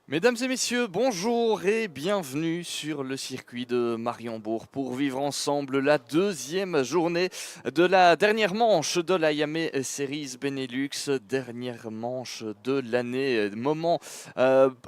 Mesdames et messieurs, bonjour et bienvenue sur le circuit de Mariembourg pour vivre ensemble la deuxième journée de la dernière manche de la Iame Series Benelux, dernière manche de l'année. Moment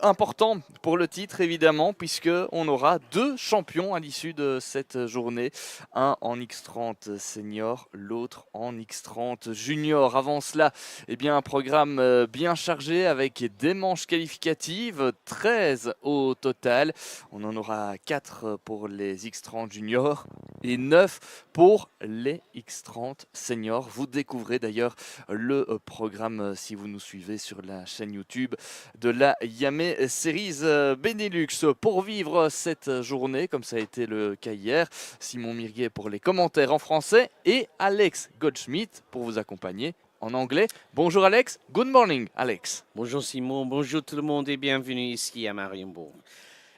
important pour le titre évidemment, puisque on aura deux champions à l'issue de cette journée, un en X30 Senior, l'autre en X30 Junior. Avant cela, eh bien, un programme bien chargé avec des manches qualificatives, 13 au total. On en aura 4 pour les X30 Junior et 9 pour les X30 Senior. Vous découvrez d'ailleurs le programme si vous nous suivez sur la chaîne YouTube de la Iame Series Benelux. Pour vivre cette journée, comme ça a été le cas hier, Simon Mirguet pour les commentaires en français et Alex Goldschmidt pour vous accompagner en anglais. Bonjour Alex, good morning Alex. Bonjour Simon, bonjour tout le monde et bienvenue ici à Mariembourg.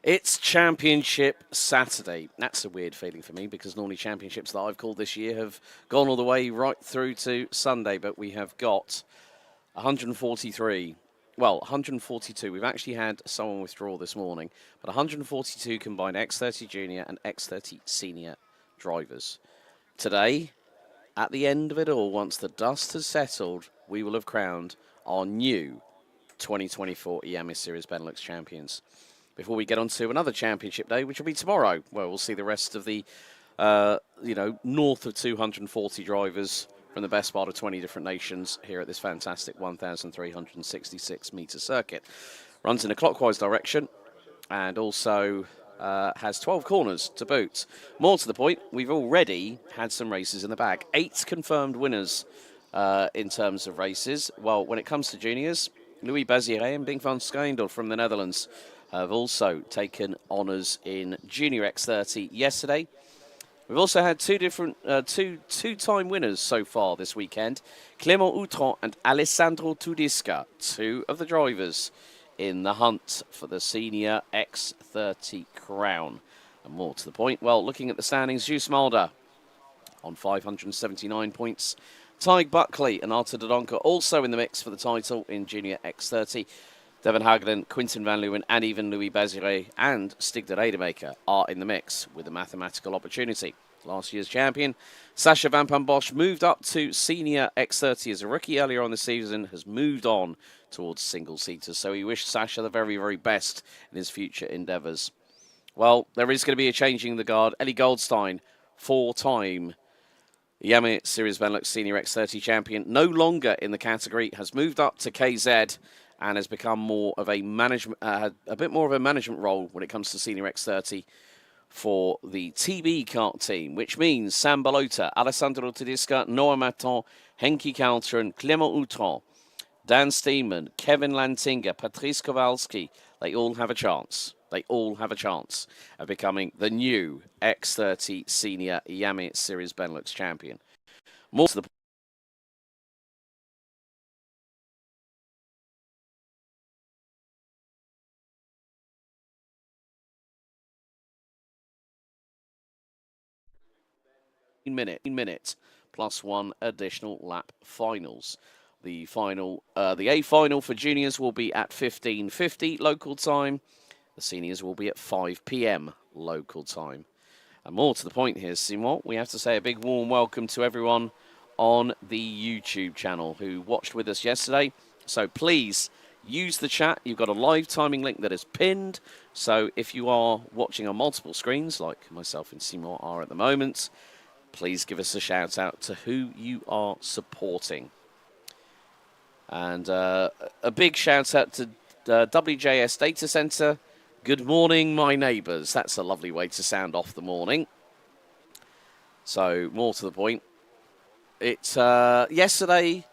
It's Championship Saturday. That's a weird feeling for me because normally championships that I've called this year have gone all the way right through to Sunday, but we have got 143, well, 142. We've actually had someone withdraw this morning, but 142 combined X30 Junior and X30 Senior drivers. Today, at the end of it all, once the dust has settled, we will have crowned our new 2024 Iame Series Benelux champions. Before we get on to another championship day, which will be tomorrow, where we'll see the rest of the, north of 240 drivers from the best part of 20 different nations here at this fantastic 1,366-metre circuit. Runs in a clockwise direction and also has 12 corners to boot. More to the point, we've already had some races in the bag. 8 confirmed winners in terms of races. Well, when it comes to juniors, Louis Bazire and Bing van Schijndel from the Netherlands have also taken honours in Junior X30 yesterday. We've also had two-time winners so far this weekend. Clément Outron and Alessandro Tudisca, 2 of the drivers in the hunt for the Senior X30 crown. And more to the point, well, looking at the standings, Juice Mulder on 579 points. Tig Buckley and Arthur Dodonka also in the mix for the title in Junior X30. Devon Hagelen, Quinten van Leeuwen and even Louis Bazire and Stig de Rademaker are in the mix with a mathematical opportunity. Last year's champion, Sacha Van Pan Bosch, moved up to Senior X30 as a rookie earlier on the season, has moved on towards single-seaters. So we wish Sacha the very, very best in his future endeavours. Well, there is going to be a changing the guard. Ellie Goldstein, 4-time Iame Series Benelux Senior X30 champion, no longer in the category, has moved up to KZ and has become more of a management, a bit more of a management role when it comes to Senior X30 for the TB kart team, which means Sam Balota, Alessandro Tedesca, Noah Maton, Henki Kaltren, Clément Outron, Dan Steenman, Kevin Lantinga, Patrice Kowalski, they all have a chance. They all have a chance of becoming the new X30 Senior Iame Series Benelux champion. More to the minute plus 1 additional lap finals. The A final for juniors will be at 15:50 local time. The seniors will be at 5 p.m. local time. And more to the point here, Simon, we have to say a big warm welcome to everyone on the YouTube channel who watched with us yesterday. So please use the chat. You've got a live timing link that is pinned. So if you are watching on multiple screens, like myself and Simon are at the moment, please give us a shout out to who you are supporting. And a big shout out to WJS Data Center. Good morning, my neighbours. That's a lovely way to sound off the morning. So, more to the point. It's yesterday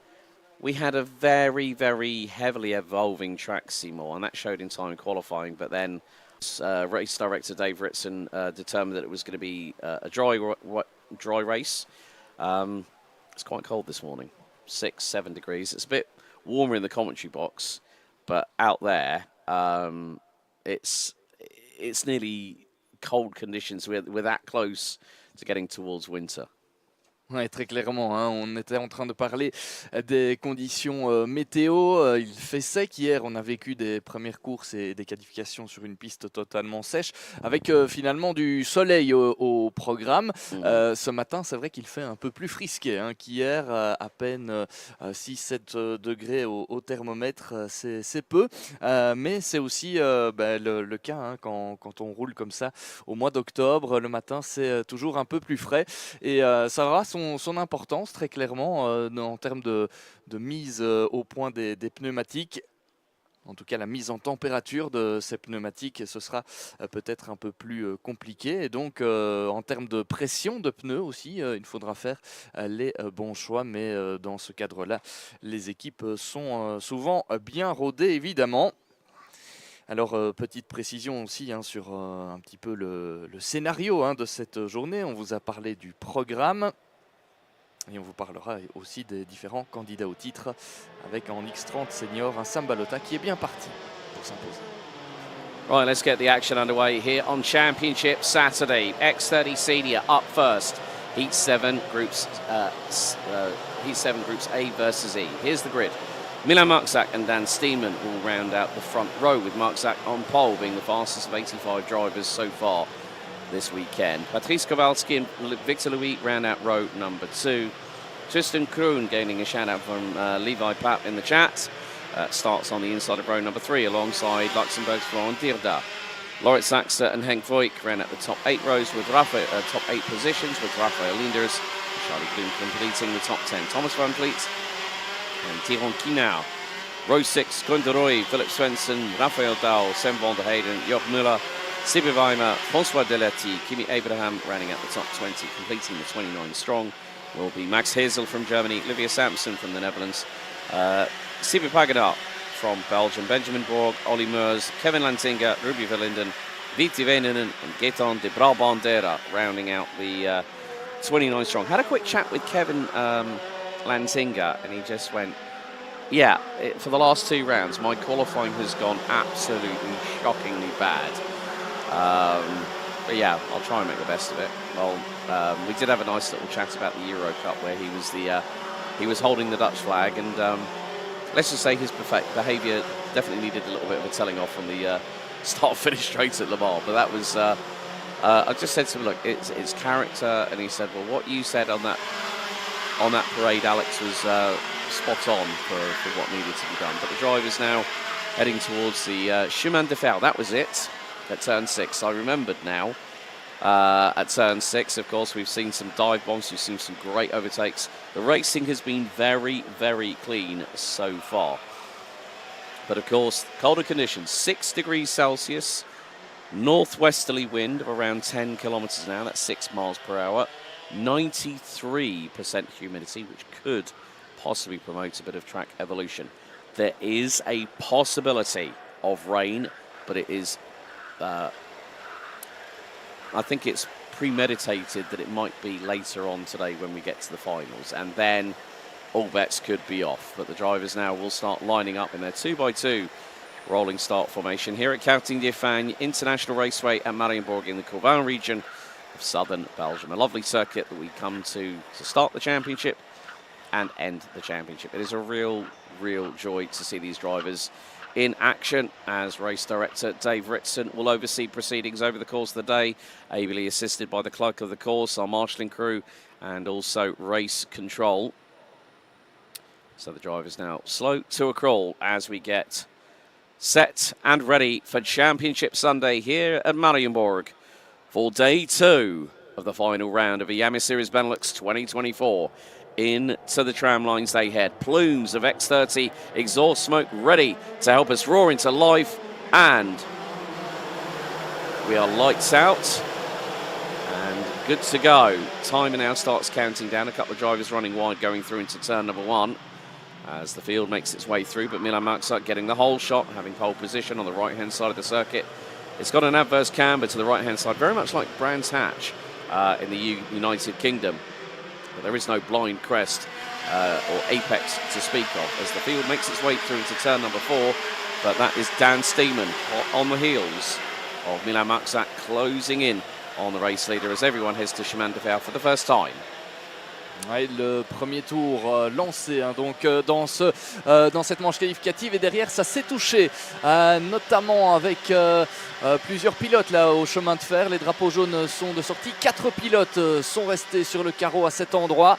we had a very, very heavily evolving track, Seymour, and that showed in time qualifying. But then race director Dave Ritson determined that it was going to be a dry race. It's quite cold this morning, 6-7 degrees. It's a bit warmer in the commentary box, but out there it's nearly cold conditions. We're that close to getting towards winter. Ouais, très clairement, hein, on était en train de parler des conditions météo. Il fait sec hier, on a vécu des premières courses et des qualifications sur une piste totalement sèche, avec finalement du soleil au programme. Ce matin, c'est vrai qu'il fait un peu plus frisqué hein, qu'hier, à peine 6-7 degrés au thermomètre, c'est peu. Mais c'est aussi le cas hein, quand on roule comme ça au mois d'octobre. Le matin, c'est toujours un peu plus frais. Et ça aura son importance très clairement en termes de mise au point des pneumatiques. En tout cas, la mise en température de ces pneumatiques, ce sera peut-être un peu plus compliqué. Et donc, en termes de pression de pneus aussi, il faudra faire les bons choix. Mais dans ce cadre-là, les équipes sont souvent bien rodées, évidemment. Alors, petite précision aussi hein, sur un petit peu le scénario hein, de cette journée. On vous a parlé du programme. Et on vous parlera aussi des différents candidats au titre avec en X30 Senior un Sam Balota qui est bien parti pour s'imposer. Right, let's get the action underway here on Championship Saturday. X30 Senior up first. Heat 7 groups A versus E. Here's the grid. Milan Marczak and Dan Steenman will round out the front row, with Marczak on pole being the fastest of 85 drivers so far this weekend. Patrice Kowalski and Victor Louis round out row number 2. Tristan Kroon gaining a shout out from Levi Papp in the chat. Starts on the inside of row number 3 alongside Luxembourg's Florent Dirda. Laurit Saxer and Henk Voigt round out the top 8 rows with top 8 positions, with Raphael Linders and Charlie Bloom completing the top 10. Thomas Van Vliet and Tyrone Kinau. Row 6, Koen de Rooij, Philip Svensson, Raphael Dahl, Sam van der Heyden, Joch Muller, Sibyl Weimer, François Delety, Kimi Abraham rounding out the top 20, completing the 29 strong will be Max Hezel from Germany, Olivia Sampson from the Netherlands, Sibyl Pagadat from Belgium, Benjamin Borg, Olly Meurs, Kevin Lantinga, Ruby Verlinden, Viti Veinen and Gaetan de Brabandera rounding out the 29 strong. Had a quick chat with Kevin Lantinga and he just went, yeah, for the last 2 rounds, my qualifying has gone absolutely shockingly bad. But yeah, I'll try and make the best of it. Well, we did have a nice little chat about the Euro Cup where he was holding the Dutch flag, and let's just say his behaviour definitely needed a little bit of a telling off from the start-finish straight at Le Mans. But that was, I just said to him, look, it's character, and he said, well, what you said on that parade, Alex, was spot on for what needed to be done. But the driver's now heading towards the Chemin de Fer. That was it. At turn 6, I remembered now. At turn 6, of course, we've seen some dive bombs, we've seen some great overtakes. The racing has been very, very clean so far. But of course, colder conditions, 6 degrees Celsius, northwesterly wind of around 10 kilometers an hour, that's 6 miles per hour, 93% humidity, which could possibly promote a bit of track evolution. There is a possibility of rain, but it is I think it's premeditated that it might be later on today when we get to the finals, and then all bets could be off. But the drivers now will start lining up in their 2x2 rolling start formation here at Karting de Fagnes International Raceway at Mariembourg in the Corban region of southern Belgium. A lovely circuit that we come to start the championship and end the championship. It is a real joy to see these drivers in action, as race director Dave Ritson will oversee proceedings over the course of the day, ably assisted by the clerk of the course, our marshalling crew, and also race control. So the drivers now slow to a crawl as we get set and ready for Championship Sunday here at Mariembourg for day 2 of the final round of Iame Series Benelux 2024. Into the tram lines they head. Plumes of X30 exhaust smoke ready to help us roar into life, and we are lights out and good to go. Timer now starts counting down. A couple of drivers running wide going through into turn number 1 as the field makes its way through, but Milan Marczak getting the whole shot, having pole position on the right hand side of the circuit. It's got an adverse camber to the right hand side, very much like Brands Hatch in the United Kingdom. But there is no blind crest or apex to speak of as the field makes its way through into turn number 4. But that is Dan Steenman on the heels of Milan Marczak closing in on the race leader as everyone heads to Chemin de Fer for the first time. Ouais, le premier tour lancé donc dans cette manche qualificative, et derrière ça s'est touché notamment avec plusieurs pilotes là au chemin de fer. Les drapeaux jaunes sont de sortie, 4 pilotes sont restés sur le carreau à cet endroit,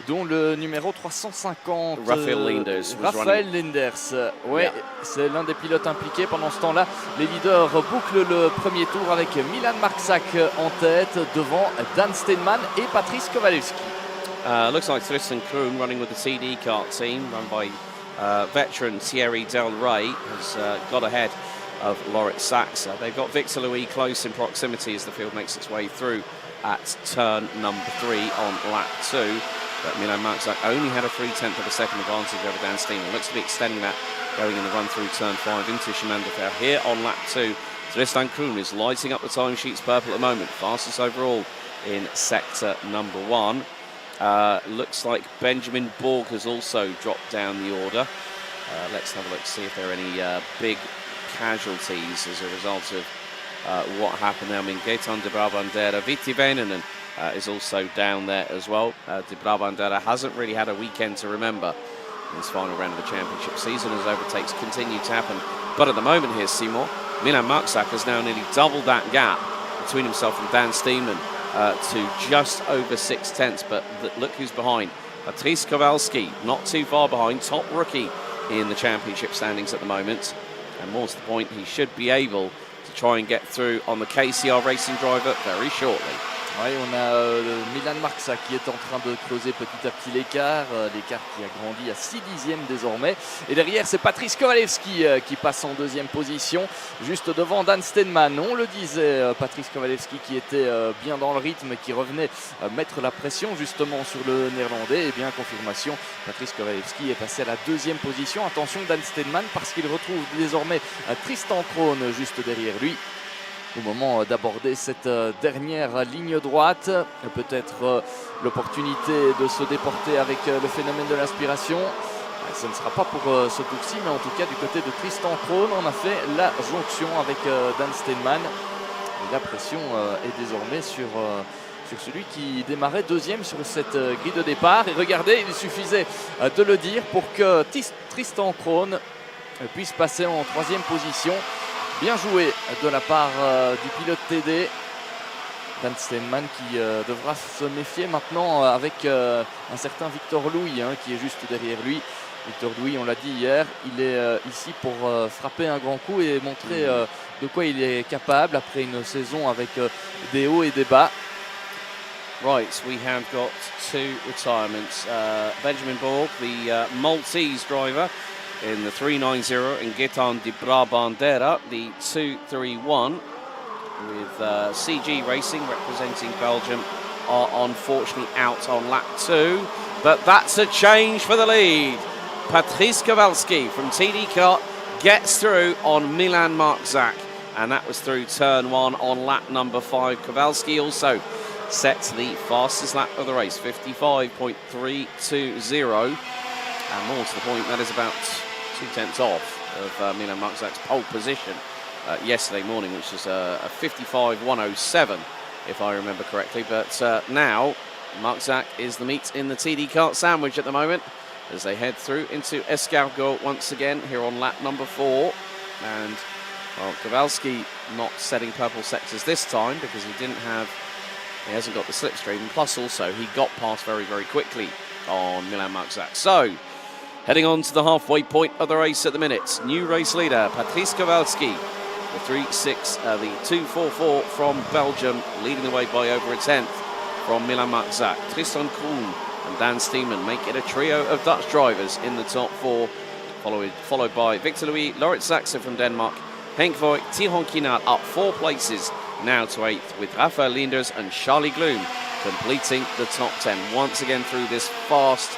dont le numéro 350 Raphaël Linders. Ouais, c'est l'un des pilotes impliqués. Pendant ce temps-là, les leaders bouclent le premier tour avec Milan Marczak en tête devant Dan Steinman et Patrice Kowalewski. Looks like Tristan Kroon running with the TD kart team, run by veteran Thierry Del Rey, has got ahead of Lorit Sachs. They've got Victor Louis close in proximity as the field makes its way through at turn number 3 on lap 2. But Milan Marczak only had a 3/10 of a second advantage over Dan Steinman. Looks to be extending that going in the run through turn 5 into Chemin de Fer. Here on lap 2, Tristan Kroon is lighting up the timesheets purple at the moment, fastest overall in sector number 1. Looks like Benjamin Borg has also dropped down the order. Let's have a look, see if there are any big casualties as a result of what happened there. I mean, Gaetan de Brabandera, Viti Väinänen is also down there as well. De Brabandera hasn't really had a weekend to remember in this final round of the championship season as overtakes continue to happen. But at the moment here, Seymour, Milan Marczak has now nearly doubled that gap between himself and Dan Steinman to just over 6/10. But look who's behind. Patrice Kowalski, not too far behind, top rookie in the championship standings at the moment. And more to the point, he should be able to try and get through on the KCR Racing driver very shortly. Oui, on a Milan Marczak qui est en train de creuser petit à petit l'écart qui a grandi à 6 dixièmes désormais. Et derrière, c'est Patrice Kowalewski qui passe en deuxième position, juste devant Dan Steinman. On le disait, Patrice Kowalewski qui était bien dans le rythme, qui revenait mettre la pression justement sur le néerlandais. Et bien, confirmation, Patrice Kowalewski est passé à la deuxième position. Attention Dan Steinman, parce qu'il retrouve désormais Tristan Kroon juste derrière lui au moment d'aborder cette dernière ligne droite. Peut-être l'opportunité de se déporter avec le phénomène de l'inspiration. Ce ne sera pas pour ce tour-ci, mais en tout cas du côté de Tristan Kroon, on a fait la jonction avec Dan Steinman. Et la pression est désormais sur celui qui démarrait deuxième sur cette grille de départ. Et regardez, il suffisait de le dire pour que Tristan Kroon puisse passer en troisième position. Bien joué de la part du pilote TD. Dan Steinman qui devra se méfier maintenant avec un certain Victor Louis qui est juste derrière lui. Victor Louis, on l'a dit hier, il est ici pour frapper un grand coup et montrer de quoi il est capable après une saison avec des hauts et des bas. Right, we have got 2 retirements. Benjamin Borg, the Maltese driver, in the 390, and Gaetan de Brabandera, the 231, with CG Racing representing Belgium, are unfortunately out on lap 2. But that's a change for the lead. Patrice Kowalski from TD Kart gets through on Milan Marczak, and that was through turn 1 on lap number 5. Kowalski also sets the fastest lap of the race, 55.320. And more to the point, that is about 2/10 off of Milan Marczak's pole position yesterday morning, which is a 55.107, if I remember correctly. But now, Marczak is the meat in the TD Kart sandwich at the moment as they head through into Escargot once again here on lap number 4. And, well, Kowalski not setting purple sectors this time because he hasn't got the slipstream. Plus also, he got past very, very quickly on Milan Marczak. So, heading on to the halfway point of the race at the minute. New race leader, Patrice Kowalski, the 244 from Belgium, leading the way by over a tenth from Milan Marczak. Tristan Kroon and Dan Steinman make it a trio of Dutch drivers in the top 4, followed by Victor Louis, Lorit Sachs from Denmark, Henk Voigt, Tihon Kinnaert up 4 places now to 8th, with Raphaël Linders and Charlie Gloom completing the top 10 once again through this fast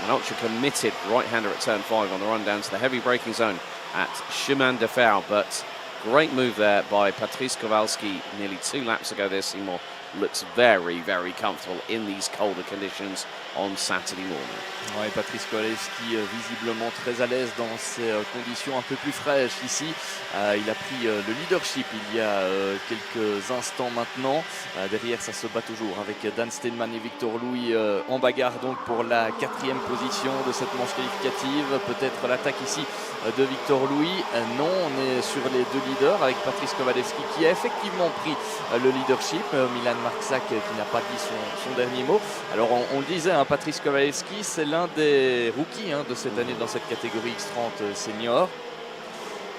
an ultra-committed right-hander at turn 5 on the run down to the heavy braking zone at Chemin de Fer. But great move there by Patrice Kowalski nearly 2 laps ago there. Seymour looks very, very comfortable in these colder conditions on Saturday morning. Ouais, Patrice Kowalewski visiblement très à l'aise dans ces conditions un peu plus fraîches ici. Il a pris le leadership il y a quelques instants maintenant. Derrière, ça se bat toujours avec Dan Steenman et Victor Louis en bagarre donc pour la 4e position de cette manche qualificative. Peut-être l'attaque ici de Victor Louis. Non, on est sur les 2 leaders avec Patrice Kowalewski qui a effectivement pris le leadership. Milan Marczak qui n'a pas dit son dernier mot. Alors on le disait, hein, Patrice Kowalewski, c'est l'un des rookies de cette année dans cette catégorie X30 Senior.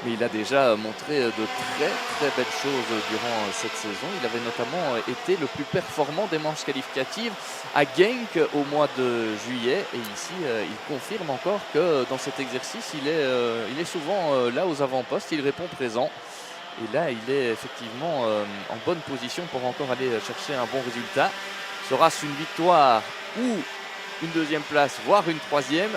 Mais il a déjà montré de très belles choses durant cette saison. Il avait notamment été le plus performant des manches qualificatives à Genk au mois de juillet. Et ici, il confirme encore que dans cet exercice, il est souvent là aux avant-postes, il répond présent. Et là, il est effectivement en bonne position pour encore aller chercher un bon résultat. Sera-ce une victoire ou une 2e place, voire une 3e?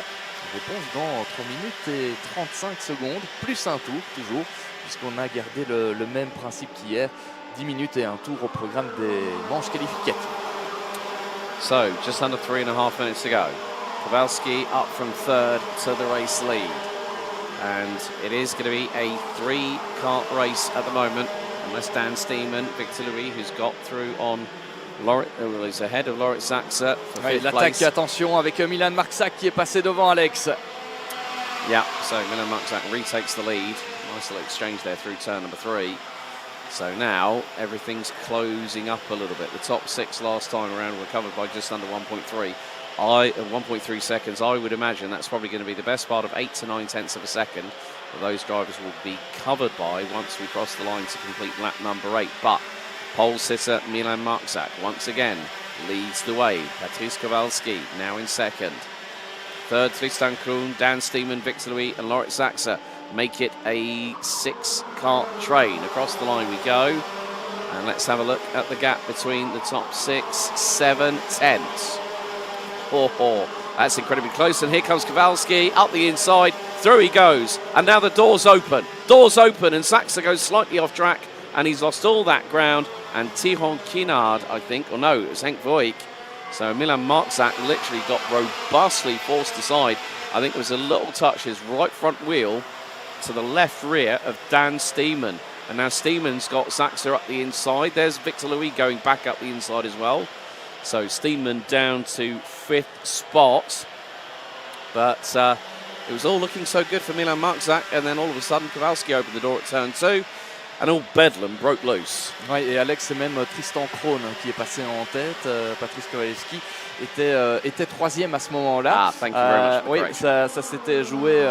Réponse dans 3 minutes et 35 secondes, plus un tour toujours, puisqu'on a gardé le même principe qu'hier, 10 minutes et un tour au programme des manches qualificatives. So, just under 3.5 minutes to go. Kowalski up from 3rd to the race lead. And it is going to be a 3-kart race at the moment, unless Dan Steenman, Victor Louis, who's got through on is ahead of Lorit Saxa. Ouais, l'attaque, attention, avec Milan Marczak qui est passé devant Alex. Yeah, so Milan Marczak retakes the lead. Nice little exchange there through turn number 3. So now everything's closing up a little bit. The top 6 last time around were covered by just under 1.3. 1.3 seconds. I would imagine that's probably going to be the best part of 8 to 9 tenths of a second that those drivers will be covered by once we cross the line to complete lap number 8. But pole sitter Milan Marczak once again leads the way. Patrice Kowalski now in 2nd. 3rd, Tristan Kroon, Dan Steenman, Victor Louis and Lorit Saxa make it a 6-kart train. Across the line we go. And let's have a look at the gap between the top 6, 7 tenths. That's incredibly close. And here comes Kowalski up the inside. Through he goes. And now the doors open. Doors open and Saxa goes slightly off track. And he's lost all that ground. And Tihon Kinard, I think, or no, it was Henk Voigt. So Milan Marczak literally got robustly forced aside. I think it was a little touch, his right front wheel to the left rear of Dan Steenman. And now Steenman's got Saxa up the inside. There's Victor Louis going back up the inside as well. So Steenman down to 5th spot. But it was all looking so good for Milan Marczak. And then all of a sudden, Kowalski opened the door at turn 2. And all bedlam broke loose. Ouais, et Alex, c'est même Tristan Kroon qui est passé en tête. Patrice Kowalewski était 3e à ce moment-là. Ah, thank you very much. Oui, ça s'était joué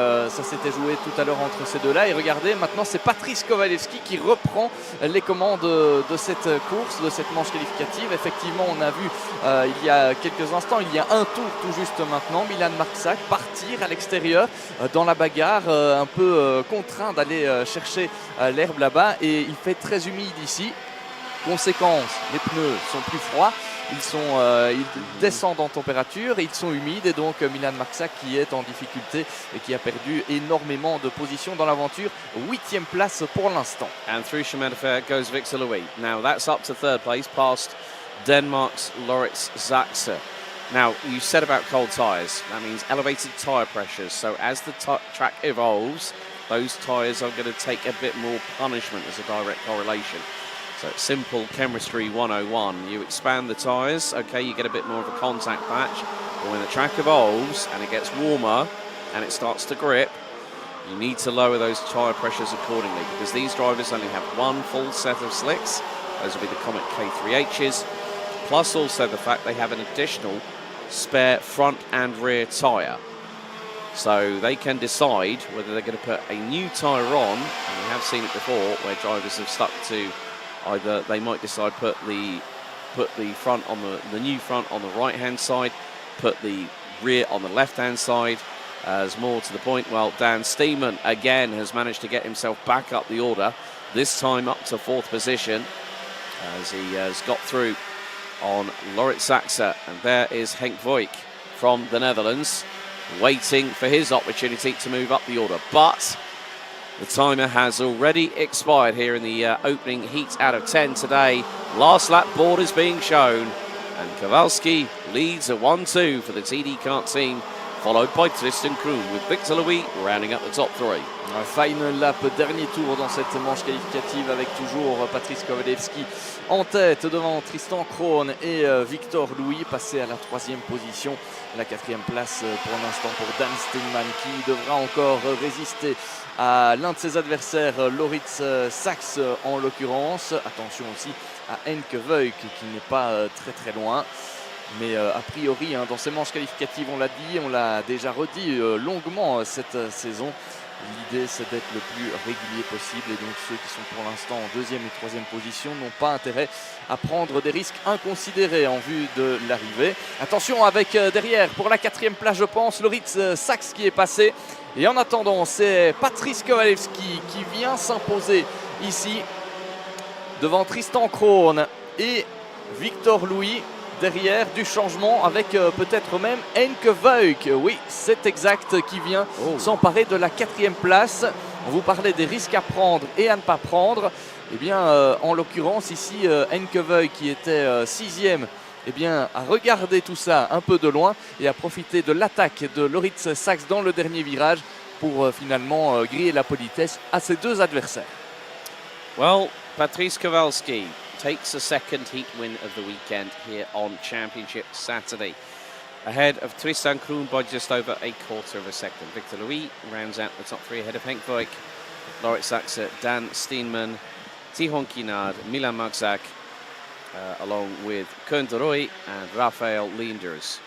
tout à l'heure entre ces deux-là. Et regardez, maintenant c'est Patrice Kowalewski qui reprend les commandes de cette course, de cette manche qualificative. Effectivement, on a vu il y a quelques instants, il y a un tour tout juste maintenant, Milan Marczak partir à l'extérieur dans la bagarre, un peu contraint d'aller chercher l'herbe là-bas. Et il fait très humide ici. Conséquence, les pneus sont plus froids, ils descendent en température et ils sont humides. Et donc Milan Marczak qui est en difficulté et qui a perdu énormément de positions dans l'aventure. 8e place pour l'instant. And through chemin de fer goes Victor Louis. Now that's up to 3rd place past Denmark's Lorit Saxa. Now, you said about cold tyres. That means elevated tyre pressures. So as the track evolves, those tyres are going to take a bit more punishment as a direct correlation. So it's simple chemistry 101. You expand the tyres, okay, you get a bit more of a contact patch. But when the track evolves and it gets warmer and it starts to grip, you need to lower those tyre pressures accordingly, because these drivers only have one full set of slicks. Those will be the Comet K3Hs, plus also the fact they have an additional spare front and rear tyre. So they can decide whether they're going to put a new tyre on, and we have seen it before where drivers have stuck to either they might decide put the front on the new front on the right hand side, put the rear on the left hand side. As more to the point, well, Dan Steenman again has managed to get himself back up the order, this time up to 4th position as he has got through on Lorit Saxa. And there is Henk Voigt from the Netherlands, waiting for his opportunity to move up the order. But the timer has already expired here in the opening heat out of 10 today. Last lap board is being shown. And Kowalski leads at 1-2 for the TD Kart team, followed by Tristan Kroon with Victor Louis rounding up the top three. Final lap, dernier tour dans cette manche qualificative avec toujours Patrice Kowalewski en tête devant Tristan Kroon et Victor Louis, passé à la 3e position. La 4e place pour l'instant pour Dan Steinman qui devra encore résister à l'un de ses adversaires, Loritz Sachs en l'occurrence. Attention aussi à Henke Voigt qui n'est pas très loin. Mais a priori, dans ces manches qualificatives, on l'a dit, on l'a déjà redit longuement cette saison. L'idée, c'est d'être le plus régulier possible. Et donc, ceux qui sont pour l'instant en 2e et 3e position n'ont pas intérêt à prendre des risques inconsidérés en vue de l'arrivée. Attention avec derrière, pour la 4e place, je pense, Loritz Sachs qui est passé. Et en attendant, c'est Patrice Kowalewski qui vient s'imposer ici devant Tristan Kroon et Victor Louis. Derrière du changement avec peut-être même Henke Voigt. Oui, c'est exact, qui vient s'emparer de la 4e place. On vous parlait des risques à prendre et à ne pas prendre. Eh bien, en l'occurrence ici, Henke Voigt qui était 6e, eh bien, a regardé tout ça un peu de loin et a profité de l'attaque de Loritz Sachs dans le dernier virage pour finalement griller la politesse à ses deux adversaires. Well, Patrice Kowalski takes a second heat win of the weekend here on Championship Saturday, ahead of Tristan Kroon by just over a quarter of a second. Victor Louis rounds out the top three ahead of Henk Voigt, Loritz Sachs, Dan Steenman, Tihon Kinard, Milan Magzak, along with Koen de Rooij and Raphael Leenders.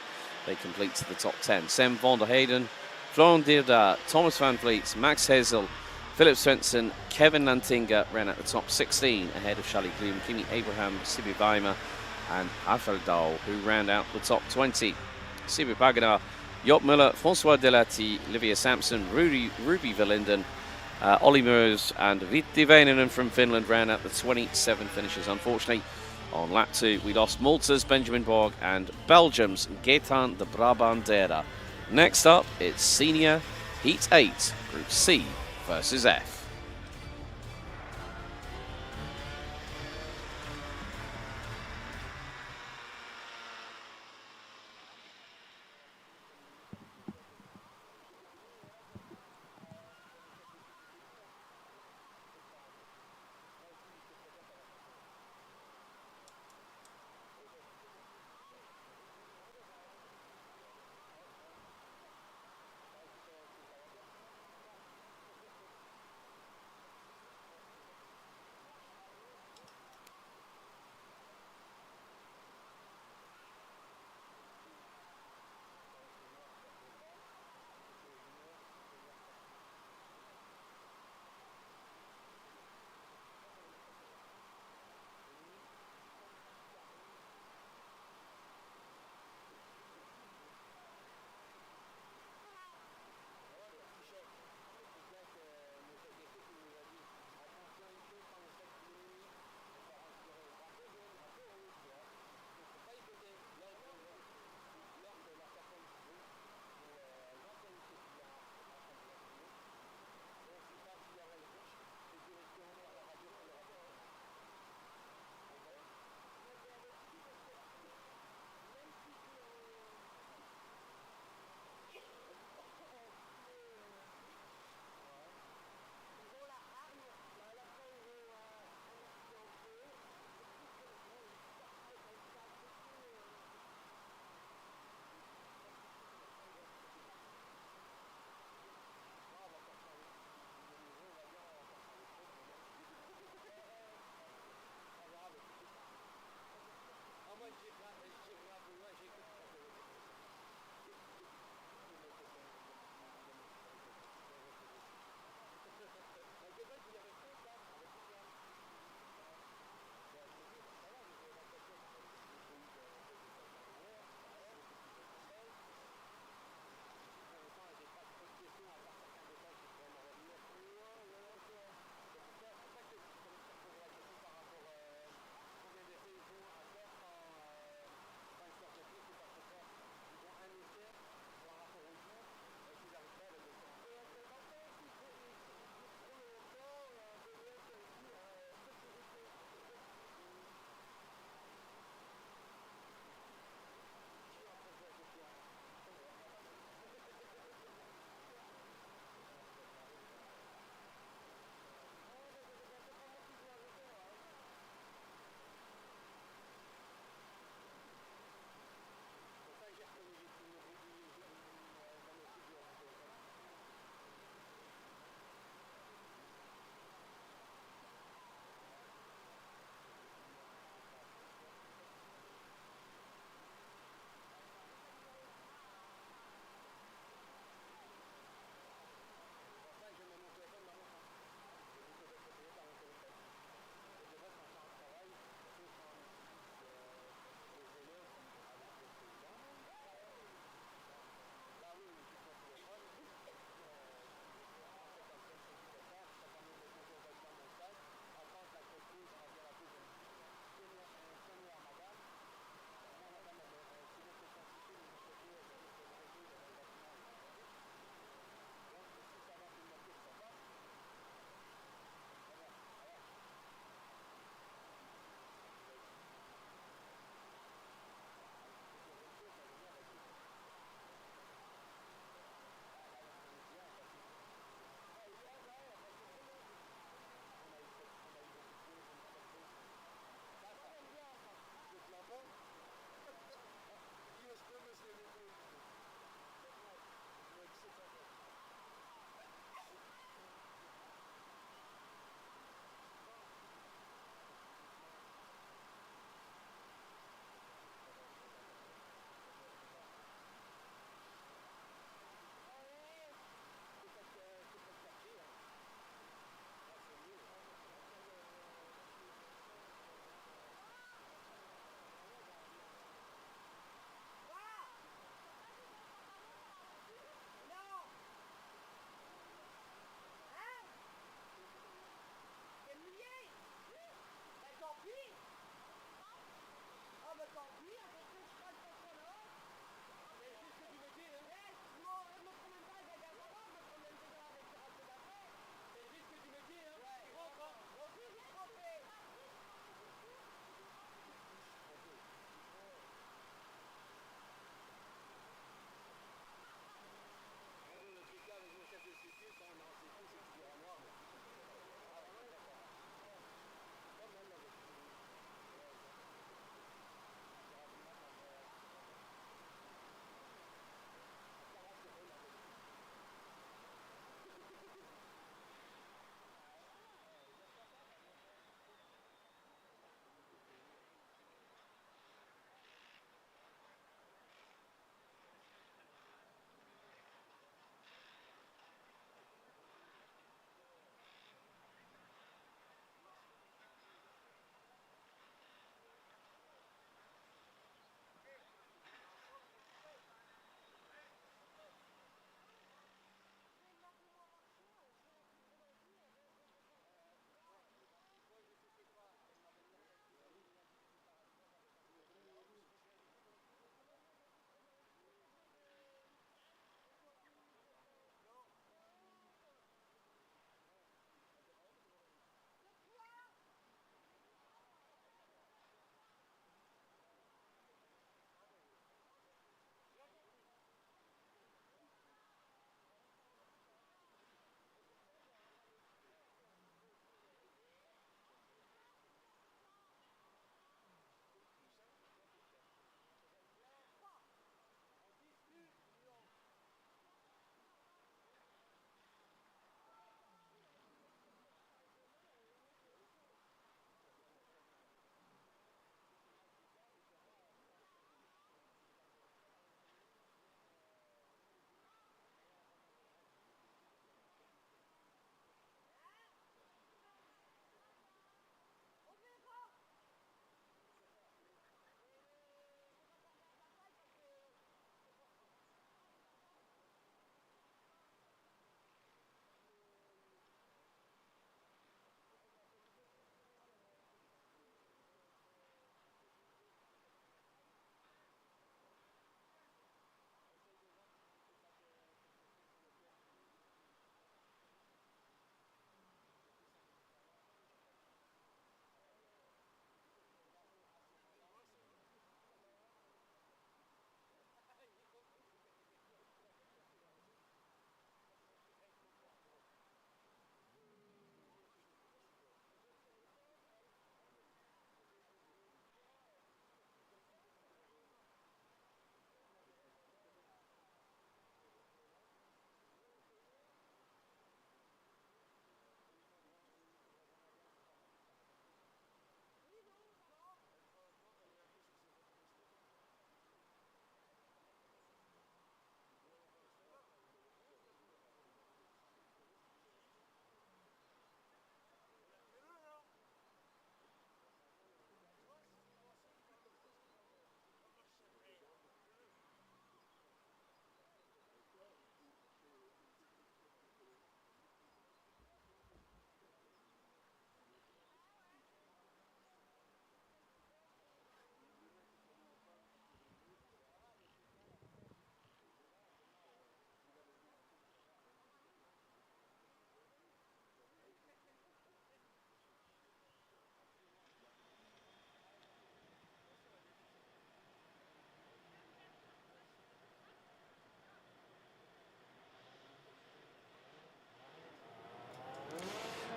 They complete to the top 10. Sam van der Heyden, Florent Dierda, Thomas van Vliet, Max Hezel, Philip Svensson, Kevin Nantinga ran at the top 16 ahead of Charlie Gloom, Kimi Abraham, Sibi Weimer and Rafael Dahl, who round out the top 20. Sibi Paganar, Jop Muller, François Delati, Livia Sampson, Ruby Verlinden, Olli Meurs and Vitti Väinänen from Finland ran out the 27 finishers. Unfortunately, on lap 2, we lost Malta's Benjamin Borg and Belgium's Gaetan de Brabandera. Next up, it's Senior Heat 8, Group C versus F.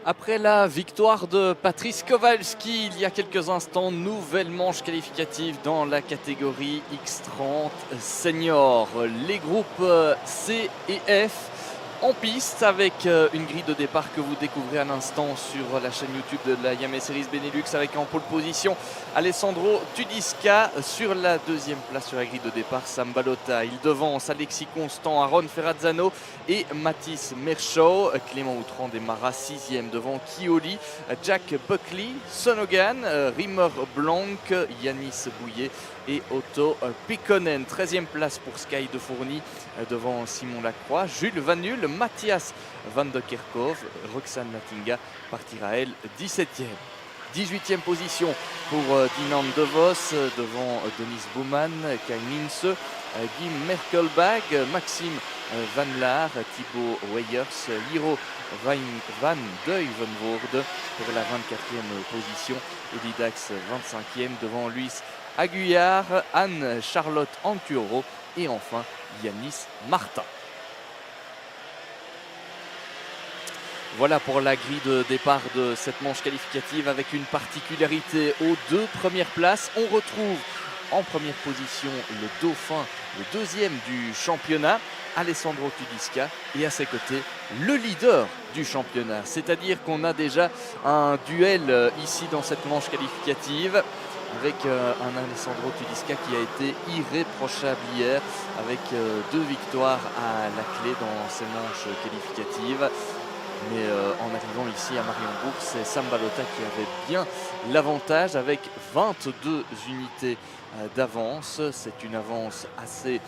Après la victoire de Patrice Kowalski il y a quelques instants, nouvelle manche qualificative dans la catégorie X30 Senior. Les groupes C et F en piste avec une grille de départ que vous découvrez à l'instant sur la chaîne YouTube de la Iame Series Benelux avec en pole position Alessandro Tudiska. Sur la deuxième place sur la grille de départ, Sam Balota. Il devance Alexis Constant, Aaron Ferrazzano et Mathis Merchaud. Clément Outran démarra 6e devant Kioli, Jack Buckley, Sonogan, Rimmer Blanc, Yanis Bouillet et Otto Pikkonen. 13e place pour Sky de Fourny devant Simon Lacroix, Jules Vanul, Mathias Van de Kerkhove, Roxane Natinga partira elle 17e. 18e position pour Dinan De Vos devant Denis Bouman, Kai Mince, Guy Merkelbach, Maxime Van Laar, Thibaut Weyers, Liro Van Duyvenvoorde pour la 24e position, Edidax 25e devant Luis Aguillard, Anne-Charlotte Anturo et enfin Yanis Martin. Voilà pour la grille de départ de cette manche qualificative avec une particularité aux deux premières places. On retrouve en première position le dauphin, le deuxième du championnat, Alessandro Tudiska, et à ses côtés le leader du championnat. C'est-à-dire qu'on a déjà un duel ici dans cette manche qualificative avec un Alessandro Tudiska qui a été irréprochable hier avec 2 victoires à la clé dans ces manches qualificatives. Mais en arrivant ici à Mariembourg, c'est Sam Balota qui avait bien l'avantage avec 22 unités d'avance. C'est une avance assez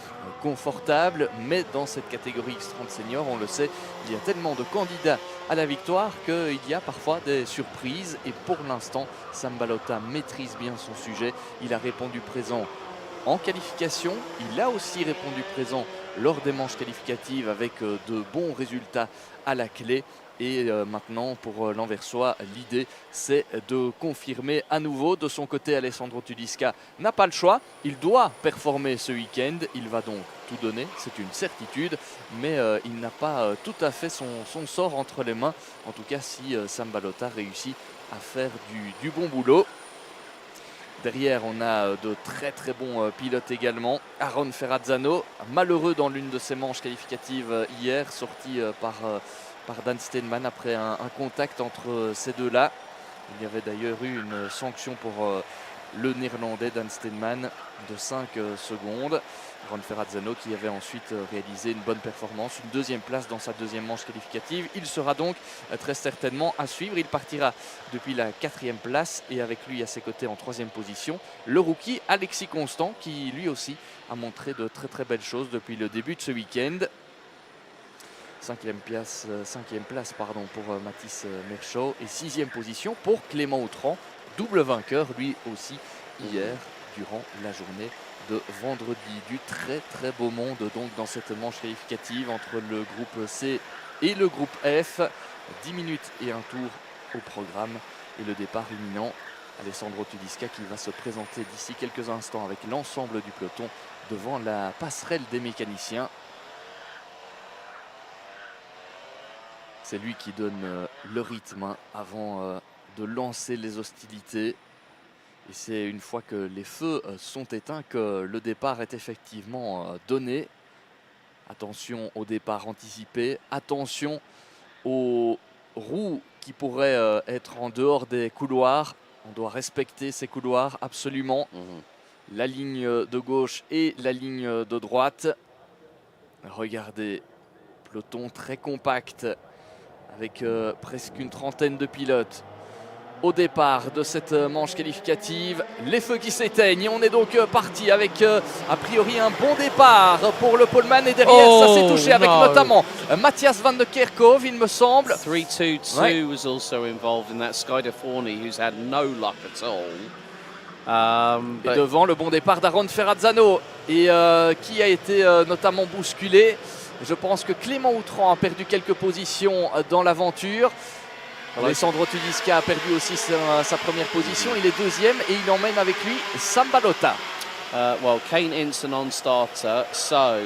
confortable, mais dans cette catégorie X30 Senior, on le sait, il y a tellement de candidats à la victoire qu'il y a parfois des surprises. Et pour l'instant, Sam Balota maîtrise bien son sujet. Il a répondu présent en qualification, il a aussi répondu présent lors des manches qualificatives avec de bons résultats à la clé. Et maintenant, pour l'Anversois, l'idée, c'est de confirmer à nouveau. De son côté, Alessandro Tudiska n'a pas le choix. Il doit performer ce week-end. Il va donc tout donner, c'est une certitude. Mais il n'a pas tout à fait son sort entre les mains. En tout cas, si Sam Balota réussit à faire du bon boulot. Derrière, on a de très bons pilotes également. Aaron Ferrazzano, malheureux dans l'une de ses manches qualificatives hier, sorti par Dan Steenman après un contact entre ces deux-là. Il y avait d'ailleurs eu une sanction pour le néerlandais Dan Steenman de 5 secondes. Aaron Ferrazzano qui avait ensuite réalisé une bonne performance, une deuxième place dans sa deuxième manche qualificative. Il sera donc très certainement à suivre. Il partira depuis la 4e place et avec lui à ses côtés en 3e position, le rookie Alexis Constant qui lui aussi a montré de très belles choses depuis le début de ce week-end. 5e place pour Mathis Merchaud et 6e position pour Clément Outran, double vainqueur lui aussi hier durant la journée de vendredi. Du très beau monde donc dans cette manche qualificative entre le groupe C et le groupe F. 10 minutes et un tour au programme et le départ imminent. Alessandro Tudiska qui va se présenter d'ici quelques instants avec l'ensemble du peloton devant la passerelle des mécaniciens. C'est lui qui donne le rythme avant de lancer les hostilités. Et c'est une fois que les feux sont éteints que le départ est effectivement donné. Attention au départ anticipé. Attention aux roues qui pourraient être en dehors des couloirs. On doit respecter ces couloirs absolument. La ligne de gauche et la ligne de droite. Regardez, peloton très compact avec presque une trentaine de pilotes. Au départ de cette manche qualificative, les feux qui s'éteignent. On est donc parti avec a priori un bon départ pour le poleman. Et derrière, ça s'est touché avec notamment Mathias Van de Kerkhove, il me semble. 3-2-2 was also involved in that. Sky de Fourny, who's had no luck at all. Et devant le bon départ d'Aaron Ferrazzano et qui a été notamment bousculé. Je pense que Clément Outran a perdu quelques positions dans l'aventure. Alessandro Tudiska a perdu aussi sa première position. Il est deuxième et il emmène avec lui Sam Balota. Well, Kane Ince a non-starter. So,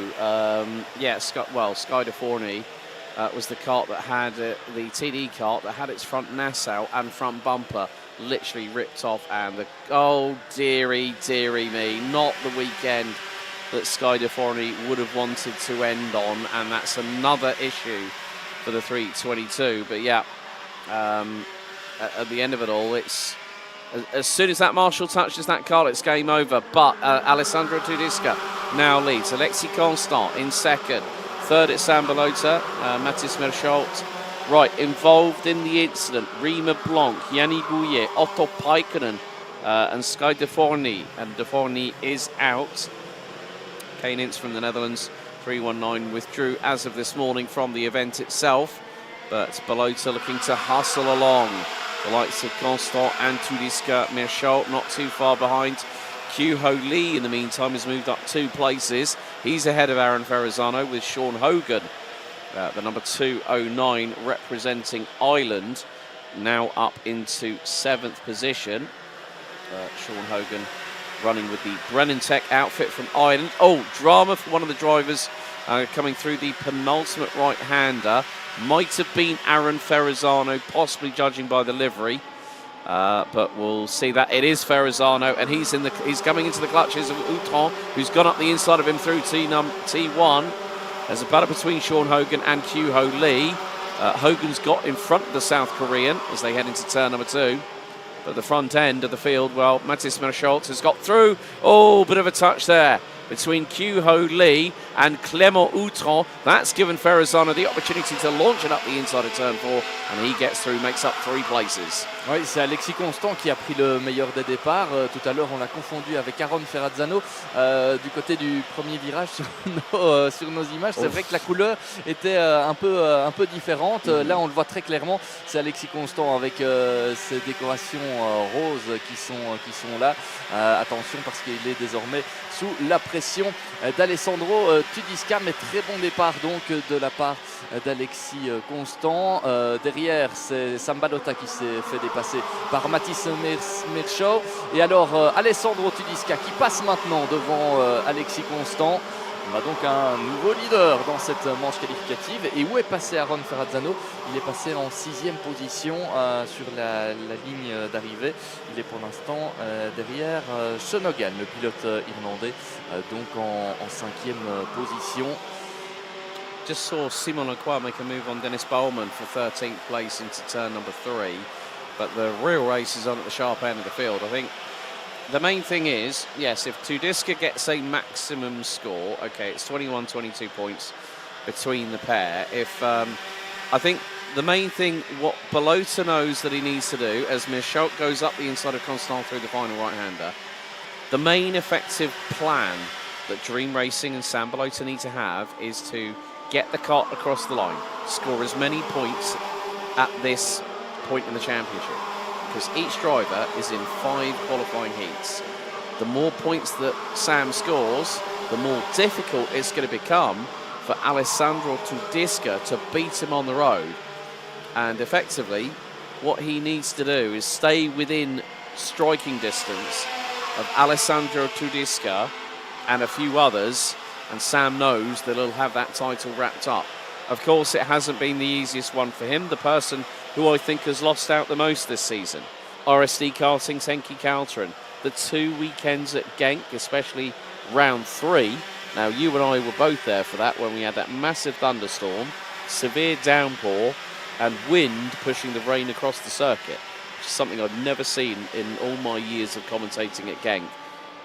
yeah, Sky de Fourny was the kart that had the TD kart that had its front nacelle and front bumper literally ripped off, and oh dearie me, not the weekend that Sky Deforny would have wanted to end on, and that's another issue for the 322. But yeah, at the end of it all, it's as soon as that marshal touches that car, it's game over. But Alessandro Tudisca now leads. Alexis Constant in second. Third, it's Sam Balota, Mathis Merschalt. Right, involved in the incident, Rima Blanc, Yanni Gouillet, Otto Paikkonen, and Sky Deforny. And Deforny is out. Kane Ince from the Netherlands, 319, withdrew as of this morning from the event itself. But Balota looking to hustle along. The likes of Constant and Tudisca, Merschalt not too far behind. Q-Ho Lee, in the meantime, has moved up 2 places. He's ahead of Aaron Ferrazzano with Sean Hogan, the number 209, representing Ireland, now up into 7th position. Sean Hogan running with the Brennan Tech outfit from Ireland. Oh, drama for one of the drivers coming through the penultimate right-hander. Might have been Aaron Ferrazzano, possibly judging by the livery. But we'll see that it is Ferrazzano, and he's coming into the clutches of Outran, who's gone up the inside of him through T1. There's a battle between Sean Hogan and Q-Ho Lee. Hogan's got in front of the South Korean as they head into turn number 2. But the front end of the field, well, Mathis Merschalt has got through. Oh, bit of a touch there between Q-Ho Lee and Clément Outran. That's given Ferrazzano the opportunity to launch it up the inside of turn 4, and he gets through, makes up 3 places. Oui, c'est Alexis Constant qui a pris le meilleur des départs. Tout à l'heure, on l'a confondu avec Aaron Ferrazzano du côté du premier virage sur nos images. C'est vrai que la couleur était un peu différente. Là, on le voit très clairement. C'est Alexis Constant avec ces décorations roses qui sont là. Attention, parce qu'il est désormais sous la pression d'Alessandro Tudisca, mais très bon départ donc de la part d'Alexis Constant. Derrière, c'est Sam Balota qui s'est fait dépasser par Mathis Merschalt. Et alors Alessandro Tudisca qui passe maintenant devant Alexis Constant. On a donc un nouveau leader dans cette manche qualificative. Et où est passé Aaron Ferrazzano? Il est passé en 6e position sur la ligne d'arrivée. Il est pour l'instant derrière Sean Hogan, le pilote irlandais, donc en 5e position. Just saw Simon Lacroix make a move on Dennis Bowman for 13th place into turn number 3. But the real race is on at the sharp end of the field. I think the main thing is, yes, if Tudisca gets a maximum score, okay, it's 21-22 points between the pair. If I think the main thing, what Balota knows that he needs to do, as Merschalt goes up the inside of Constant through the final right-hander, the main effective plan that Dream Racing and Sam Balota need to have is to get the kart across the line, score as many points at this point in the championship, because each driver is in 5 qualifying heats. The more points that Sam scores, the more difficult it's going to become for Alessandro Tudisca to beat him on the road. And effectively, what he needs to do is stay within striking distance of Alessandro Tudisca and a few others, and Sam knows that he'll have that title wrapped up. Of course, it hasn't been the easiest one for him. The person who I think has lost out the most this season, RSD Karting's Henki Kalteren. The 2 weekends at Genk, especially round 3. Now, you and I were both there for that when we had that massive thunderstorm, severe downpour, and wind pushing the rain across the circuit, which is something I've never seen in all my years of commentating at Genk.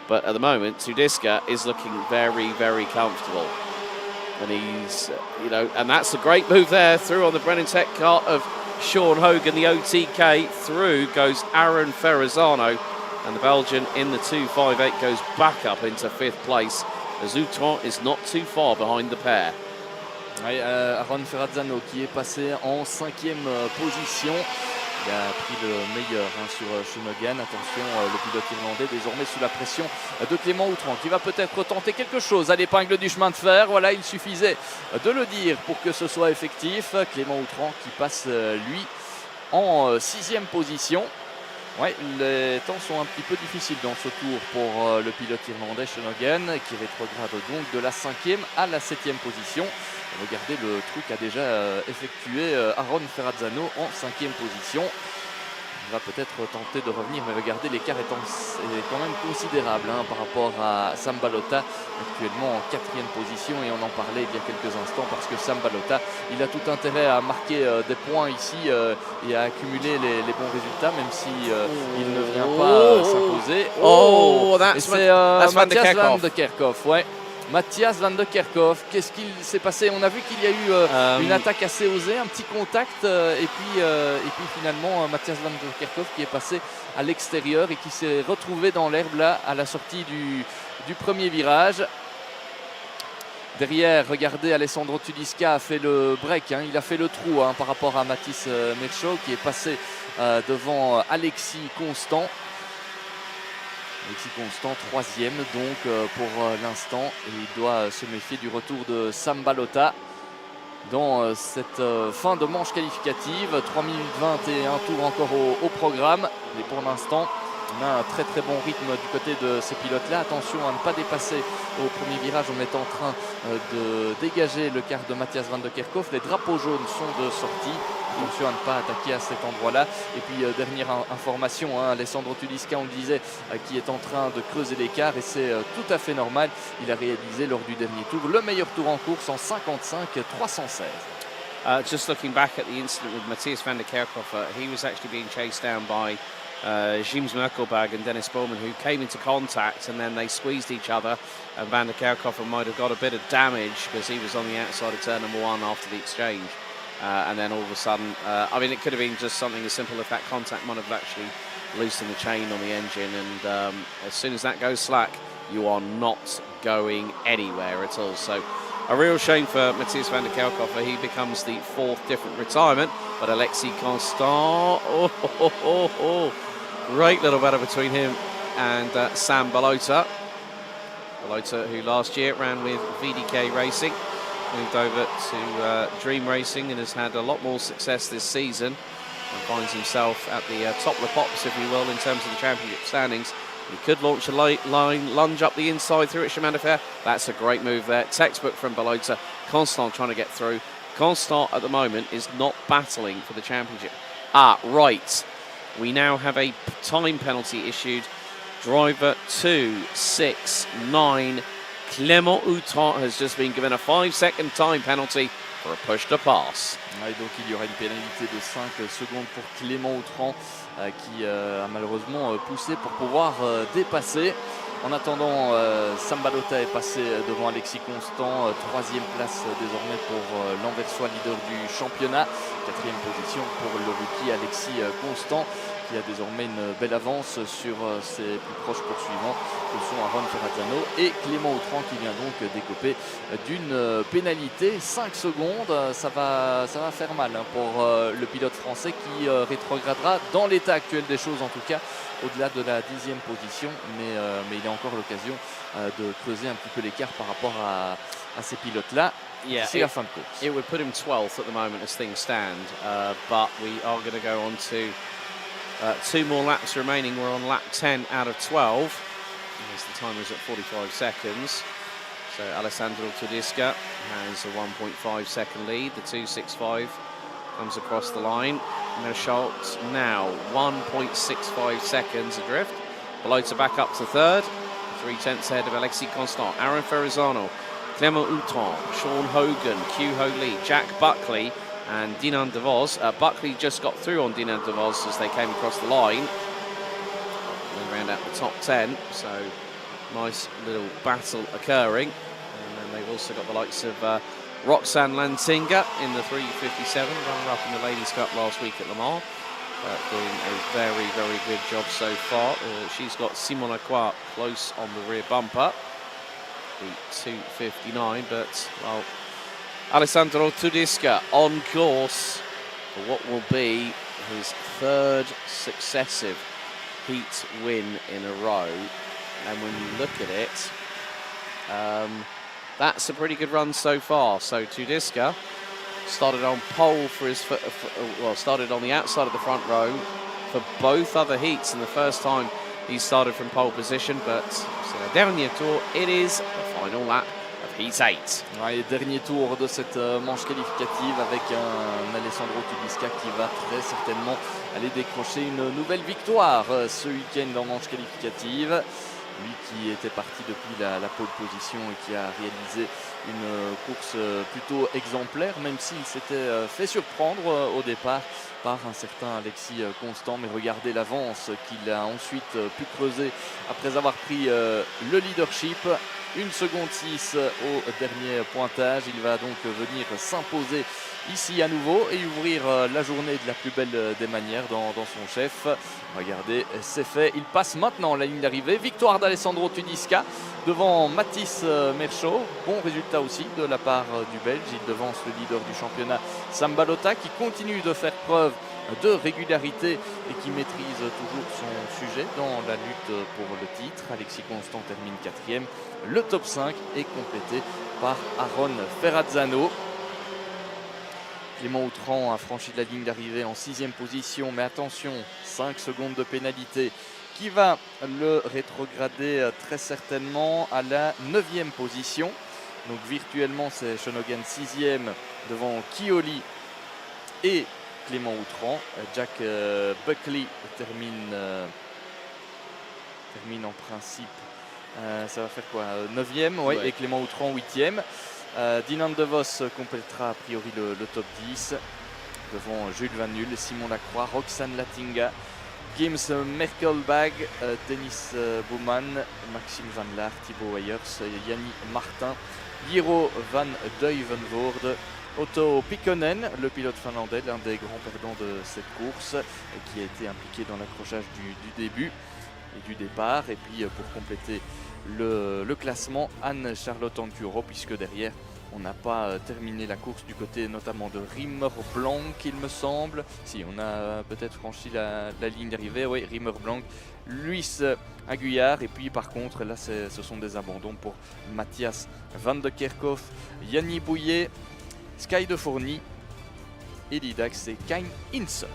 But at the moment, Tudisca is looking very, very comfortable. And he's, and that's a great move there, through on the Brennan Tech kart of Sean Hogan, the OTK. Through goes Aaron Ferrazzano, and the Belgian in the 258 goes back up into 5th place, as Outran is not too far behind the pair. Oui, Aaron Ferrazzano qui est passé en 5e position. Il a pris le meilleur sur Sean Hogan. Attention, le pilote irlandais désormais sous la pression de Clément Outran, qui va peut-être tenter quelque chose à l'épingle du chemin de fer. Voilà, il suffisait de le dire pour que ce soit effectif. Clément Outran qui passe lui en 6e position. Ouais, les temps sont un petit peu difficiles dans ce tour pour le pilote irlandais Shenogan qui rétrograde donc de la 5e à la 7e position. Regardez le truc qu'a déjà effectué Aaron Ferrazzano en 5e position. Il va peut-être tenter de revenir, mais regardez, l'écart est quand même considérable par rapport à Sam Balota, actuellement en 4e position, et on en parlait il y a quelques instants, parce que Sam Balota, il a tout intérêt à marquer des points ici et à accumuler les bons résultats, même si il ne vient pas s'imposer. Et c'est Matthias Van de Kerkhoff, ouais. Matthias Van de Kerkhoff, qu'est-ce qu'il s'est passé? On a vu qu'il y a eu une attaque assez osée, un petit contact, et puis finalement Matthias Van de Kerkhoff qui est passé à l'extérieur et qui s'est retrouvé dans l'herbe là à la sortie du premier virage. Derrière, regardez, Alessandro Tudisca a fait le break, il a fait le trou par rapport à Mathis Merchaud qui est passé devant Alexis Constant. Alexis Constant, 3e donc pour l'instant, et il doit se méfier du retour de Sam Balota dans cette fin de manche qualificative. 3 minutes 20 et un tour encore au programme, mais pour l'instant on a un très très bon rythme du côté de ces pilotes là. Attention à ne pas dépasser au premier virage, on est en train de dégager le quart de Matthias Van de Kerkhoff. Les drapeaux jaunes sont de sortie, attention à ne pas attaquer à cet endroit là. Et puis dernière information, Alessandro Tudisca, on le disait, qui est en train de creuser l'écart, et c'est tout à fait normal. Il a réalisé lors du dernier tour le meilleur tour en course en 55-316. Just looking back at the incident with Matthias Van der Kerkhoff, he was actually being chased down by Jims Merkelberg and Dennis Bowman, who came into contact, and then they squeezed each other, and Van der Kerkhoff might have got a bit of damage because he was on the outside of turn number 1 after the exchange, and then all of a sudden, I mean, it could have been just something as simple as that contact might have actually loosened the chain on the engine, and as soon as that goes slack, you are not going anywhere at all. So a real shame for Matthias Van der Kerkhoff. He becomes the 4th different retirement, but Alexis Constant, great little battle between him and Sam Balota. Balota, who last year ran with VDK Racing, moved over to Dream Racing and has had a lot more success this season, and finds himself at the top of the pops, if you will, in terms of the championship standings. He could launch a late line, lunge up the inside through at Chemin de Fer. That's a great move there. Textbook from Balota. Constant trying to get through. Constant at the moment is not battling for the championship. Right. We now have a time penalty issued. Driver 269, Clément Outran, has just been given a 5-second time penalty for a push to pass. Et donc il y aura une pénalité de 5 secondes pour Clément Outran qui a malheureusement poussé pour pouvoir dépasser. En attendant, Sam Balota est passé devant Alexis Constant, 3e place désormais pour l'Anversois leader du championnat, 4e position pour le rookie Alexis Constant, qui a désormais une belle avance sur ses plus proches poursuivants, que sont Aaron Ferrazzano et Clément Outran, qui vient donc décoper d'une pénalité. 5 secondes, ça va faire mal pour le pilote français qui rétrogradera dans l'état actuel des choses, en tout cas au-delà de la 10e position, mais il a encore l'occasion de creuser un petit peu l'écart par rapport à ces pilotes-là. Yeah, c'est la fin de course. It would put him 12th at the moment as things stand, but we are going to go on to 2 more laps remaining. We're on lap 10 out of 12, as the timer is at 45 seconds. So Alessandro Tudisca has a 1.5 second lead. The 265 comes across the line. Merchault now 1.65 seconds adrift. Balota back up to 3rd, 3/10 ahead of Alexis Constant, Aaron Ferrazzano, Clément Outran, Sean Hogan, Q Ho Lee, Jack Buckley and Dinan DeVos. Buckley just got through on Dinan DeVos as they came across the line. They round out the top 10, so nice little battle occurring. And then they've also got the likes of Roxanne Lantinga in the 357, runner-up in the Ladies' Cup last week at Le Mans. Doing a very, very good job so far. She's got Simona Qua close on the rear bumper, the 259, but, well, Alessandro Tudisca on course for what will be his 3rd successive heat win in a row. And when you look at it, that's a pretty good run so far. So Tudisca started on pole for his, started on the outside of the front row, for both other heats, and the first time he started from pole position, but c'est le dernier tour. It is the final lap of Heat 8. Ouais, dernier tour de cette manche qualificative avec un Alessandro Tubisca qui va très certainement aller décrocher une nouvelle victoire ce week-end en manche qualificative. Lui qui était parti depuis la pole position et qui a réalisé une course plutôt exemplaire, même s'il s'était fait surprendre au départ par un certain Alexis Constant. Mais regardez l'avance qu'il a ensuite pu creuser après avoir pris le leadership. 1 seconde 6 au dernier pointage. Il va donc venir s'imposer ici à nouveau et ouvrir la journée de la plus belle des manières dans son chef. Regardez, c'est fait. Il passe maintenant la ligne d'arrivée. Victoire d'Alessandro Tubisca devant Mathis Merchaud. Bon résultat aussi de la part du Belge. Il devance le leader du championnat, Sam Balota, qui continue de faire preuve de régularité et qui maîtrise toujours son sujet dans la lutte pour le titre. Alexis Constant termine 4e. Le top 5 est complété par Aaron Ferrazzano. Clément Outran a franchi la ligne d'arrivée en 6e position, mais attention, 5 secondes de pénalité qui va le rétrograder très certainement à la 9e position. Donc virtuellement, c'est Shonogan 6e devant Kioli et Clément Outran. Jack Buckley termine en principe, ça va faire quoi, 9e, ouais, ouais. Et Clément Outran 8e. Dylan De Vos complétera a priori le top 10 devant Jules Van Null, Simon Lacroix, Roxane Latinga, Gims Merkelbag, Dennis Bouman, Maxime Van Laar, Thibaut Weyers, Yanni Martin, Jiro Van Duivenvoorde, Otto Pikkonen, le pilote finlandais, l'un des grands perdants de cette course, qui a été impliqué dans l'accrochage du début et du départ. Et puis pour compléter le classement, Anne-Charlotte Ancuro, puisque derrière on n'a pas terminé la course du côté notamment de Rimmer-Blanc, il me semble. Si, on a peut-être franchi la ligne d'arrivée, oui, Rimmer-Blanc, Luis Aguillard. Et puis par contre, là ce sont des abandons pour Mathias Van de Kerkhoff, Yanni Bouillet, Sky de Fourny, Elidax et Kain Ince.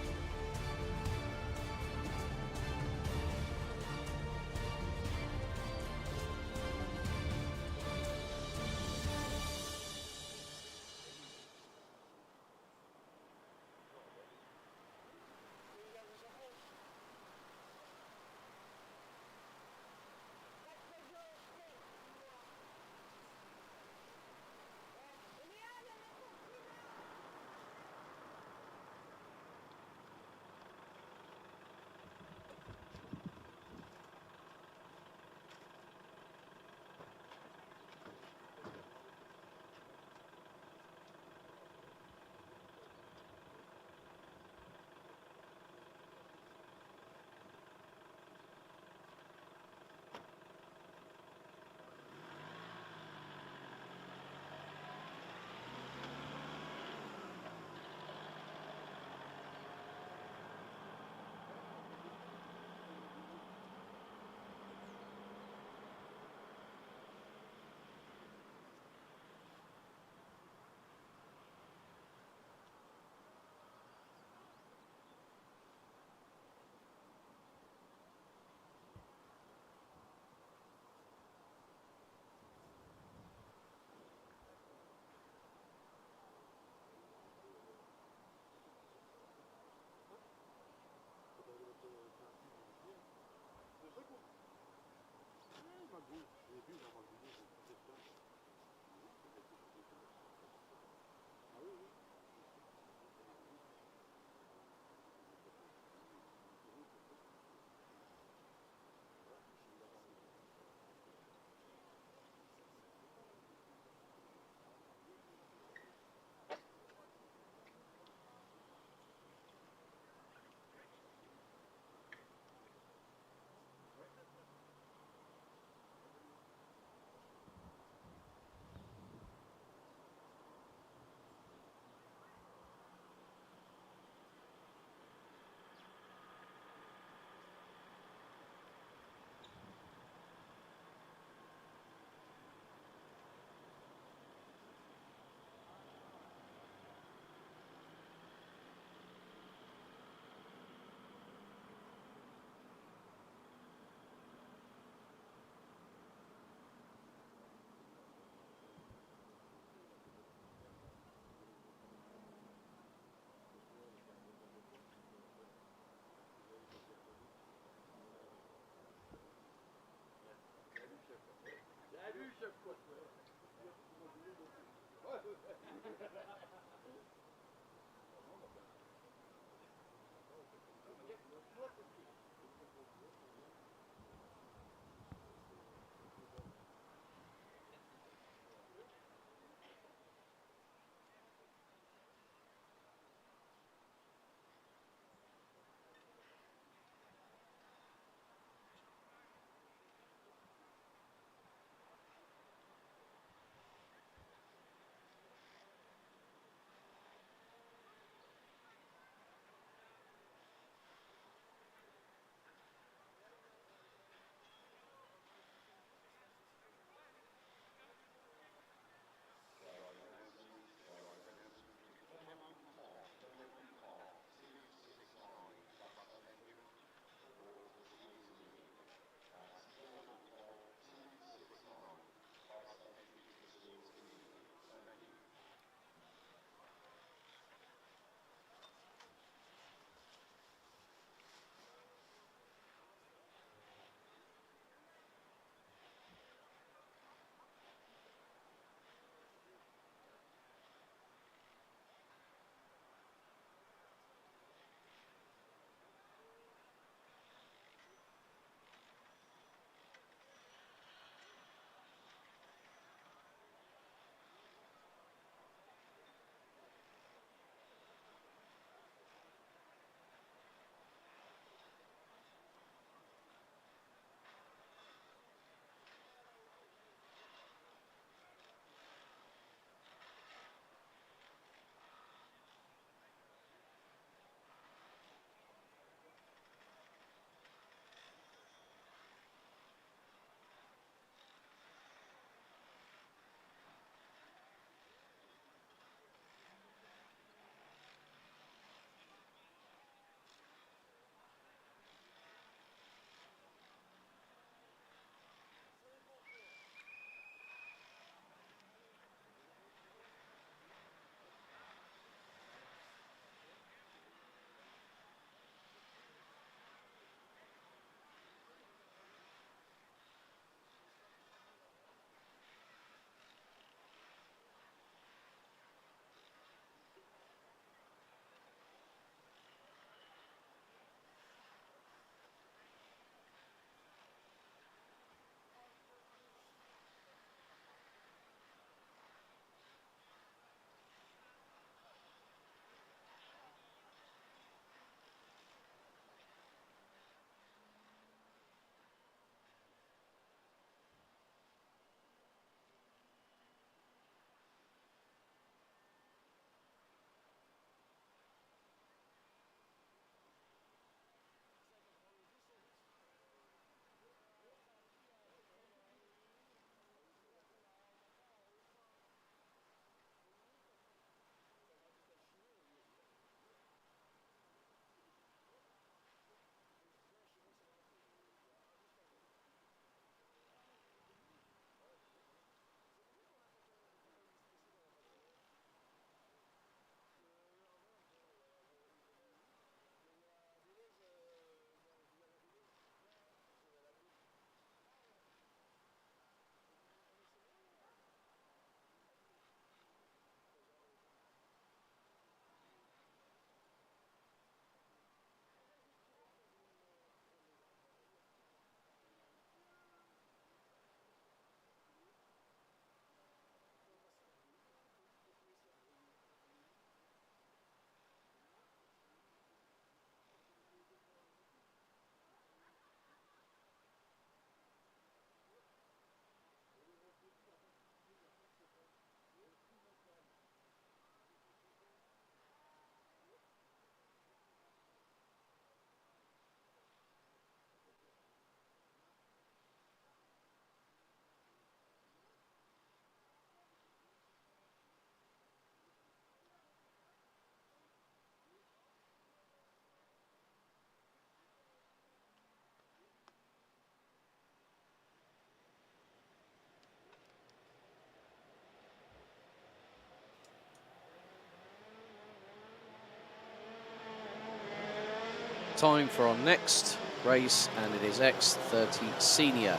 Time for our next race, and it is X30 Senior.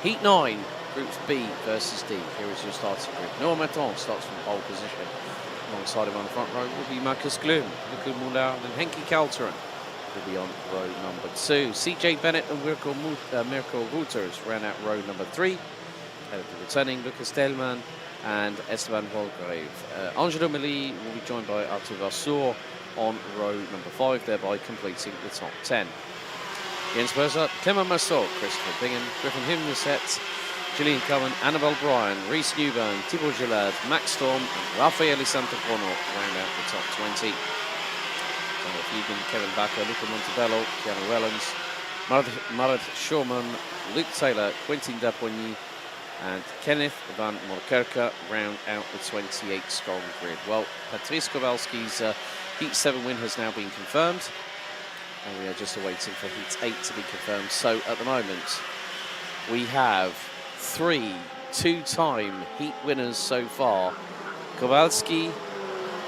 Heat 9, Groups B versus D. Here is your starting group. Noah Maton starts from pole position. Alongside him on the front row will be Marcus Glum, Luca Muller and Henki Kalteren will be on row number 2. CJ Bennett and Mirko Wouters round out row number 3. Returning Lucas Delman and Esteban Volgrave. Angelo Meli will be joined by Arthur Vasseur on row number 5, thereby completing the top 10. Jens Berser, Clement Massot, Christopher Bingham, Griffin Himmelset, Gillian Cohen, Annabelle Bryan, Reece Newburn, Thibaut Gillard, Max Storm, and Raffaele Santapono round out the top 20. Samuel Fugan, Kevin Backer, Luca Montebello, Keanu Wellens, Marat Schurman, Luke Taylor, Quentin Dapoigny, and Kenneth van Moorkerke round out the 28-strong grid. Well, Patrice Kowalski's Heat 7 win has now been confirmed, and we are just awaiting for Heat 8 to be confirmed. So at the moment, we have 3 two-time Heat winners so far. Kowalski,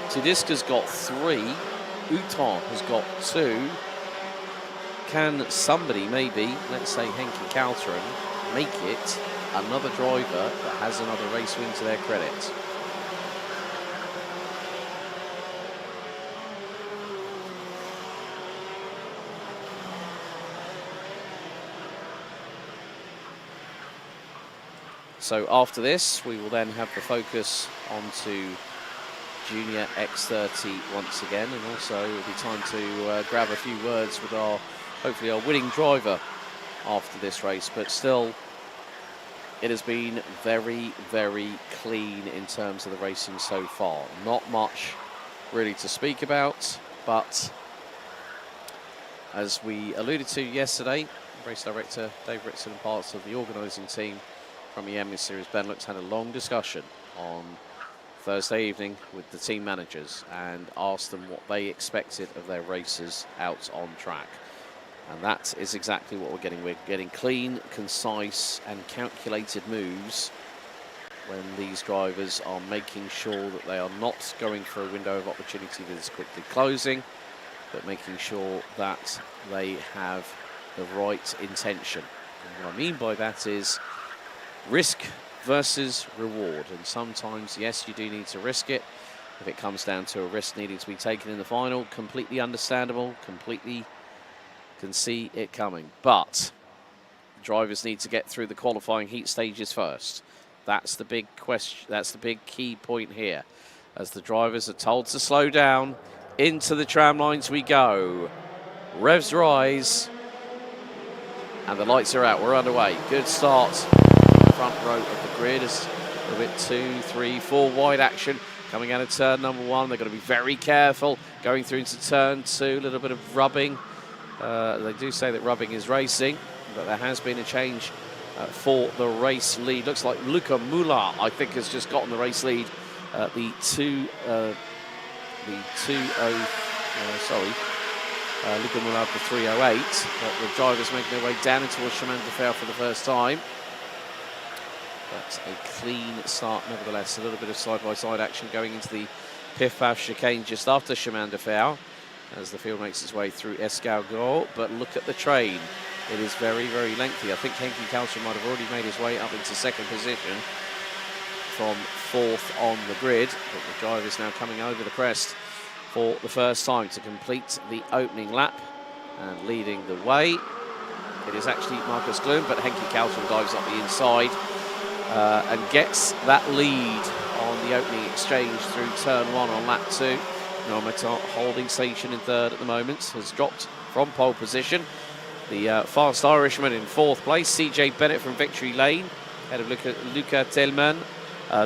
Tudiska's got 3, Uton has got 2. Can somebody, maybe, let's say Henki Kalteren, make it another driver that has another race win to their credit? So after this, we will then have the focus onto Junior X30 once again, and also it'll be time to grab a few words with hopefully our winning driver after this race. But still, it has been very, very clean in terms of the racing so far. Not much really to speak about, but as we alluded to yesterday, race director Dave Ritson and parts of the organising team from Iame Series Benelux had a long discussion on Thursday evening with the team managers and asked them what they expected of their racers out on track. And that is exactly what we're getting. We're getting clean, concise and calculated moves when these drivers are making sure that they are not going for a window of opportunity that is quickly closing, but making sure that they have the right intention. And what I mean by that is risk versus reward. And sometimes, yes, you do need to risk it. If it comes down to a risk needing to be taken in the final, completely understandable, completely can see it coming. But drivers need to get through the qualifying heat stages first. That's the big question. That's the big key point here. As the drivers are told to slow down, into the tram lines we go. Revs rise. And the lights are out. We're underway. Good start. Front row of the grid is a bit 2, 3, 4 wide action coming out of turn number 1. They've got to be very careful going through into turn 2. A little bit of rubbing. They do say that rubbing is racing, but there has been a change for the race lead. Looks like Luca Muller, I think, has just gotten the race lead. Luca Muller the 308. But the drivers making their way down into chemin de fer for the first time. That's a clean start, nevertheless. A little bit of side-by-side action going into the Piff-Paff chicane just after chemin de fer as the field makes its way through Escargot. But look at the train. It is very, very lengthy. I think Henki Kalteren might have already made his way up into second position from 4th on the grid. But the driver is now coming over the crest for the first time to complete the opening lap and leading the way. It is actually Marcus Glum, but Henki Kalteren dives up the inside and gets that lead on the opening exchange through turn 1 on lap 2. Nomaton holding station in 3rd at the moment, has dropped from pole position. The fast Irishman in 4th place, CJ Bennett from Victory Lane, ahead of Luca Tellman,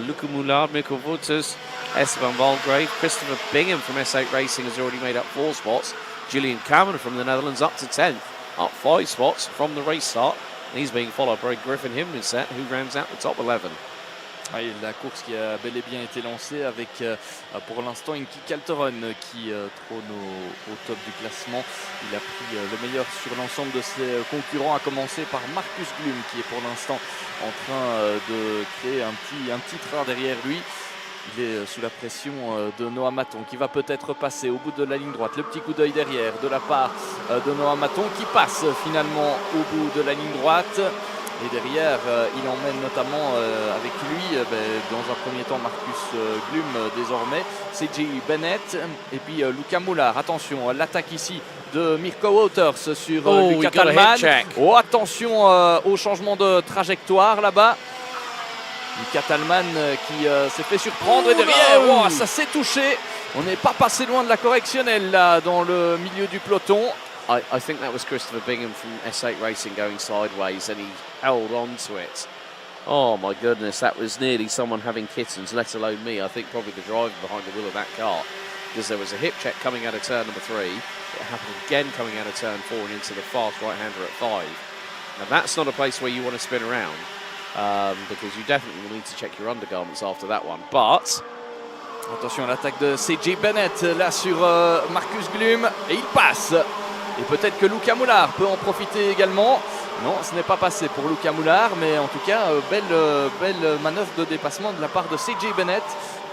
Luca Muller, Mirko Wouters, Esteban Volgrave. Christopher Bingham from S8 Racing has already made up 4 spots. Julian Cameron from the Netherlands up to 10th, up 5 spots from the race start. And he's being followed by Griffin Himmelset, who rounds out the top 11. Oui, la course qui a bel et bien été lancée avec pour l'instant Henki Kalteren qui trône au top du classement. Il a pris le meilleur sur l'ensemble de ses concurrents, à commencer par Marcus Glum qui est pour l'instant en train de créer un petit train derrière lui. Il est sous la pression de Noah Maton qui va peut-être passer au bout de la ligne droite. Le petit coup d'œil derrière de la part de Noah Maton qui passe finalement au bout de la ligne droite. Et derrière, il emmène notamment avec lui, dans un premier temps, Marcus Glum désormais, CJ Bennett et puis Luca Moulard. Attention, l'attaque ici de Mirko Wouters sur Luca Tallman. Oh, attention au changement de trajectoire là-bas. Luca Tallman qui s'est fait surprendre et derrière, ça s'est touché. On n'est pas passé loin de la correctionnelle là dans le milieu du peloton. I think that was Christopher Bingham from S8 Racing going sideways and he held on to it. Oh my goodness, that was nearly someone having kittens, let alone me. I think probably the driver behind the wheel of that car, because there was a hip check coming out of turn number 3. It happened again coming out of turn 4 and into the fast right-hander at 5. Now that's not a place where you want to spin around because you definitely will need to check your undergarments after that one. But attention à l'attaque de CJ Bennett là sur Marcus Glum et il passe. Et peut-être que Luca Moulard peut en profiter également. Non, ce n'est pas passé pour Luca Moulard, mais en tout cas, belle manœuvre de dépassement de la part de CJ Bennett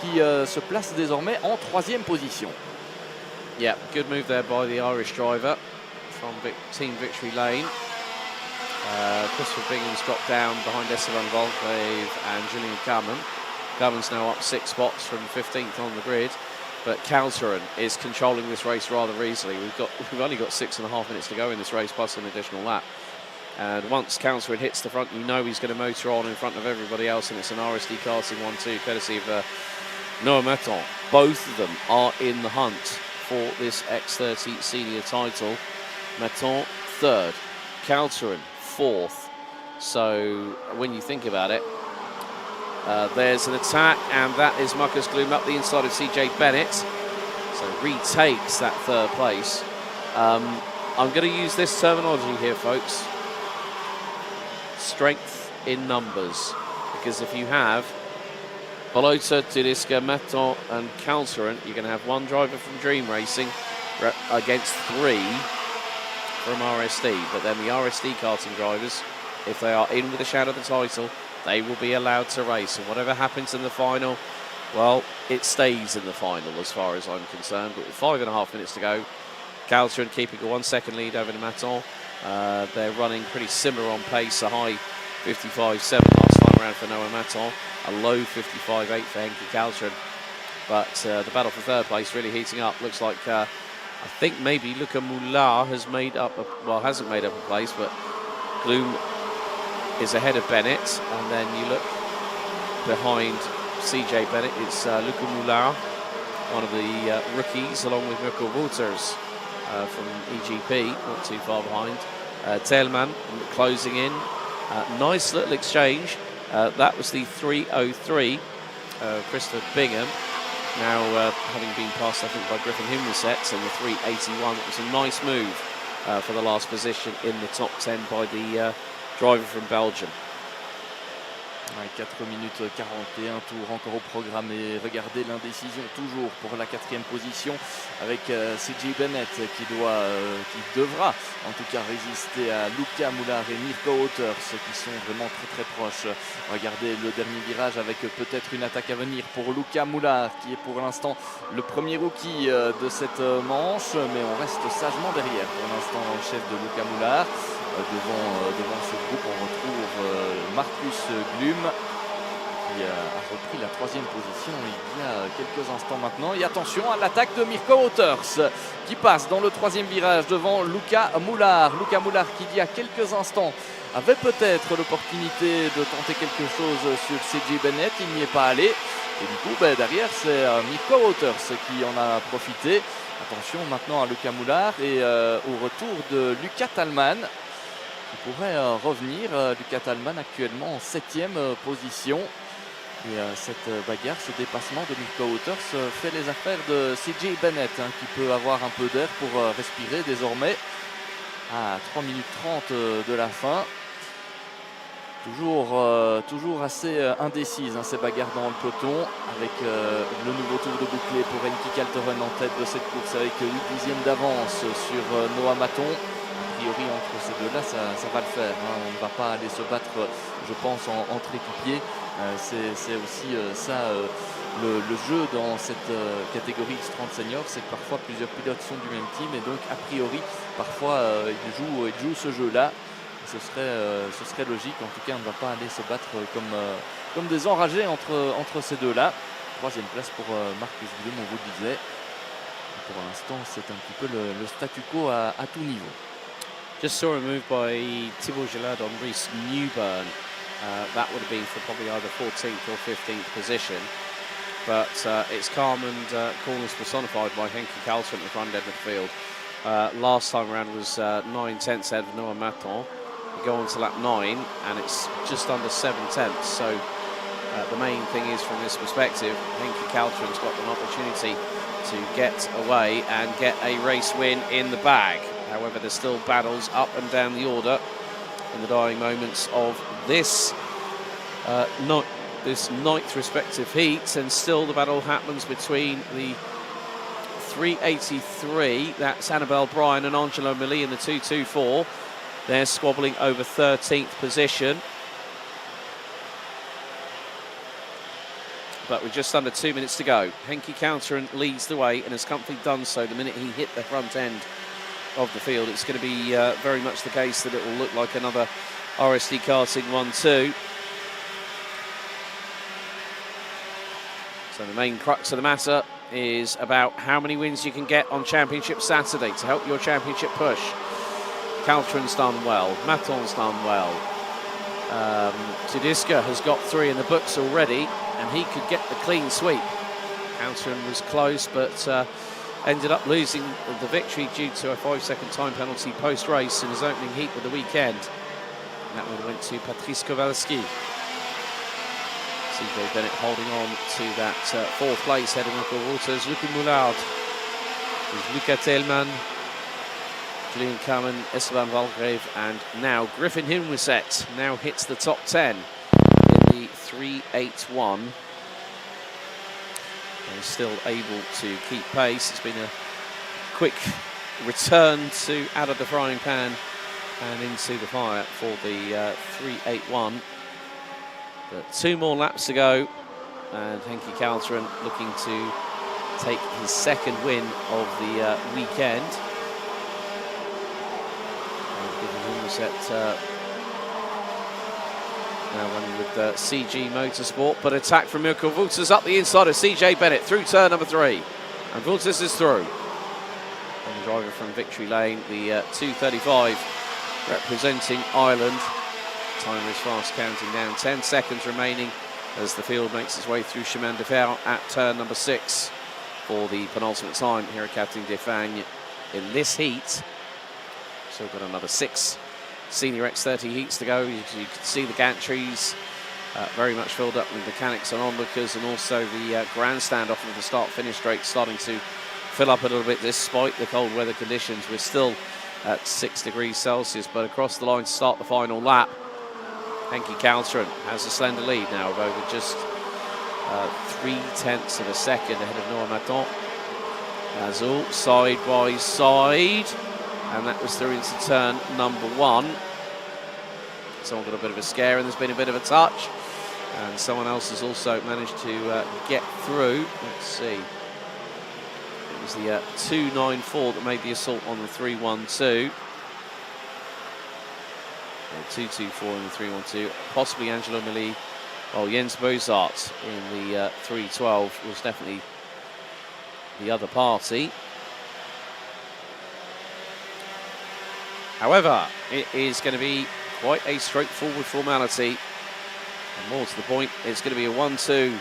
qui se place désormais en 3e position. Yeah, good move there by the Irish driver from Team Victory Lane. Christopher Bingham's dropped down behind Esteban Volclave and Julian Carman. Carman's now up 6 spots from 15th on the grid. But Calterin is controlling this race rather easily. We've only got 6.5 minutes to go in this race, plus an additional lap. And once Calterin hits the front, you know he's going to motor on in front of everybody else, and it's an RSD Karting 1-2, courtesy of Noah Maton. Both of them are in the hunt for this X30 Senior title. Maton 3rd, Calterin 4th. So when you think about it, there's an attack, and that is Marcus Glum up the inside of CJ Bennett. So retakes that 3rd place. I'm going to use this terminology here, folks. Strength in numbers. Because if you have Balota, Tudiska, Maton and Calterin, you're going to have 1 driver from Dream Racing against 3 from RSD. But then the RSD karting drivers, if they are in with a shout of the title, they will be allowed to race, and whatever happens in the final, well, it stays in the final as far as I'm concerned. But with 5.5 minutes to go, Calterin keeping a 1 second lead over the Maton. They're running pretty similar on pace, a high 55.7 last time around for Noah Maton, a low 55.8 for Henki Calterin. But the battle for 3rd place really heating up. Looks like I think maybe Luca Moulard has made up, hasn't made up a place, but Glum is ahead of Bennett, and then you look behind CJ Bennett, it's Luca Moulard, one of the rookies, along with Mirko Wouters from EGP, not too far behind. Tellman closing in. Nice little exchange. That was the 3:03. Christopher Bingham, now having been passed, I think, by Griffin Himmelset, and the 3:81. It was a nice move for the last position in the top 10 by the driver from Belgium. Ouais, 4 minutes 41 tours encore au programme, et regardez l'indécision toujours pour la 4e position avec CJ Bennett qui devra en tout cas résister à Luca Moulard et Mirko Wouters qui sont vraiment très proches. Regardez le dernier virage avec peut-être une attaque à venir pour Luca Moulard qui est pour l'instant le premier rookie de cette manche, mais on reste sagement derrière pour l'instant le chef de Luca Moulard. Devant ce groupe, on retrouve Marcus Glum qui a repris la 3e position il y a quelques instants maintenant. Et attention à l'attaque de Mirko Wouters qui passe dans le 3e virage devant Luca Moulard. Luca Moulard qui il y a quelques instants avait peut-être l'opportunité de tenter quelque chose sur CJ Bennett, il n'y est pas allé. Et du coup, derrière, c'est Mirko Wouters qui en a profité. Attention maintenant à Luca Moulard et au retour de Luca Tallman. Il pourrait revenir. Luca Tallman actuellement en 7e position. Et cette bagarre, ce dépassement de Mirko Wouters fait les affaires de CJ Bennett qui peut avoir un peu d'air pour respirer désormais. À 3 minutes 30 de la fin. Toujours assez indécise ces bagarres dans le peloton, avec le nouveau tour de bouclier pour Henki Calterin en tête de cette course avec 8 dixièmes d'avance sur Noah Maton. A priori entre ces deux-là ça va le faire, on ne va pas aller se battre je pense entre équipiers. C'est aussi ça le jeu dans cette catégorie X30 Senior, c'est que parfois plusieurs pilotes sont du même team et donc a priori parfois ils jouent ce jeu-là. Ce serait logique. En tout cas, on ne va pas aller se battre comme des enragés entre ces deux-là. Troisième place pour Marcus Blum, on vous le disait. Pour l'instant, c'est un petit peu le statu quo à tout niveau. Just saw a move by Thibaut Gillard on Reece Newburn. That would have been for probably either 14th or 15th position. But it's calm and coolness personified by Henki Kaltren at the front end of the field. Last time around was 9/10 ahead of Noah Maton. We go on to lap 9 and it's just under 7/10. So the main thing is, from this perspective, Henki Kaltren's got an opportunity to get away and get a race win in the bag. However, there's still battles up and down the order in the dying moments of this ninth respective heat, and still the battle happens between the 383, that's Annabelle Bryan, and Angelo Millie in the 224. They're squabbling over 13th position. But with just under 2 minutes to go, Henki Kaltren leads the way and has comfortably done so the minute he hit the front end of the field. It's going to be very much the case that it will look like another RSD Karting 1-2. So the main crux of the matter is about how many wins you can get on Championship Saturday to help your championship push. Kaltren's done well, Maton's done well. Tudiska has got 3 in the books already, and he could get the clean sweep. Kaltren was close, but ended up losing the victory due to a 5-second time penalty post-race in his opening heat of the weekend. And that one went to Patrice Kowalski. CJ Bennett holding on to that 4th place, heading up the waters. Luca Moulard, Luca Telman, Julian Carmen, Esteban Valgrave, and now Griffin Hinwiset now hits the top 10 in the 381. And is still able to keep pace. It's been a quick return to out of the frying pan and into the fire for the 381. But 2 more laps to go, and Henki Kaltren looking to take his 2nd win of the weekend. Now running with CG Motorsport, but attack from Mirko Vultus up the inside of CJ Bennett through turn number 3, and Vultus is through. And the driver from Victory Lane, the 235, representing Ireland. Timer is fast counting down, 10 seconds remaining as the field makes its way through Chemin de Fer at turn number 6 for the penultimate time here at Karting de Fagnes in this heat. So we've got another 6 senior X30 heats to go. You can see the gantries very much filled up with mechanics and onlookers, and also the grandstand off of the start-finish straight starting to fill up a little bit despite the cold weather conditions. We're still at 6 degrees Celsius, but across the line to start the final lap, Henki Kaltren has a slender lead now of over just 0.3 of a second ahead of Noah Maton. Azul side by side, and that was through into turn number 1. Someone got a bit of a scare and there's been a bit of a touch, and someone else has also managed to get through. Let's see, it was the 294 that made the assault on the 312. 224 in the 312, possibly Angelo Millie. Well, Jens Bozart in the 312 was definitely the other party. However, it is going to be quite a straightforward formality, and more to the point, it's going to be a 1-2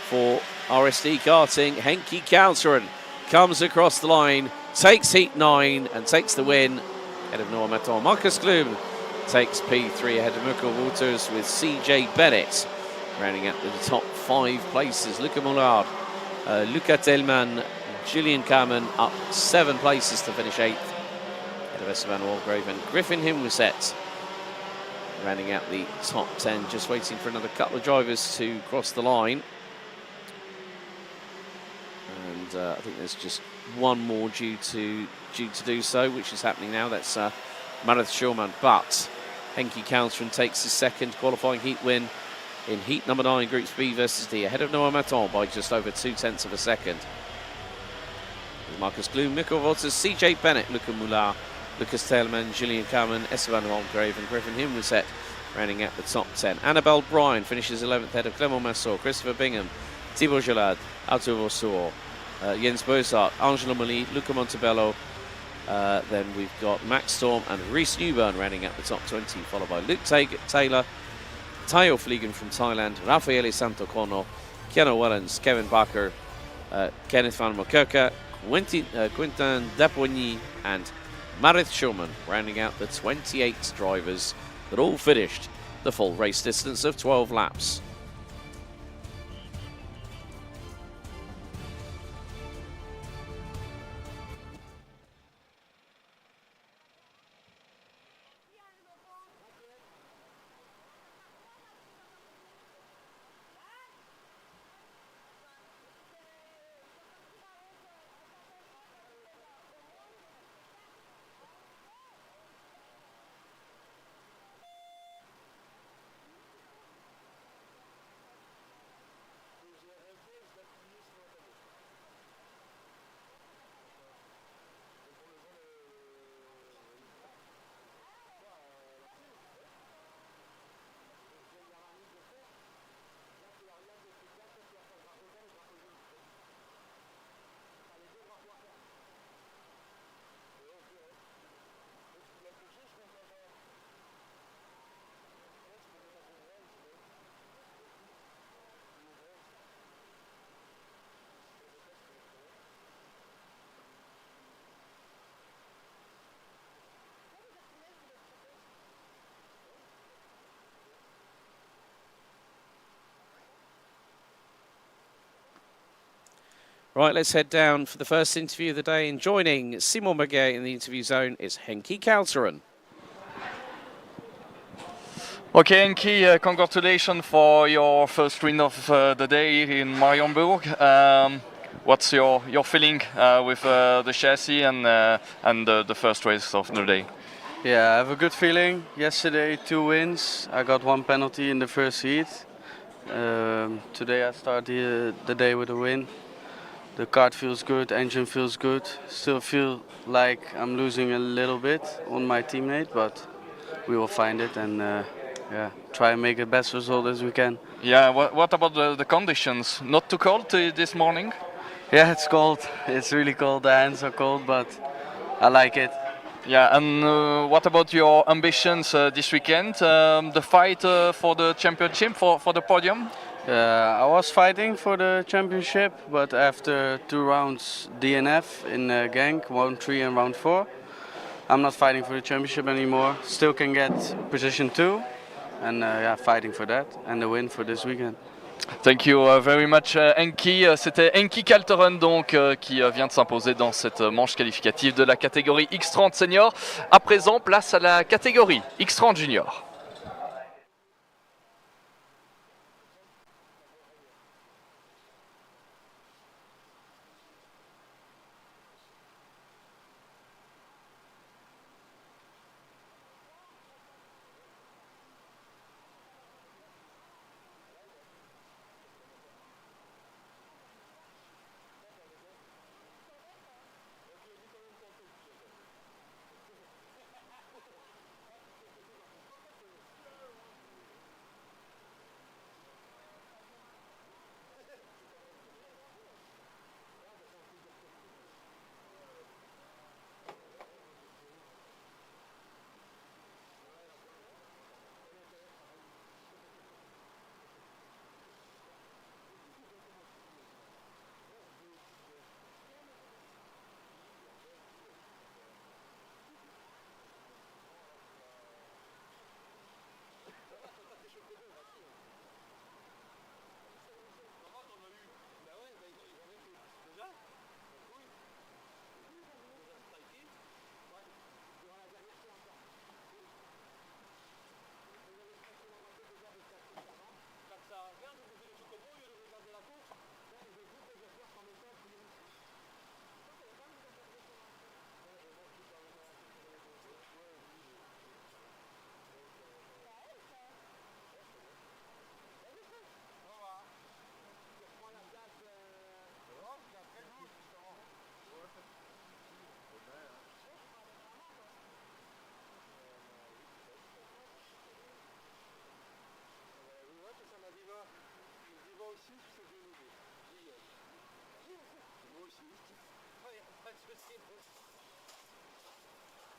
for RSD Karting. Henki Kaltren comes across the line, takes heat 9 and takes the win ahead of Noah Maton. Marcus Glum takes P3 ahead of Mirko Wouters, with CJ Bennett rounding out the top 5 places. Luca Mollard, Luca Telman, Julian Carmen up 7 places to finish 8th ahead of Esteban Walgrave, and Griffin Hinwiset rounding out the top 10, just waiting for another couple of drivers to cross the line. And I think there's just one more due to do so, which is happening now. That's Marath Schulman, but Henki Kaltren takes his 2nd qualifying heat win in heat number 9, Groups B versus D, ahead of Noah Maton by just over 0.2 of a second. Marcus Glum, Mikko Votas, CJ Bennett, Luca Moulard, Lucas Telemann, Julian Carmen, Esteban Holmgrave and Griffin Himmelset rounding out the top 10. Annabelle Bryan finishes 11th ahead of Clément Massot, Christopher Bingham, Thibaut Gelade, Arthur Vasseur, Jens Bozart, Angelo Mali, Luca Montebello. Then we've got Max Storm and Reece Newburn rounding out the top 20, followed by Luke Taylor, Tayo Fliegen from Thailand, Raffaele Santocono, Keanu Wellens, Kevin Barker, Kenneth van Mokerka, Quentin Depoigny and Marit Schulman rounding out the 28 drivers that all finished the full race distance of 12 laps. Right, let's head down for the first interview of the day, and joining Simon Mirguet in the interview zone is Henki Kalteren. Okay, Henki, congratulations for your first win of the day in Mariembourg. What's your feeling with the chassis and the first race of the day? Yeah, I have a good feeling. Yesterday, 2 wins. I got 1 penalty in the first heat. Today I started the day with a win. The kart feels good, engine feels good. Still feel like I'm losing a little bit on my teammate, but we will find it and yeah, try and make the best result as we can. Yeah, what about the conditions? Not too cold this morning? Yeah, it's cold. It's really cold. The hands are cold, but I like it. Yeah, and what about your ambitions this weekend? The fight for the championship, for the podium? I was fighting for the championship, but after 2 rounds DNF in Genk, round 3 and round 4, I'm not fighting for the championship anymore. Still can get position 2, and yeah, fighting for that and the win for this weekend. Thank you very much, Henki. C'était Henki Kalteren donc qui vient de s'imposer dans cette manche qualificative de la catégorie X30 Senior. À présent, place à la catégorie X30 Junior.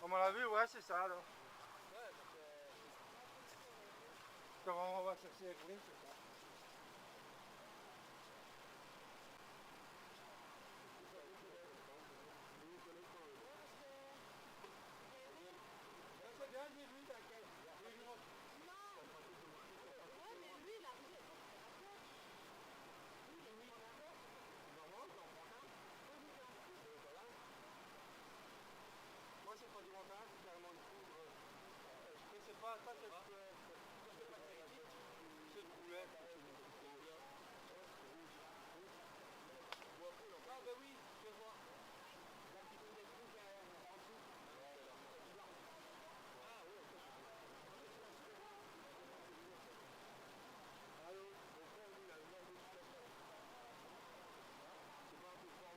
On l'a vu, ouais, c'est ça alors. Comment on va chercher les bruits, c'est ça. C'est bien, j'ai vu, t'inquiète. Moi, c'est pas du montage, c'est carrément une couvre. C'est pas très vite. C'est une coulette. Ah, bah oui, je vais voir. La petite coulette rouge en dessous. Ah, oui, allô, mon frère, lui, il a une heure de situation. C'est pas un peu fort,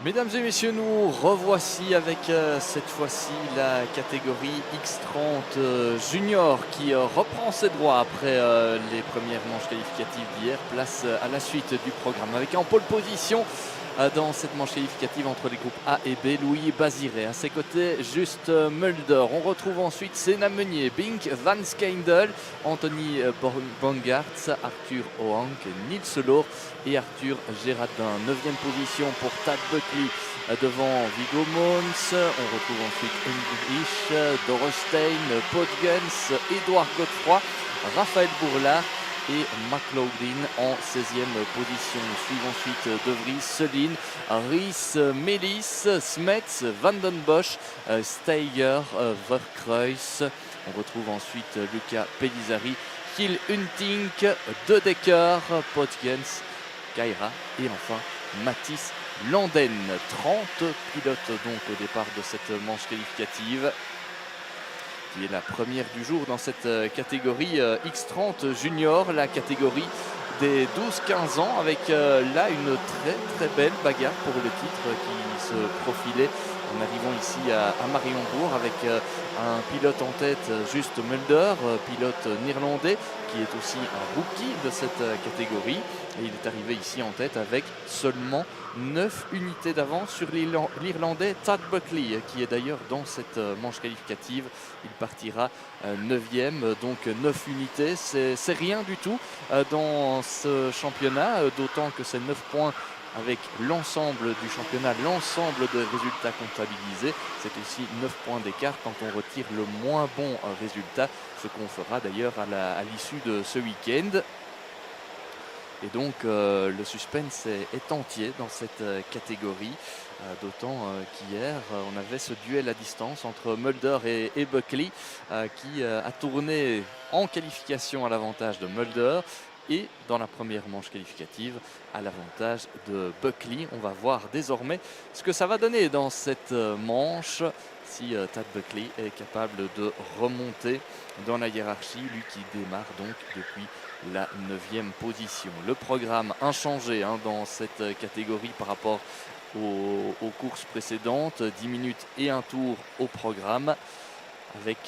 Mesdames et messieurs, nous revoici avec cette fois-ci la catégorie X30 Junior qui reprend ses droits après les premières manches qualificatives d'hier. Place à la suite du programme avec en pole position dans cette manche qualificative entre les groupes A et B, Louis Baziré. À ses côtés, Juste Mulder. On retrouve ensuite Senna Meunier, Bink Van Skeindel, Anthony Bongartz, Arthur Ohank, Niels Lohr et Arthur Gérardin. 9e position pour Tad Buckley devant Viggo Mons. On retrouve ensuite Heinrich, Dorostein, Podgens, Édouard Godefroy, Raphaël Bourlard et McLaughlin en 16e position. Suivent ensuite De Vries, Selin, Ries, Melis, Smets, Vandenbosch, Steiger, Verkreuz. On retrouve ensuite Luca Pellizzari, Hill Huntink, De Decker, Podgens, Kaira et enfin Mathis Landen. 30 pilotes donc au départ de cette manche qualificative, qui est la première du jour dans cette catégorie X30 Junior, la catégorie des 12-15 ans, avec là une très belle bagarre pour le titre qui se profilait en arrivant ici à Mariembourg, avec un pilote en tête, Juste Mulder, pilote néerlandais, qui est aussi un rookie de cette catégorie. Et il est arrivé ici en tête avec seulement 9 unités d'avance sur l'Irlandais Tad Buckley, qui est d'ailleurs dans cette manche qualificative. Il partira 9e, donc 9 unités, c'est rien du tout dans ce championnat, d'autant que c'est 9 points avec l'ensemble du championnat, l'ensemble des résultats comptabilisés. C'est aussi 9 points d'écart quand on retire le moins bon résultat, ce qu'on fera d'ailleurs à l'issue de ce week-end. Et donc le suspense est entier dans cette catégorie, d'autant qu'hier on avait ce duel à distance entre Mulder et Buckley qui a tourné en qualification à l'avantage de Mulder et dans la première manche qualificative à l'avantage de Buckley. On va voir désormais ce que ça va donner dans cette manche, si Tad Buckley est capable de remonter dans la hiérarchie, lui qui démarre donc depuis la 9e position. Le programme inchangé dans cette catégorie par rapport aux courses précédentes, 10 minutes et un tour au programme, avec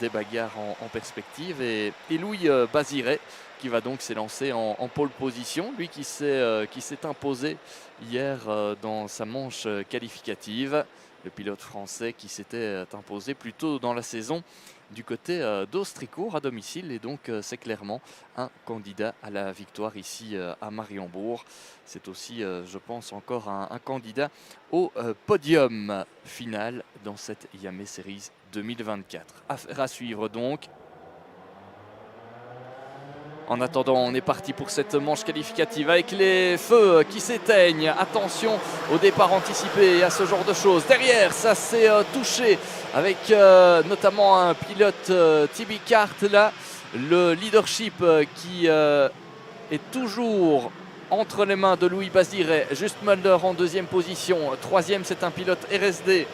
des bagarres en perspective, et Louis Baziré qui va donc s'élancer en pole position, lui qui s'est imposé hier dans sa manche qualificative, le pilote français qui s'était imposé plus tôt dans la saison du côté d'Austricourt à domicile, et donc c'est clairement un candidat à la victoire ici à Mariembourg. C'est aussi, je pense, encore un candidat au podium final dans cette Iame Series 2024. Affaire à suivre donc. En attendant, on est parti pour cette manche qualificative avec les feux qui s'éteignent. Attention au départ anticipé et à ce genre de choses. Derrière, ça s'est touché avec notamment un pilote Tibi Kart là. Le leadership qui est toujours entre les mains de Louis Baziré. Juste Mulder en 2e position. 3e, c'est un pilote RSD.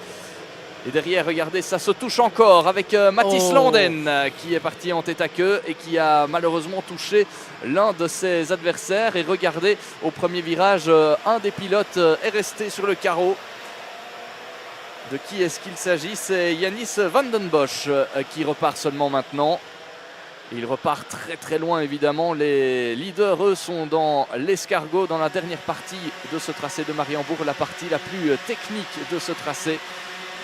Et derrière, regardez, ça se touche encore avec Mathis Landen qui est parti en tête à queue et qui a malheureusement touché l'un de ses adversaires. Et regardez, au premier virage, un des pilotes est resté sur le carreau. De qui est-ce qu'il s'agit? C'est Yannis Vandenbosch qui repart seulement maintenant. Il repart très loin évidemment. Les leaders, eux, sont dans l'escargot dans la dernière partie de ce tracé de Mariembourg, la partie la plus technique de ce tracé,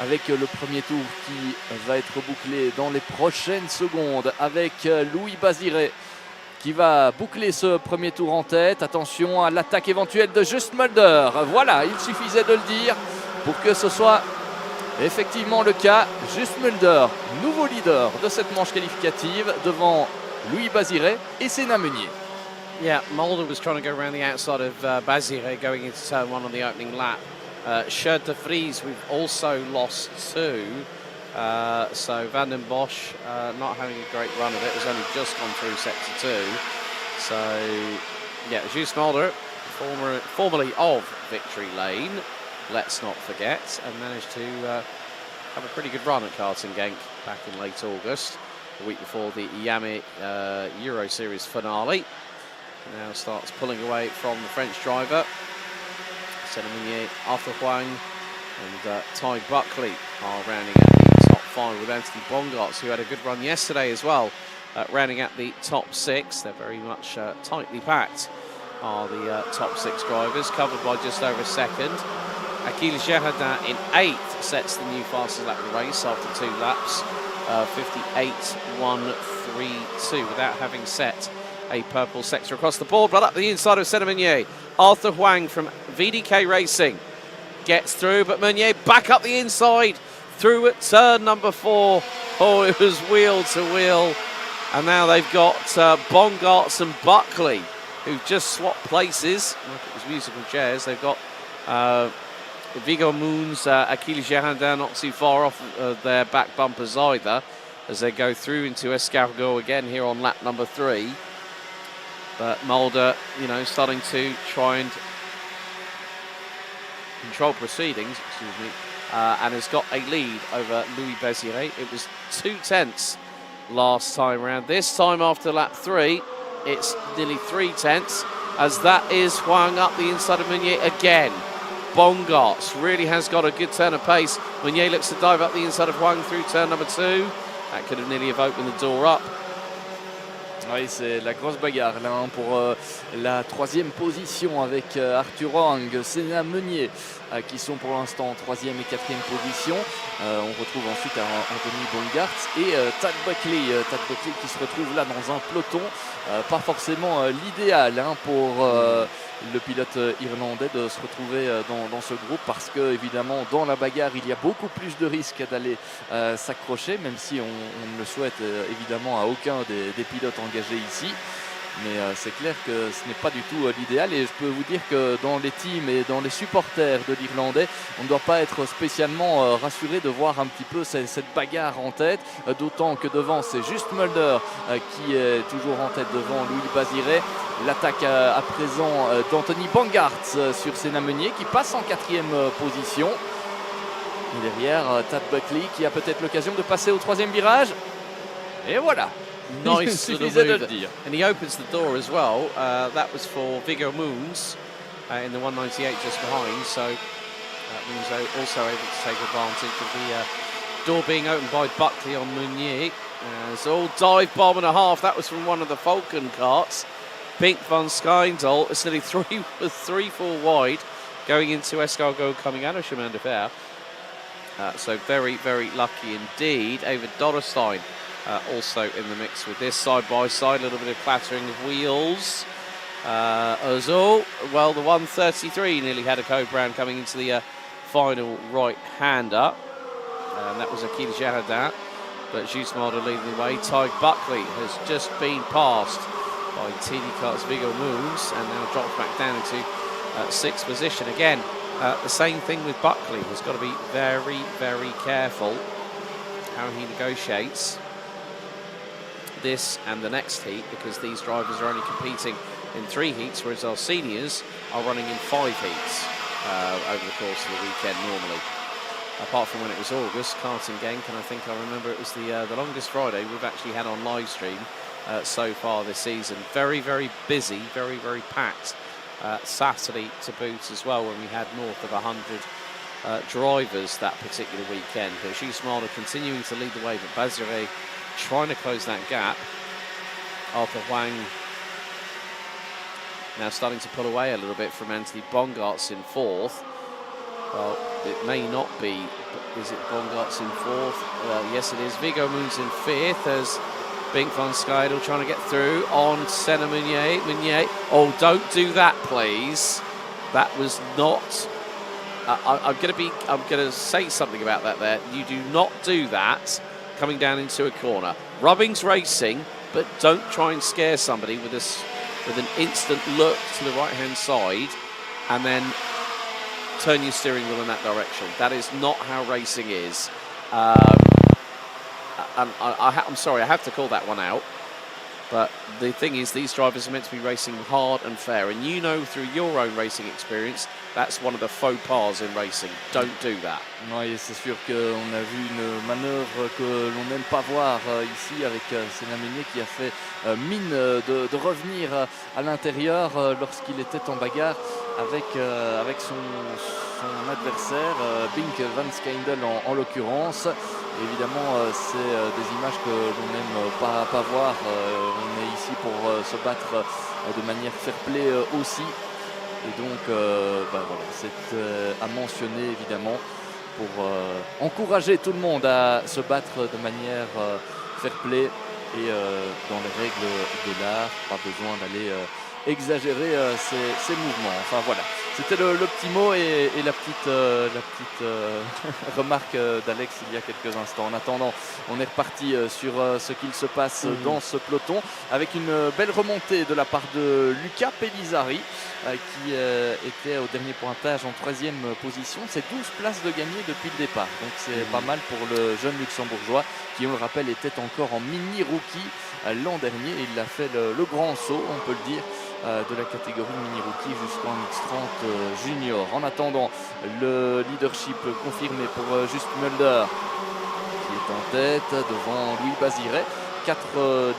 avec le premier tour qui va être bouclé dans les prochaines secondes avec Louis Baziré qui va boucler ce premier tour en tête. Attention à l'attaque éventuelle de Just Mulder. Voilà, il suffisait de le dire pour que ce soit effectivement le cas. Just Mulder, nouveau leader de cette manche qualificative devant Louis Baziré et Senna Meunier. Yeah, Mulder was trying to go around the outside of Baziré going into turn 1 on the opening lap. Sjoerd de Vries, we've also lost to. So Van den Bosch not having a great run of it, has only just gone through sector 2. So, yeah, Guus Mulder, formerly of Victory Lane, let's not forget, and managed to have a pretty good run at Karting Genk back in late August, the week before the Iame Euro Series finale. Now starts pulling away from the French driver. Senna Meunier, Arthur Huang and Ty Buckley are rounding out the top 5 with Anthony Bongartz, who had a good run yesterday as well, rounding out the top 6. They're very much tightly packed, are the top 6 drivers, covered by just over a second. Akil Gerardin in 8th sets the new fastest lap of the race after 2 laps, 58.132, without having set a purple sector across the board. But up the inside of Senna Meunier, Arthur Huang from VDK Racing gets through, but Meunier back up the inside, through at turn number 4. Oh, it was wheel to wheel. And now they've got Bongartz and Buckley, who've just swapped places. Look at those musical chairs. They've got Vigo Moons, Akil Gerardin not too far off their back bumpers either, as they go through into Escargot again here on lap number 3. But Mulder, you know, starting to try and control proceedings, excuse me, and has got a lead over Louis Béziré. It was 2/10 last time round. This time after lap 3, it's nearly 3/10, as that is Huang up the inside of Meunier again. Bongartz really has got a good turn of pace. Meunier looks to dive up the inside of Huang through turn number 2. That could have nearly have opened the door up. Oui, c'est la grosse bagarre là hein, pour la 3e position avec Arthur Huang, Senna Meunier qui sont pour l'instant en 3e et 4e position. On retrouve ensuite Anthony Bongartz et Tad Buckley. Tad Buckley qui se retrouve là dans un peloton. Pas forcément l'idéal hein, pour le pilote irlandais de se retrouver dans ce groupe, parce que évidemment dans la bagarre il y a beaucoup plus de risques d'aller s'accrocher, même si on ne le souhaite évidemment à aucun des pilotes engagés ici. Mais c'est clair que ce n'est pas du tout l'idéal, et je peux vous dire que dans les teams et dans les supporters de l'Irlandais, on ne doit pas être spécialement rassuré de voir un petit peu cette bagarre en tête, d'autant que devant c'est juste Mulder qui est toujours en tête devant Louis Béziré. L'attaque à présent d'Anthony Bongartz sur Senna Meunier qui passe en 4e position. Et derrière Tad Buckley qui a peut-être l'occasion de passer au 3e virage. Et voilà. Nice little move. And he opens the door as well. That was for Vigo Moons in the 198 just behind. So Moons also able to take advantage of the door being opened by Buckley on Meunier. It's all dive bomb and a half. That was from one of the Falcon carts. Pink van Schijndel. It's nearly 3-4 wide going into Escargot coming out of Chemin de Fer. So very, very lucky indeed. David Dorrestein also in the mix with this side-by-side. A little bit of clattering of wheels. As all, well, the 133 nearly had a code brown coming into the final right-hander. And that was Akil Gerardin. But Juste Mulder leading the way. Ty Buckley has just been passed by TD Kart's Vigo Moons and now drops back down into 6th position. Again, the same thing with Buckley. He's got to be very, very careful how he negotiates this and the next heat, because these drivers are only competing in 3 heats, whereas our seniors are running in 5 heats over the course of the weekend normally. Apart from when it was August, Karting Genk, and I think I remember it was the longest Friday we've actually had on live stream so far this season. Very, very busy, very, very packed Saturday to boot as well, when we had north of 100 drivers that particular weekend. But Juste Mulder continuing to lead the way, but Béziré trying to close that gap. Arthur Huang now starting to pull away a little bit from Anthony Bongartz in 4th. Well, it may not be, but is it Bongartz in 4th? Well, yes it is. Vigo Moons in 5th as Bink van Schijndel trying to get through on Senna Meunier. Meunier, oh, don't do that, please. That was not. I'm going to say something about that there. You do not do that coming down into a corner. Rubbing's racing, but don't try and scare somebody with an instant look to the right-hand side and then turn your steering wheel in that direction. That is not how racing is. And I'm sorry, I have to call that one out. But the thing is, these drivers are meant to be racing hard and fair. And you know through your own racing experience, that's one of the faux pas in racing. Don't do that. Oui, c'est sûr qu'on a vu une manœuvre que l'on n'aime pas voir ici avec Senna Meunier qui a fait mine de revenir à l'intérieur lorsqu'il était en bagarre avec son adversaire, Bink Van Skeindel en l'occurrence. Évidemment, c'est des images que l'on n'aime pas voir. On est ici pour se battre de manière fair play aussi. Et donc, voilà, c'est à mentionner évidemment pour encourager tout le monde à se battre de manière fair play et dans les règles de l'art. Pas besoin d'aller exagérer ces mouvements. Enfin voilà, c'était le petit mot et la petite remarque d'Alex il y a quelques instants. En attendant, on est reparti sur ce qu'il se passe dans ce peloton avec une belle remontée de la part de Luca Pellizzari qui était au dernier pointage en 3e position. C'est 12 places de gagné depuis le départ, donc c'est pas mal pour le jeune luxembourgeois qui, on le rappelle, était encore en mini rookie l'an dernier. Il a fait le grand saut, on peut le dire, de la catégorie mini rookie jusqu'en X30 Junior. En attendant, le leadership confirmé pour Just Mulder qui est en tête devant Louis Baziret. 4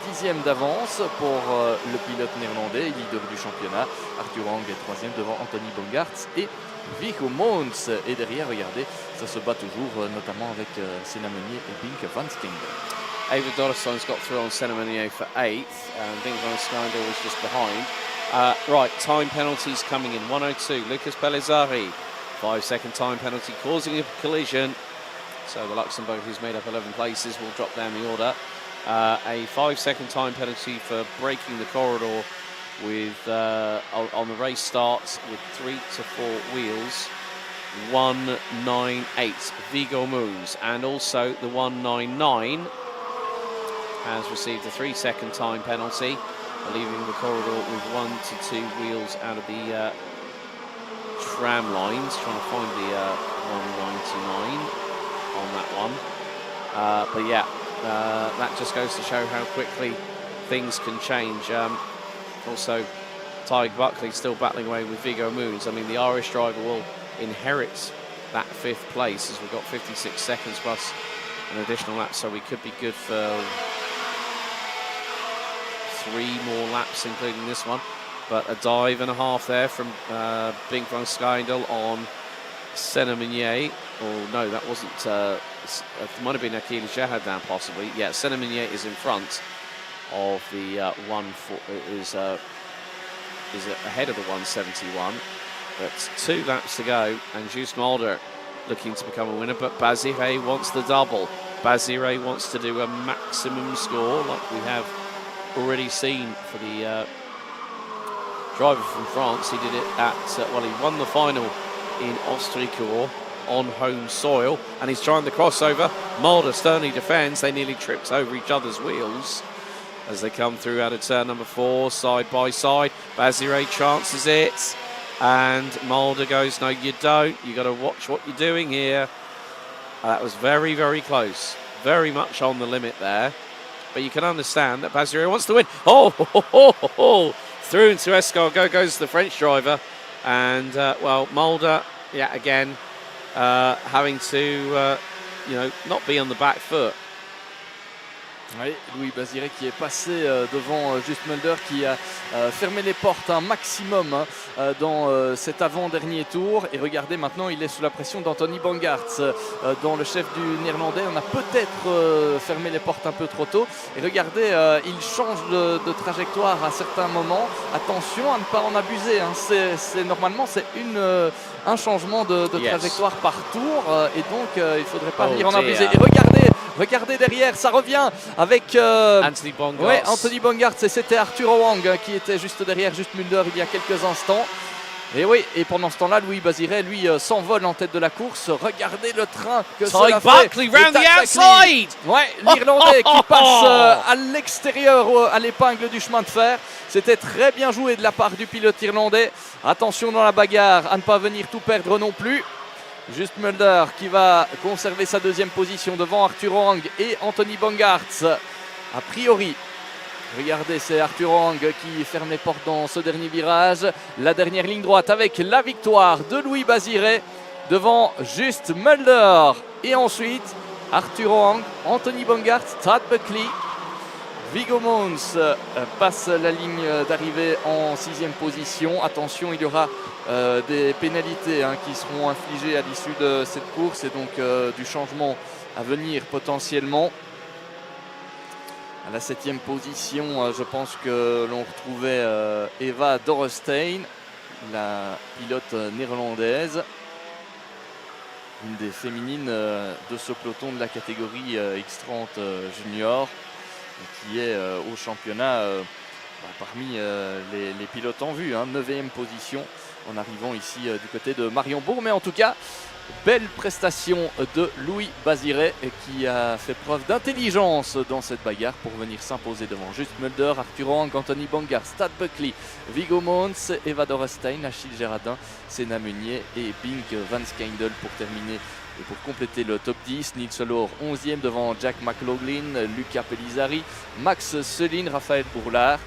dixièmes d'avance pour le pilote néerlandais, leader du championnat. Arthur Hang est 3e devant Anthony Bongartz et Viggo Mons. Et derrière, regardez, ça se bat toujours, notamment avec Senna Meunier et Bink Van Skeindel. David Doddelson's got through on Senna Meunier for 8th, and Bink Van Skeindel was just behind. Right, time penalties coming in. 102, Lucas Pellizzari. 5-second time penalty causing a collision. So the Luxembourg, who's made up 11 places, will drop down the order. A 5-second time penalty for breaking the corridor with on the race starts with 3 to 4 wheels. 198 Viggo Moons, and also the 199 has received a 3-second time penalty for leaving the corridor with 1 to 2 wheels out of the tram lines. Trying to find the 199 on that one, but yeah. That just goes to show how quickly things can change. Also, Tyg Buckley still battling away with Viggo Moons. I mean, the Irish driver will inherit that 5th place as we've got 56 seconds plus an additional lap, so we could be good for 3 more laps, including this one. But a dive and a half there from Bink Van Skeindel on Senna Meunier. Oh no, that wasn't. It might have been Achilles Jahad down, possibly. Yeah, Senna Meunier is in front of the is ahead of the 171. But 2 laps to go, and Just Mulder looking to become a winner. But Baziret wants the double. Baziret wants to do a maximum score, like we have already seen for the driver from France. He did it at well, he won the final in Austricourt on home soil, and he's trying the crossover. Mulder sternly defends. They nearly tripped over each other's wheels as they come through out of turn number 4, side by side. Baziret chances it, and Mulder goes, no you don't, you got to watch what you're doing here. That was very, very close, very much on the limit there, but you can understand that Baziret wants to win. Through into Escargot goes the French driver, and well, Mulder, yeah, again, having to, not be on the back foot. Oui, Louis Baziret qui est passé devant Just Mulder, qui a fermé les portes un maximum dans cet avant-dernier tour. Et regardez, maintenant il est sous la pression d'Anthony Bongartz, dans le chef du néerlandais. On a peut-être fermé les portes un peu trop tôt. Et regardez, il change de trajectoire à certains moments. Attention à ne pas en abuser, hein. Normalement c'est un changement de trajectoire par tour, et donc il ne faudrait pas venir en abuser. Et regardez derrière, ça revient avec Anthony Bongartz. Ouais, Anthony Bongartz, et c'était Arthur Wang qui était juste derrière Just Mulder il y a quelques instants. Et oui, et pendant ce temps-là, Louis Baziret, lui, s'envole en tête de la course. Regardez le train que cela fait. Buckley round the outside. Ouais, l'Irlandais qui passe à l'extérieur, à l'épingle du chemin de fer. C'était très bien joué de la part du pilote irlandais. Attention dans la bagarre à ne pas venir tout perdre non plus. Just Mulder qui va conserver sa 2e position devant Arthur Wang et Anthony Bongartz. A priori, regardez, c'est Arthur Wang qui ferme les portes dans ce dernier virage. La dernière ligne droite avec la victoire de Louis Baziret devant Just Mulder. Et ensuite, Arthur Wang, Anthony Bongartz, Todd Buckley, Viggo Mons passe la ligne d'arrivée en 6e position. Attention, il y aura des pénalités qui seront infligées à l'issue de cette course et donc du changement à venir potentiellement. À la 7e position, je pense que l'on retrouvait Eva Dorrestein, la pilote néerlandaise, une des féminines de ce peloton de la catégorie X30 Junior, qui est au championnat parmi les pilotes en vue. 9e position en arrivant ici du côté de Mariembourg. Mais en tout cas, belle prestation de Louis Baziret qui a fait preuve d'intelligence dans cette bagarre pour venir s'imposer devant Just Mulder, Arthur Rank, Anthony Bangard, Stad Buckley, Viggo Mons, Eva Dorrestein, Achille Géradin, Senna Meunier et Bink Van Skindel pour terminer et pour compléter le top 10. Nils Solor 11e devant Jack McLaughlin, Luca Pellizzari, Max Selin, Raphaël Bourlard.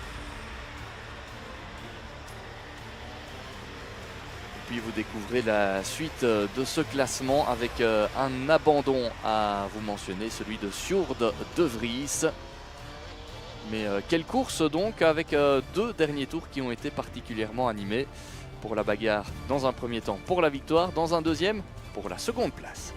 Puis vous découvrez la suite de ce classement avec un abandon à vous mentionner, celui de Sjoerd de Vries. Mais quelle course donc, avec 2 derniers tours qui ont été particulièrement animés pour la bagarre dans un premier temps pour la victoire, dans un deuxième pour la seconde place.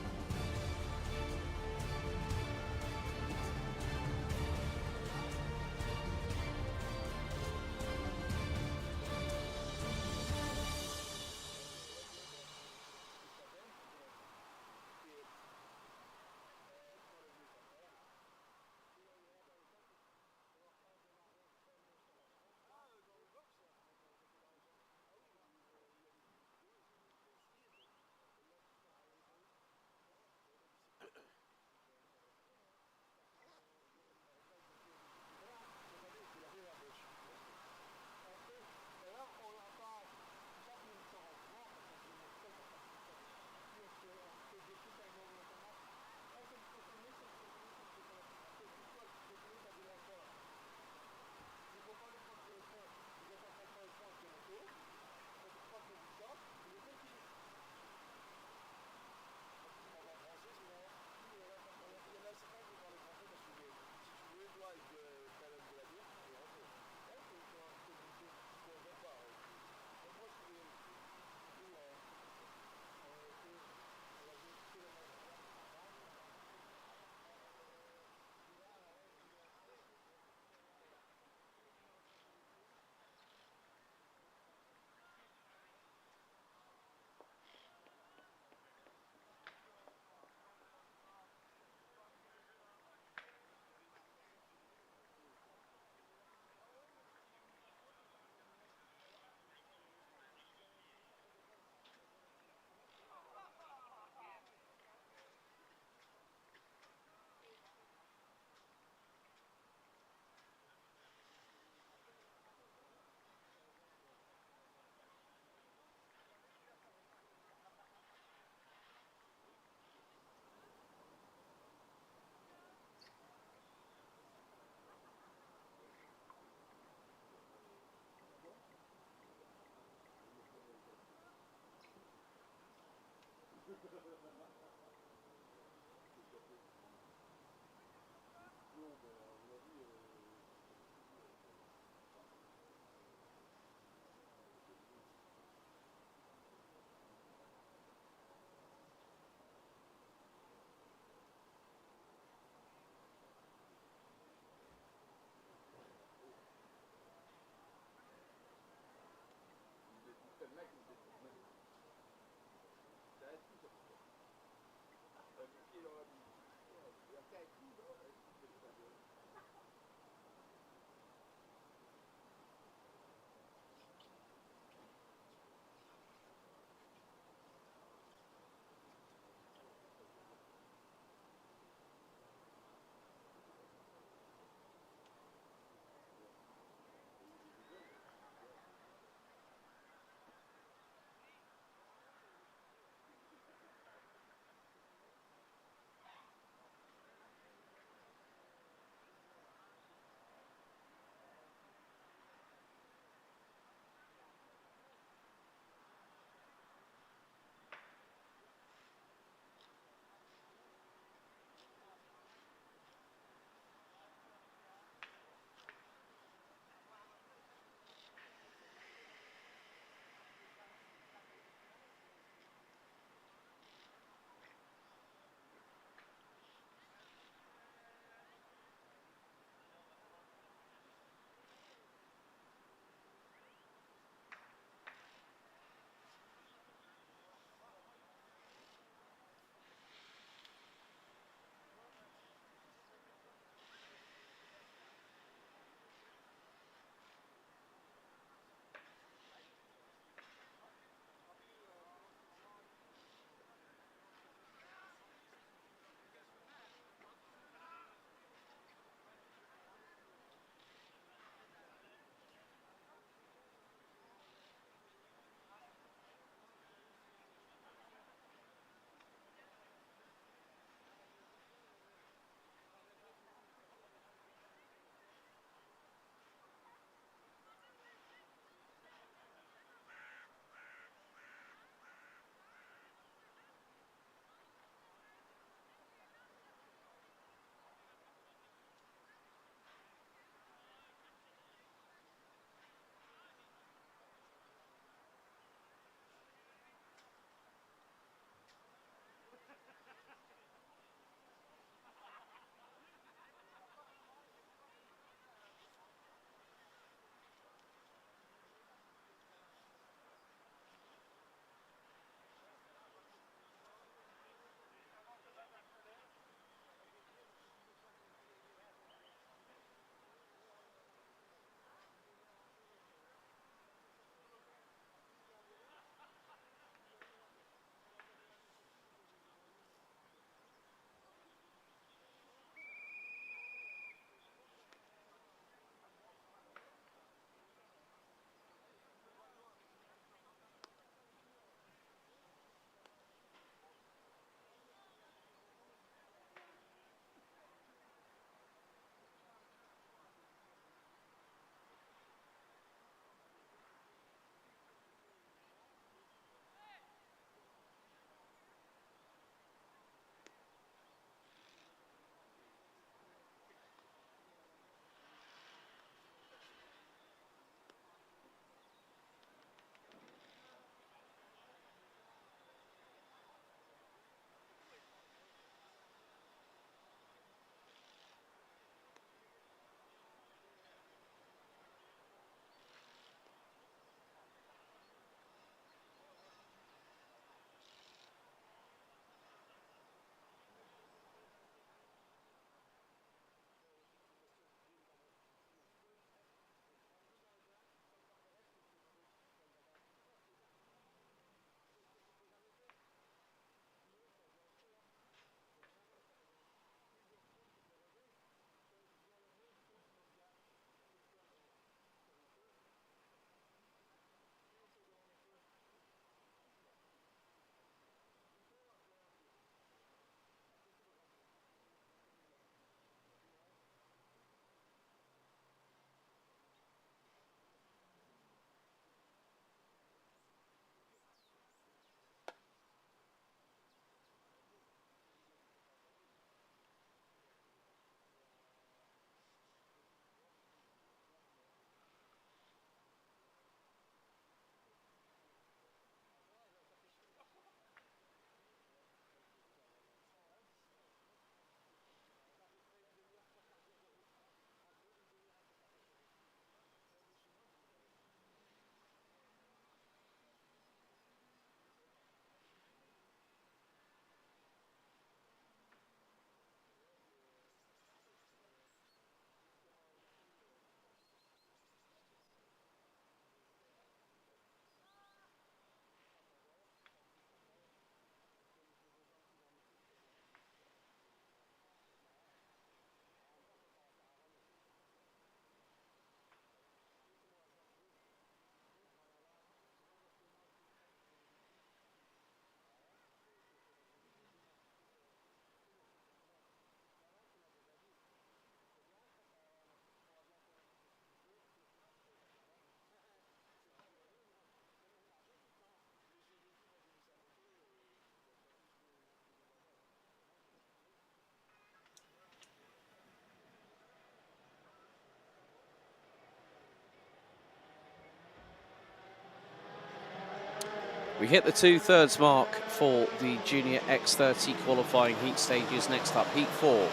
We hit the 2/3 mark for the Junior X30 qualifying heat stages. Next up, Heat 4,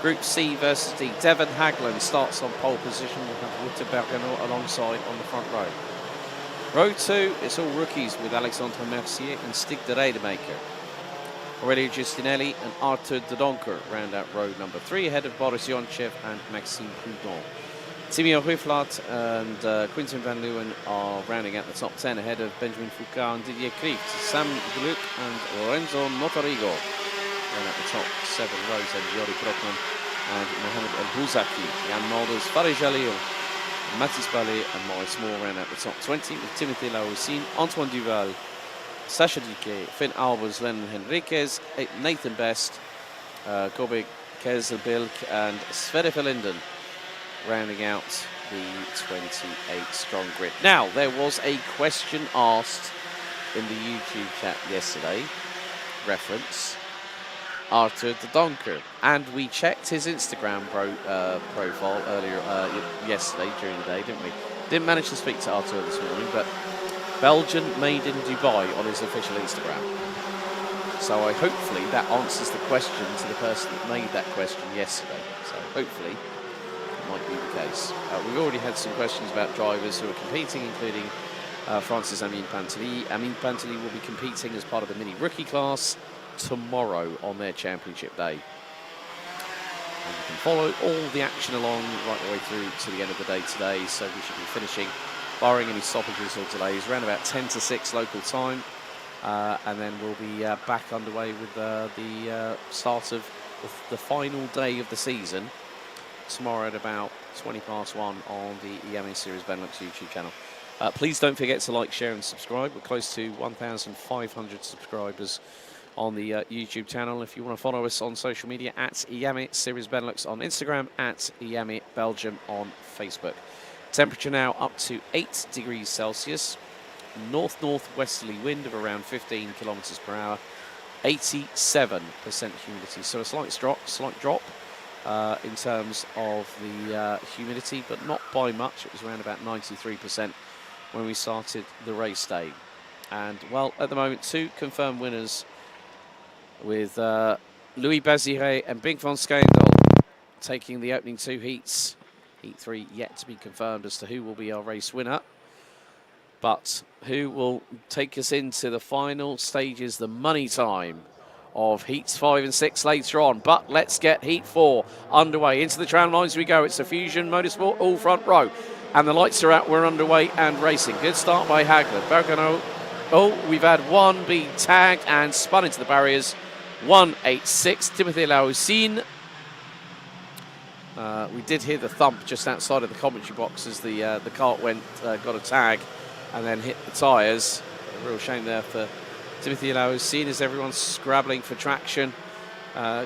Group C versus D. Devon Hagland starts on pole position. We'll have Wouter Bergano alongside on the front row. Row 2, it's all rookies with Alexandre Mercier and Stig de Rademacher. Aurelio Giustinelli and Arthur de Donker round out row number 3 ahead of Boris Yonchev and Maxime Prudhomme. Timio Huiflat and Quintin van Leeuwen are rounding out the top 10 ahead of Benjamin Foucault and Didier Krieft. Sam Gluck and Lorenzo Notarigo round out the top 7 rows and Jori Krokman and Mohamed El Bouzaki. Jan Malders, Farid Jalil, Mathis Ballet and Maurice Moore round out the top 20 with Timothy Laoussine, Antoine Duval, Sacha Duquet, Finn Albers, Lennon Henriquez, Nathan Best, Kobe Kezelbilk and Sverre Verlinden rounding out the 28 strong grid. Now, there was a question asked in the YouTube chat yesterday, reference Arthur de Donker, and we checked his Instagram profile earlier yesterday during the day, didn't we? Didn't manage to speak to Arthur this morning, but Belgian made in Dubai on his official Instagram. So hopefully that answers the question to the person that made that question yesterday. So hopefully might be the case. We've already had some questions about drivers who are competing, including Francis Amine Pantely. Amine Pantely will be competing as part of the mini rookie class tomorrow on their championship day. And you can follow all the action along right the way through to the end of the day today. So we should be finishing, barring any stoppages or delays, around about 10 to 6 local time. And then we'll be back underway with the start of the final day of the season tomorrow at about 1:20 on the Iame Series Benelux YouTube channel. Please don't forget to like, share and subscribe. We're close to 1,500 subscribers on the YouTube channel. If you want to follow us on social media, at Iame Series Benelux on Instagram, at Iame Belgium on Facebook. Temperature now up to 8 degrees Celsius. North-northwesterly wind of around 15 kilometers per hour. 87% humidity. So a slight drop in terms of the humidity, but not by much. It was around about 93% when we started the race day. And, well, at the moment, 2 confirmed winners with Louis Bazire and Bink van Skeendel taking the opening 2 heats. Heat 3 yet to be confirmed as to who will be our race winner. But who will take us into the final stages, the money time of heats 5 and 6 later on. But let's get heat 4 underway. Into the tram lines we go. It's a Fusion Motorsport all front row. And the lights are out. We're underway and racing. Good start by Hagland. Bergano. Oh, we've had one be tagged and spun into the barriers. 186. Timothy Laoussine. We did hear the thump just outside of the commentary box as the cart got a tag and then hit the tyres. A real shame there for Timothy Laoussine as everyone's scrabbling for traction,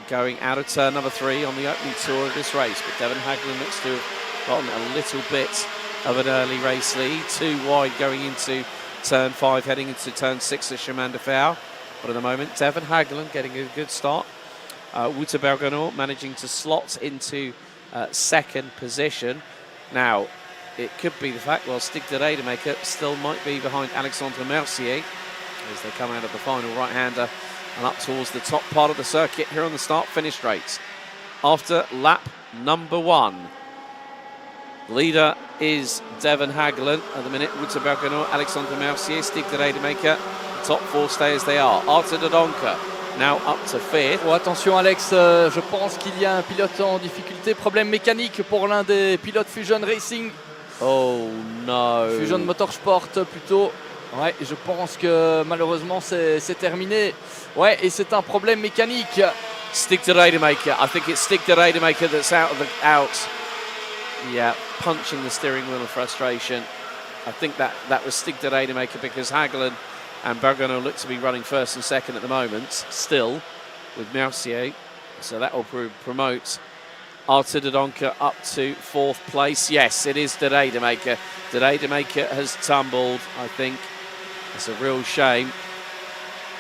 going out of turn number 3 on the opening tour of this race. But Devon Hagland looks to have gotten a little bit of an early race lead. 2 wide going into turn 5, heading into turn 6 of Chemin de Fer. But at the moment, Devon Hagland getting a good start. Wouter Bergano managing to slot into second position. Now, it could be the fact, well, Stig de Rademacher still might be behind Alexandre Mercier as they come out of the final right-hander and up towards the top part of the circuit here on the start-finish straight. After lap number 1, the leader is Devon Hagland. At the minute, Wouter Bergano, Alexandre Mercier, Stig de Rademacher. The top 4 stay as they are. Arthur de Donker now up to 5th. Oh, attention Alex, je pense qu'il y a un pilote en difficulté. Problème mécanique pour l'un des pilotes Fusion Racing. Oh no. Fusion Motorsport plutôt. Ouais, je pense que malheureusement c'est terminé. Ouais, et c'est un problème mécanique. Stig de Rademacher. I think it's Stig de Rademacher that's out. Yeah, punching the steering wheel in frustration. I think that was Stig de Rademacher because Hagland and Bergano look to be running first and second at the moment, still, with Mercier. So that will promote Arthur de Donker up to 4th place. Yes, it is de Rademacher. De Rademacher has tumbled, I think. It's a real shame.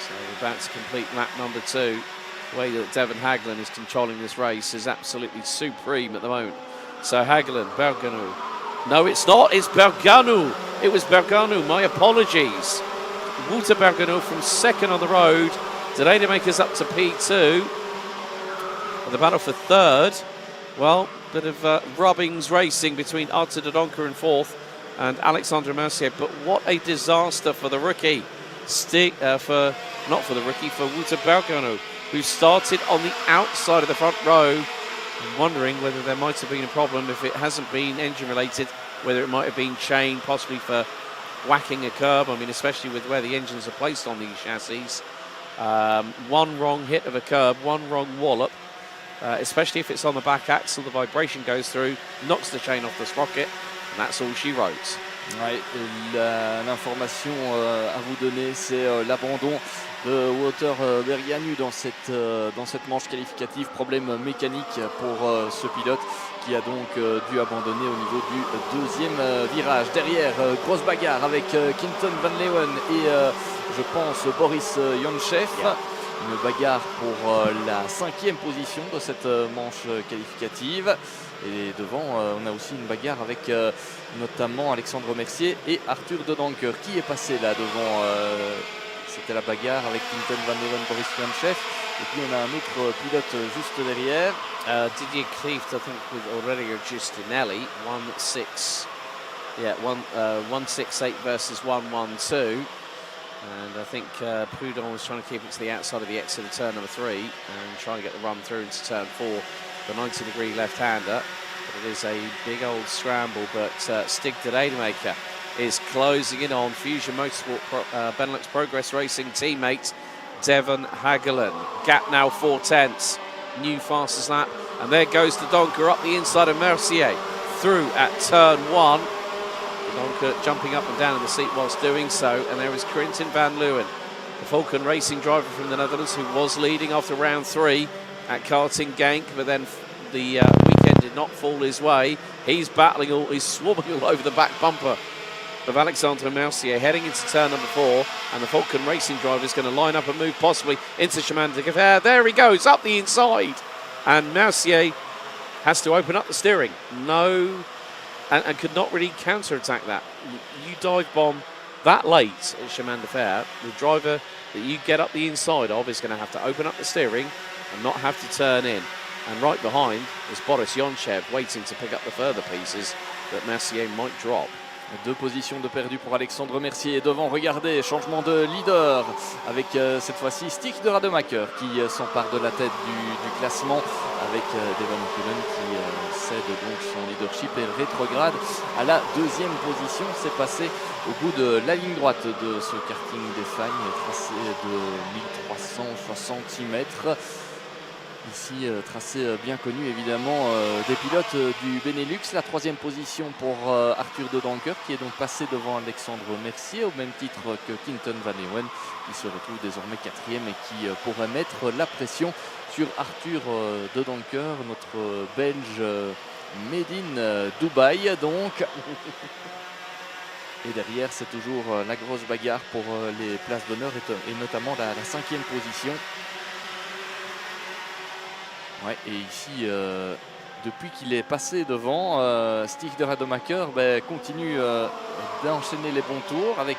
So we're about to complete lap number 2. The way that Devon Hagland is controlling this race is absolutely supreme at the moment. So Hagland, Bergano. No, it's not. It's Bergano. It was Bergano. My apologies. Wouter Bergenau from second on the road. Delaymaker's up to P2. And the battle for third. Well, bit of rubbings racing between Arthur de Donker in fourth and Alexandre Mercier. But what a disaster for the rookie. Not for the rookie, for Wouter Bergenau, who started on the outside of the front row. I'm wondering whether there might have been a problem if it hasn't been engine related, whether it might have been chain, possibly for whacking a curb. I mean, especially with where the engines are placed on these chassis. One wrong hit of a curb, one wrong wallop, especially if it's on the back axle, the vibration goes through, knocks the chain off the sprocket, and that's all she wrote. Ouais, l'information à vous donner, c'est l'abandon de Wouter Bergenau dans cette manche qualificative. Problème mécanique pour ce pilote qui a donc dû abandonner au niveau du deuxième virage. Derrière, grosse bagarre avec Quinton Van Leeuwen et je pense Boris Yonchev. Une bagarre pour la 5e position de cette manche qualificative. Et devant, on a aussi une bagarre avec notamment Alexandre Mercier et Arthur de Donker. Qui est passé là devant C'était la bagarre avec Quinton Van Leeuwen, Boris Yonchev. Et puis on a un autre pilote juste derrière. Didier Klieft, I think, with Aurelio Giustinelli, 1-6. Yeah, 1-6-8 versus 1-1-2. And I think Prudhomme was trying to keep it to the outside of the exit of turn number 3 and trying to get the run through into turn 4, the 90-degree left-hander. But it is a big old scramble, but Stig de Rademaker is closing in on Fusion Motorsport Benelux Progress Racing teammate Devon Hagelin. Gap now 4/10, new fastest lap. And there goes the Donker up the inside of Mercier, through at turn 1. Donker jumping up and down in the seat whilst doing so, and there is Quinton Van Leeuwen, the Falcon Racing driver from the Netherlands, who was leading after round 3 at Karting Genk, but then the weekend did not fall his way. He's battling he's swarming all over the back bumper of Alexandre Mercier, heading into turn number 4, and the Falcon Racing driver is going to line up and move possibly into Chemin de Fer. There he goes, up the inside, and Mercier has to open up the steering. And could not really counter-attack that. You dive bomb that late at Chemin de Fer, the driver that you get up the inside of is going to have to open up the steering and not have to turn in. And right behind is Boris Yonchev waiting to pick up the further pieces that Mercier might drop. 2 positions de perdu pour Alexandre Mercier. Devant, regardez, changement de leader avec cette fois-ci Stig de Rademacher qui s'empare de la tête du classement avec Devon Cullen qui cède donc son leadership et rétrograde à la 2e position. C'est passé au bout de la ligne droite de ce karting des Fagnes, tracé de 1360 mètres. Ici, tracé bien connu évidemment des pilotes du Benelux. La 3e position pour Arthur de Donker qui est donc passé devant Alexandre Mercier au même titre que Quinton Van Leeuwen qui se retrouve désormais 4e et qui pourrait mettre la pression sur Arthur de Donker, notre Belge made in Dubaï donc. Et derrière c'est toujours la grosse bagarre pour les places d'honneur et notamment la 5e position. Ouais, et ici, depuis qu'il est passé devant, Stig de Rademacher continue d'enchaîner les bons tours avec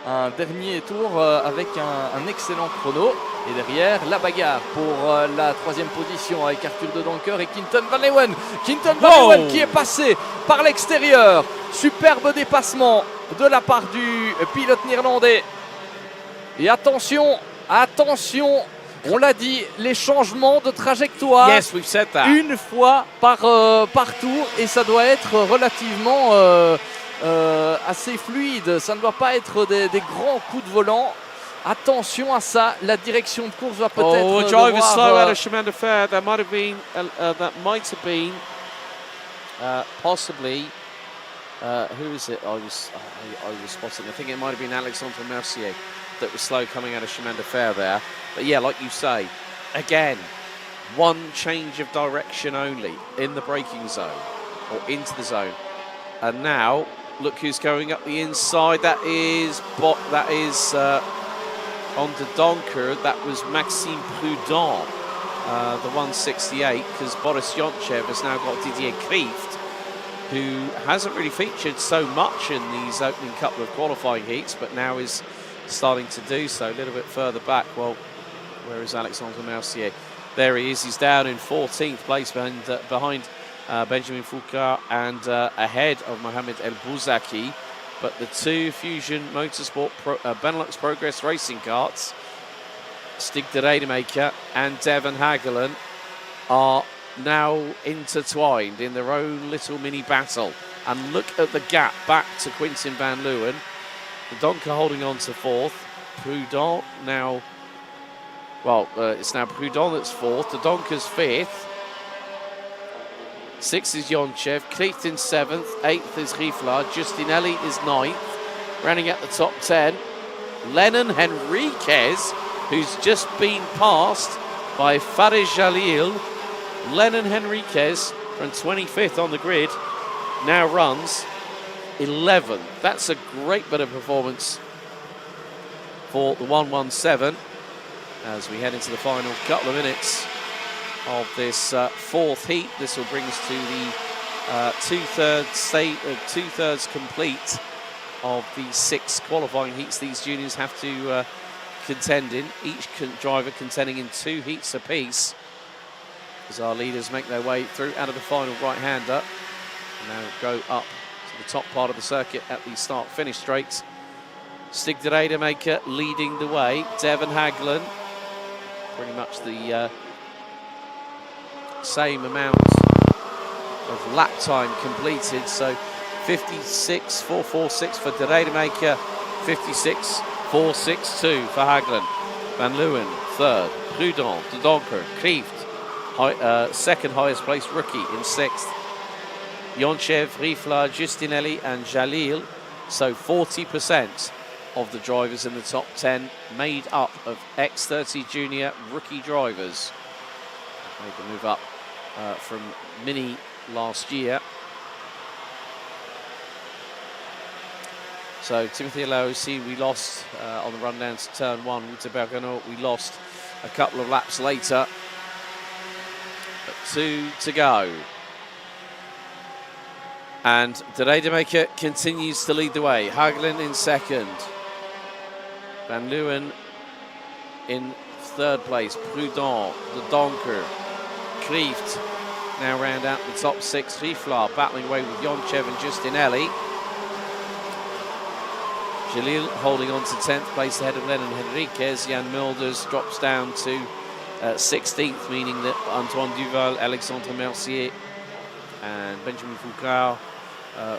un dernier tour avec un excellent chrono. Et derrière, la bagarre pour la 3e position avec Arthur de Donker et Quinton Van Leeuwen. Quinton Van Leeuwen qui est passé par l'extérieur. Superbe dépassement de la part du pilote néerlandais. Et attention, attention. On l'a dit, les changements de trajectoire, yes, we've said that. Une fois par tour, et ça doit être relativement assez fluide. Ça ne doit pas être des grands coups de volant. Attention à ça, la direction de course va peut-être a driver slow out of Chemin de Fer. That might have been possibly who is it? I was spotting. I think it might have been Alexandre Mercier that was slow coming out of Chemin de Fer there. But yeah, like you say, again, one change of direction only in the braking zone or into the zone. And now, look who's going up the inside. That is on the Donker. That was Maxime Prudhomme, the 168, because Boris Yonchev has now got Didier Klieft, who hasn't really featured so much in these opening couple of qualifying heats, but now is starting to do so. A little bit further back. Well, where is Alexandre Mercier? There he is. He's down in 14th place behind Benjamin Foucault and ahead of Mohamed El Bouzaki. But the two Fusion Motorsport Benelux Progress racing karts, Stig de Rademaker and Devon Hagelen, are now intertwined in their own little mini battle. And look at the gap back to Quintin van Leeuwen. The Donker holding on to 4th. Prudhomme now, well, it's now Prudhomme that's 4th. The Donker's 5th. 6th is Yonchev. Klicht in 7th. 8th is Rifla. Justinelli is 9th. Running at the top 10. Lennon Henriquez, who's just been passed by Farid Jalil. Lennon Henriquez from 25th on the grid now runs 11th. That's a great bit of performance for the 117 as we head into the final couple of minutes of this 4th heat. This will bring us to the two-thirds complete of the 6 qualifying heats these juniors have to contend in. Each driver contending in 2 heats apiece as our leaders make their way through out of the final right-hander. Now go up to the top part of the circuit at the start-finish straights. Stig de Rademaker leading the way. Devon Hagelen, pretty much the same amount of lap time completed. So 56.446 for de Rademaker, 56.462 for Hagelen. Van Leeuwen, 3rd. Prudhomme, de Donker, Klieft, second highest placed rookie in 6th. Yonchev, Rifla, Justinelli and Jalil. So 40% of the drivers in the top 10 made up of X30 Junior rookie drivers. Made the move up from Mini last year. So Timothy Alaosi, we lost on the run down to turn 1. Wouter Bergano, we lost a couple of laps later. But 2 to go. And de Rademaker continues to lead the way. Hagelen in 2nd. Van Leeuwen in 3rd place. Prudhomme, de Donker, Klieft now round out the top 6. Rifla battling away with Yonchev and Justinelli. Jalil holding on to 10th place ahead of Lennon Henriquez. Jan Mulders drops down to 16th, meaning that Antoine Duval, Alexandre Mercier and Benjamin Foucault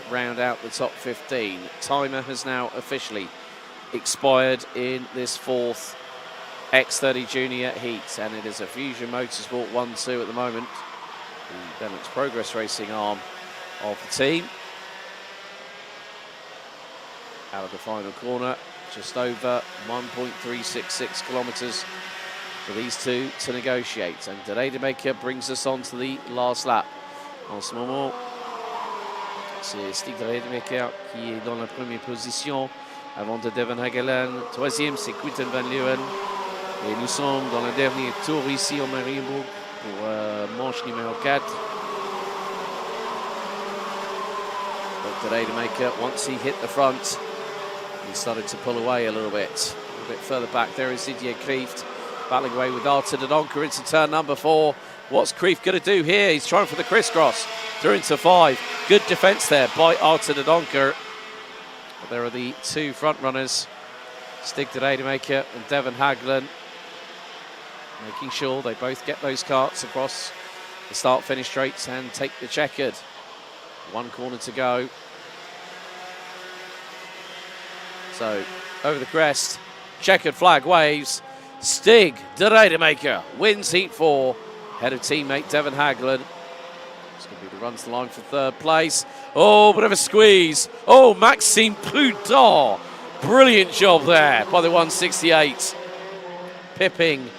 round out the top 15. Timer has now officially expired in this 4th X30 Junior heat, and it is a Fusion Motorsport 1-2 at the moment, the Benelux Progress Racing arm of the team. Out of the final corner, just over 1.366 kilometres for these two to negotiate, and de Rademaker brings us on to the last lap. En ce moment, c'est Stig de Rademaker qui est dans la première position avant de Devon Hagelen. 3e, c'est Quintin van Leeuwen. Et nous sommes dans le dernier tour ici au Mariembourg pour manche numéro 4. But de Rademaker, once he hit the front, he started to pull away a little bit further back. There is Didier Klieft battling away with Arthur de Donker into turn number 4. What's Klieft going to do here? He's trying for the crisscross through into 5. Good defence there by Arthur de Donker. But there are the 2 front runners, Stig de Rademaker and Devon Hagelen, making sure they both get those karts across the start-finish straights and take the checkered. 1 corner to go. So, over the crest, checkered flag waves. Stig de Rademaker wins heat 4, ahead of teammate Devon Hagelen. It's going to be the run to the line for 3rd place. Oh, bit of a squeeze. Oh, Maxime Prudhomme. Brilliant job there by the 168. Pipping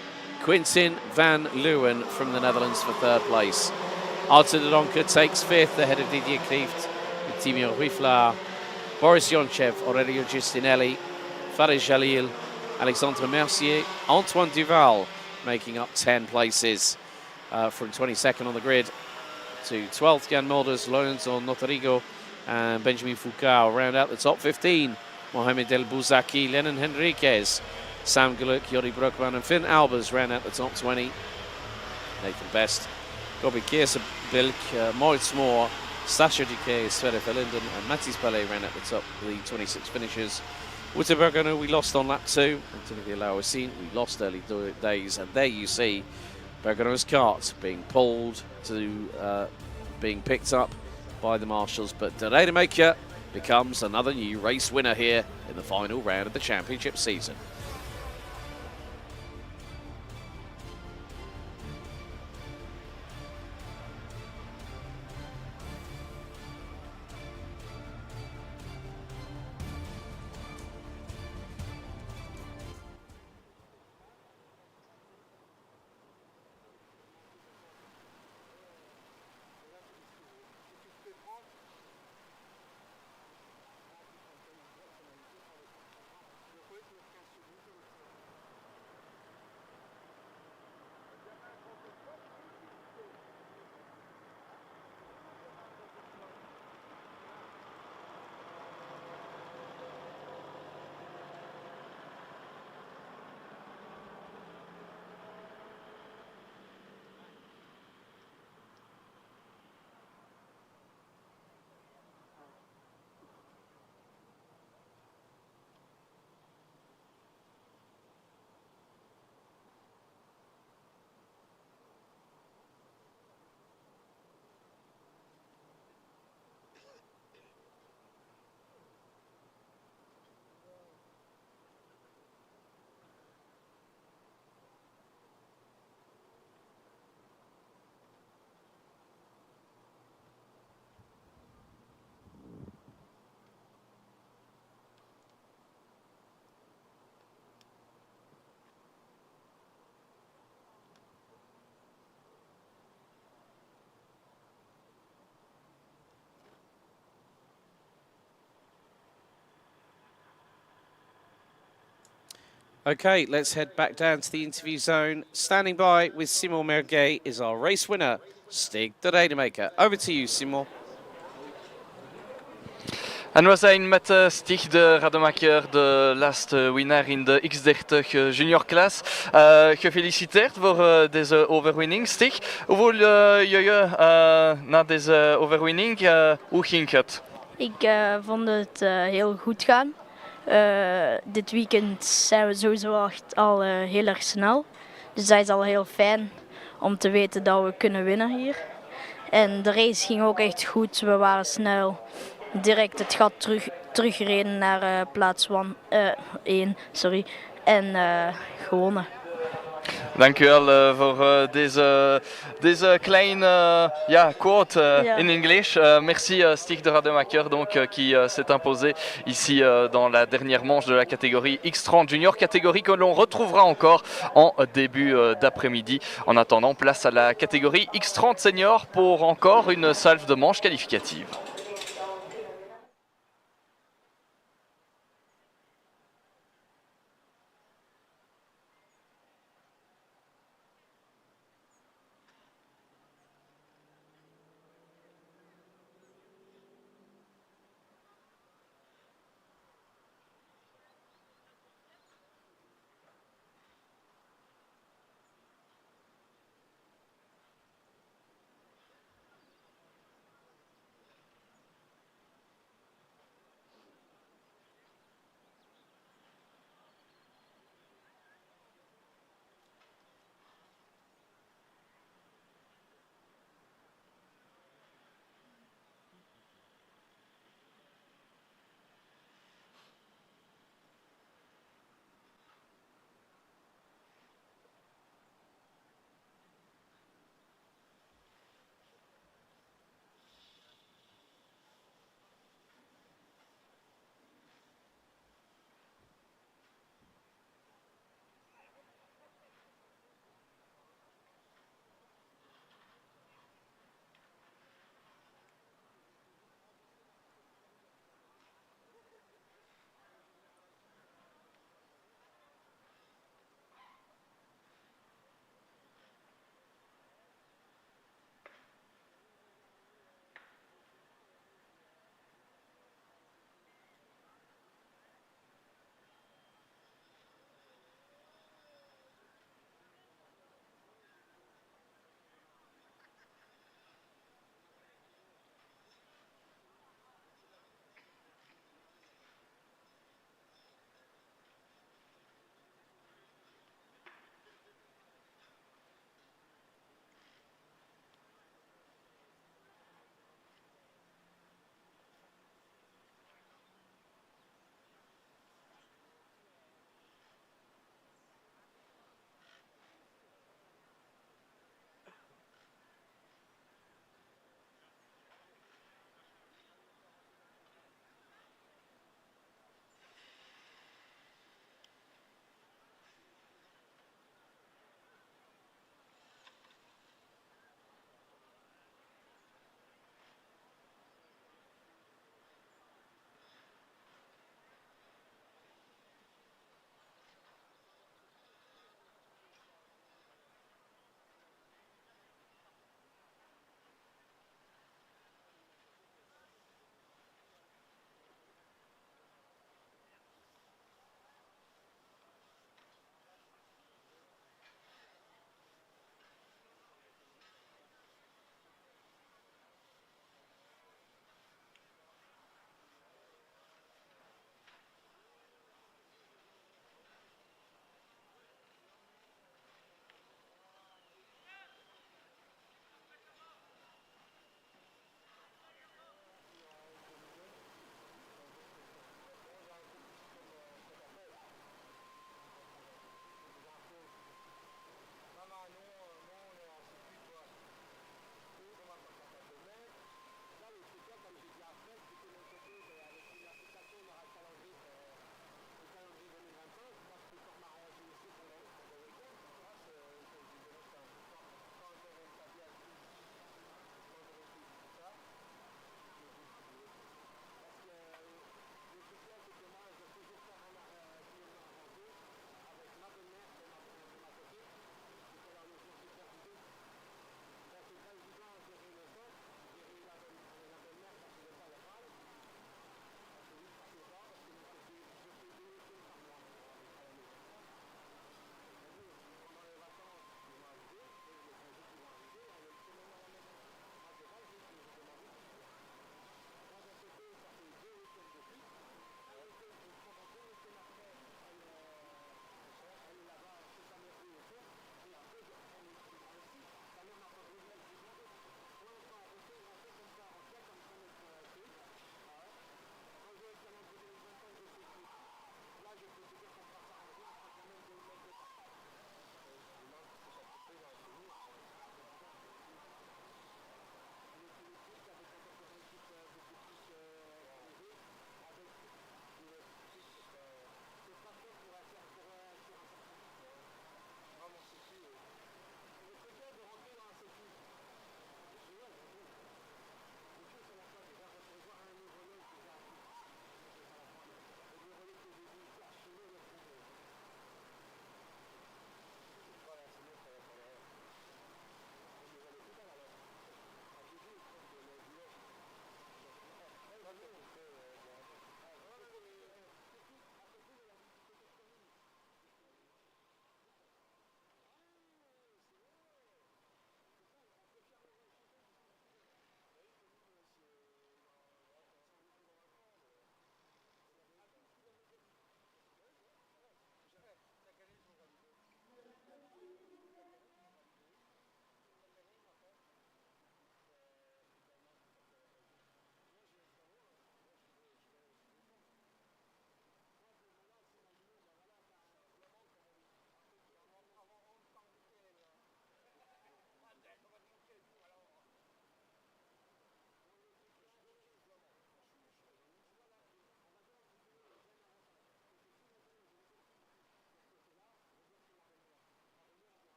Quintin van Leeuwen from the Netherlands for 3rd place. Arthur de Donker takes 5th ahead of Didier Klieft, Timur Rifla, Boris Yonchev, Aurelio Justinelli, Farid Jalil, Alexandre Mercier, Antoine Duval making up 10 places from 22nd on the grid to 12th. Jan Mulders, Lorenzo Notarigo and Benjamin Foucault round out the top 15. Mohamed El Bouzaki, Lennon Henriquez, Sam Gluck, Yori Brookman and Finn Albers ran out the top 20. Nathan Best, Gobi Kiersa Bilk, Moritz Moore, Sasha Duque, Sverre Linden and Mathis Palais ran at the top of the 26 finishers. Wittenberger we lost on lap 2, and Timothy Lauersin we lost early days, and there you see Berger's kart being pulled to being picked up by the marshals, but De Rademaker becomes another new race winner here in the final round of the championship season. Okay, let's head back down to the interview zone. Standing by with Simon Mirguet is our race winner, Stig de Rademaker. Over to you, Simon. En we zijn met Stig de Rademaker, de last winnaar in de X30 Junior class. Gefeliciteerd voor deze overwinning, Stig. Hoe voel je je na deze overwinning? Hoe ging het? Ik vond het heel goed gaan. Dit weekend zijn we sowieso al heel erg snel. Dus dat is al heel fijn om te weten dat we kunnen winnen hier. En de race ging ook echt goed. We waren snel. Direct het gat teruggereden naar plaats 1. En gewonnen. Dank u wel voor deze kleine quote in English. Merci Stig de Rademaker donc, qui s'est imposé ici dans la dernière manche de la catégorie X30 Junior, catégorie que l'on retrouvera encore en début d'après-midi. En attendant, place à la catégorie X30 Senior pour encore une salve de manches qualificatives.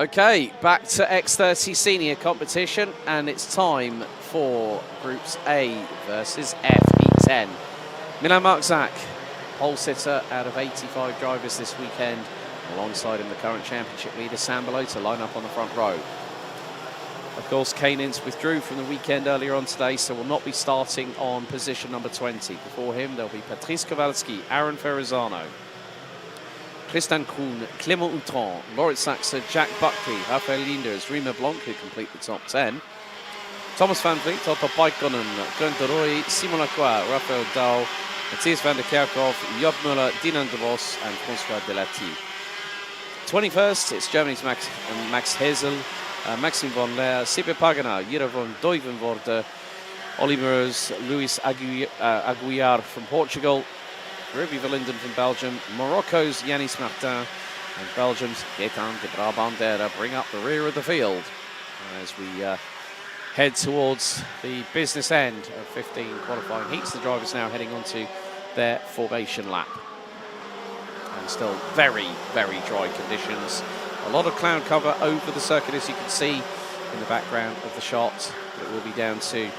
Okay, back to X30 Senior competition, and it's time for Groups A versus F, Heat 10. Milan Marczak, pole sitter out of 85 drivers this weekend, alongside him the current championship leader Sam Belota line up on the front row. Of course, Kanins withdrew from the weekend earlier on today, so will not be starting on position number 20. Before him, there'll be Patrice Kowalski, Aaron Ferrazzano, Tristan Kuhn, Clément Outran, Moritz Saxer, Jack Buckley, Rafael Linders, Rima Blanc, who complete the top 10. Thomas van Vliet, Otto Paikkonen, Gunther Roy, Simon Lacroix, Rafael Dahl, Matthias van der Kerkhoff, Job Muller, Dinan de Vos, and François Delati. 21st, it's Germany's Max Hezel, Maxime von Leer, Sipe Pagana, Jira von Duivenvoorde, Olivers, Luis Aguiar from Portugal, Ruby Verlinden from Belgium, Morocco's Yanis Martin, and Belgium's Gaetan de Brabandera bring up the rear of the field as we head towards the business end of 15 qualifying heats. The drivers now heading onto their formation lap. And still very, very dry conditions. A lot of cloud cover over the circuit, as you can see in the background of the shot. It will be down to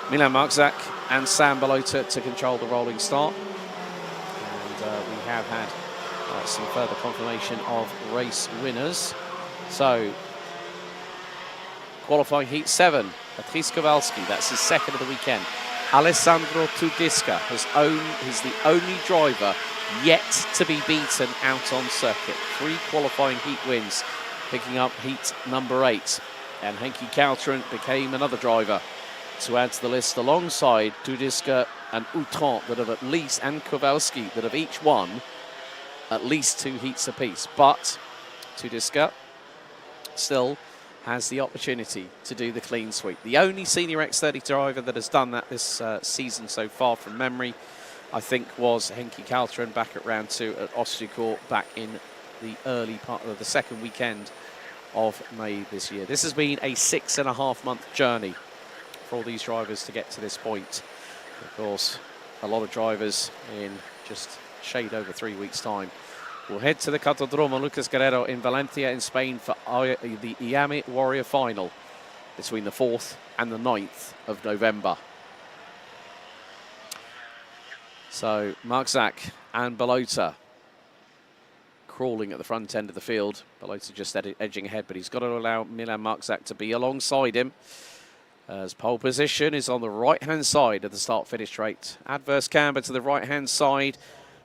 Milan Marczak and Sam Belota to control the rolling start. And we have had some further confirmation of race winners. So, qualifying heat 7, Patrice Kowalski, that's his second of the weekend. Alessandro Tudisca is the only driver yet to be beaten out on circuit. 3 qualifying heat wins, picking up heat number 8. And Henki Kaltren became another driver to add to the list alongside Tudisca and Outran that have at least, and Kowalski that have each won at least 2 heats apiece. But Tudisca still has the opportunity to do the clean sweep. The only senior X30 driver that has done that this season so far from memory, I think, was Henki Kaltren back at round 2 at Ostercourt back in the early part of the second weekend of May this year. This has been a 6.5-month journey for all these drivers to get to this point. Of course, a lot of drivers in just shade over 3 weeks' time will head to the Cartodromo Lucas Guerrero in Valencia in Spain for the Iame Warrior Final between the 4th and the 9th of November. So Marczak and Belota crawling at the front end of the field. Belota just edging ahead, but he's got to allow Milan Marczak to be alongside him, as pole position is on the right-hand side of the start-finish straight. Adverse camber to the right-hand side.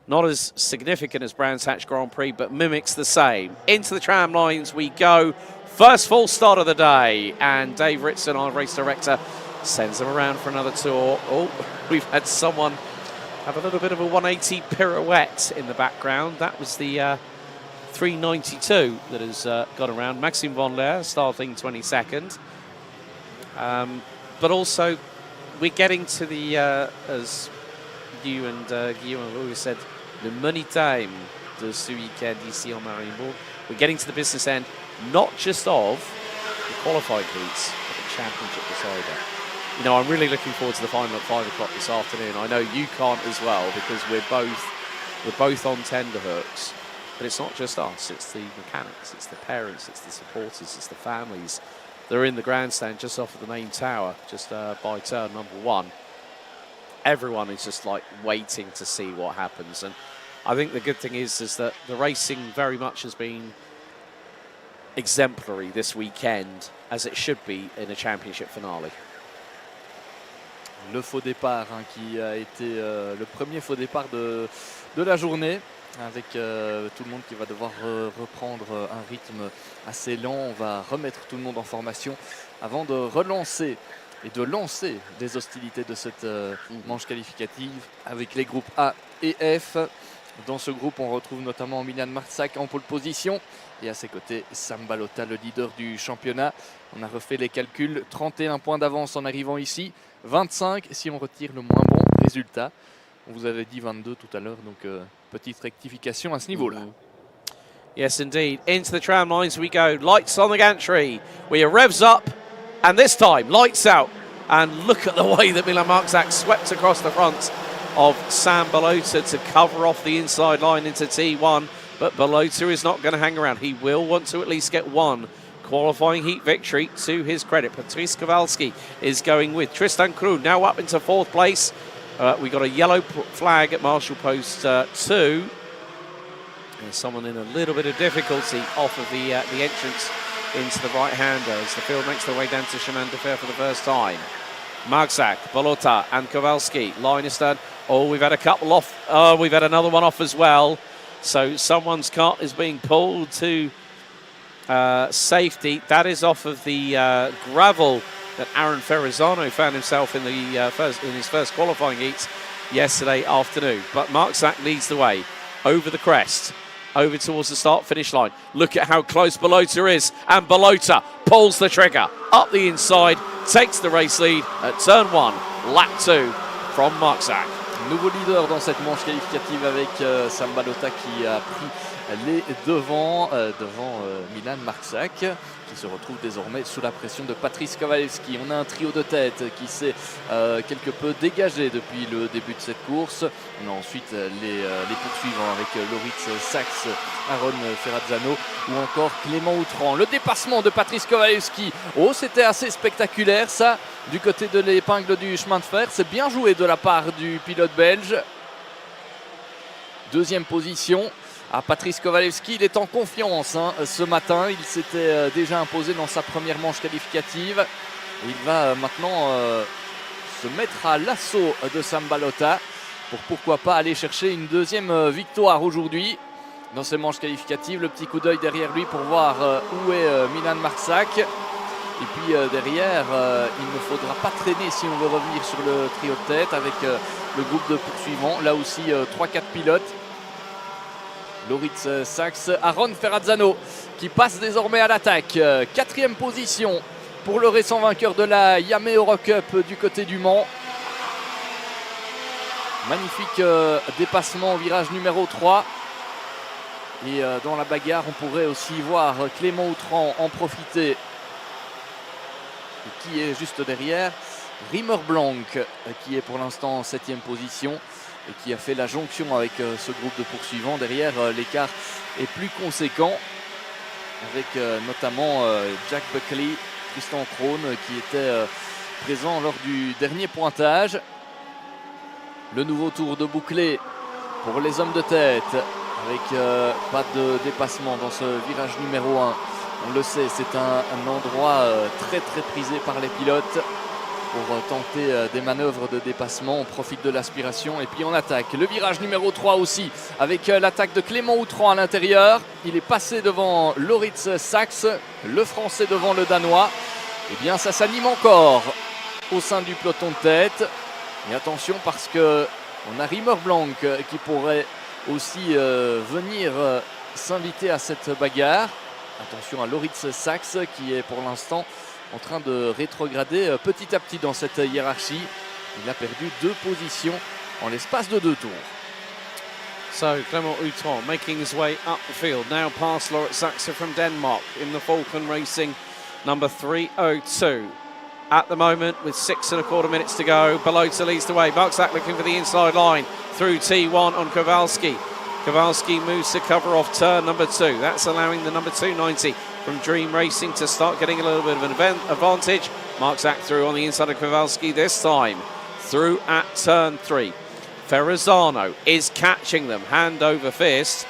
Not as significant as Brands Hatch Grand Prix, but mimics the same. Into the tram lines we go. First full start of the day. And Dave Ritson, our race director, sends them around for another tour. Oh, we've had someone have a little bit of a 180 pirouette in the background. That was the 392 that has got around. Maxime von Leer starting 22nd. But also, we're getting to the, as you and Guillaume always said, the money time de ce weekend ici en Mariembourg. We're getting to the business end, not just of the qualifying heats, but the championship decider. You know, I'm really looking forward to the final at 5 o'clock this afternoon. I know you can't as well, because we're both on tenterhooks. But it's not just us, it's the mechanics, it's the parents, it's the supporters, it's the families. They're in the grandstand just off of the main tower, just by turn number 1. Everyone is just like waiting to see what happens. And I think the good thing is that the racing very much has been exemplary this weekend, as it should be in a championship finale. Le faux départ qui a été le premier faux départ de la journée, avec tout le monde qui va devoir reprendre un rythme assez lent. On va remettre tout le monde en formation avant de relancer et de lancer les hostilités de cette manche qualificative avec les groupes A et F. Dans ce groupe, on retrouve notamment Milan Marczak en pole position et à ses côtés, Sam Belota, le leader du championnat. On a refait les calculs, 31 points d'avance en arrivant ici, 25 si on retire le moins bon résultat. On vous avait dit 22 tout à l'heure, donc petite rectification à ce niveau-là. Yes, indeed. Into the tram lines we go. Lights on the gantry. We are revs up, and this time, lights out. And look at the way that Milan Marczak swept across the front of Sam Belota to cover off the inside line into T1. but Belota is not going to hang around. He will want to at least get one qualifying heat victory to his credit. Patrice Kowalski is going with Tristan Kroon, now up into 4th place. We got a yellow flag at Marshall Post 2. There's someone in a little bit of difficulty off of the entrance into the right-hander as the field makes their way down to Chemin de Fer for the first time. Marczak, Belota and Kowalski. Line astern. Oh, we've had a couple off. Oh, we've had another one off as well. So someone's cart is being pulled to safety. That is off of the gravel that Aaron Ferrazzano found himself in his first qualifying heats yesterday afternoon. But Marczak leads the way over the crest, over towards the start-finish line. Look at how close Belota is, and Belota pulls the trigger up the inside, takes the race lead at turn 1, lap 2 from Marczak. Nouveau leader dans cette manche qualificative avec Sam Belota qui a pris les devants devant Milan Marczak, qui se retrouve désormais sous la pression de Patrice Kowalski. On a un trio de tête qui s'est quelque peu dégagé depuis le début de cette course. On a ensuite les poursuivants avec Loritz Sachs, Aaron Ferrazzano ou encore Clément Outran. Le dépassement de Patrice Kowalski, oh c'était assez spectaculaire ça, du côté de l'épingle du chemin de fer. C'est bien joué de la part du pilote belge. Deuxième position à Patrice Kowalski, il est en confiance ce matin, il s'était déjà imposé dans sa première manche qualificative. Il va maintenant se mettre à l'assaut de Sam Belota pour pourquoi pas aller chercher une deuxième victoire aujourd'hui dans ces manches qualificatives. Le petit coup d'œil derrière lui pour voir où est Milan Marczak. Et puis derrière, il ne faudra pas traîner si on veut revenir sur le trio de tête avec le groupe de poursuivants. Là aussi 3-4 pilotes. Loritz Sachs, Aaron Ferrazzano qui passe désormais à l'attaque. 4e position pour le récent vainqueur de la Iame Eurocup du côté du Mans. Magnifique dépassement au virage numéro 3. Et dans la bagarre, on pourrait aussi voir Clément Outran en profiter. Et qui est juste derrière Rimmer Blanc, qui est pour l'instant en 7e position et qui a fait la jonction avec ce groupe de poursuivants. Derrière, l'écart est plus conséquent avec notamment Jack Buckley, Tristan Kroon qui était présent lors du dernier pointage. Le nouveau tour de bouclé pour les hommes de tête avec pas de dépassement dans ce virage numéro 1. On le sait, c'est un endroit très prisé par les pilotes pour tenter des manœuvres de dépassement. On profite de l'aspiration et puis on attaque. Le virage numéro 3 aussi avec l'attaque de Clément Outran à l'intérieur. Il est passé devant Loritz Sachs, le français devant le danois. Et bien ça s'anime encore au sein du peloton de tête. Et attention parce que on a Rimmer Blanc qui pourrait aussi venir s'inviter à cette bagarre. Attention à Loritz Sachs qui est pour l'instant en train de rétrograder petit à petit dans cette hiérarchie. Il a perdu 2 positions en l'espace de 2 tours. So Clément Outran making his way up the field, now past Loritz Sachs from Denmark in the Falcon Racing number 302. At the moment, with 6.25 minutes to go, Belota leads the way. Marczak looking for the inside line through T1 on Kowalski. Kowalski moves to cover off turn number 2. That's allowing the number 290 from Dream Racing to start getting a little bit of an advantage. Marczak through on the inside of Kowalski this time. Through at turn 3. Ferrazzano is catching them hand over fist.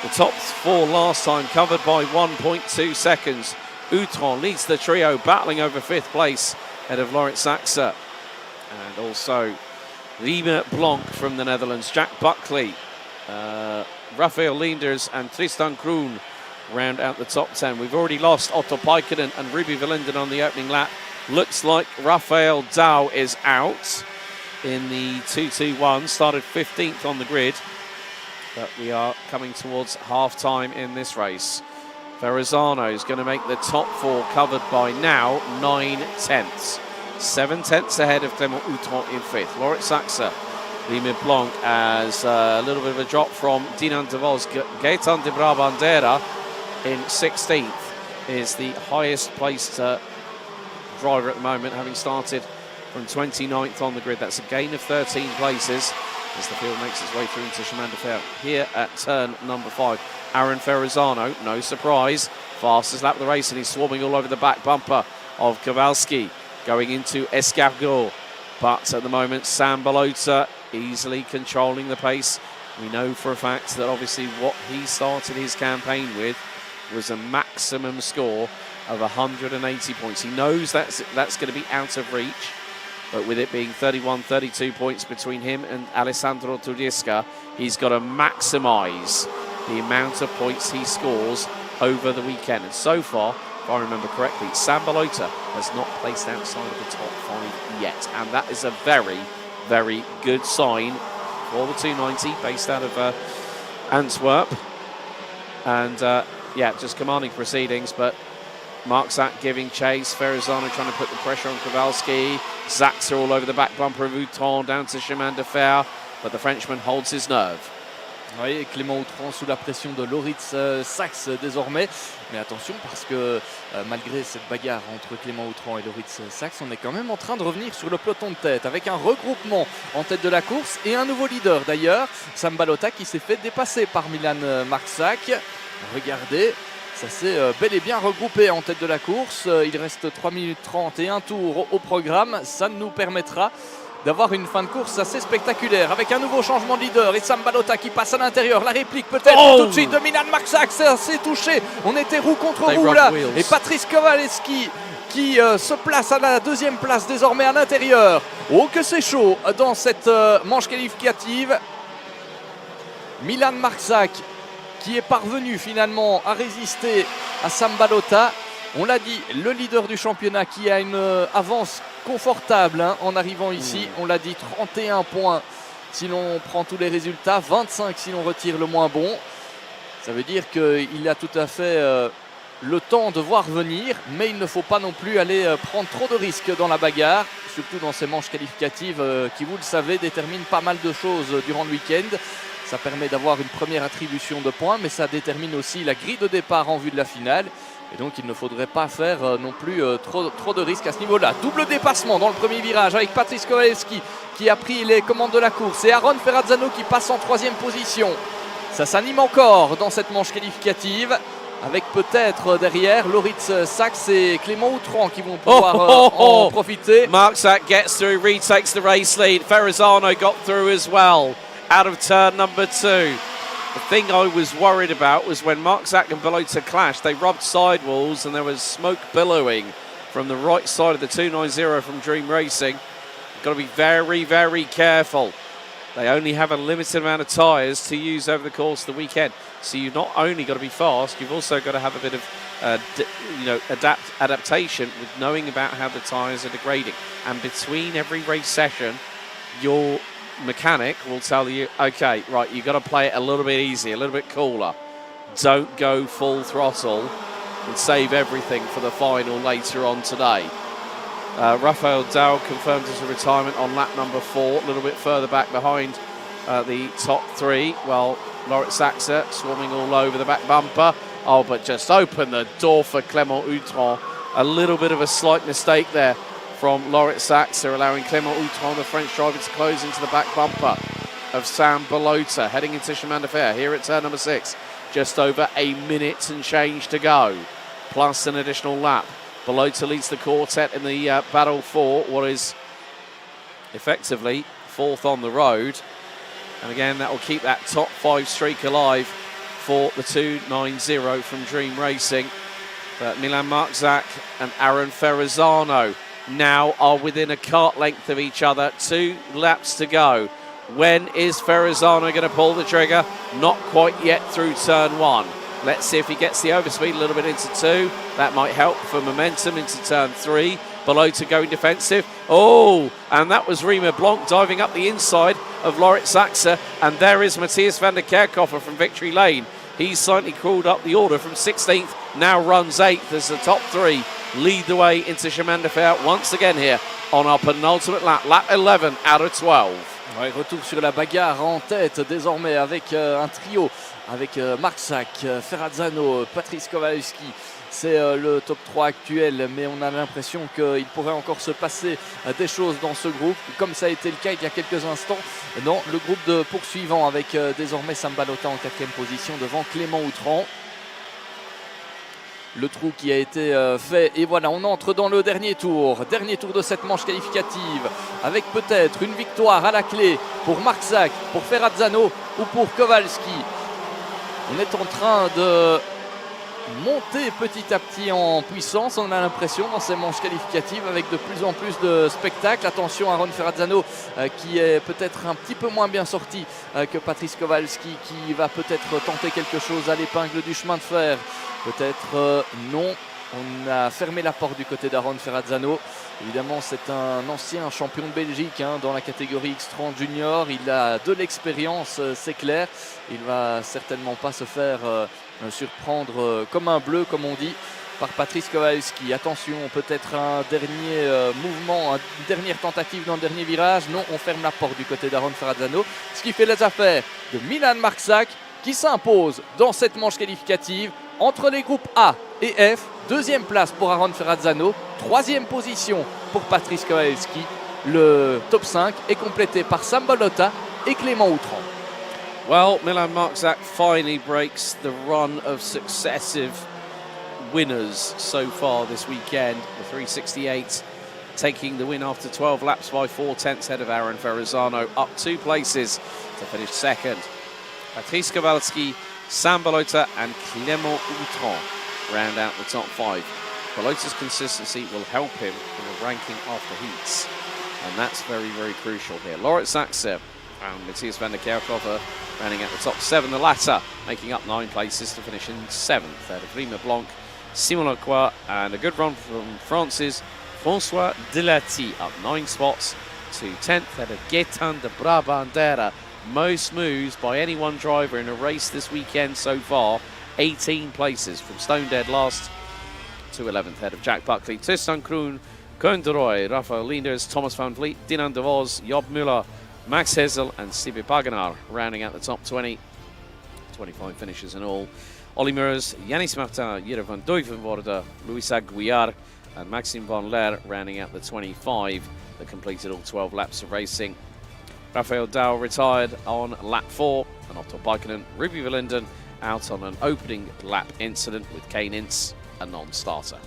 The top 4 last time covered by 1.2 seconds. Outran leads the trio, battling over 5th place ahead of Loritz Sachs. And also Rimmer Blanc from the Netherlands, Jack Buckley, Raphael Leenders and Tristan Kroon round out the top 10. We've already lost Otto Paikkonen and Ruby Verlinden on the opening lap. Looks like Raphael Dow is out in the 2-2-1, started 15th on the grid. But we are coming towards half-time in this race. Ferrazzano is going to make the top 4 covered by now 9/10. 7/10 ahead of Clément Outran in 5th. Loritz Sachs, Rimmer Blanc as a little bit of a drop from Dinan de Vos. Gaetan de Brabandera in 16th is the highest placed driver at the moment, having started from 29th on the grid. That's a gain of 13 places. as the field makes its way through into Chemin de Fer. Here at turn number 5, Aaron Ferrazzano, no surprise, fastest lap of the race, and he's swarming all over the back bumper of Kowalski, going into Escargot. But at the moment, Sam Balota easily controlling the pace. We know for a fact that obviously what he started his campaign with was a maximum score of 180 points. He knows that's going to be out of reach, but with it being 31-32 points between him and Alessandro Tudisca, he's got to maximise the amount of points he scores over the weekend. And so far, if I remember correctly, Sam Balota has not placed outside of the top 5 yet, and that is a very, very good sign for the 290 based out of Antwerp. And yeah, just commanding proceedings, but Mark Zak giving chase, Ferrazzano trying to put the pressure on Kowalski, Zak's all over the back bumper of Outran down to Chemin de Fer, but the Frenchman holds his nerve. Oui, Clément Outran sous la pression de Loritz Sachs désormais. Mais attention parce que malgré cette bagarre entre Clément Outran et Loritz Sachs, on est quand même en train de revenir sur le peloton de tête avec un regroupement en tête de la course et un nouveau leader d'ailleurs, Sam Balota qui s'est fait dépasser par Milan Marczak. Regardez, ça s'est bel et bien regroupé en tête de la course. Il reste 3 minutes 30 et un tour au programme. Ça nous permettra d'avoir une fin de course assez spectaculaire avec un nouveau changement de leader et Sam Balota qui passe à l'intérieur. La réplique peut-être tout de suite de Milan Marczak, ça s'est touché. On était roue contre roue là. Et Patrice Kowalski qui se place à la deuxième place désormais à l'intérieur. Oh que c'est chaud dans cette manche qualificative. Milan Marczak qui est parvenu finalement à résister à Sam Balota. On l'a dit, le leader du championnat qui a une avance confortable hein, en arrivant ici. On l'a dit, 31 points si l'on prend tous les résultats, 25 si l'on retire le moins bon. Ça veut dire qu'il a tout à fait le temps de voir venir, mais il ne faut pas non plus aller prendre trop de risques dans la bagarre, surtout dans ces manches qualificatives qui, vous le savez, déterminent pas mal de choses durant le week-end. Ça permet d'avoir une première attribution de points, mais ça détermine aussi la grille de départ en vue de la finale. Et donc il ne faudrait pas faire non plus trop de risques à ce niveau-là. Double dépassement dans le premier virage avec Patrice Kowalski qui a pris les commandes de la course. Et Aaron Ferrazzano qui passe en 3e position. Ça s'anime encore dans cette manche qualificative. Avec peut-être derrière Loritz Sachs et Clément Outran qui vont pouvoir en profiter. Mark Zak gets through, retakes the race lead. Ferrazzano got through as well out of turn number 2. The thing I was worried about was when Mark Zak and Balota clashed, they rubbed sidewalls and there was smoke billowing from the right side of the 290 from Dream Racing. You've got to be very, very careful. They only have a limited amount of tyres to use over the course of the weekend. So you've not only got to be fast, you've also got to have a bit of adaptation with knowing about how the tyres are degrading. And between every race session, your mechanic will tell you, okay, right, you've got to play it a little bit easy, a little bit cooler. Don't go full throttle and save everything for the final later on today. Rafael Dow confirmed his retirement on lap number 4, a little bit further back behind the top 3. Well, Loritz Sachs swarming all over the back bumper. Oh, but just open the door for Clément Outran. A little bit of a slight mistake there from Loritz Sachs, allowing Clément Outran, the French driver, to close into the back bumper of Sam Balota, heading into Chemin de Fer here at turn number 6. Just over a minute and change to go, plus an additional lap. Balota leads the quartet in the battle for what is effectively 4th on the road. And again, that will keep that top 5 streak alive for the 290 from Dream Racing. But Milan Marczak and Aaron Ferrazzano now are within a kart length of each other. 2 laps to go. When is Ferrazzano going to pull the trigger? Not quite yet through turn 1. Let's see if he gets the overspeed a little bit into 2. That might help for momentum into turn 3. Balota going defensive. Oh, and that was Riemer Blanc diving up the inside of Loritz Sachs. And there is Matthias van der Kerkhofer from Victory Lane. He's slightly crawled up the order from 16th, now runs 8th as the top 3 lead the way into Chemin de Fer once again here on our penultimate lap, lap 11 out of 12. Ouais, retour sur la bagarre en tête désormais avec un trio avec Marczak, Ferrazzano, Patrice Kowalski. c'est le top 3 actuel, mais on a l'impression qu'il pourrait encore se passer des choses dans ce groupe, comme ça a été le cas il y a quelques instants dans le groupe de poursuivants, avec désormais Sambalota en 4e position devant Clément Outran. Le trou qui a été fait, et voilà, on entre dans le dernier tour de cette manche qualificative, avec peut-être une victoire à la clé pour Marczak, pour Ferrazzano ou pour Kowalski. On est en train de monter petit à petit en puissance, on a l'impression, dans ces manches qualificatives, avec de plus en plus de spectacles. Attention à Ron Ferrazzano qui est peut-être un petit peu moins bien sorti que Patrice Kowalski, qui va peut-être tenter quelque chose à l'épingle du chemin de fer. Peut-être non. On a fermé la porte du côté d'Aaron Ferrazzano. Évidemment, c'est un ancien champion de Belgique dans la catégorie X30 Junior. Il a de l'expérience, c'est clair. Il ne va certainement pas se faire surprendre comme un bleu, comme on dit, par Patrice Kowalski. Attention, peut-être un dernier mouvement, une dernière tentative dans le dernier virage. Non, on ferme la porte du côté d'Aaron Ferrazzano. Ce qui fait les affaires de Milan Marczak, qui s'impose dans cette manche qualificative entre les groupes A et F. 2e place pour Aaron Ferrazzano, 3e position pour Patrice Kowalski. Le top 5 est complété par Sambalota et Clément Outran. Well, Milan Marczak finally breaks the run of successive winners so far this weekend. The 368 taking the win after 12 laps by 4/10 ahead of Aaron Ferrazzano, up 2 places to finish 2nd. Patrice Kowalski, Sambalota and Clément Outran round out the top 5. Balota's consistency will help him in the ranking after heats, and that's very, very crucial here. Laurent Saxe and Matthias van der Kerkhoff rounding out the top 7, the latter making up 9 places to finish in 7th. Ahead of Rima Blanc, Simon Lacroix, and a good run from France's François Delati, up 9 spots to 10th. Ahead of Gaetan de Brabandera, most moves by any one driver in a race this weekend so far. 18 places from stone dead last to 11th. Ahead of Jack Buckley, Tristan Kroon, Koen de Roy, Rafael Linders, Thomas Van Vliet, Dinan de Vos, Job Müller, Max Hessel and Sibi Paganar rounding out the top 20. 25 finishes in all. Olly Meurs, Yannis Martin, Jere van Duivenvoorde, Louis Aguiar and Maxime Van Leer rounding out the 25 that completed all 12 laps of racing. Rafael Dow retired on lap 4, and Otto Bikinen, Ruby Verlinden out on an opening lap incident with Kane Ince, a non-starter.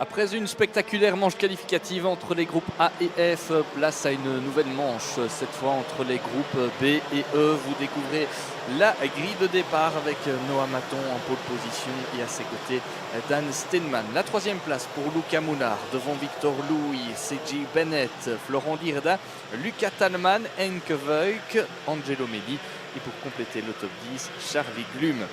Après une spectaculaire manche qualificative entre les groupes A et F, place à une nouvelle manche, cette fois entre les groupes B et E. Vous découvrez la grille de départ avec Noah Maton en pole position et à ses côtés Dan Steinman. La troisième place pour Luca Mounard devant Victor Louis, C.J. Bennett, Florent Dirda, Lucas Talman, Henke Veuk, Angelo Meli et pour compléter le top 10, Charlie Glum.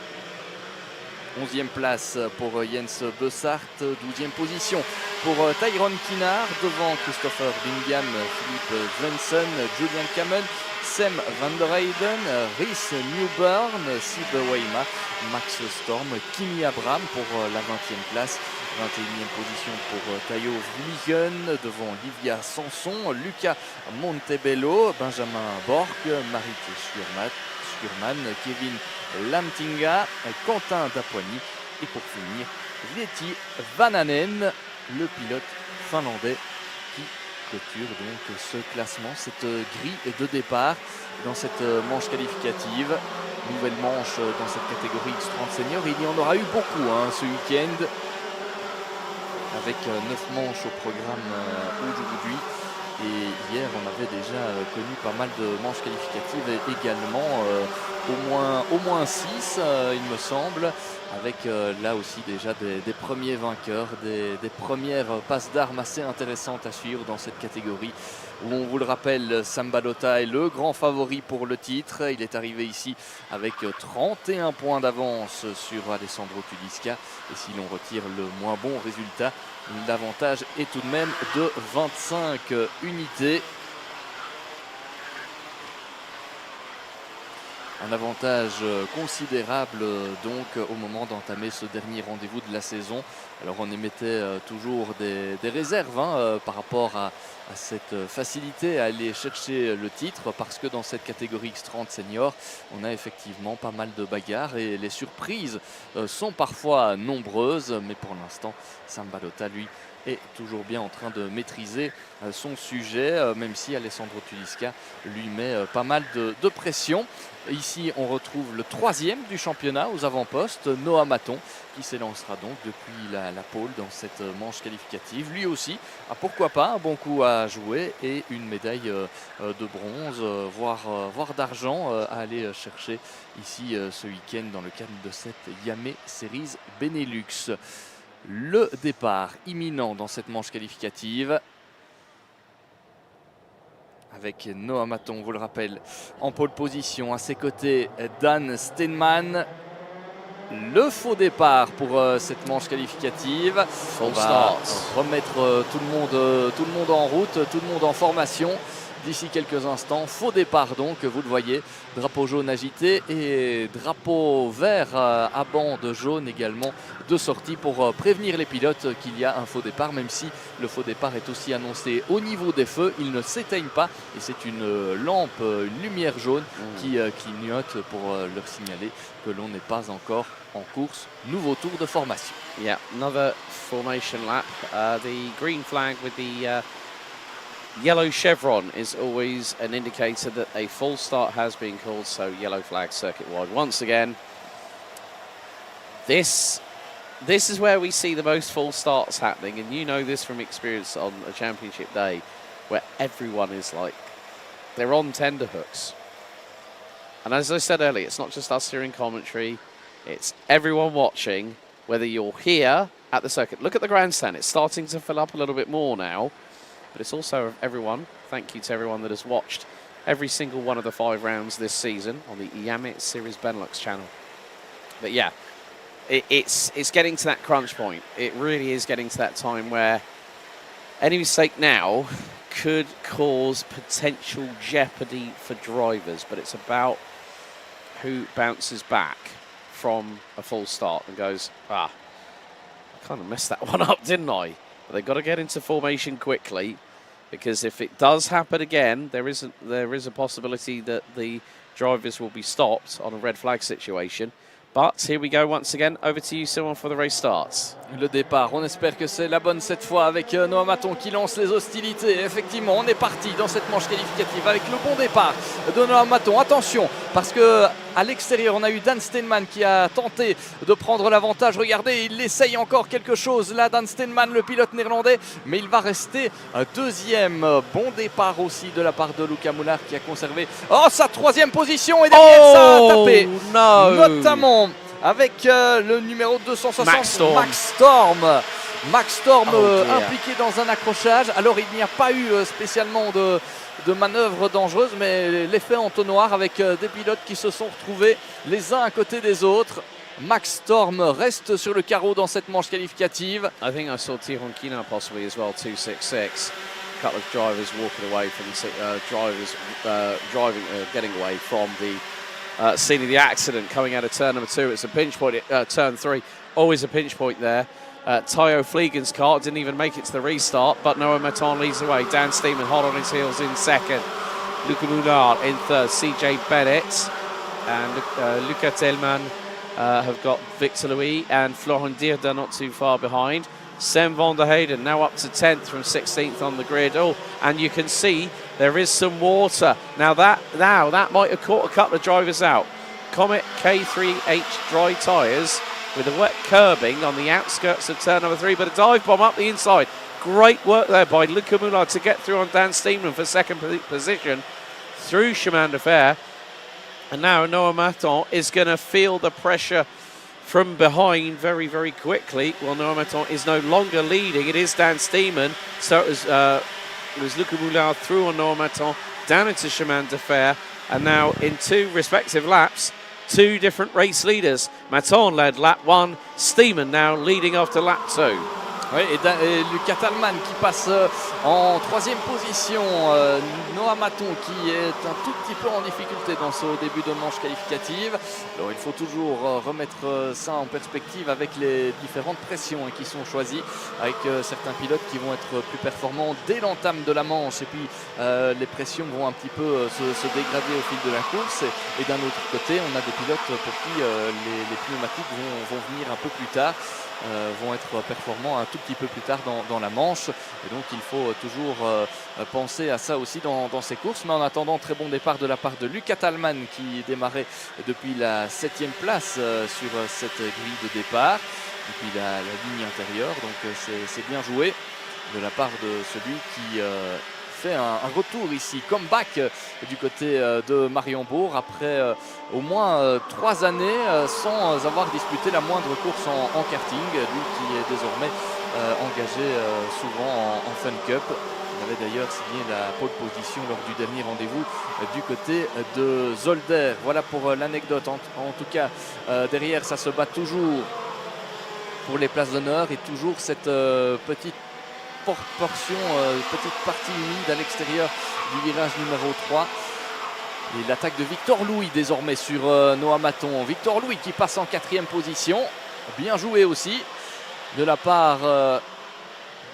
11e place pour Jens Bessart, 12e position pour Tyrone Kinard, devant Christopher Bingham, Philippe Svensson, Julian Kamen, Sam van der Heyden, Rhys Newburn, Sib Weima, Max Storm, Kimi Abraham pour la 20e place, 21e position pour Tayo Vliegen, devant Livia Sanson, Lucas Montebello, Benjamin Borg, Marit Schurman, Kevin Lamtinga, Quentin Dapoigny et pour finir Vieti Vananen, le pilote finlandais qui clôture donc ce classement, cette grille de départ dans cette manche qualificative. Nouvelle manche dans cette catégorie X30 Senior. Il y en aura eu beaucoup ce week-end avec 9 manches au programme aujourd'hui. Et hier, on avait déjà connu pas mal de manches qualificatives et également au moins 6, il me semble, avec là aussi déjà des premiers vainqueurs, des premières passes d'armes assez intéressantes à suivre dans cette catégorie où on vous le rappelle, Sam Balota est le grand favori pour le titre. Il est arrivé ici avec 31 points d'avance sur Alessandro Tudisca et si l'on retire le moins bon résultat, l'avantage est tout de même de 25 unités. Un avantage considérable donc au moment d'entamer ce dernier rendez-vous de la saison. Alors on émettait toujours des réserves par rapport à cette facilité à aller chercher le titre parce que dans cette catégorie X30 Senior, on a effectivement pas mal de bagarres et les surprises sont parfois nombreuses. Mais pour l'instant, Sam Balota, lui, est toujours bien en train de maîtriser son sujet, même si Alessandro Tudisca lui met pas mal de pression. Ici, on retrouve le 3e du championnat aux avant-postes, Noah Maton, qui s'élancera donc depuis la pole dans cette manche qualificative. Lui aussi a pourquoi pas un bon coup à jouer et une médaille de bronze, voire d'argent à aller chercher ici ce week-end dans le cadre de cette Iame Series Benelux. Le départ imminent dans cette manche qualificative avec Noah Maton, on vous le rappelle, en pole position. À ses côtés, Dan Steinman. Le faux départ pour cette manche qualificative. On va remettre tout le monde en route, tout le monde en formation. D'ici quelques instants, faux départ donc, vous le voyez, drapeau jaune agité et drapeau vert à bande jaune également de sortie pour prévenir les pilotes qu'il y a un faux départ, même si le faux départ est aussi annoncé au niveau des feux, ils ne s'éteignent pas et c'est une lampe, une lumière jaune qui clignote pour leur signaler que l'on n'est pas encore en course. Nouveau tour de formation. Yeah, another formation lap. The green flag with the yellow chevron is always an indicator that a false start has been called, so yellow flag circuit wide. Once again, this is where we see the most false starts happening, and you know this from experience on a championship day, where everyone is like, they're on tenterhooks. And as I said earlier, it's not just us here in commentary, it's everyone watching, whether you're here at the circuit. Look at the grandstand, it's starting to fill up a little bit more now. But it's also everyone, thank you to everyone that has watched every single one of the 5 rounds this season on the Iame Series Benelux channel. But yeah, it's getting to that crunch point. It really is getting to that time where any mistake now could cause potential jeopardy for drivers. But it's about who bounces back from a false start and goes, I kind of messed that one up, didn't I? But they've got to get into formation quickly, because if it does happen again, there is a possibility that the drivers will be stopped on a red flag situation. But here we go once again. Over to you, Simon, for the race starts. Le départ, on espère que c'est la bonne cette fois avec Noah Maton qui lance les hostilités. Effectivement, on est parti dans cette manche qualificative avec le bon départ de Noah Maton. Attention, parce que à l'extérieur. On a eu Dan Steinman qui a tenté de prendre l'avantage. Regardez, il essaye encore quelque chose là, Dan Steinman, le pilote néerlandais, mais il va rester deuxième. Bon départ aussi de la part de Luca Moulard qui a conservé sa troisième position, et derrière ça a tapé, notamment avec le numéro 260, Max Storm impliqué dans un accrochage. Alors il n'y a pas eu spécialement de manœuvres dangereuses, mais l'effet entonnoir avec des pilotes qui se sont retrouvés les uns à côté des autres. Max Storm reste sur le carreau dans cette manche qualificative. I think I saw Tihon Kina possibly as well, 266. A couple of drivers walking away from the getting away from the scene of the accident coming out of turn number 2. It's a pinch point at turn 3, always a pinch point there. Tayo Fleegen's car didn't even make it to the restart, but Noah Maton leads the way. Dan Steeman hot on his heels in second. Luca Moulard in third. CJ Bennett and Luca Tellman have got Victor Louis and Florent Dierda not too far behind. Sam van der Heyden now up to 10th from 16th on the grid. Oh, and you can see there is some water. Now that might have caught a couple of drivers out. Comet K3H dry tyres with a wet curbing on the outskirts of turn number 3, but a dive bomb up the inside. Great work there by Luca Moulard to get through on Dan Steeman for second position through Chemin de Fer. And now Noah Maton is going to feel the pressure from behind very, very quickly. Well, Noah Maton is no longer leading. It is Dan Steeman. So it was Luca Moulard through on Noah Maton, down into Chemin de Fer. And now in 2 respective laps, 2 different race leaders. Maton led lap 1, Steeman now leading after lap 2. Oui, et Luca Tallman qui passe en 3e position. Noah Maton qui est un tout petit peu en difficulté dans ce début de manche qualificative. Alors il faut toujours remettre ça en perspective avec les différentes pressions qui sont choisies, avec certains pilotes qui vont être plus performants dès l'entame de la manche, et puis les pressions vont un petit peu se dégrader au fil de la course, et d'un autre côté on a des pilotes pour qui les pneumatiques vont venir un peu plus tard. Vont être performants un tout petit peu plus tard dans la manche, et donc il faut toujours penser à ça aussi dans ces courses. Mais en attendant, très bon départ de la part de Luca Tallman qui démarrait depuis la 7e place sur cette grille de départ, depuis la ligne intérieure, donc c'est bien joué de la part de celui qui fait un retour ici, comeback du côté de Mariembourg après au moins 3 années sans avoir disputé la moindre course en karting, lui qui est désormais engagé souvent en Fun Cup. Il avait d'ailleurs signé la pole position lors du dernier rendez-vous du côté de Zolder. Voilà pour l'anecdote. En tout cas, derrière ça se bat toujours pour les places d'honneur, et toujours cette petite partie humide à l'extérieur du virage numéro 3. Et l'attaque de Victor Louis désormais sur Noah Maton. Victor Louis qui passe en 4e position. Bien joué aussi de la part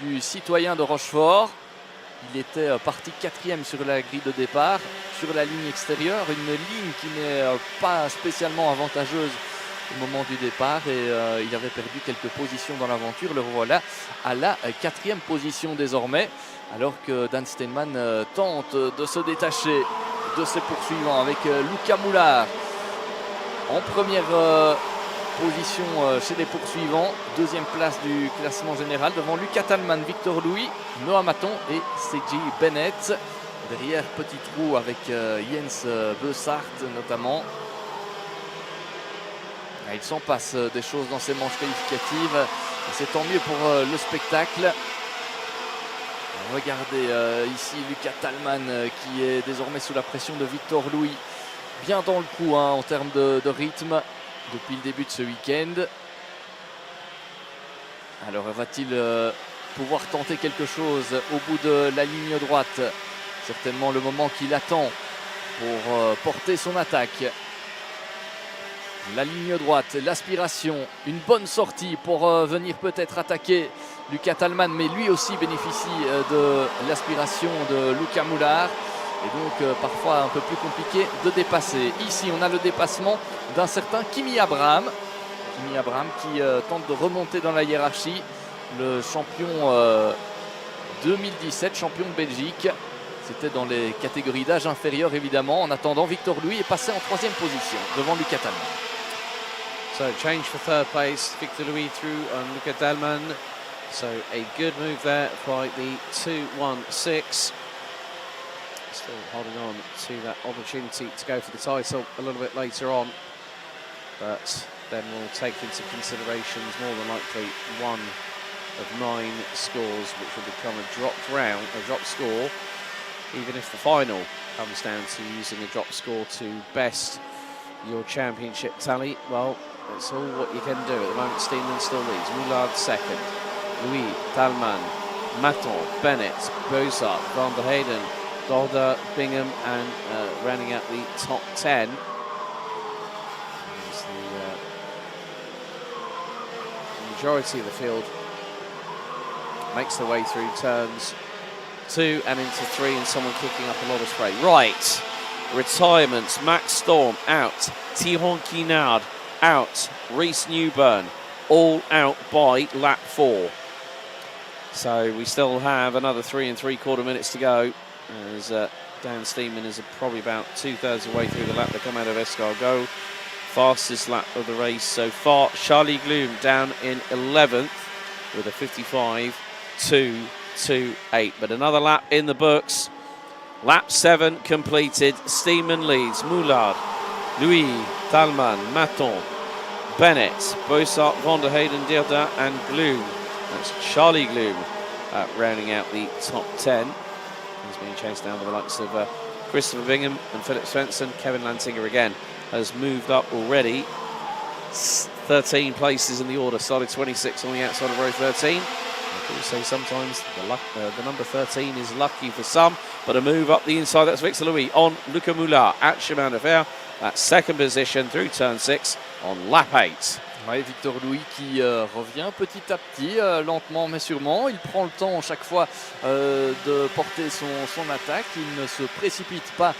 du citoyen de Rochefort. Il était parti 4e sur la grille de départ, sur la ligne extérieure. Une ligne qui n'est pas spécialement avantageuse au moment du départ, et il avait perdu quelques positions dans l'aventure. Le voilà à la 4e position désormais, alors que Dan Steinman tente de se détacher de ses poursuivants avec Luca Moulard en première position chez les poursuivants, 2e place du classement général devant Luca Tallman, Victor Louis, Noah Maton et CJ Bennett. Derrière, petit trou avec Jens Bessart notamment. Il s'en passe des choses dans ces manches qualificatives, et c'est tant mieux pour le spectacle. Regardez ici Luca Tallman qui est désormais sous la pression de Victor Louis, bien dans le coup en termes de rythme depuis le début de ce week-end. Alors va-t-il pouvoir tenter quelque chose au bout de la ligne droite? Certainement le moment qu'il attend pour porter son attaque. La ligne droite, l'aspiration, une bonne sortie pour venir peut-être attaquer Luca Tallman, mais lui aussi bénéficie de l'aspiration de Luca Moulard, et donc parfois un peu plus compliqué de dépasser. Ici on a le dépassement d'un certain Kimi Abraham qui tente de remonter dans la hiérarchie, le champion 2017, champion de Belgique. C'était dans les catégories d'âge inférieures évidemment. En attendant, Victor Louis est passé en 3e position devant Lucas Talman. So change for third place, Victor Louis through on Lucas Talman. So a good move there by the 2-1-6. Still holding on to that opportunity to go for the title a little bit later on. But then we'll take into considerations more than likely one of 9 scores, which will become a drop score, even if the final comes down to using a drop score to best your championship tally. Well, that's all what you can do. At the moment, Steenman still leads. Moulard second. Louis, Talman, Maton, Bennett, Bozart, Van der Heyden, Golda, Bingham, and rounding out the top 10. As the majority of the field makes their way through turns 2 and into 3, and someone kicking up a lot of spray. Right, retirements, Max Storm out, Thierry Quinard out, Reece Newburn all out by lap 4. So we still have another 3 3/4 minutes to go, as Dan Steeman is probably about 2/3 of the way through the lap. They come out of Escargot. Fastest lap of the race so far. Charlie Gloom down in 11th with a 55.228. But another lap in the books. Lap 7 completed. Steeman leads. Moulard, Louis, Talman, Maton, Bennett, Bossart, Van der Heyden, Dirda, and Gloom. That's Charlie Gloom rounding out the top 10. He's being chased down by the likes of Christopher Bingham and Philip Svensson. Kevin Lantinger again has moved up already. 13 places in the order, started 26 on the outside of row 13. I do say sometimes the number 13 is lucky for some, but a move up the inside, that's Victor Louis on Luca Moulard at Chemin de Fer at 2nd position through turn 6 on lap 8. Ouais, Victor Louis qui revient petit à petit, lentement mais sûrement. Il prend le temps chaque fois de porter son attaque. Il ne se précipite pas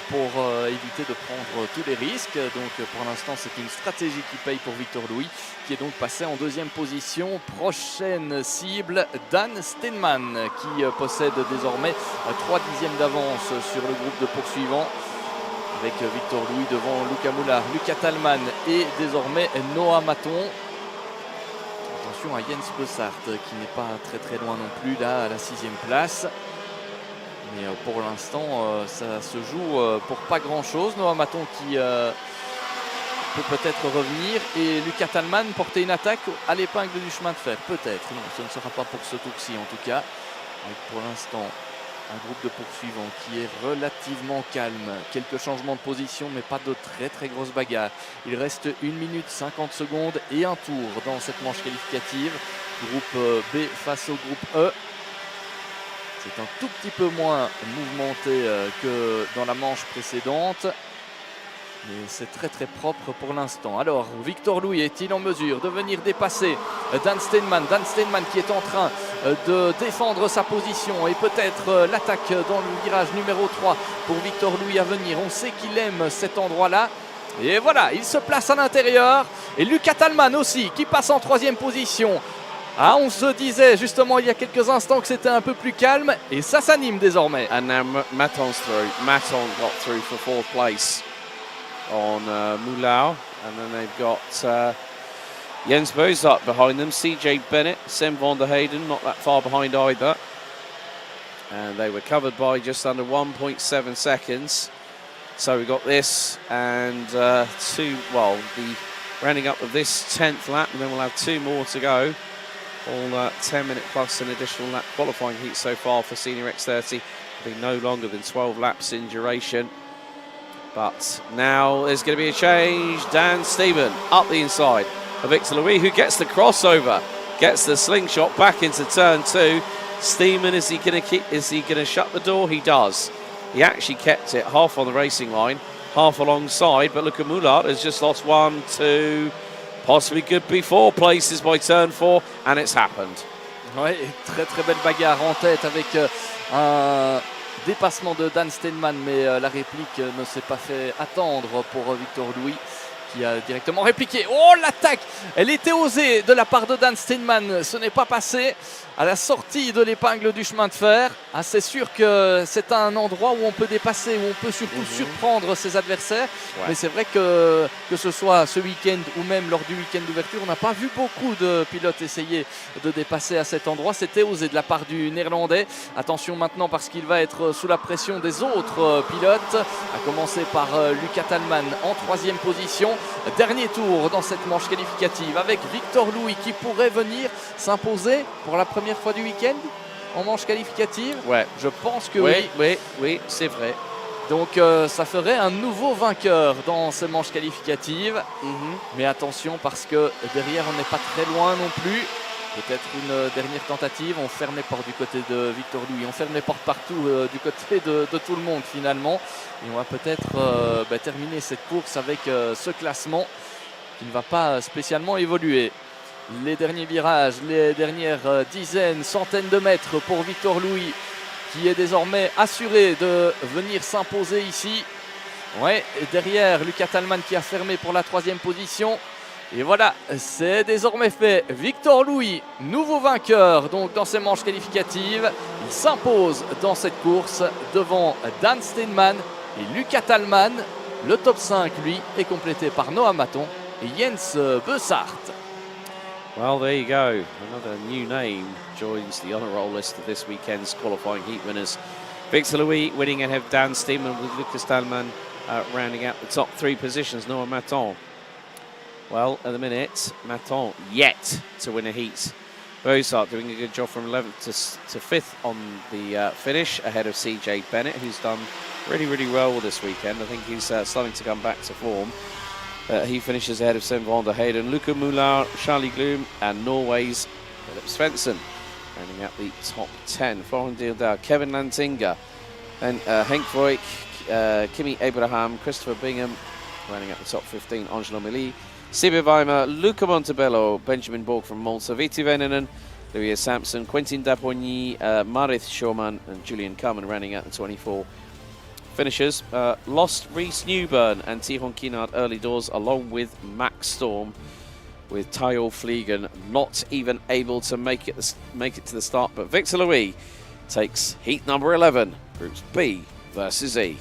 pour éviter de prendre tous les risques. Donc pour l'instant, c'est une stratégie qui paye pour Victor Louis, qui est donc passé en 2e position. Prochaine cible, Dan Steenman, qui possède désormais 3 dixièmes d'avance sur le groupe de poursuivants, avec Victor Louis devant Luca Moulard, Lucas Talman et désormais Noah Maton. Attention à Jens Bossart qui n'est pas très loin non plus là à la 6e place. Mais pour l'instant ça se joue pour pas grand chose. Noah Maton qui peut peut-être revenir, et Lucas Talman porter une attaque à l'épingle du chemin de fer. Peut-être, non, ce ne sera pas pour ce tour-ci en tout cas. Mais pour l'instant, un groupe de poursuivants qui est relativement calme. Quelques changements de position, mais pas de très grosses bagarres. Il reste 1 minute 50 secondes et un tour dans cette manche qualificative. Groupe B face au groupe E. C'est un tout petit peu moins mouvementé que dans la manche précédente. Mais c'est très propre pour l'instant. Alors, Victor Louis est-il en mesure de venir dépasser Dan Steenman? Dan Steenman qui est en train de défendre sa position, et peut-être l'attaque dans le virage numéro 3 pour Victor Louis à venir. On sait qu'il aime cet endroit-là. Et voilà, il se place à l'intérieur. Et Lucas Talman aussi qui passe en 3e position. Ah, on se disait justement il y a quelques instants que c'était un peu plus calme, et ça s'anime désormais. And now Maton's through. Maton got through for 4th place on Moulard, and then they've got Jens Bossart behind them, CJ Bennett, Sam van der Heyden not that far behind either, and they were covered by just under 1.7 seconds. So we got this and the rounding up of this 10th lap, and then we'll have 2 more to go, all 10 minute plus an additional lap qualifying heat so far for Senior X30. Will be no longer than 12 laps in duration. But now there's going to be a change. Dan Steeman up the inside of Victor Louis, who gets the crossover, gets the slingshot back into turn 2. Steeman, is he going to shut the door? He does. He actually kept it half on the racing line, half alongside. But look at Moulard has just lost 1, 2, possibly could be 4 places by turn 4, and it's happened. Ouais, très belle bagarre en tête avec un dépassement de Dan Steenman, mais la réplique ne s'est pas fait attendre pour Victor Louis, qui a directement répliqué. Oh, l'attaque! Elle était osée de la part de Dan Steinman. Ce n'est pas passé à la sortie de l'épingle du chemin de fer. Ah, c'est sûr que c'est un endroit où on peut dépasser, où on peut surtout surprendre ses adversaires. Ouais. Mais c'est vrai que ce soit ce week-end ou même lors du week-end d'ouverture, on n'a pas vu beaucoup de pilotes essayer de dépasser à cet endroit. C'était osé de la part du Néerlandais. Attention maintenant parce qu'il va être sous la pression des autres pilotes, à commencer par Lucas Tallman en 3e position. Dernier tour dans cette manche qualificative avec Victor Louis qui pourrait venir s'imposer pour la première fois du week-end en manche qualificative. Ouais. Je pense que oui. Oui, c'est vrai. Donc ça ferait un nouveau vainqueur dans ces manches qualificatives. Mais attention parce que derrière on n'est pas très loin non plus. Peut-être une dernière tentative. On ferme les portes du côté de Victor Louis. On ferme les portes partout du côté de tout le monde finalement. Et on va peut-être terminer cette course avec ce classement qui ne va pas spécialement évoluer. Les derniers virages, les dernières dizaines, centaines de mètres pour Victor Louis qui est désormais assuré de venir s'imposer ici. Ouais, derrière Lucas Tallman qui a fermé pour la 3e position. Et voilà, c'est désormais fait. Victor Louis, nouveau vainqueur donc dans ces manches qualificatives. Il s'impose dans cette course devant Dan Steinman et Lucas Tallman. Le top 5, lui, est complété par Noah Maton et Jens Bessart. Well, there you go. Another new name joins the honour roll list of this weekend's qualifying heat winners. Victor Louis winning ahead of Dan Steinman with Lucas Tallman rounding out the top 3 positions. Noah Maton. Well, at the minute, Maton yet to win a heat. Bozart doing a good job from 11th to 5th on the finish ahead of CJ Bennett, who's done really, really well this weekend. I think he's starting to come back to form. He finishes ahead of Sven van der Heyden, Luca Muller, Charlie Gloom, and Norway's Philip Svensson, rounding out the top 10. Florent Dildau, Kevin Lantinga, and Henk Voigt, Kimi Abraham, Christopher Bingham, rounding out the top 15. Angelo Mili, Sibe Weimer, Luca Montebello, Benjamin Borg from Malta, Viti Veninen, Louis Sampson, Quentin Dapogny, Marith Schaumann, and Julian Carmen, rounding out the 24. Finishers lost Reese Newburn and Tihon Kienard early doors, along with Max Storm, with Tayo Fliegen not even able to make it to the start. But Victor Louis takes heat number 11, Groups B versus E.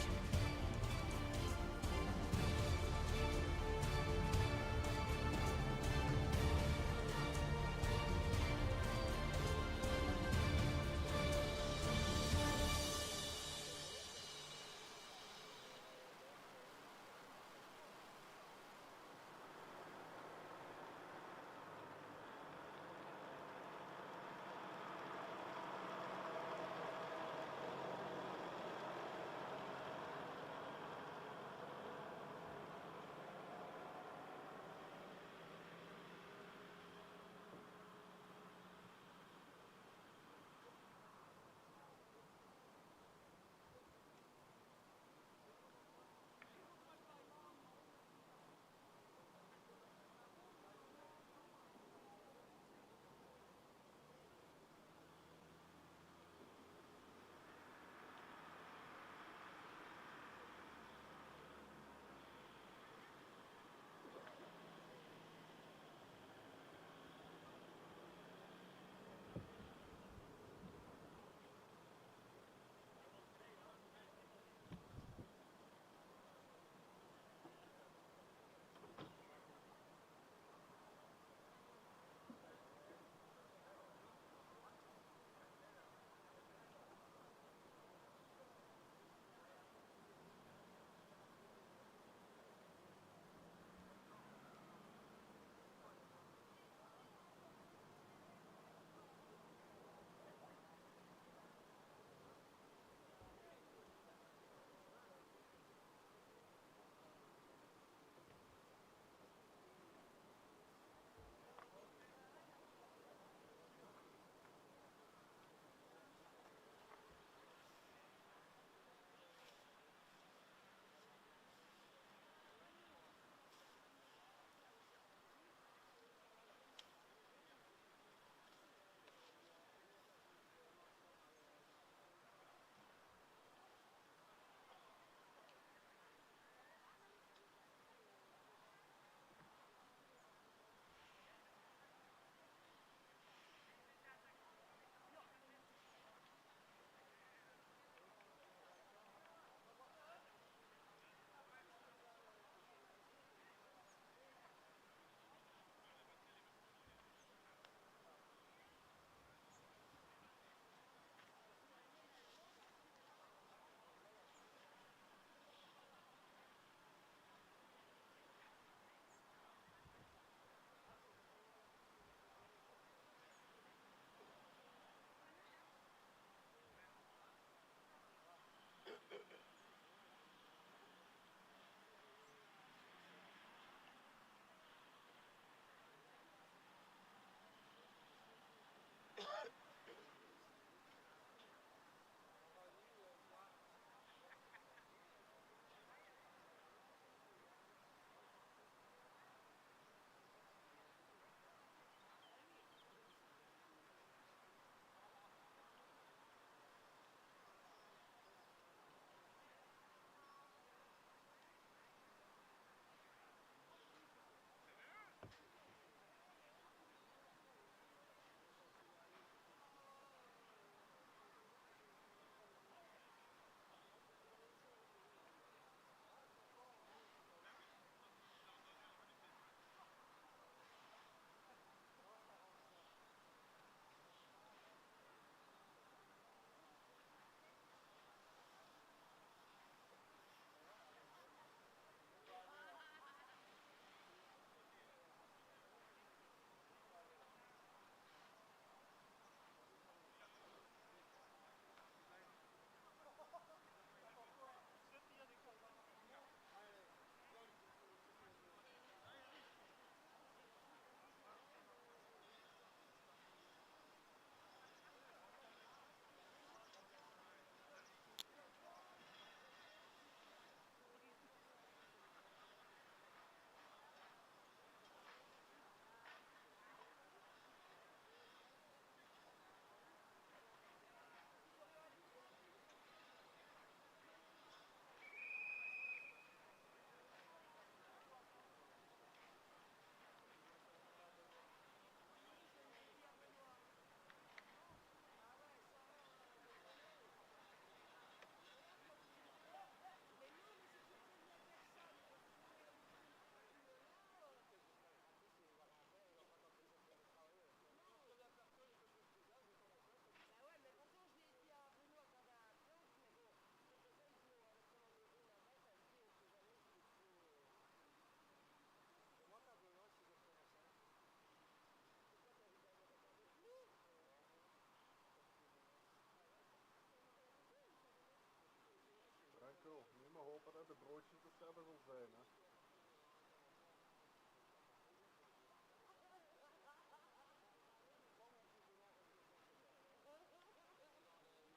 Franco, nu maar hopen dat de broodjes hetzelfde zal zijn, hè.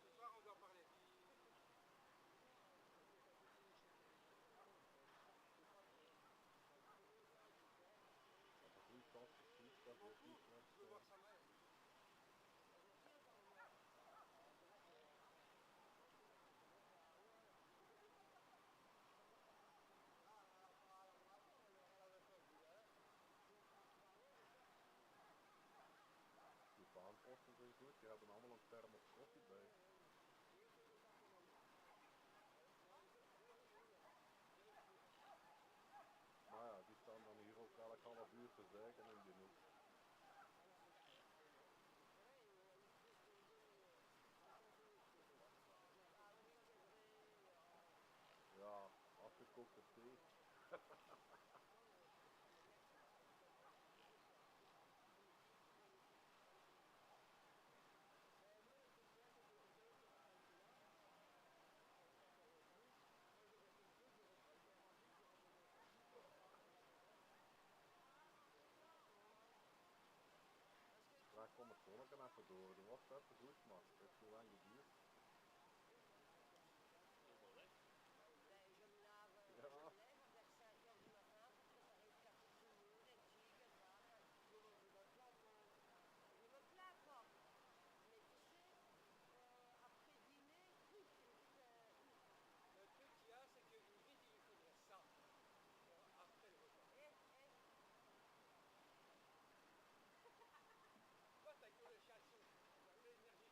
Ce soir, on doit parler. Goeie kans, precies, dat wordt niet Je veux slecht. voir sa main. Die baanposten zijn goed, die hebben allemaal een thermos koffie bij. Maar ja, die staan dan hier ook elk half uur te zeiken en genoeg. Ja, afgekookte thee. Daar komt het zonnetje even door, dat was even goed, maar het heeft zo lang geduurd. Ja. Le truc qu'il y a, c'est que Ingrid, il lui faudrait ça après le repas. Toi, t'as que le chasson, l'énergie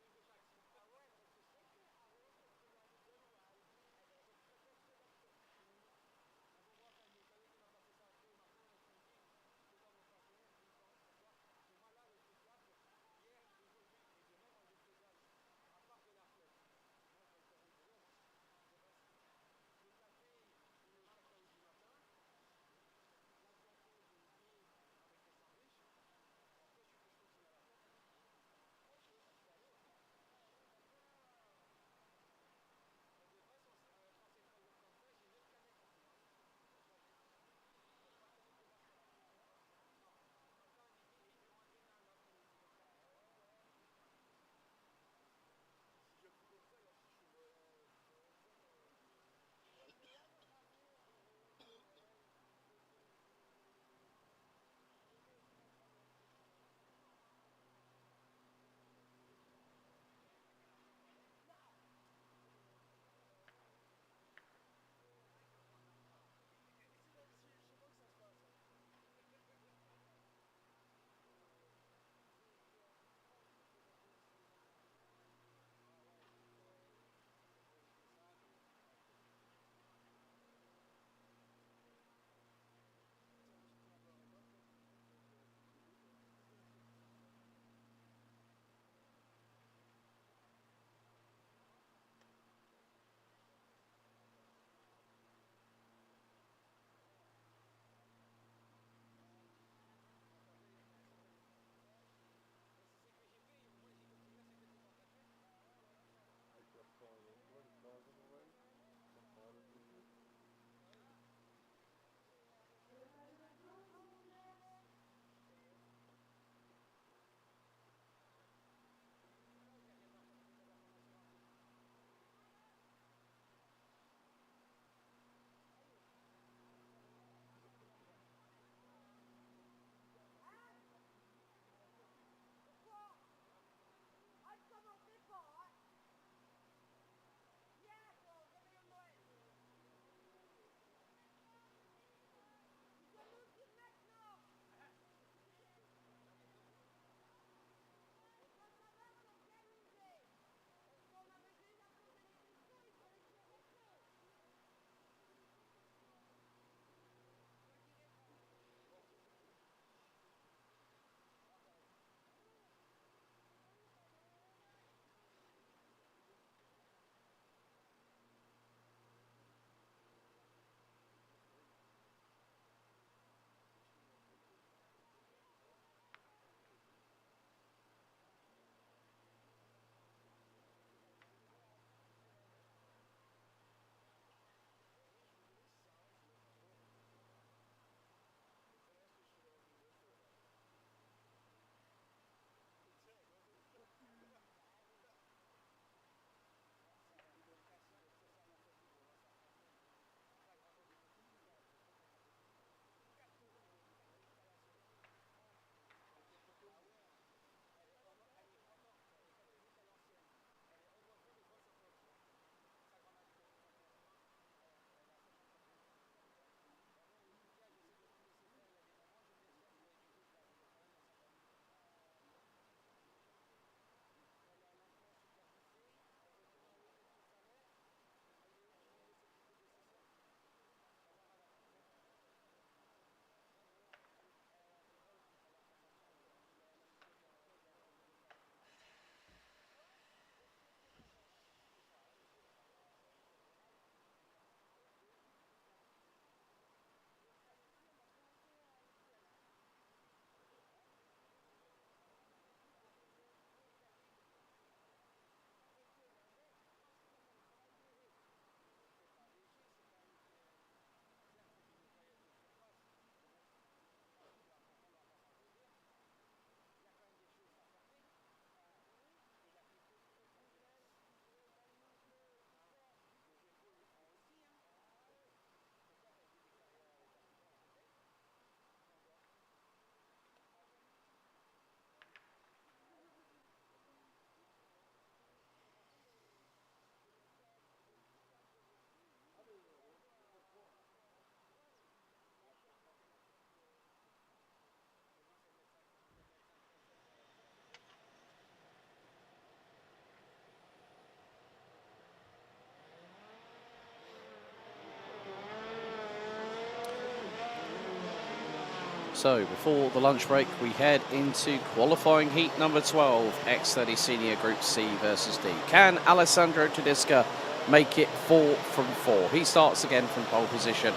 So before the lunch break, we head into qualifying heat number 12, X30 Senior Group C versus D. Can Alessandro Tedesca make it 4 from 4? He starts again from pole position.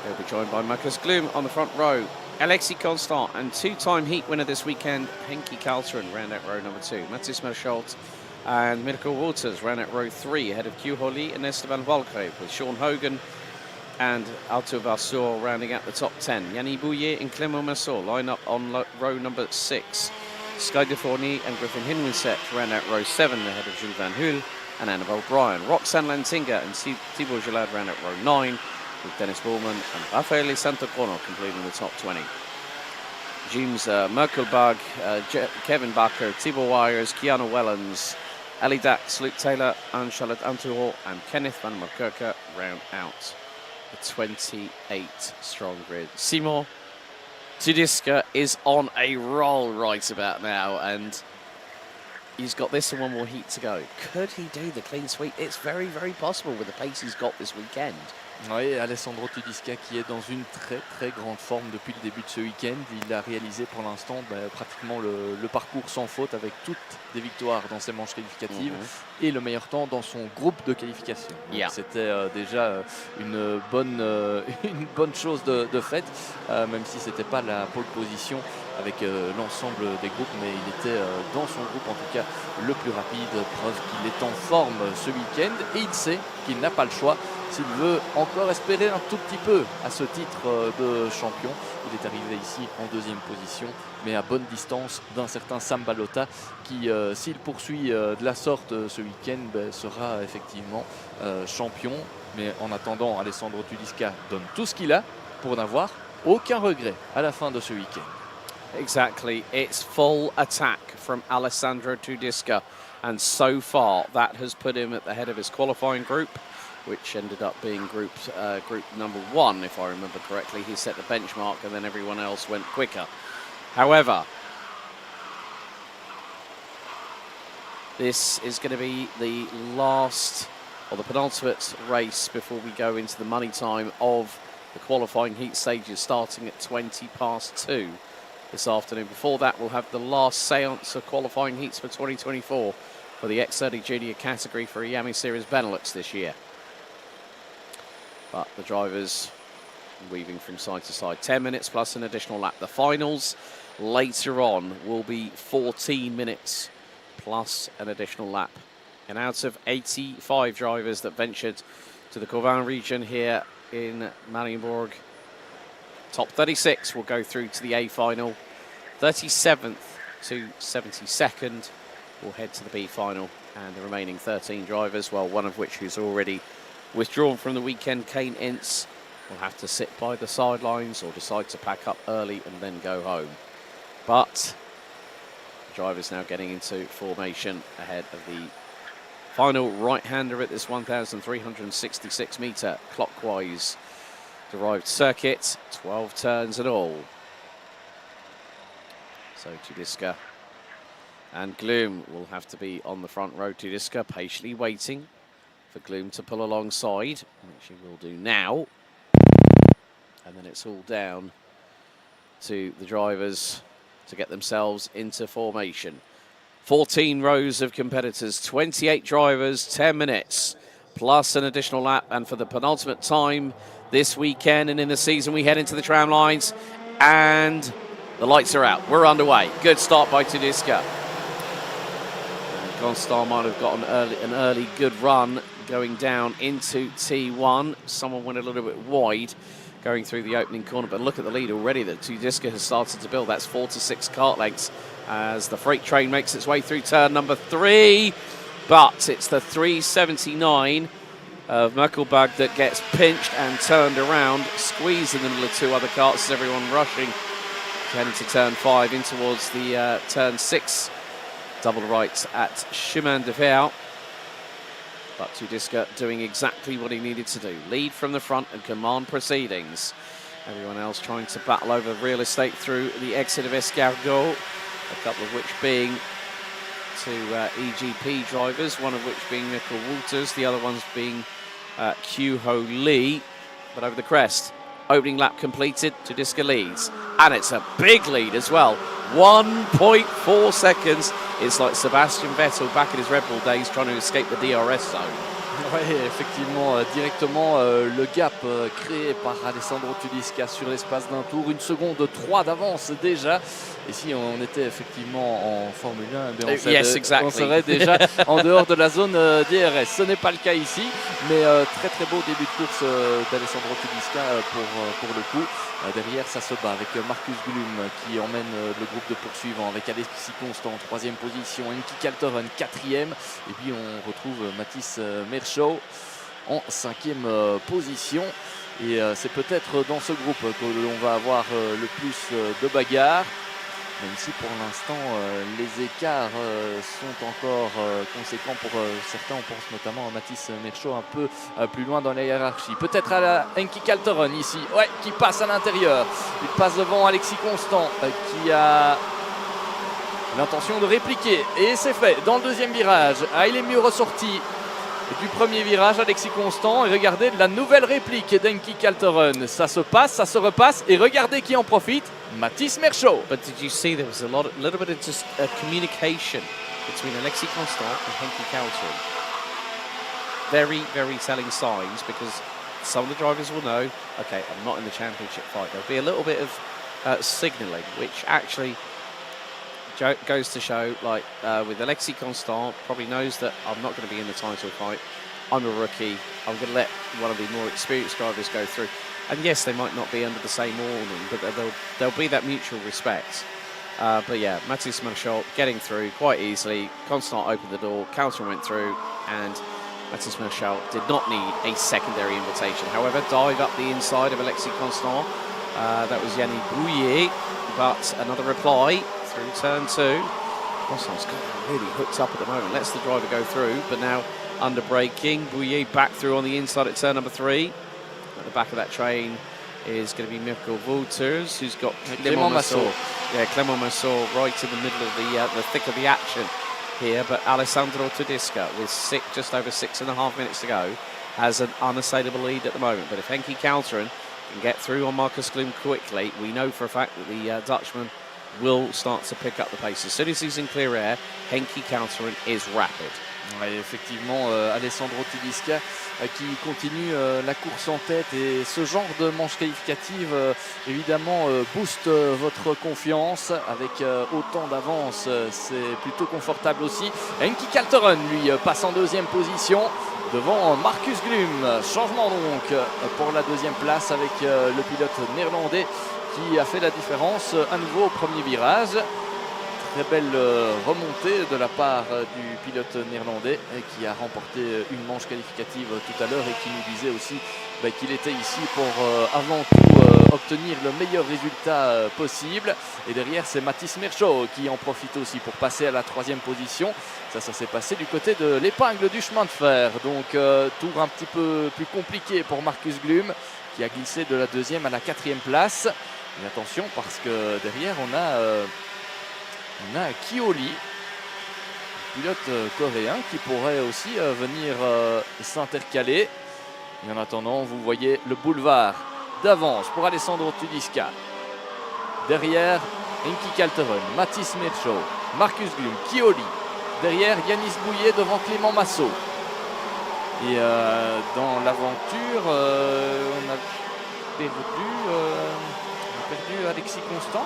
He'll be joined by Marcus Gloom on the front row. Alexis Constant and two-time heat winner this weekend, Henki Kalteren, round out row number 2. Mathis Merschalt and Mirko Waters round out row 3, ahead of Q Holly and Esteban Walgrave, with Sean Hogan and Alto Vasseur rounding out the top 10. Yanni Bouillet and Clément Massot line up on row number 6. Sky de Fourny and Griffin Hinwinset round out row 7, ahead of Jules Van Hul and Annabelle Bryan. Roxanne Lantinga and Thibaut Gillard round out row 9, with Dennis Bullman and Raffaele Santocono completing the top 20. James Merkelbach, Kevin Bakker, Thibaut Wires, Keanu Wellens, Ali Dax, Luke Taylor, and Charlotte Anturo and Kenneth Van Markerke round out the 28-strong grid. Simon Tedesca is on a roll right about now, and he's got this and one more heat to go. Could he do the clean sweep? It's very, very possible with the pace he's got this weekend. Oui, Alessandro Tedesca qui est dans une très très grande forme depuis le début de ce week-end. Il a réalisé pour l'instant pratiquement le parcours sans faute, avec toutes des victoires dans ses manches qualificatives et le meilleur temps dans son groupe de qualification. C'était déjà une bonne chose de fait, même si c'était pas la pole position avec l'ensemble des groupes, mais il était dans son groupe en tout cas le plus rapide, preuve qu'il est en forme ce week-end, et il sait qu'il n'a pas le choix s'il veut encore espérer un tout petit peu à ce titre de champion. Il est arrivé ici en deuxième position, mais à bonne distance d'un certain Sam Balota qui, s'il poursuit de la sorte ce week-end, sera effectivement champion. Mais en attendant, Alessandro Tedesca donne tout ce qu'il a pour n'avoir aucun regret à la fin de ce week-end. Exactly, it's full attack from Alessandro Tedesca, and so far that has put him at the head of his qualifying group, which ended up being group number 1, if I remember correctly. He set the benchmark and then everyone else went quicker. However, this is going to be the last, or the penultimate race before we go into the money time of the qualifying heat stages, starting at 20 past 2 this afternoon. Before that, we'll have the last seance of qualifying heats for 2024 for the X30 Junior category for Iame Series Benelux this year. But the drivers weaving from side to side. 10 minutes plus an additional lap. The finals later on will be 14 minutes plus an additional lap. And out of 85 drivers that ventured to the Corvan region here in Mariembourg, top 36 will go through to the A final. 37th to 72nd will head to the B final. And the remaining 13 drivers, well, one of which who's already withdrawn from the weekend, Kane Ince, will have to sit by the sidelines or decide to pack up early and then go home. But the drivers now getting into formation ahead of the final right-hander at this 1,366 metre clockwise derived circuit, 12 turns and all. So Tedesca and Gloom will have to be on the front row. Tedesca patiently waiting for Gloom to pull alongside, which he will do now. And then it's all down to the drivers to get themselves into formation. 14 rows of competitors, 28 drivers, 10 minutes, plus an additional lap. And for the penultimate time this weekend and in the season, we head into the tram lines, and the lights are out. We're underway. Good start by Tedesca. Constant might have got an early good run going down into T1. Someone went a little bit wide going through the opening corner, but look at the lead already that Tedesca has started to build. That's 4 to 6 kart lengths as the freight train makes its way through turn number 3. But it's the 379 of Merkelbach that gets pinched and turned around, squeezed in the middle of 2 other karts as everyone rushing to head into turn 5 in towards the turn 6 double right at Chemin de Fer. But Tedesca doing exactly what he needed to do. Lead from the front and command proceedings. Everyone else trying to battle over real estate through the exit of Escargot. A couple of which being to EGP drivers, one of which being Nickel Walters, the other ones being Q Ho Lee. But over the crest, Opening lap completed, Tudiska leads. And it's a big lead as well. 1.4 seconds. It's like Sebastian Vettel back in his Red Bull days trying to escape the DRS zone. Oui, effectivement, directement le gap créé par Alessandro Tudiska sur l'espace d'un tour, 1 seconde 3 d'avance déjà. Et si on était effectivement en Formule 1, eh bien on serait déjà en dehors de la zone DRS. Ce n'est pas le cas ici, mais très très beau début de course d'Alessandro Tudiska pour le coup. Derrière, ça se bat avec Marcus Glum qui emmène le groupe de poursuivants avec Alexis Constant en 3e position, Enki Kaltoren 4e, et puis on retrouve Mathis Merschau en 5e position. Et c'est peut-être dans ce groupe que l'on va avoir le plus de bagarres. Même si pour l'instant les écarts sont encore conséquents pour certains, on pense notamment à Mathis Merschau un peu plus loin dans la hiérarchie. Peut-être à la Enki Kaltoren ici, ouais, qui passe à l'intérieur. Il passe devant Alexis Constant qui a l'intention de répliquer. Et c'est fait dans le 2e virage. Ah, il est mieux ressorti du premier virage, Alexis Constant. Et regardez la nouvelle réplique d'Enki Kaltoren. Ça se passe, ça se repasse. Et regardez qui en profite. Mathis Merschau. But did you see there was a little bit of just communication between Alexis Constant and Henki Kaltoren? Very, very telling signs, because some of the drivers will know, okay, I'm not in the championship fight. There'll be a little bit of signalling, which actually goes to show, like with Alexis Constant, probably knows that I'm not going to be in the title fight. I'm a rookie. I'm going to let one of the more experienced drivers go through. And yes, they might not be under the same awning, but there'll be that mutual respect. But yeah, Mathis Merschau getting through quite easily. Constant opened the door, Kaltoren went through, and Mathis Merschau did not need a secondary invitation. However, dive up the inside of Alexis Constant. That was Yannick Bouillet, but another reply through turn 2. Constant's really hooked up at the moment. Lets the driver go through, but now under braking. Bouillet back through on the inside at turn number 3. At the back of that train is going to be Mirko Wouters, who's got Clément Massot. Yeah, Clément Massot right in the middle of the thick of the action here. But Alessandro Tudiska, with just over 6.5 minutes to go, has an unassailable lead at the moment. But if Henki Kaltoren can get through on Marcus Glum quickly, we know for a fact that the Dutchman will start to pick up the pace. As soon as he's in clear air, Henki Kaltoren is rapid. Ouais, effectivement, Alessandro Tudiska qui continue la course en tête, et ce genre de manche qualificative évidemment booste votre confiance. Avec autant d'avance, c'est plutôt confortable aussi. Henki Kaltoren lui passe en 2e position devant Marcus Glum. Changement donc pour la 2e place avec le pilote néerlandais qui a fait la différence à nouveau au premier virage. Très belle remontée de la part du pilote néerlandais qui a remporté une manche qualificative tout à l'heure et qui nous disait aussi qu'il était ici pour avant tout obtenir le meilleur résultat possible. Et derrière, c'est Mathis Merschau qui en profite aussi pour passer à la 3e position. Ça s'est passé du côté de l'épingle du chemin de fer. Donc tour un petit peu plus compliqué pour Marcus Glum qui a glissé de la 2e à la 4e place. Et attention, parce que derrière on a Kioli, pilote coréen, qui pourrait aussi venir s'intercaler. Et en attendant, vous voyez le boulevard d'avance pour Alessandro Tudiska. Derrière, Henki Kaltoren, Mathis Merschau, Marcus Glum, Kioli. Derrière, Yanis Bouillet devant Clément Massot. Et dans l'aventure, on a perdu Alexis Constant.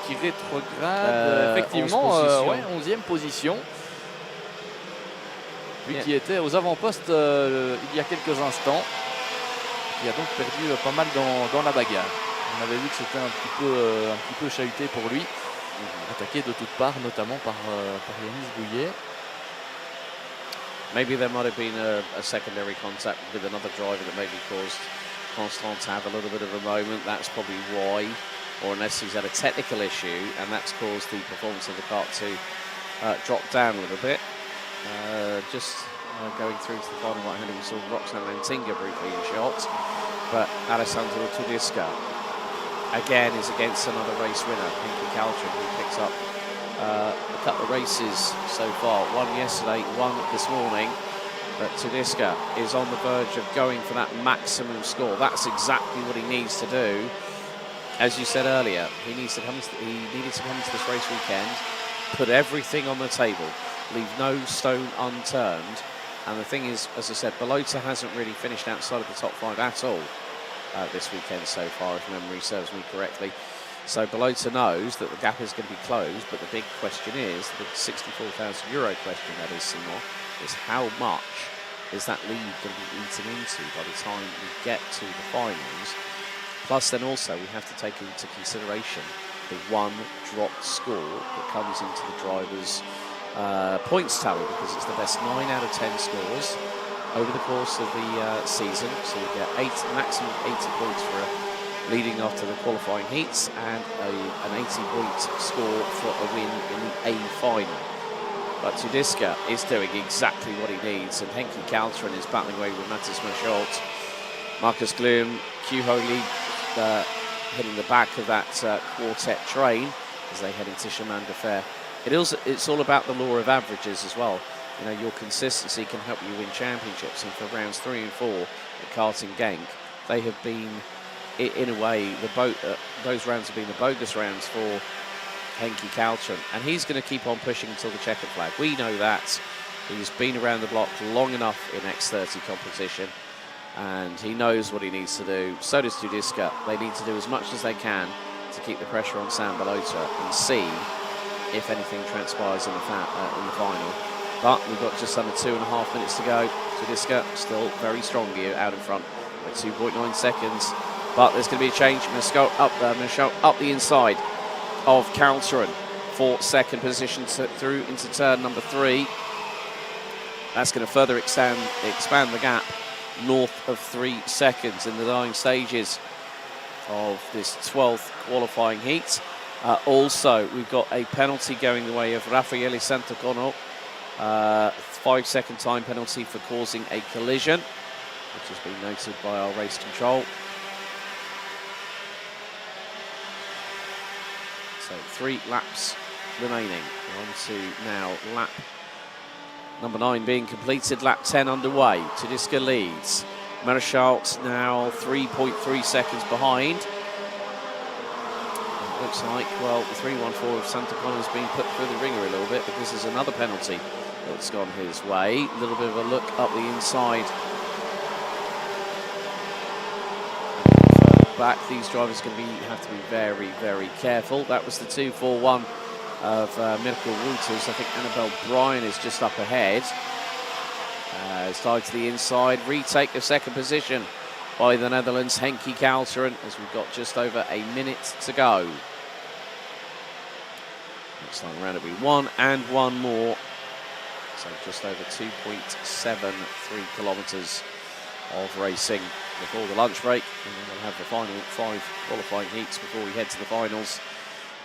Qui rétrograde effectivement 11e position, lui qui était aux avant-postes il y a quelques instants, qui a donc perdu pas mal dans la bagarre. On avait vu que c'était un petit peu chahuté pour lui, attaqué de toutes parts, notamment par Yanis Bouillet. Maybe there might have been a secondary contact with another driver that maybe caused Constant to have a little bit of a moment. That's probably why. Or unless he's had a technical issue and that's caused the performance of the kart to drop down a little bit. Going through to the final right-hand, we saw Roxanne Antinga briefly in shot, but Alessandro Tudiska again is against another race winner, Henki Kaltoren, who picks up a couple of races so far. One yesterday, one this morning. But Tedesca is on the verge of going for that maximum score. That's exactly what he needs to do. As you said earlier, he needed to come into this race weekend, put everything on the table, leave no stone unturned. And the thing is, as I said, Belota hasn't really finished outside of the top 5 at all this weekend so far, if memory serves me correctly. So Belota knows that the gap is going to be closed, but the big question is, the €64,000 question that is, Seymour, is how much is that lead going to be eaten into by the time we get to the finals? Plus, then also we have to take into consideration the one dropped score that comes into the driver's points tally, because it's the best 9 out of 10 scores over the course of the season. So you get maximum 80 points for leading after the qualifying heats, and an 80-point score for a win in the A final. But Tedesca is doing exactly what he needs, and Henki Kalteren is battling away with Matthias Merschelt. Marcus Gloom, Q Holy hitting the back of that quartet train as they head into Chemin de Fer. It's all about the law of averages as well. You know, your consistency can help you win championships, and for rounds 3 and 4 at Karting Genk, they have been, in a way, those rounds have been the bogus rounds for Henki Kalteren, and he's going to keep on pushing until the checkered flag. We know that. He's been around the block long enough in X30 competition, and he knows what he needs to do. So does Tedesca. They need to do as much as they can to keep the pressure on Sam Belota and see if anything transpires in the final. But we've got just under 2.5 minutes to go. Tedesca still very strong here out in front at 2.9 seconds. But there's going to be a change. Merschelt up the inside of Kalteren for second position through into turn number 3. That's going to further expand the gap north of 3 seconds in the dying stages of this 12th qualifying heat. Also, we've got a penalty going the way of Raffaele Santacono. 5-second time penalty for causing a collision, which has been noted by our race control. So 3 laps remaining. We're on to now lap number 9 being completed, lap 10 underway. Tedesca leads. Merschelt now 3.3 seconds behind. It looks like, well, the 314 of Santacono has been put through the ringer a little bit, because there's another penalty that's gone his way. A little bit of a look up the inside. Back, these drivers are going to have to be very, very careful. That was the 241 of Mirguet Wouters. I think Annabelle Bryan is just up ahead. Slide to the inside, retake of second position by the Netherlands, Henki Kalteren, as we've got just over a minute to go. Next time around it'll be 1 and 1 more. So just over 2.73 kilometres of racing before the lunch break, and then we'll have the final 5 qualifying heats before we head to the finals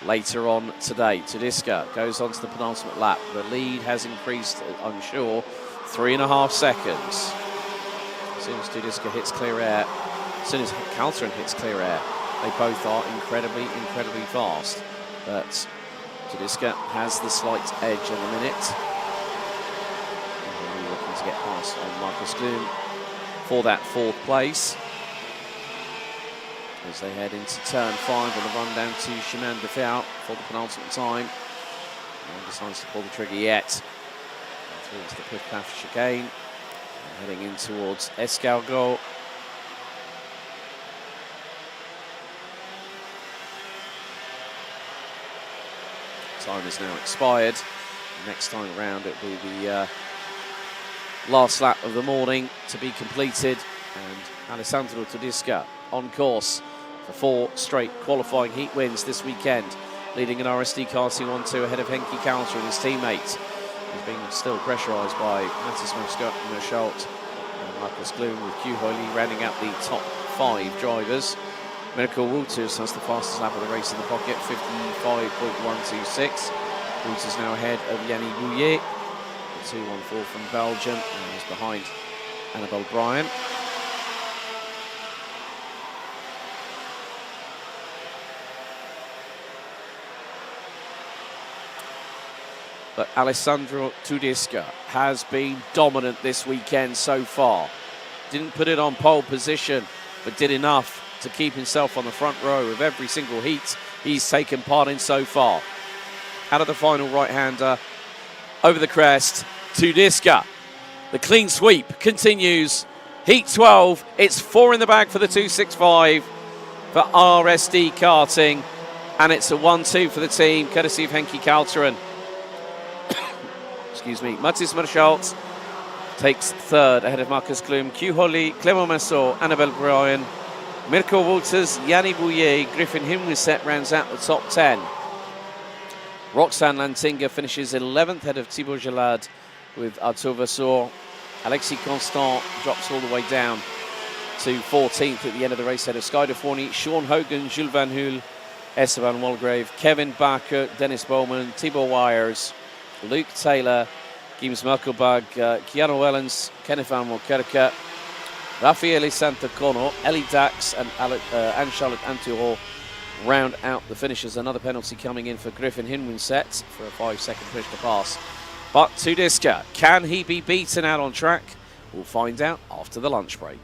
later on today. Tedesca goes on to the penultimate lap. The lead has increased, I'm sure, 3.5 seconds. As soon as Tedesca hits clear air, as soon as Kalteren hits clear air, they both are incredibly, incredibly fast. But Tedesca has the slight edge in the minute. And we're looking to get past on Marcus Gloom for that 4th place. As they head into turn 5 on the run down to Chemin de Fer for the penultimate time. No one decides to pull the trigger yet. Through into the pit-path chicane. And heading in towards Escargot. Time is now expired. Next time around it will be the last lap of the morning to be completed, and Alessandro Tedesca on course for 4 straight qualifying heat wins this weekend, leading an RSD Karting 1-2 ahead of Henki Kalteren and his teammate. He's being still pressurised by Matthias Merschelt and Marcus Gloom, with Q Holy rounding out the top 5 drivers. Mirguet Wouters has the fastest lap of the race in the pocket, 55.126. Wouters now ahead of Yanni Bouillet, the 214 from Belgium, and he's behind Annabelle Bryan. But Alessandro Tudisca has been dominant this weekend so far. Didn't put it on pole position, but did enough to keep himself on the front row of every single heat he's taken part in so far. Out of the final right-hander, over the crest, Tudisca. The clean sweep continues. Heat 12, it's 4 in the bag for the 265 for RSD Karting. And it's a 1-2 for the team, courtesy of Henki Kalteren. Excuse me. Mathis Marschaltz takes third ahead of Marcus Klum, Q Holly, Clément Massot, Annabelle Bryan, Mirko Walters, Yanni Bouillet, Griffin Himwiset rounds out the top 10. Roxanne Lantinga finishes 11th ahead of Thibaut Gelade with Arthur Vassor. Alexis Constant drops all the way down to 14th at the end of the race ahead of Sky Forney, Sean Hogan, Jules Van Hool, Esteban Walgrave, Kevin Barker, Dennis Bowman, Thibaut Wires, Luke Taylor, Gims Merkelbag, Keanu Wellens, Kenneth Van Mokerke, Raffaele Santacono, Ellie Dax and Anne-Charlotte Anturo round out the finishers. Another penalty coming in for Griffin Hinwinset for a 5-second push to pass. But Tudisca, can he be beaten out on track? We'll find out after the lunch break.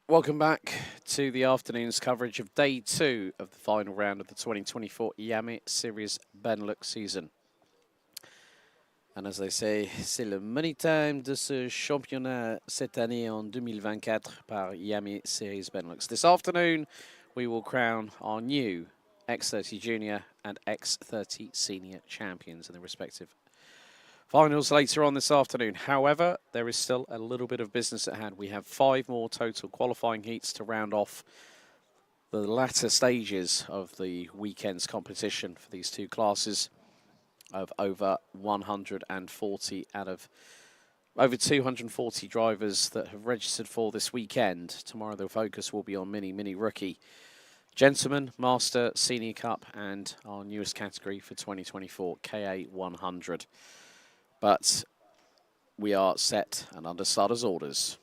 Welcome back to the afternoon's coverage of day 2 of the final round of the 2024 Iame Series Benelux season. And as they say, c'est le money time de ce championnat cette année en 2024 par Iame Series Benelux. This afternoon, we will crown our new X30 Junior and X30 Senior champions in the respective finals later on this afternoon. However, there is still a little bit of business at hand. We have 5 more total qualifying heats to round off the latter stages of the weekend's competition for these two classes of over 140 out of over 240 drivers that have registered for this weekend. Tomorrow the focus will be on mini rookie, gentleman, master, senior cup, and our newest category for 2024, KA 100. But we are set and under starters' orders.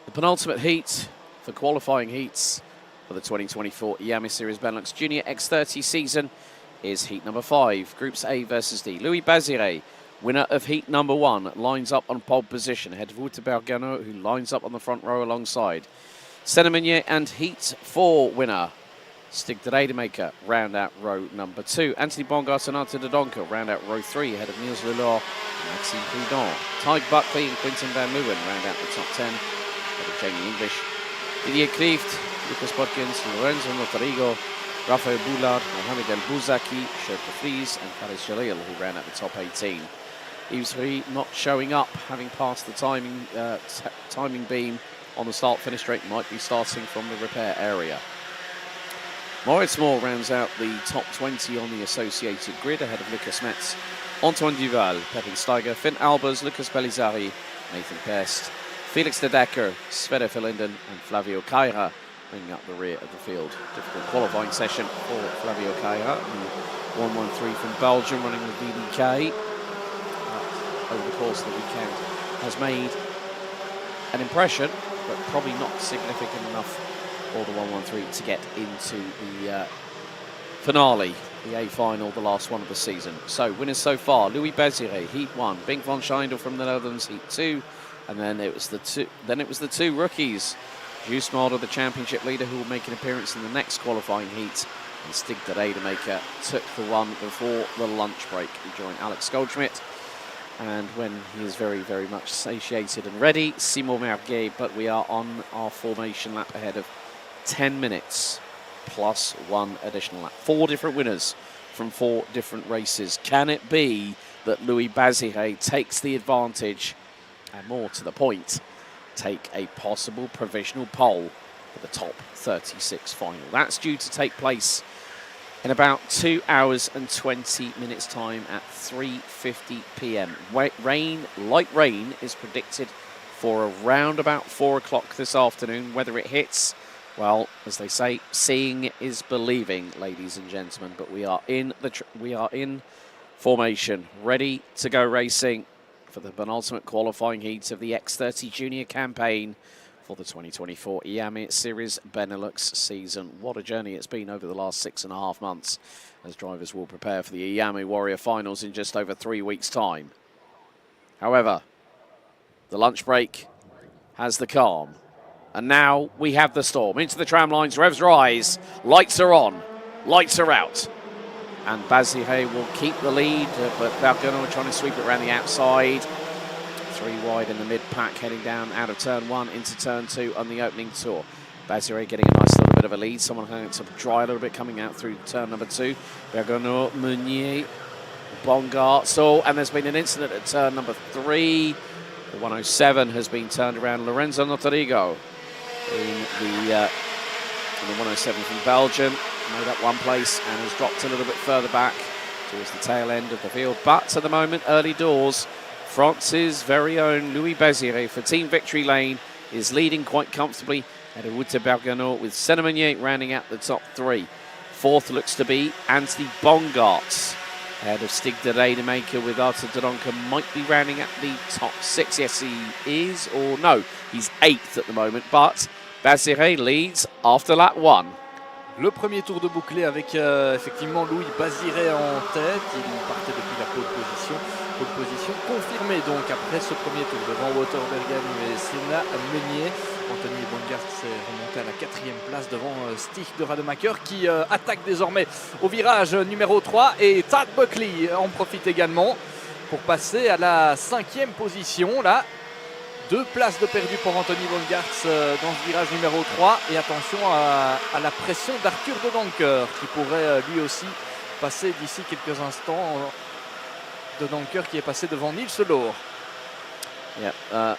The penultimate heat for qualifying heats for the 2024 Iame Series Benelux Junior X30 season is heat number 5, Groups A versus D. Louis Bazire, winner of heat number 1, lines up on pole position ahead of Wouter Bergano, who lines up on the front row alongside Senemenier, and heat 4 winner Stig de Rademaker round out row number 2. Anthony Bongart and Arthur de Donker round out row 3 ahead of Niels Lelor and Maxime Prudhomme. Tyke Buckley and Quinton Van Leeuwen round out the top 10 ahead of Jamie English. Didier Klieft, Lucas Bodkins, Lorenzo Notarigo, Rafael Boulard, Mohamed El Bouzaki, Sherpa Fries, and Faris Jalil, who ran at the top 18. Yves Rie not showing up, having passed the timing beam on the start-finish straight, might be starting from the repair area. Moritz Moore rounds out the top 20 on the associated grid ahead of Lucas Metz, Antoine Duval, Pepin Steiger, Finn Albers, Lucas Belizari, Nathan Pest, Felix de Decker, Sverre Verlinden, and Flavio Caira bringing up the rear of the field. Difficult qualifying session for Flavio Caira, the 113 from Belgium running with VDK. Over the course of the weekend has made an impression, but probably not significant enough for the 113 to get into the finale, the A final, the last one of the season. So winners so far: Louis Bazire, heat 1; Bink van Schijndel from the Netherlands, heat 2, and then it was the two rookies. Juice Mulder, the championship leader, who will make an appearance in the next qualifying heat, and Stig de Rademaker took the one before the lunch break. He joined Alex Goldschmidt, and when he is very much satiated and ready, Simon Mirguet. But we are on our formation lap ahead of 10 minutes plus 1 additional lap. 4 different winners from 4 different races. Can it be that Louis Bazire takes the advantage, and more to the point, take a possible provisional pole for the top 36 final? That's due to take place in about 2 hours and 20 minutes time at 3:50 p.m. Light rain is predicted for around about 4 o'clock this afternoon. Whether it hits, well, as they say, seeing is believing, ladies and gentlemen. But we are in formation, ready to go racing for the penultimate qualifying heat of the X30 Junior campaign for the 2024 Iame Series Benelux season. What a journey it's been over the last 6.5 months, as drivers will prepare for the Iame Warrior Finals in just over 3 weeks' time. However, the lunch break has the calm And now we have the storm. Into the tram lines, revs rise, lights are on, lights are out. And Bazire will keep the lead, but Valgano trying to sweep it around the outside. 3 wide in the mid-pack, heading down out of turn 1 into turn 2 on the opening tour. Bazire getting a nice little bit of a lead. Someone going to dry a little bit coming out through turn number 2. Valgano, Meunier, Bongard. So, and there's been an incident at turn number 3. The 107 has been turned around. Lorenzo Notorigo in the 107 from Belgium. Made up one place and has dropped a little bit further back towards the tail end of the field. But at the moment, early doors, France's very own Louis Bazire for Team Victory Lane is leading quite comfortably at Route Bergano with Senna Meunier rounding out the top 3. 4th looks to be Anthony Bongarts ahead of Stig de Rademaker with Arthur de Donker might be rounding out the top 6. Yes, he is, or no, he's 8th at the moment, but Bazire leads after lap 1. Le premier tour de bouclé avec effectivement Louis Bazire en tête. Il partait depuis la pole position. Pole position confirmée donc après ce premier tour devant Wouter Berganu et Senna Meunier. Anthony Bongard s'est remonté à la 4e place devant Stig de Rademacher qui attaque désormais au virage numéro 3. Et Tad Buckley en profite également pour passer à la 5e position là. 2 places de perdu pour Anthony Bongartz dans ce virage numéro 3. Et attention à la pression d'Arthur de Donker qui pourrait lui aussi passer d'ici quelques instants. De Donker qui est passé devant Niels Lohr. Yeah,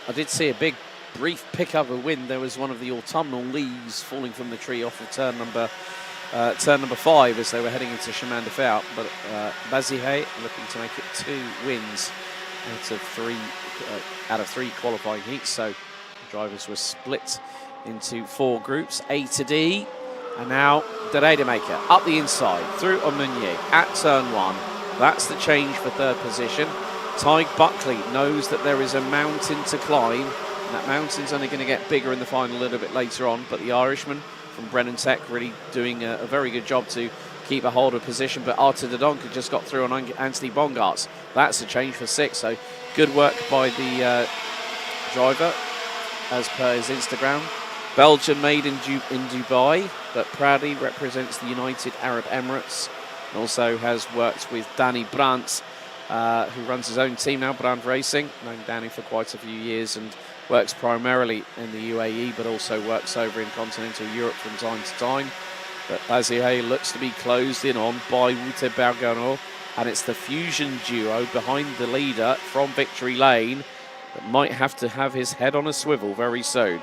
I did see a big brief pick up a wind. There was one of the autumnal leaves falling from the tree off of turn number 5 as they were heading into Chemin de Fer. But Bazire looking to make it 2 wins out of 3 qualifying heats. So the drivers were split into 4 groups, A to D. And now de Rademaker up the inside through on Meunier at turn 1. That's the change for 3rd position. Tyg Buckley knows that there is a mountain to climb. And that mountain's only going to get bigger in the final a little bit later on. But the Irishman from Brennan Tech really doing a very good job to keep a hold of position. But Arthur de Donker just got through on Anthony Bongartz. That's a change for 6. So good work by the driver as per his Instagram. Belgium made in Dubai, but proudly represents the United Arab Emirates. And also has worked with Danny Brandt, who runs his own team now, Brandt Racing. Known Danny for quite a few years and works primarily in the UAE, but also works over in continental Europe from time to time. But Bazire looks to be closed in on by Wout Bergano, and it's the Fusion duo behind the leader from Victory Lane that might have to have his head on a swivel very soon.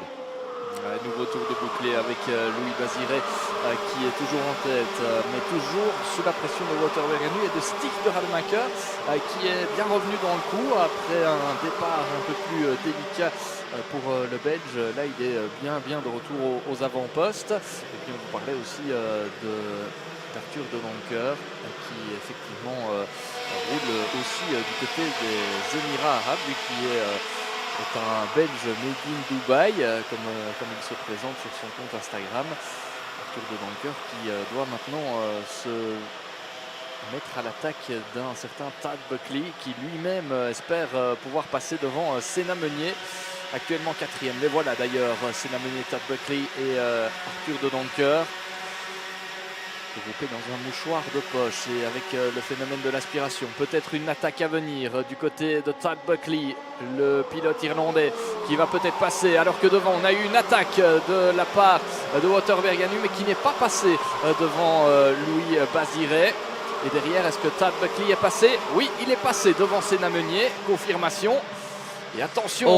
Nouveau tour de bouclé avec Louis Bazire qui est toujours en tête, mais toujours sous la pression de Wouter Berganu et de Stig de Rademacher qui est bien revenu dans le coup après un départ un peu plus délicat pour le Belge. Là, il est bien de retour aux avant-postes. Et puis on vous parlait aussi d'Arthur de Donker qui effectivement roule aussi du côté des Émirats arabes, lui qui est un Belge made in Dubaï, comme il se présente sur son compte Instagram. Arthur de Donker qui doit maintenant se mettre à l'attaque d'un certain Tad Buckley qui lui-même espère pouvoir passer devant Senna Meunier, actuellement 4e. Mais voilà d'ailleurs Senna Meunier, Tad Buckley et Arthur de Donker regroupés dans un mouchoir de poche et avec le phénomène de l'aspiration. Peut-être une attaque à venir du côté de Tad Buckley, le pilote irlandais qui va peut-être passer, alors que devant on a eu une attaque de la part de Wouter Berganu mais qui n'est pas passé devant Louis Bazire. Et derrière, est-ce que Tad Buckley est passé? Oui, il est passé devant Senna Meunier, confirmation. Et attention,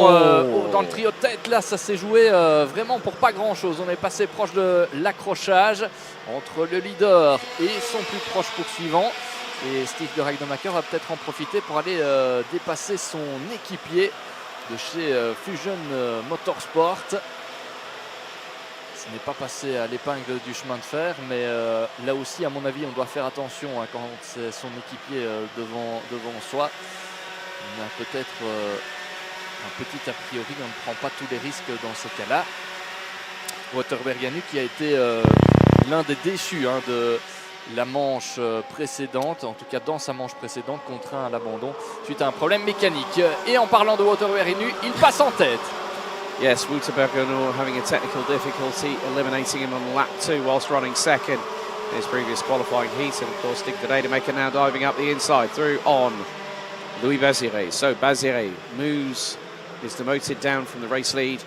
dans le trio de tête, là, ça s'est joué vraiment pour pas grand-chose. On est passé proche de l'accrochage entre le leader et son plus proche poursuivant. Et Stig de Rademacher va peut-être en profiter pour aller dépasser son équipier de chez Fusion Motorsport. Ce n'est pas passé à l'épingle du chemin de fer, mais là aussi, à mon avis, on doit faire attention quand c'est son équipier devant soi. On a peut-être un petit a priori, on ne prend pas tous les risques dans ce cas-là. Wouter Berganu qui a été l'un des déçus de la manche précédente, en tout cas dans sa manche précédente, contraint à l'abandon suite à un problème mécanique. Et en parlant de Wouter Berganu, il passe en tête. Yes, Wouter Bergenor having a technical difficulty, eliminating him on lap 2 whilst running second in his previous qualifying heat. And of course, Stig de Rademaker now diving up the inside through on Louis Bazire. So Bazire is demoted down from the race lead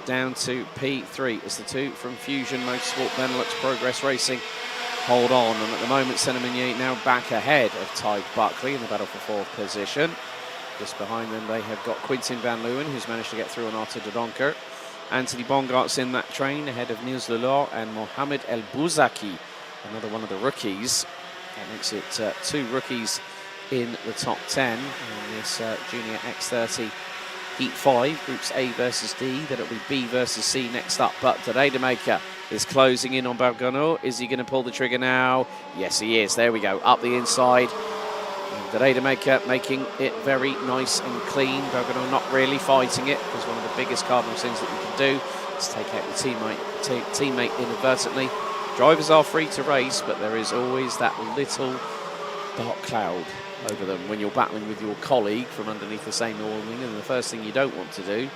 down to P3 as the two from Fusion Motorsport Benelux Progress Racing hold on. And at the moment, Senemanier now back ahead of Tyg Buckley in the battle for 4th position. Just behind them, they have got Quintin van Leeuwen, who's managed to get through on Arthur de Donker. Anthony Bongart's in that train ahead of Niels Lelor and Mohamed El Bouzaki, another one of the rookies. That makes it 2 rookies in the top 10 in this Junior X30 Heat 5, Groups A versus D. Then it'll be B versus C next up. But de Rademaker is closing in on Bergenor. Is he going to pull the trigger now? Yes, he is. There we go, up the inside. De Rademaker making it very nice and clean. Bergenor not really fighting it, because one of the biggest cardinal sins that you can do is take out your teammate inadvertently. Drivers are free to race, but there is always that little dark cloud over them when you're battling with your colleague from underneath the same awning, and the first thing you don't want to do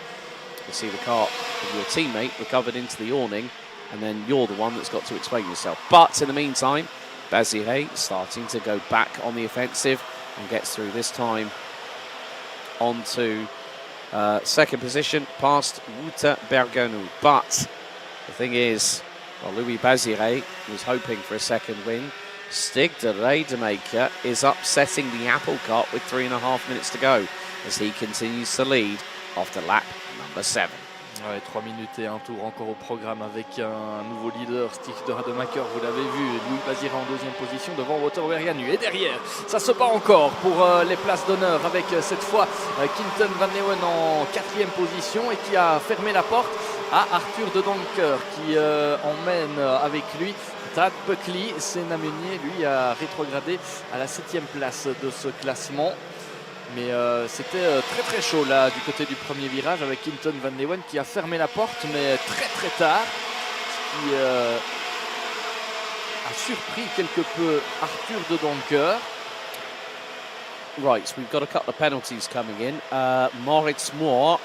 is see the car of your teammate recovered into the awning, and then you're the one that's got to explain yourself. But in the meantime, Bazire starting to go back on the offensive and gets through this time onto second position past Wouter Bergenor. But the thing is, well, Louis Bazire was hoping for a second win. Stig de Rademaker is upsetting the apple cart with 3.5 minutes to go as he continues to lead after lap number 7. Ouais, 3 minutes et un tour encore au programme avec un nouveau leader, Stig de Rademaker, vous l'avez vu, Louis Bazire en 2e position devant Wouter Bergenor. Et derrière, ça se bat encore pour les places d'honneur avec cette fois Quintin van Leeuwen en 4e position et qui a fermé la porte à Arthur de Donker qui emmène avec lui Tad Buckley. Senemanier, lui, a rétrogradé à la 7e place de ce classement. Mais c'était très très chaud là du côté du premier virage avec Quintin van Leeuwen qui a fermé la porte, mais très très tard, ce qui a surpris quelque peu Arthur de Donker. Right, so we've got a couple of penalties coming in. Moritz Moore,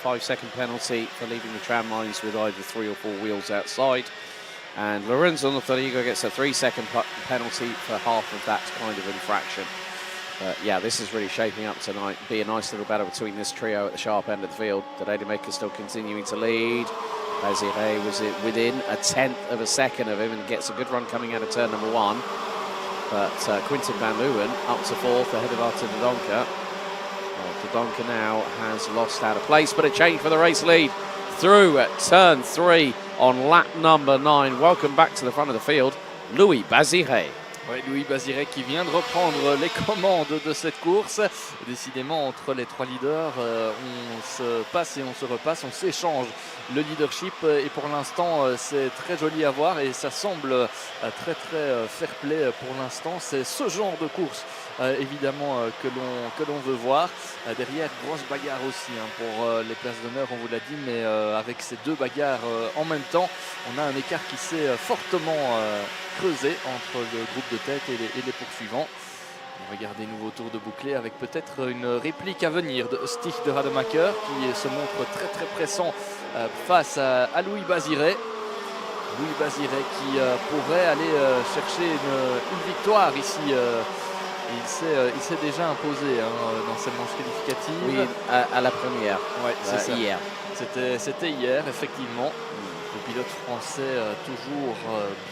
5-second penalty for leaving the tram lines with either 3 or 4 wheels outside. And Lorenzo Notorigo gets a 3-second penalty for half of that kind of infraction. Yeah, this is really shaping up tonight. Be a nice little battle between this trio at the sharp end of the field. De Rademaker still continuing to lead. Bazire was within 1/10 of a second of him and gets a good run coming out of turn number 1. But Quintin van Leeuwen up to 4th ahead of Arthur de Donker. De Donker now has lost out of place, but a change for the race lead through at turn 3 on lap number 9. Welcome back to the front of the field, Louis Bazire. Ouais, Louis Bazire qui vient de reprendre les commandes de cette course. Décidément, entre les 3 leaders, on se passe et on se repasse, on s'échange le leadership. Et pour l'instant, c'est très joli à voir et ça semble très très fair play pour l'instant. C'est ce genre de course, évidemment, que l'on veut voir. Derrière, grosse bagarre aussi pour les places d'honneur, on vous l'a dit, mais avec ces 2 bagarres en même temps, on a un écart qui s'est fortement creusé entre le groupe de tête et les poursuivants. Regardez, nouveau tour de bouclé avec peut-être une réplique à venir de Stig de Rademaker qui se montre très très pressant face à Louis Bazire. Louis Bazire qui pourrait aller chercher une victoire ici. Il s'est déjà imposé dans cette manche qualificative. Oui, à la première. Ouais, c'est ça. Hier. C'était hier, effectivement. Le pilote français toujours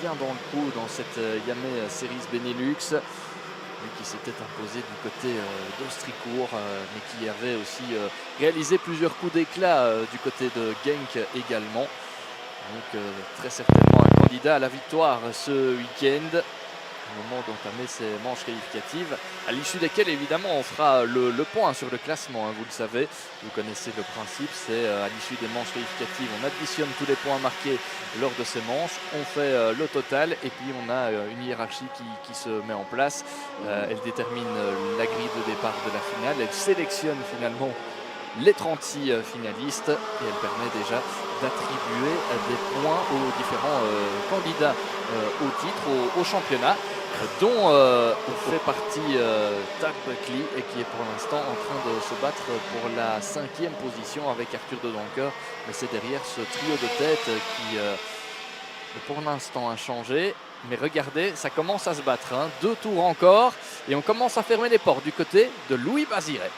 bien dans le coup dans cette Iame Series Benelux. Lui qui s'était imposé du côté d'Austricourt, mais qui avait aussi réalisé plusieurs coups d'éclat du côté de Genk également. Donc très certainement un candidat à la victoire ce week-end. Au moment d'entamer ces manches qualificatives, à l'issue desquelles évidemment on fera le point sur le classement, vous le savez, vous connaissez le principe, c'est à l'issue des manches qualificatives, on additionne tous les points marqués lors de ces manches, on fait le total et puis on a une hiérarchie qui se met en place. Elle détermine la grille de départ de la finale, elle sélectionne finalement les 36 finalistes et elle permet déjà d'attribuer des points aux différents candidats au titre, au championnat, dont fait partie Tag Buckley et qui est pour l'instant en train de se battre pour la 5e position avec Arthur de Donker, mais c'est derrière ce trio de tête qui pour l'instant a changé. Mais regardez, ça commence à se battre, hein. 2 tours encore et on commence à fermer les portes du côté de Louis Baziré.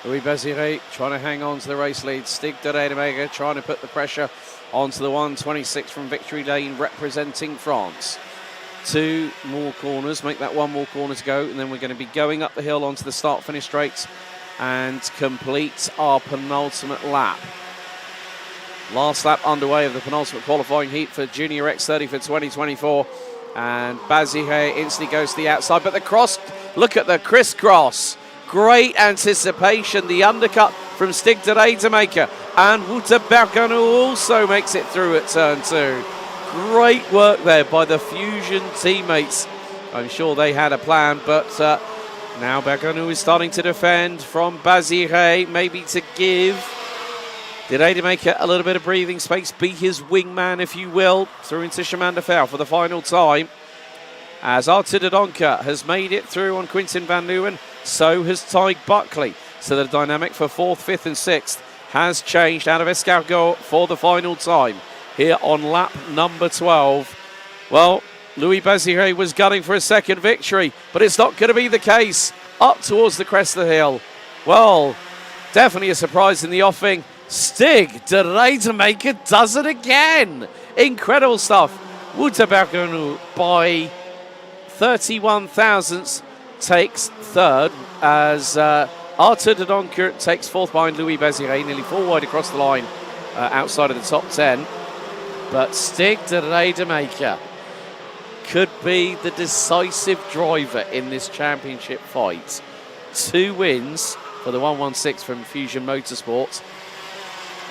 Louis Baziré trying to hang on to the race lead. Stig de Rademacher trying to put the pressure onto the 126 from Victory Lane representing France. 2 more corners, make that 1 more corner to go, and then we're going to be going up the hill onto the start-finish straight and complete our penultimate lap. Last lap underway of the penultimate qualifying heat for Junior X30 for 2024. And Baziré instantly goes to the outside, but the cross, look at the crisscross. Great anticipation, the undercut from Stig de Rademacher. And Wouter Berganu also makes it through at turn 2. Great work there by the Fusion teammates. I'm sure they had a plan, but now Berganu is starting to defend from Baziré, maybe to give de Rademacher a little bit of breathing space, be his wingman, if you will, through into Chemin de Fer for the final time. As Arthur de Donker has made it through on Quintin van Leeuwen, so has Tyg Buckley. So the dynamic for 4th, 5th and 6th has changed out of Escargot for the final time here on lap number 12. Well, Louis Baziré was gunning for a second victory, but it's not going to be the case. Up towards the crest of the hill. Well, definitely a surprise in the offing. Stig de Rademacher does it again. Incredible stuff. Wouter Berganu by 31 thousandths takes 3rd as Arthur de Donker takes 4th behind Louis Baziré, nearly 4 wide across the line outside of the top 10. But Stig de Rademacher could be the decisive driver in this championship fight. 2 wins for the 116 from Fusion Motorsports,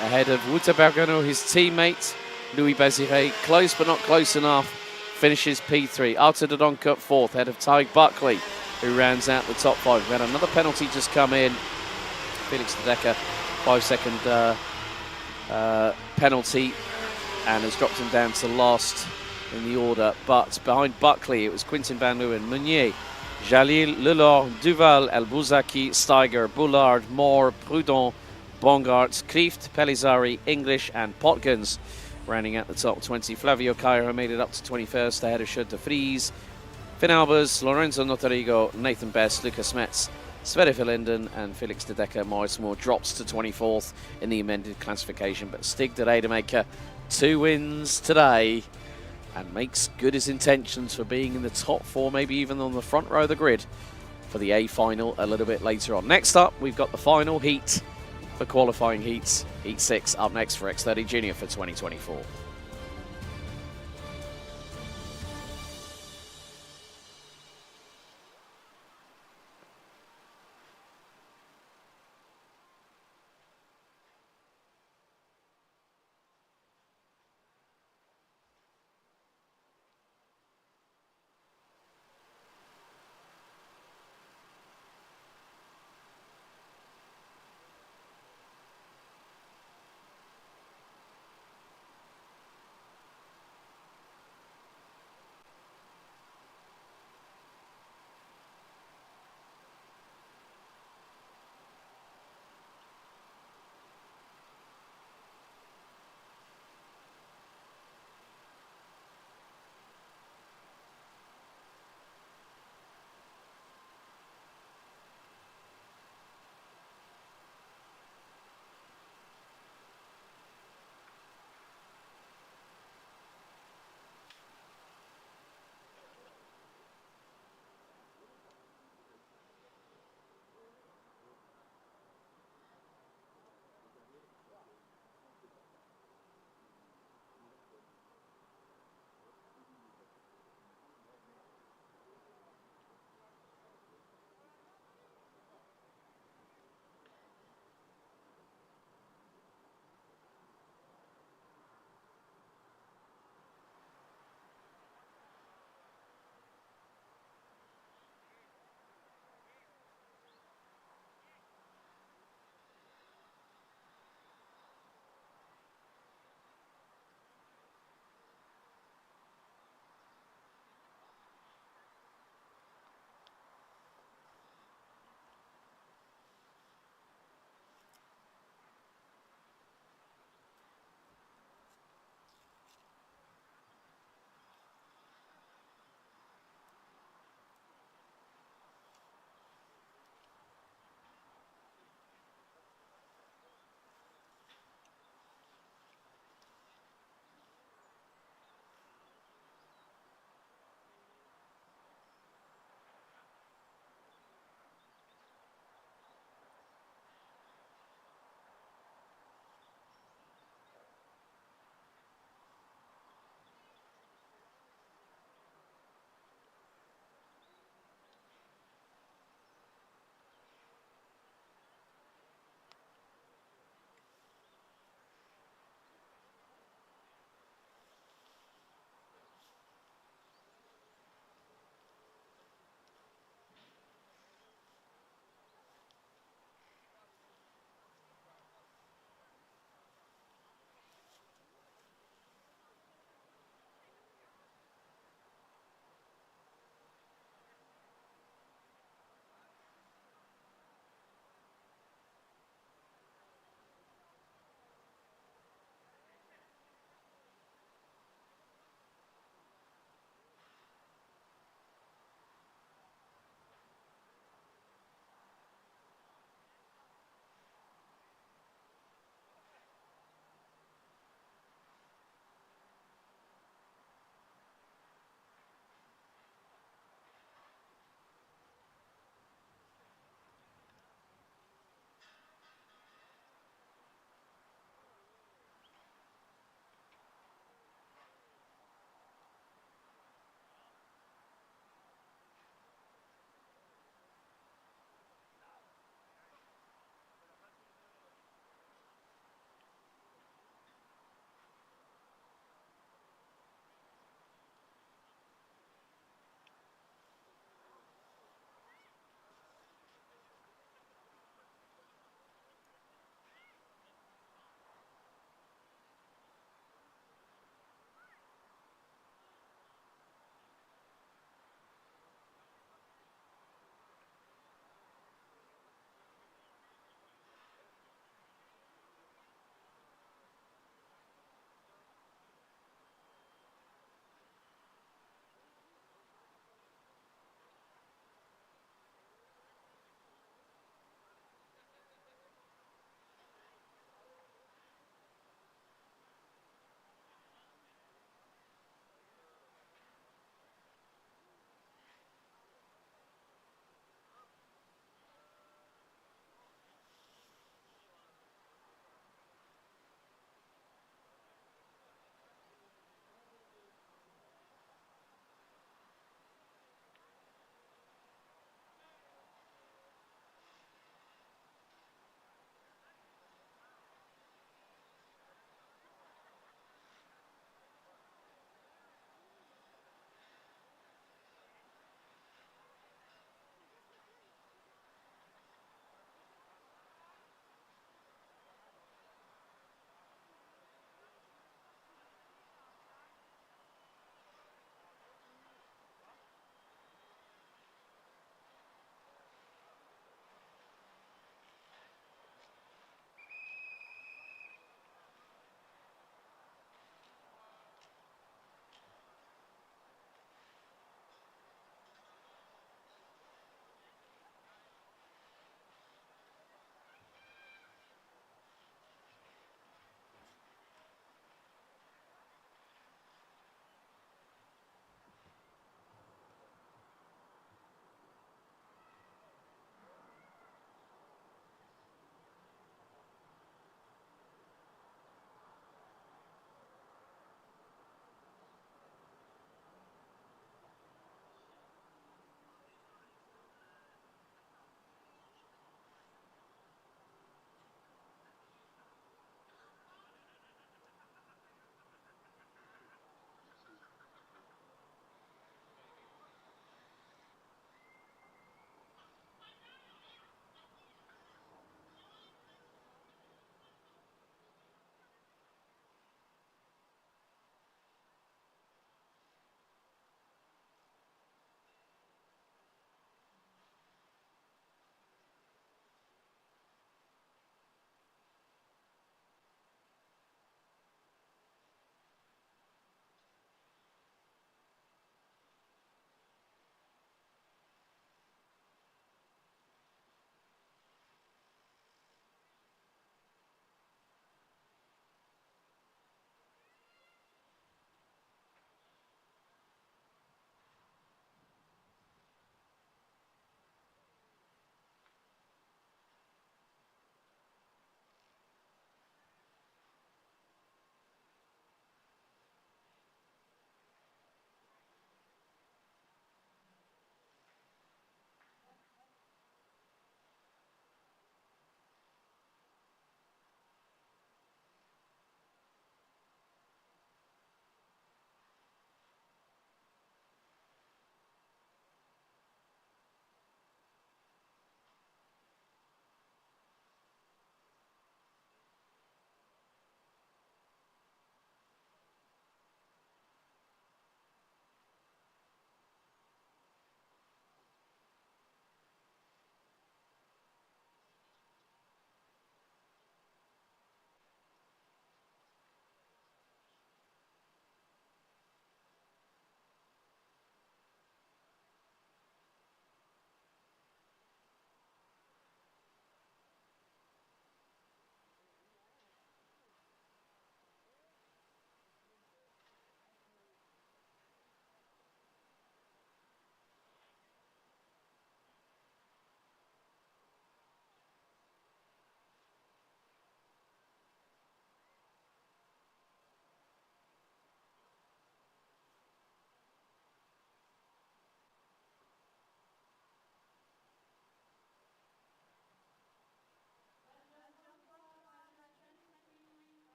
ahead of Wouter Berganu, his teammate, Louis Baziré. Close but not close enough. Finishes P3. Arthur de Donker 4th, ahead of Tyg Buckley, who rounds out the top 5. We had another penalty just come in. Felix de Decker, 5-second penalty, and has dropped him down to last in the order. But behind Buckley, it was Quintin van Leeuwen, Meunier, Jalil, Lelor, Duval, El Bouzaki, Steiger, Boulard, Moore, Prudon, Bongart, Klieft, Pelizari, English and Potgans. Rounding out the top 20, Flavio Cairo made it up to 21st ahead of Schut de Vries, Finn Albers, Lorenzo Notarigo, Nathan Best, Lucas Metz, Sverre Verlinden and Felix de Decker. Maurice Moore drops to 24th in the amended classification, but Stig de Rademacher 2 wins today and makes good his intentions for being in the top 4, maybe even on the front row of the grid for the A final a little bit later on. Next up, we've got the final heat for qualifying heats. Heat 6 up next for X30 Junior for 2024.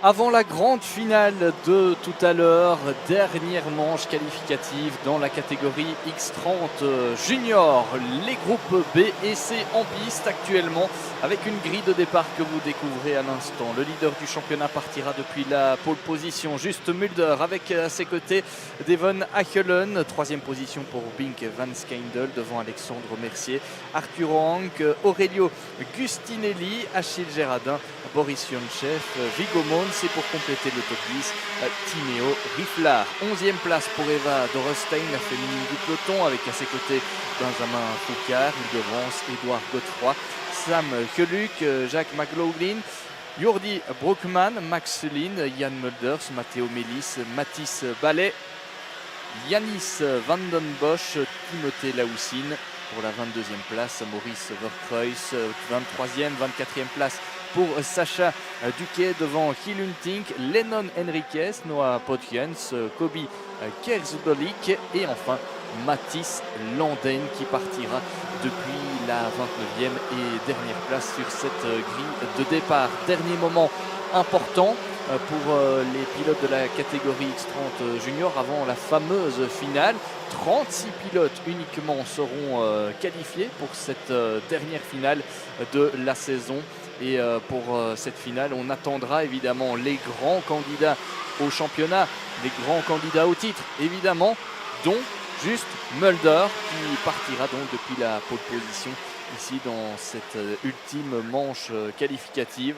Avant la grande finale de tout à l'heure, dernière manche qualificative dans la catégorie X30 Junior. Les groupes B et C en piste actuellement avec une grille de départ que vous découvrez à l'instant. Le leader du championnat partira depuis la pole position, juste Mulder, avec à ses côtés Devon Achelen. Troisième position pour Bink Van Skeindel devant Alexandre Mercier, Arthur Hank, Aurelio Gustinelli, Achille Géradin, Boris Yonchev, Viggo Mons et pour compléter le top 10, Timéo Rifflard. 11e place pour Eva Dorestein, la féminine du peloton, avec à ses côtés Benjamin Foucard. Il devance Édouard Godefroy, Sam Keluc, Jacques McLaughlin, Jordi Broekman, Max Sulin, Jan Mulders, Matteo Melis, Mathis Ballet, Yanis Van Den Bosch, Timothée Laoussine. Pour la 22e place, Maurice Verkreuz, 23e, 24e place pour Sacha Duquet devant Hilun Tink, Lennon Henriquez, Noah Potjens, Kobi Kersbolik et enfin Mathis Landen qui partira depuis la 29e et dernière place sur cette grille de départ. Dernier moment important pour les pilotes de la catégorie X30 Junior avant la fameuse finale. 36 pilotes uniquement seront qualifiés pour cette dernière finale de la saison. Et pour cette finale, on attendra évidemment les grands candidats au championnat, les grands candidats au titre, évidemment, dont juste Mulder qui partira donc depuis la pole position ici dans cette ultime manche qualificative.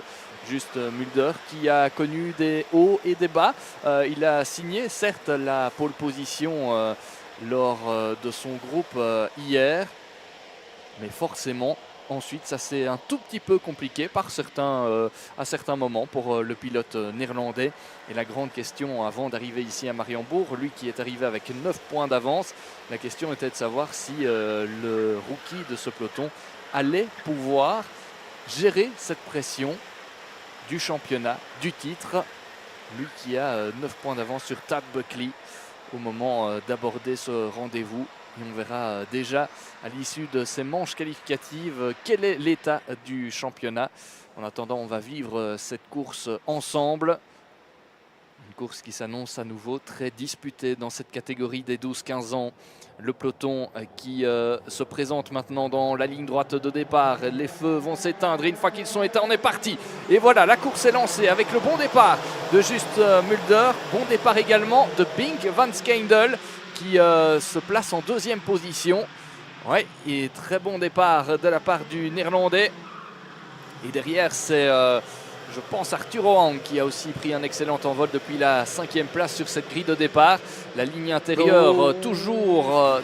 Juste Mulder qui a connu des hauts et des bas. Il a signé certes la pole position lors de son groupe hier, mais forcément ensuite ça s'est un tout petit peu compliqué à certains moments pour le pilote néerlandais. Et la grande question avant d'arriver ici à Mariembourg, lui qui est arrivé avec 9 points d'avance, la question était de savoir si le rookie de ce peloton allait pouvoir gérer cette pression du championnat, du titre, lui qui a 9 points d'avance sur Tad Buckley au moment d'aborder ce rendez-vous. Et on verra déjà à l'issue de ces manches qualificatives quel est l'état du championnat. En attendant, on va vivre cette course ensemble. Une course qui s'annonce à nouveau très disputée dans cette catégorie des 12-15 ans. Le peloton qui se présente maintenant dans la ligne droite de départ. Les feux vont s'éteindre et une fois qu'ils sont éteints, on est parti. Et voilà, la course est lancée avec le bon départ de juste Mulder. Bon départ également de Bink Van Skeindel qui se place en deuxième position. Ouais, et très bon départ de la part du Néerlandais. Et derrière, c'est... je pense Arthur Hoang qui a aussi pris un excellent envol depuis la 5e place sur cette grille de départ. La ligne intérieure toujours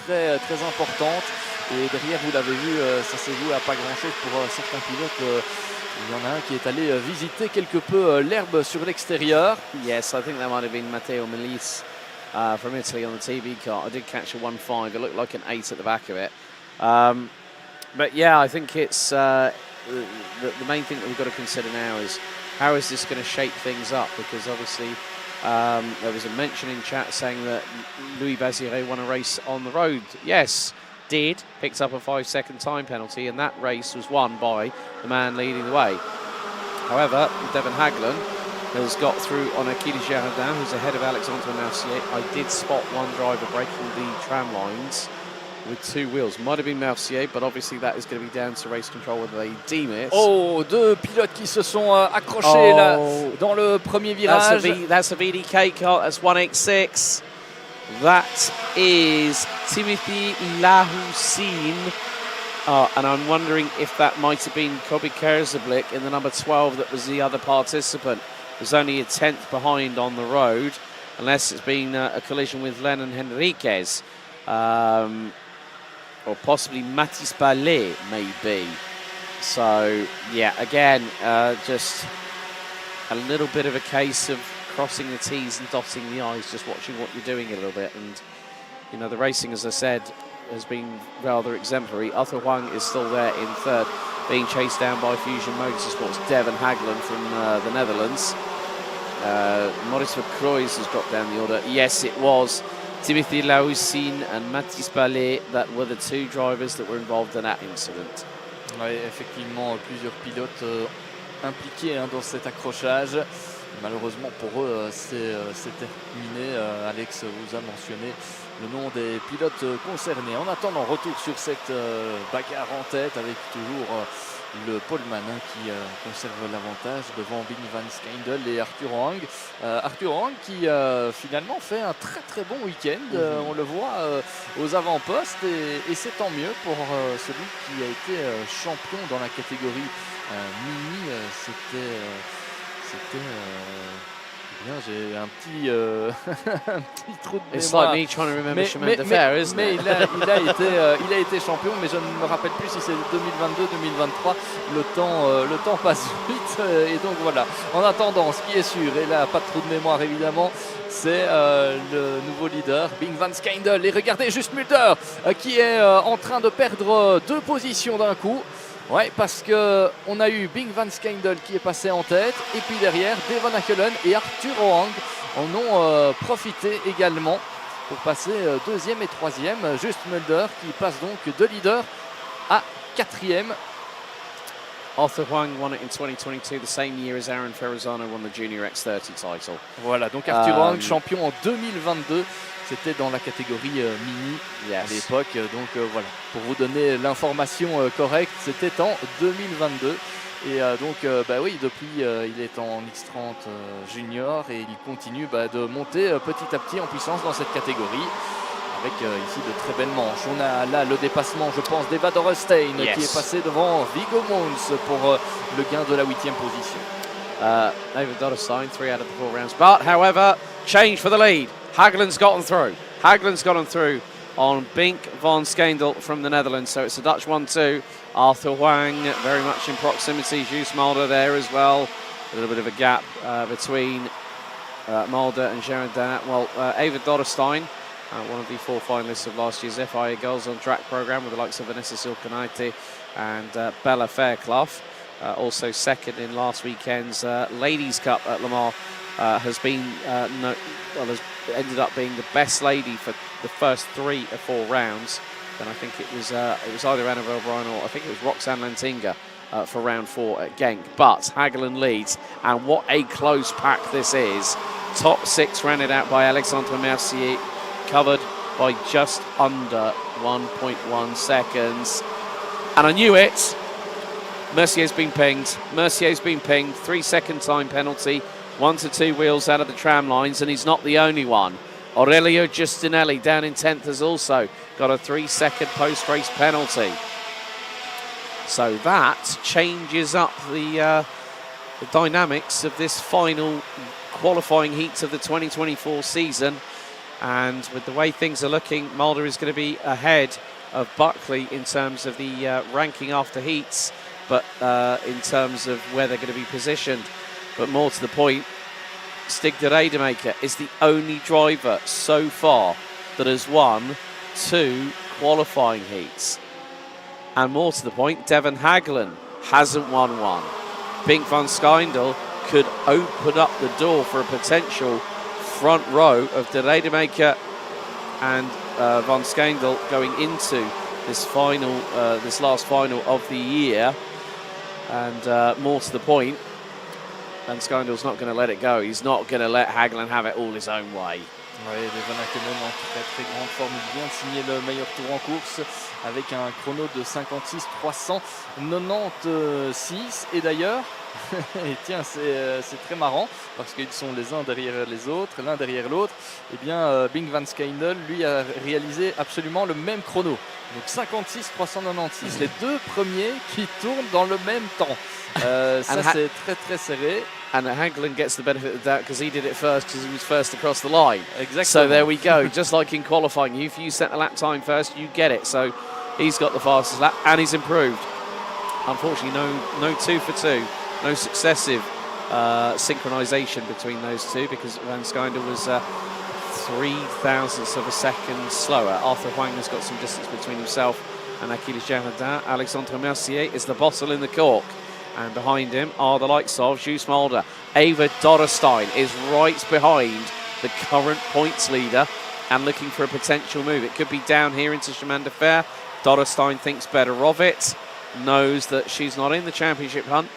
très, très importante. Et derrière, vous l'avez vu, ça s'est joué à pas grand-chose pour certains pilotes. Il y en a un qui est allé visiter quelque peu l'herbe sur l'extérieur. Yes, I think that might have been Matteo Melis from Italy on the TV car. I did catch a 1.5. It looked like an 8 at the back of it. But yeah, I think it's... the main thing that we've got to consider now is how is this going to shape things up, because obviously there was a mention in chat saying that Louis Bazire won a race on the road. Yes, did, picked up a 5-second time penalty, and that race was won by the man leading the way. However, Devon Haglen has got through on Achille Géradin, who's ahead of Alexandre Mercier. I did spot one driver breaking the tram lines with 2 wheels. Might have been Mercier, but obviously that is going to be down to race control whether they deem it. Oh, 2 pilotes qui se sont accrochés là dans le premier virage. That's a VDK car, that's 186. That is Timothy Lahoussine. And I'm wondering if that might have been Kobi Kerzablik in the number 12 that was the other participant. Was only a 10th behind on the road, unless it's been a collision with Lennon Henriquez. Or possibly Mathis Ballet, maybe. So, yeah, again, just a little bit of a case of crossing the T's and dotting the I's, just watching what you're doing a little bit. And, you know, the racing, as I said, has been rather exemplary. Arthur Huang is still there in 3rd, being chased down by Fusion Motorsports' Devon Haglen from the Netherlands. Maurice Verkreuz has dropped down the order. Yes, it was Timothy Laoussine and Mathis Ballet that were the 2 drivers that were involved in that incident. Oui, effectivement, plusieurs pilotes impliqués dans cet accrochage. Malheureusement pour eux, c'est terminé. Alex vous a mentionné le nom des pilotes concernés. En attendant, retour sur cette bagarre en tête avec toujours le poleman qui conserve l'avantage devant Bing Van Skeindel et Arthur Hoang. Arthur Hoang qui finalement fait un très bon week-end. On le voit aux avant-postes et c'est tant mieux pour celui qui a été champion dans la catégorie mini. C'était bien, j'ai un petit, un petit trou de It's mémoire. like me trying to remember Shemanda Fair, isn't Mais it? il a été champion, mais je ne me rappelle plus si c'est 2022, 2023. Le temps passe vite et donc voilà. En attendant, ce qui est sûr, et là pas de trou de mémoire évidemment, c'est le nouveau leader, Bing Van Skeindel. Et regardez juste Mulder qui est en train de perdre 2 positions d'un coup. Ouais, parce qu'on a eu Bing Van Skeindel qui est passé en tête, et puis derrière, Devon Hakkelen et Arthur Hoang en ont profité également pour passer 2e et 3e. Juste Mulder qui passe donc de leader à 4e. Arthur Hoang won it in 2022, the same year as Aaron Ferrazzano won the Junior X30 title. Voilà, donc Arthur Hoang, champion en 2022. C'était dans la catégorie mini à l'époque. Donc voilà, pour vous donner l'information correcte, c'était en 2022. Et donc, oui, depuis, il est en X30 Junior et il continue de monter petit à petit en puissance dans cette catégorie. Avec ici de très belles manches. On a là le dépassement, je pense, d'Eva Dorestein qui est passé devant Viggo Mons pour le gain de la 8e position. Eva Dorestein, 3 out of the 4 rounds. But, however, change for the lead. Hagelen's gotten through. Hagelen's gotten through on Bink Van Skeindel from the Netherlands. So it's a Dutch 1-2. Arthur Hoang very much in proximity. Juice Mulder there as well. A little bit of a gap between Mulder and Gerardin. Well, Eva Dorestein, one of the 4 finalists of last year's FIA Girls on Track programme with the likes of Vanessa Silkanaite and Bella Fairclough. Also second in last weekend's Ladies' Cup at Le Mans. Has ended up being the best lady for the first 3 or 4 rounds. Then I think it was either Annabelle Bryan or I think it was Roxanne Lantinga for round 4 at Genk. But Hagelen leads, and what a close pack this is. Top 6 rounded out by Alexandre Mercier, covered by just under 1.1 seconds. And I knew it. Mercier's been pinged. 3-second time penalty. 1 to 2 wheels out of the tram lines, and he's not the only one. Aurelio Giustinelli down in 10th has also got a 3-second post-race penalty. So that changes up the dynamics of this final qualifying heats of the 2024 season. And with the way things are looking, Mulder is going to be ahead of Buckley in terms of the ranking after heats, but in terms of where they're going to be positioned. But more to the point, Stig de Rademaker is the only driver so far that has won 2 qualifying heats. And more to the point, Devon Hagelen hasn't won one. Bink Van Skeindel could open up the door for a potential front row of de Rademaker and Van Skeindel going into this final, this last final of the year. And more to the point, Van Skeindel's not going to let it go. He's not going to let Hagelen have it all his own way. Oui, Devon Hakkelen en très grande forme. Il vient de signer le meilleur tour en course avec un chrono de 56,396. Et d'ailleurs, et tiens, c'est très marrant parce qu'ils sont les uns derrière les autres, l'un derrière l'autre. Et bien, Bing Van Skeindel, lui, a réalisé absolument le même chrono. Donc 56,396, les 2 premiers qui tournent dans le même temps. Ça, c'est très serré. And Hagelen gets the benefit of the doubt because he did it first because he was first across the line. Exactly. So there we go. Just like in qualifying, if you set the lap time first, you get it. So he's got the fastest lap and he's improved. Unfortunately, no 2 for 2, no successive synchronization between those two because Van Skeindel was 0.003 of a second slower. Arthur Hoang has got some distance between himself and Achilles Jardin. Alexandre Mercier is the bottle in the cork. And behind him are the likes of Juice Mulder. Eva Dorestein is right behind the current points leader and looking for a potential move. It could be down here into Shemanda Fair. Dorestein thinks better of it, knows that she's not in the championship hunt,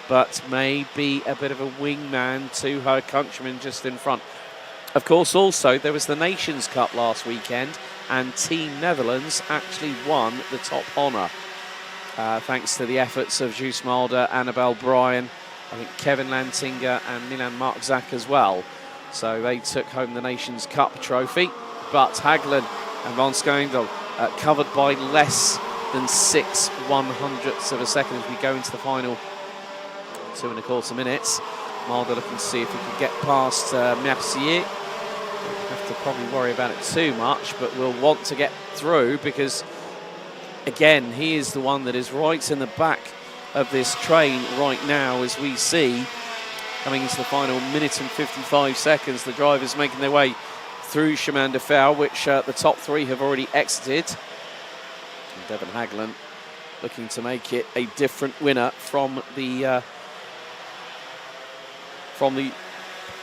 but may be a bit of a wingman to her countrymen just in front. Of course, also, there was the Nations Cup last weekend, and Team Netherlands actually won the top honour. Thanks to the efforts of Juice Mulder, Annabelle Bryan, I think Kevin Lantinga and Milan Marczak as well. So they took home the Nations Cup trophy, but Hagelin and Van Skyndel covered by less than 6/100ths of a second as we go into the final 2.25 minutes. Mulder looking to see if he can get past Mercier. Have to probably worry about it too much, but we'll want to get through because, again, he is the one that is right in the back of this train right now as we see coming into the final minute and 55 seconds. The drivers making their way through Chemin de Fer, which the top three have already exited. And Devon Hagelin looking to make it a different winner from the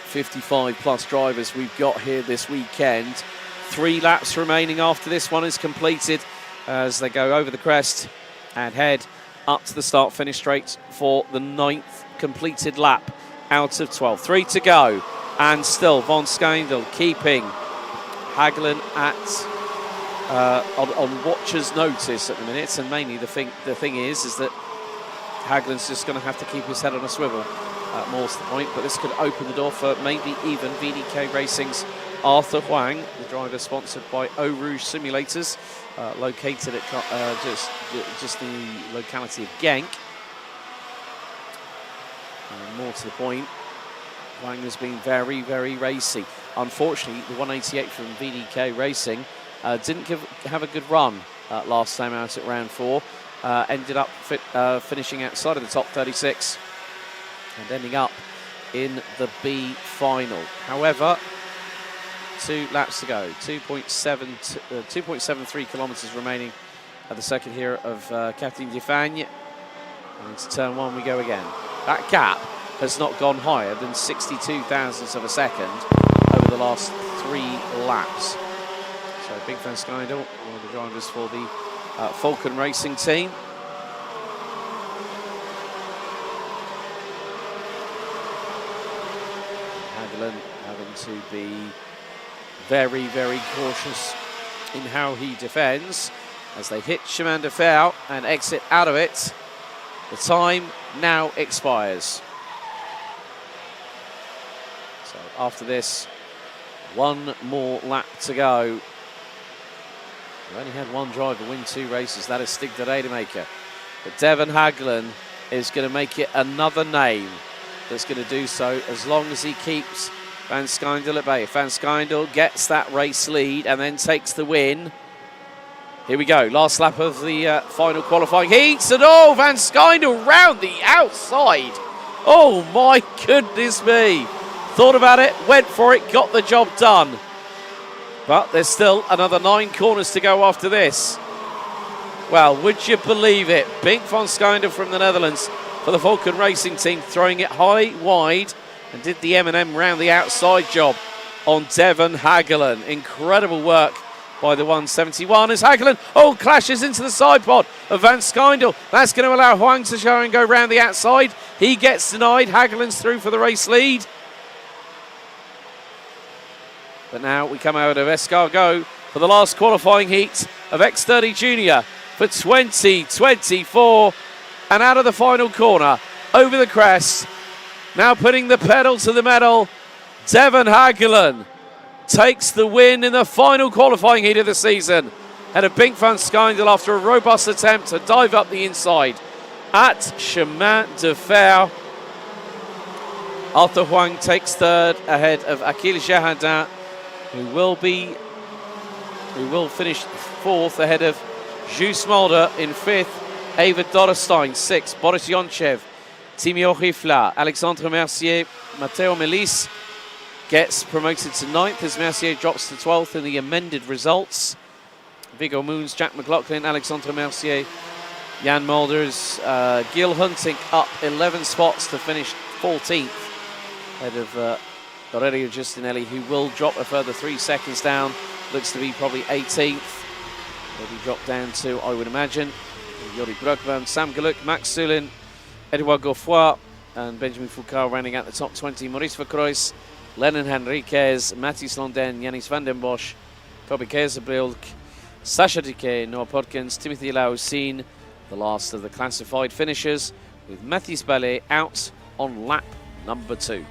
55 plus drivers we've got here this weekend. 3 laps remaining after this one is completed as they go over the crest and head up to the start finish straight for the 9th completed lap out of 12. 3 to go, and still Van Skyndel keeping Hagelin at on watcher's notice at the minute, and mainly the thing is that Hagelin's just going to have to keep his head on a swivel. More to the point, but this could open the door for maybe even VDK Racing's Arthur Huang, the driver sponsored by Eau Rouge Simulators, located at just the locality of Genk. And more to the point, Huang has been very, very racy. Unfortunately, the 188 from VDK Racing didn't have a good run last time out at round 4. Ended up finishing outside of the top 36 and ending up in the B final. However, 2 laps to go, 2.73 kilometres remaining at the circuit here of Karting de Fagnes. And into turn 1 we go again. That gap has not gone higher than 62 thousandths of a second over the last 3 laps. So Big Van Skyndel, one of the drivers for the Falcon Racing team. Hagelin having to be very, very cautious in how he defends as they hit Chemin de Fer and exit out of it. The time now expires. So after this, 1 more lap to go. We've only had 1 driver win 2 races, that is Stig de Rademaker. But Devon Hagelin is going to make it another name that's going to do so as long as he keeps Van Skyndel at bay. If Van Skyndel gets that race lead and then takes the win. Here we go, last lap of the final qualifying heats, and oh, Van Skyndel round the outside. Oh my goodness me. Thought about it, went for it, got the job done. But there's still another 9 corners to go after this. Well, would you believe it? Bink van Skyndel from the Netherlands for the Falcon Racing team, throwing it high, wide, and did the M&M round the outside job on Devon Hagelin. Incredible work by the 171 as Hagelin, clashes into the side pod of Van Skyndel. That's going to allow Huang to show and go round the outside. He gets denied. Hagelin's through for the race lead. But now we come out of Escargot for the last qualifying heat of X30 Junior for 2024. And out of the final corner, over the crest, now putting the pedal to the metal, Devon Hagelin takes the win in the final qualifying heat of the season. Had a Bink van Skyndel after a robust attempt to dive up the inside at Chemin de Fer. Arthur Huang takes 3rd ahead of Akil Jahadin, who will finish 4th ahead of Juice Mulder in 5th. Ava Dorrestein 6th, Boris Yonchev, Timio Rifla, Alexandre Mercier, Matteo Melis gets promoted to 9th as Mercier drops to 12th in the amended results. Viggo Moons, Jack McLaughlin, Alexandre Mercier, Jan Mulders, Gil Hunting up 11 spots to finish 14th ahead of Aurelio Giustinelli, who will drop a further 3 seconds down. Looks to be probably 18th. Will be dropped down to, I would imagine, Yuri Brockman, Sam Galuk, Max Sulin, Edouard Goffroy, and Benjamin Foucault rounding out the top 20. Maurice Verkruijs, Lennon Henriquez, Mathis Londen, Yannis van den Bosch, Kobe Kezerbrilk, Sasha Duque, Noah Podkins, Timothy Lausine, the last of the classified finishers, with Mathis Ballet out on lap number 2.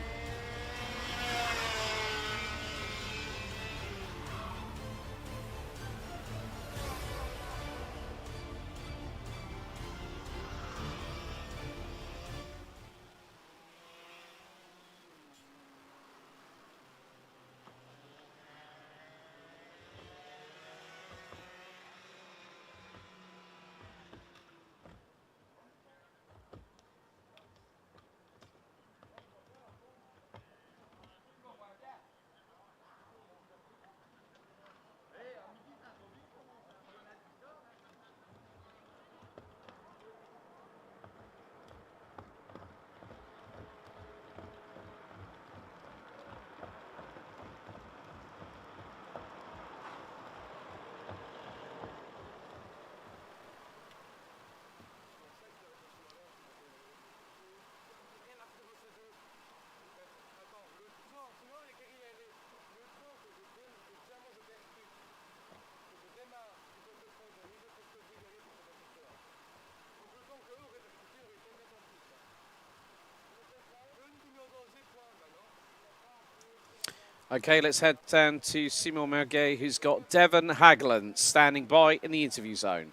Okay, let's head down to Simon Mirguet, who's got Devon Hagland standing by in the interview zone.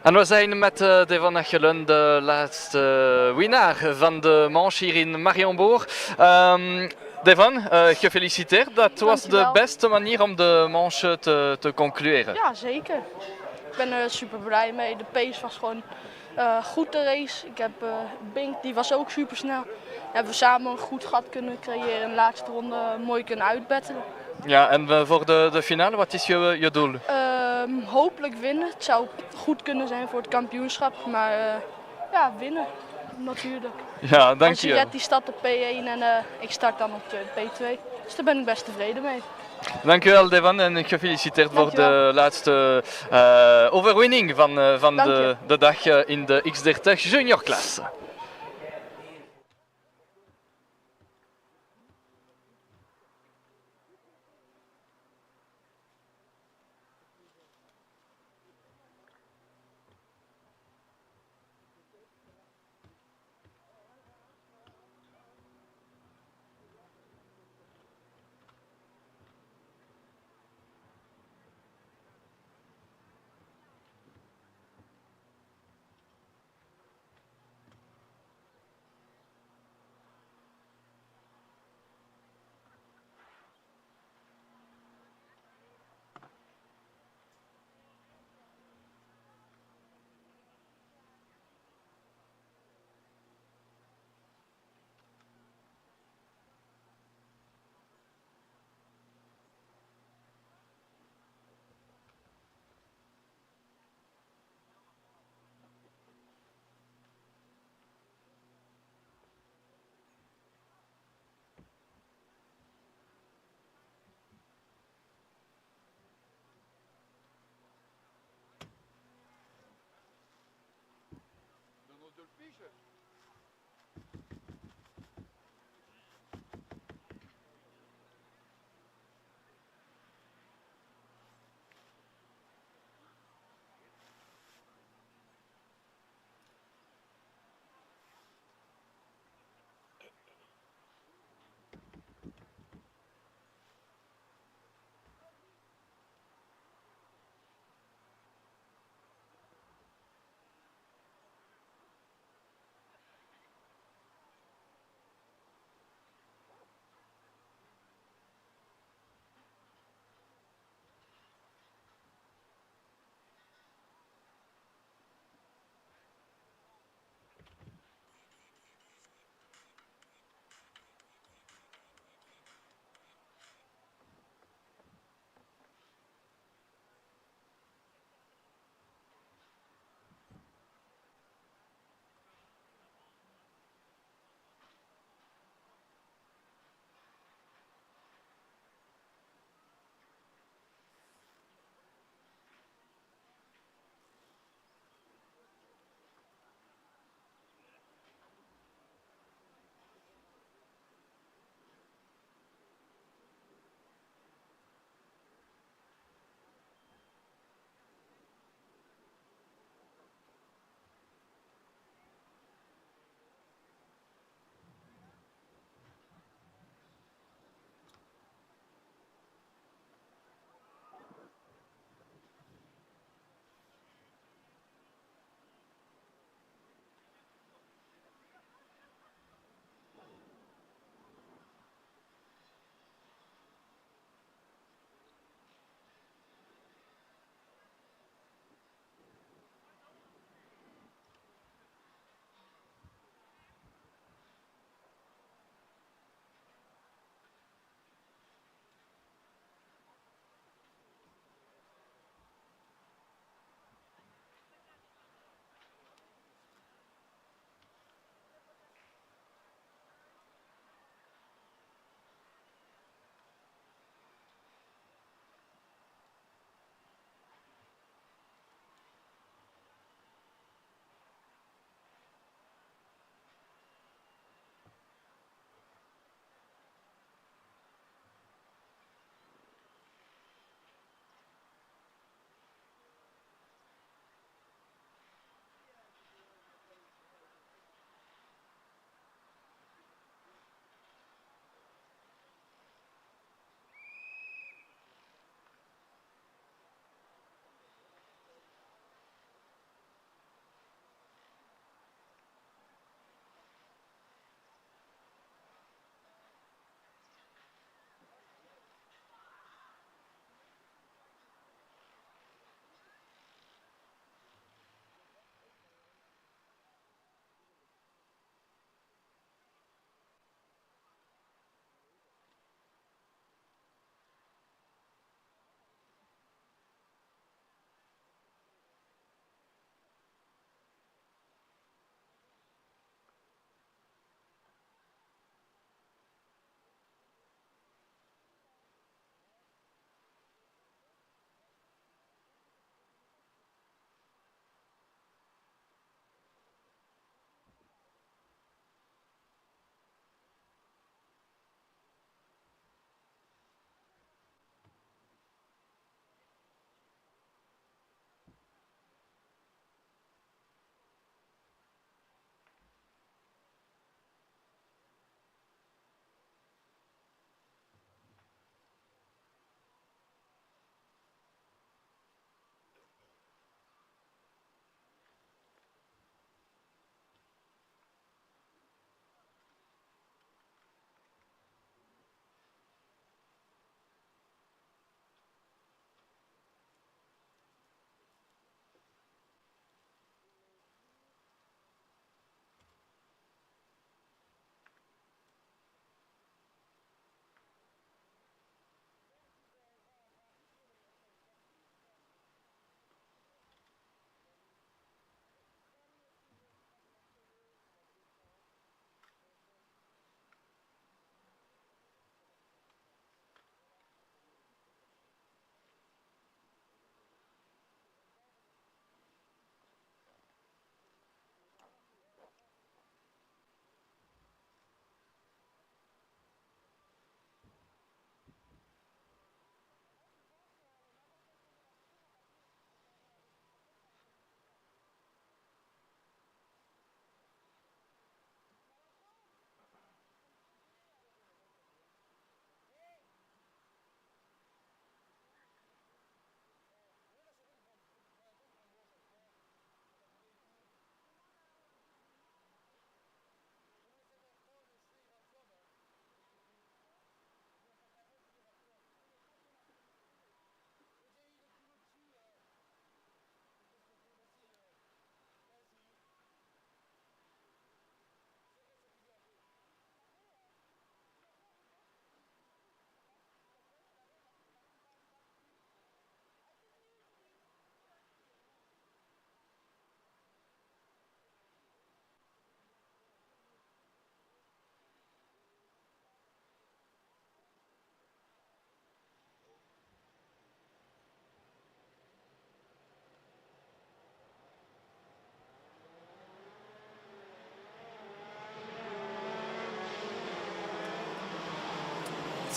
En we zijn met Devon Hagland, de laatste winnaar van de manche hier in Mariembourg. Devon, gefeliciteerd. Dat was de beste manier om de manche te concluderen. Ja, zeker. Ik ben er super blij mee. De pace was gewoon goed de race. Ik heb Bink, die was ook super snel. Hebben we samen een goed gat kunnen creëren en de laatste ronde mooi kunnen uitbattelen. Ja, en voor de finale, wat is je doel? Hopelijk winnen. Het zou goed kunnen zijn voor het kampioenschap, maar ja, winnen natuurlijk. Ja, dank je. Ansiretti staat op P1 en ik start dan op P2. Dus daar ben ik best tevreden mee. Dank u wel, Devon, en gefeliciteerd voor de laatste overwinning van de dag in de X30 Junior klasse.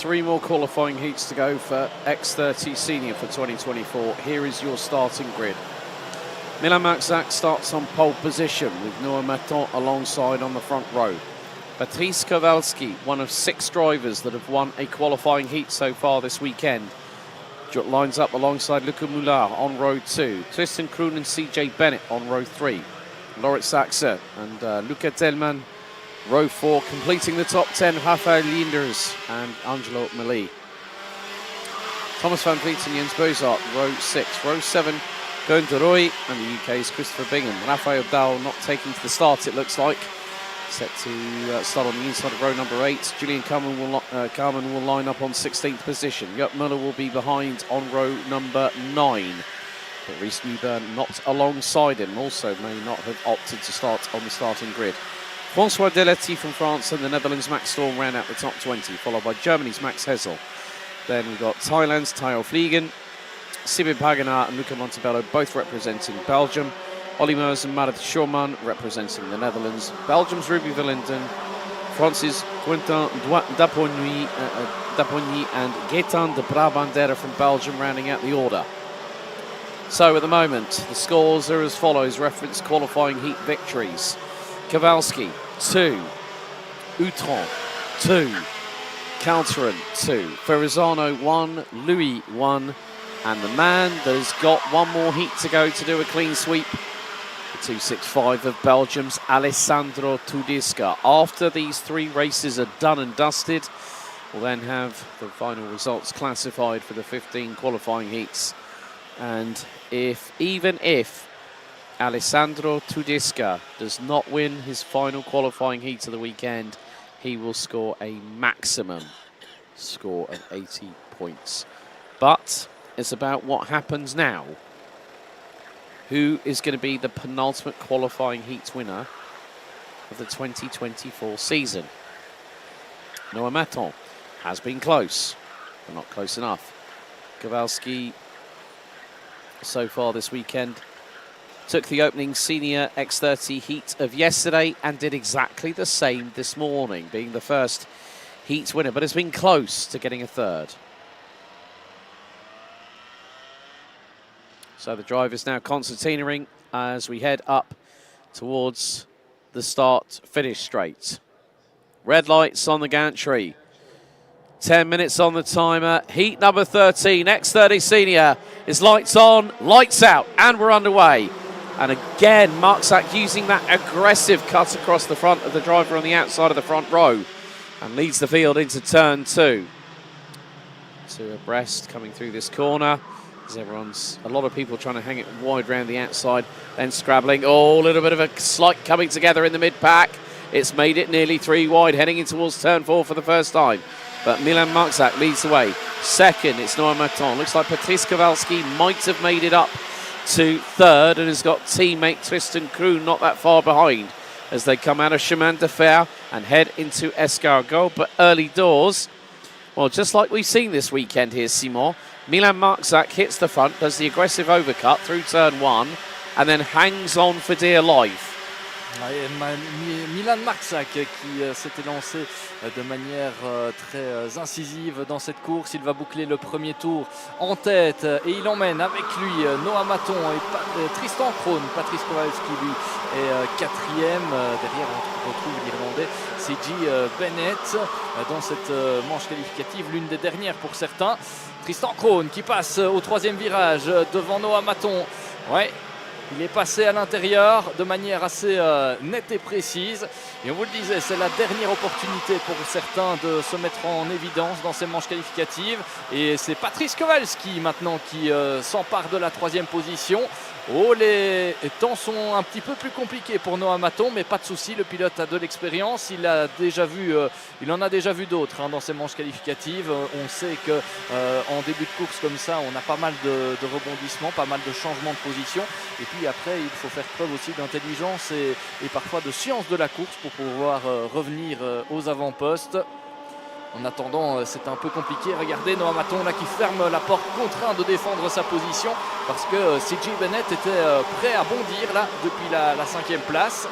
3 more qualifying heats to go for X30 Senior for 2024. Here is your starting grid. Milan Marczak starts on pole position with Noah Maton alongside on the front row. Patrice Kowalski, one of 6 drivers that have won a qualifying heat so far this weekend, lines up alongside Luca Muller on row 2. Tristan Kroon and CJ Bennett on row 3. Lorit Saxe and Luca Tellman, row 4, completing the top 10, Rafael Linders and Angelo Mali. Thomas van Vliet and Jens Bozart, row 6. Row 7, Gunther Roy and the UK's Christopher Bingham. Rafael Dahl not taking to the start, it looks like. Set to start on the inside of row number 8. Julian Carmen will line up on 16th position. Jörg Müller will be behind on row number 9. But Rhys Newburn not alongside him, also may not have opted to start on the starting grid. François Delety from France and the Netherlands' Max Storm ran out the top 20, followed by Germany's Max Hessel. Then we've got Thailand's Tayo Fliegen, Sibin Paganar and Luca Montebello both representing Belgium. Olly Meurs and Marit Schurman representing the Netherlands. Belgium's Ruby Villenden, France's Quentin Dapogny and Gaetan de Brabandere from Belgium rounding out the order. So at the moment, the scores are as follows. Reference qualifying heat victories. Kowalski, 2. Outron, 2. Calterin, 2. Ferrazano, 1. Louis, 1. And the man that has got one more heat to go to do a clean sweep, the 265 of Belgium's Alessandro Tudiska. After these 3 races are done and dusted, we'll then have the final results classified for the 15 qualifying heats. And even if Alessandro Tudiska does not win his final qualifying heat of the weekend, he will score a maximum score of 80 points. But it's about what happens now. Who is going to be the penultimate qualifying heat winner of the 2024 season? Noah Maton has been close, but not close enough. Kowalski, so far this weekend, took the opening senior X30 heat of yesterday and did exactly the same this morning, being the first heat winner, but has been close to getting a third. So the drivers now concertinaing as we head up towards the start-finish straight. Red lights on the gantry. 10 minutes on the timer. Heat number 13, X30 Senior, is lights on, lights out, and we're underway. And again, Marczak using that aggressive cut across the front of the driver on the outside of the front row and leads the field into turn 2. 2 abreast coming through this corner. A lot of people trying to hang it wide round the outside, then scrabbling. Oh, a little bit of a slight coming together in the mid-pack. It's made it nearly 3 wide, heading in towards turn 4 for the first time. But Milan Marczak leads the way. Second, it's Noah Maton. Looks like Patrice Kowalski might have made it up to third and has got teammate Tristan Kroon not that far behind as they come out of Chemin de Fer and head into Escargot. But early doors, well, just like we've seen this weekend here, Simon, Milan Marczak hits the front, does the aggressive overcut through turn 1 and then hangs on for dear life. Milan Marczak qui s'était lancé de manière très incisive dans cette course. Il va boucler le premier tour en tête et il emmène avec lui Noah Maton et Tristan Kroon. Patrice Kowalski lui est 4e. Derrière on retrouve l'Irlandais CJ Bennett dans cette manche qualificative, l'une des dernières pour certains. Tristan Kroon qui passe au 3e virage devant Noah Maton. Ouais. Il est passé à l'intérieur de manière assez nette et précise. Et on vous le disait, c'est la dernière opportunité pour certains de se mettre en évidence dans ces manches qualificatives. Et c'est Patrice Kowalski maintenant qui s'empare de la 3e position. Oh, les temps sont un petit peu plus compliqués pour Noah Maton, mais pas de souci, le pilote a de l'expérience. Il en a déjà vu d'autres dans ces manches qualificatives. On sait que en début de course comme ça, on a pas mal de rebondissements, pas mal de changements de position. Et puis après, il faut faire preuve aussi d'intelligence et parfois de science de la course pour pouvoir revenir aux avant-postes. En attendant, c'est un peu compliqué. Regardez Noah Maton là qui ferme la porte, contraint de défendre sa position parce que CJ Bennett était prêt à bondir là depuis la 5e place.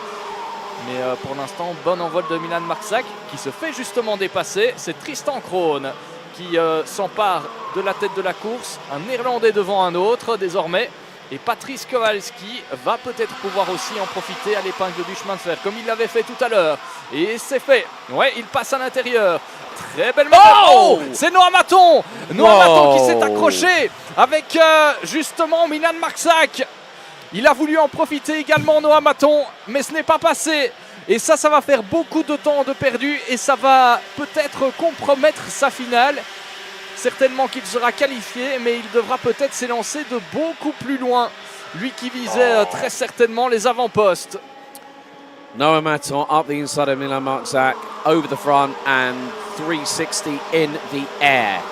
Mais pour l'instant, bon envol de Milan Marczak qui se fait justement dépasser. C'est Tristan Kroon qui s'empare de la tête de la course. Un Néerlandais devant un autre désormais. Et Patrice Kowalski va peut-être pouvoir aussi en profiter à l'épingle du chemin de fer, comme il l'avait fait tout à l'heure. Et c'est fait. Ouais, il passe à l'intérieur. Très belle manœuvre. Oh, c'est Noah Maton. Noah Maton qui s'est accroché avec justement Milan Marczak. Il a voulu en profiter également, Noah Maton, mais ce n'est pas passé. Et ça va faire beaucoup de temps de perdu et ça va peut-être compromettre sa finale. Certainement qu'il sera qualifié, mais il devra peut-être s'élancer de beaucoup plus loin. Lui qui visait très certainement les avant-postes. Noah Maton up the inside of Milan Marczak, over the front and 360 in the air.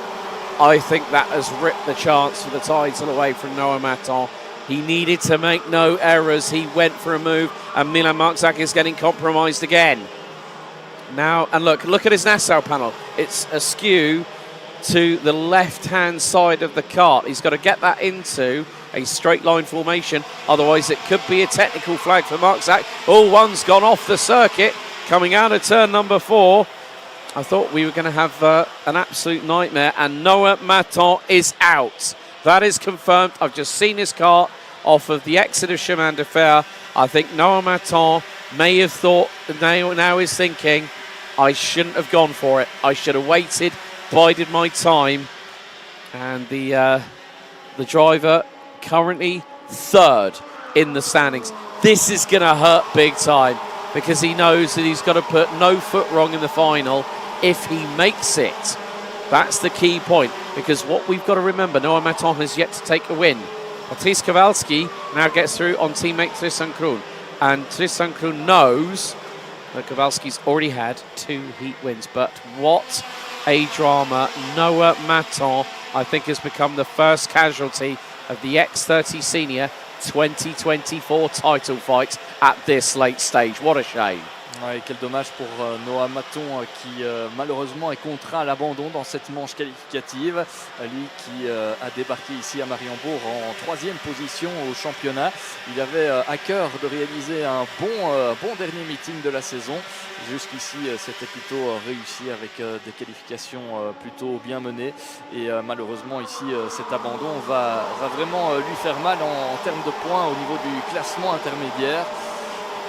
I think that has ripped the chance for the title away from Noah Maton. He needed to make no errors. He went for a move and Milan Marczak is getting compromised again. Now, and look at his Nassau panel. It's askew to the left-hand side of the kart. He's got to get that into a straight line formation, otherwise it could be a technical flag for Marczak. Oh, one's gone off the circuit, coming out of turn number 4. I thought we were going to have an absolute nightmare, and Noah Maton is out. That is confirmed. I've just seen his kart off of the exit of Chemin de Fer. I think Noah Maton may have thought, now is thinking, I shouldn't have gone for it. I should have waited, bided my time. And the driver currently 3rd in the standings. This is going to hurt big time because he knows that he's got to put no foot wrong in the final if he makes it. That's the key point, because what we've got to remember, Noah Maton has yet to take a win. Patrice Kowalski now gets through on teammate Tristan Kroon. And Tristan Kroon knows that Kowalski's already had 2 heat wins. But what a drama. Noah Maton, I think, has become the first casualty of the X30 Senior 2024 title fight at this late stage. What a shame. Ouais, quel dommage pour Noah Maton qui malheureusement est contraint à l'abandon dans cette manche qualificative. Lui qui a débarqué ici à Mariembourg en 3e position au championnat. Il avait à cœur de réaliser un bon dernier meeting de la saison. Jusqu'ici, c'était plutôt réussi avec des qualifications plutôt bien menées. Et malheureusement ici, cet abandon va vraiment lui faire mal en termes de points au niveau du classement intermédiaire.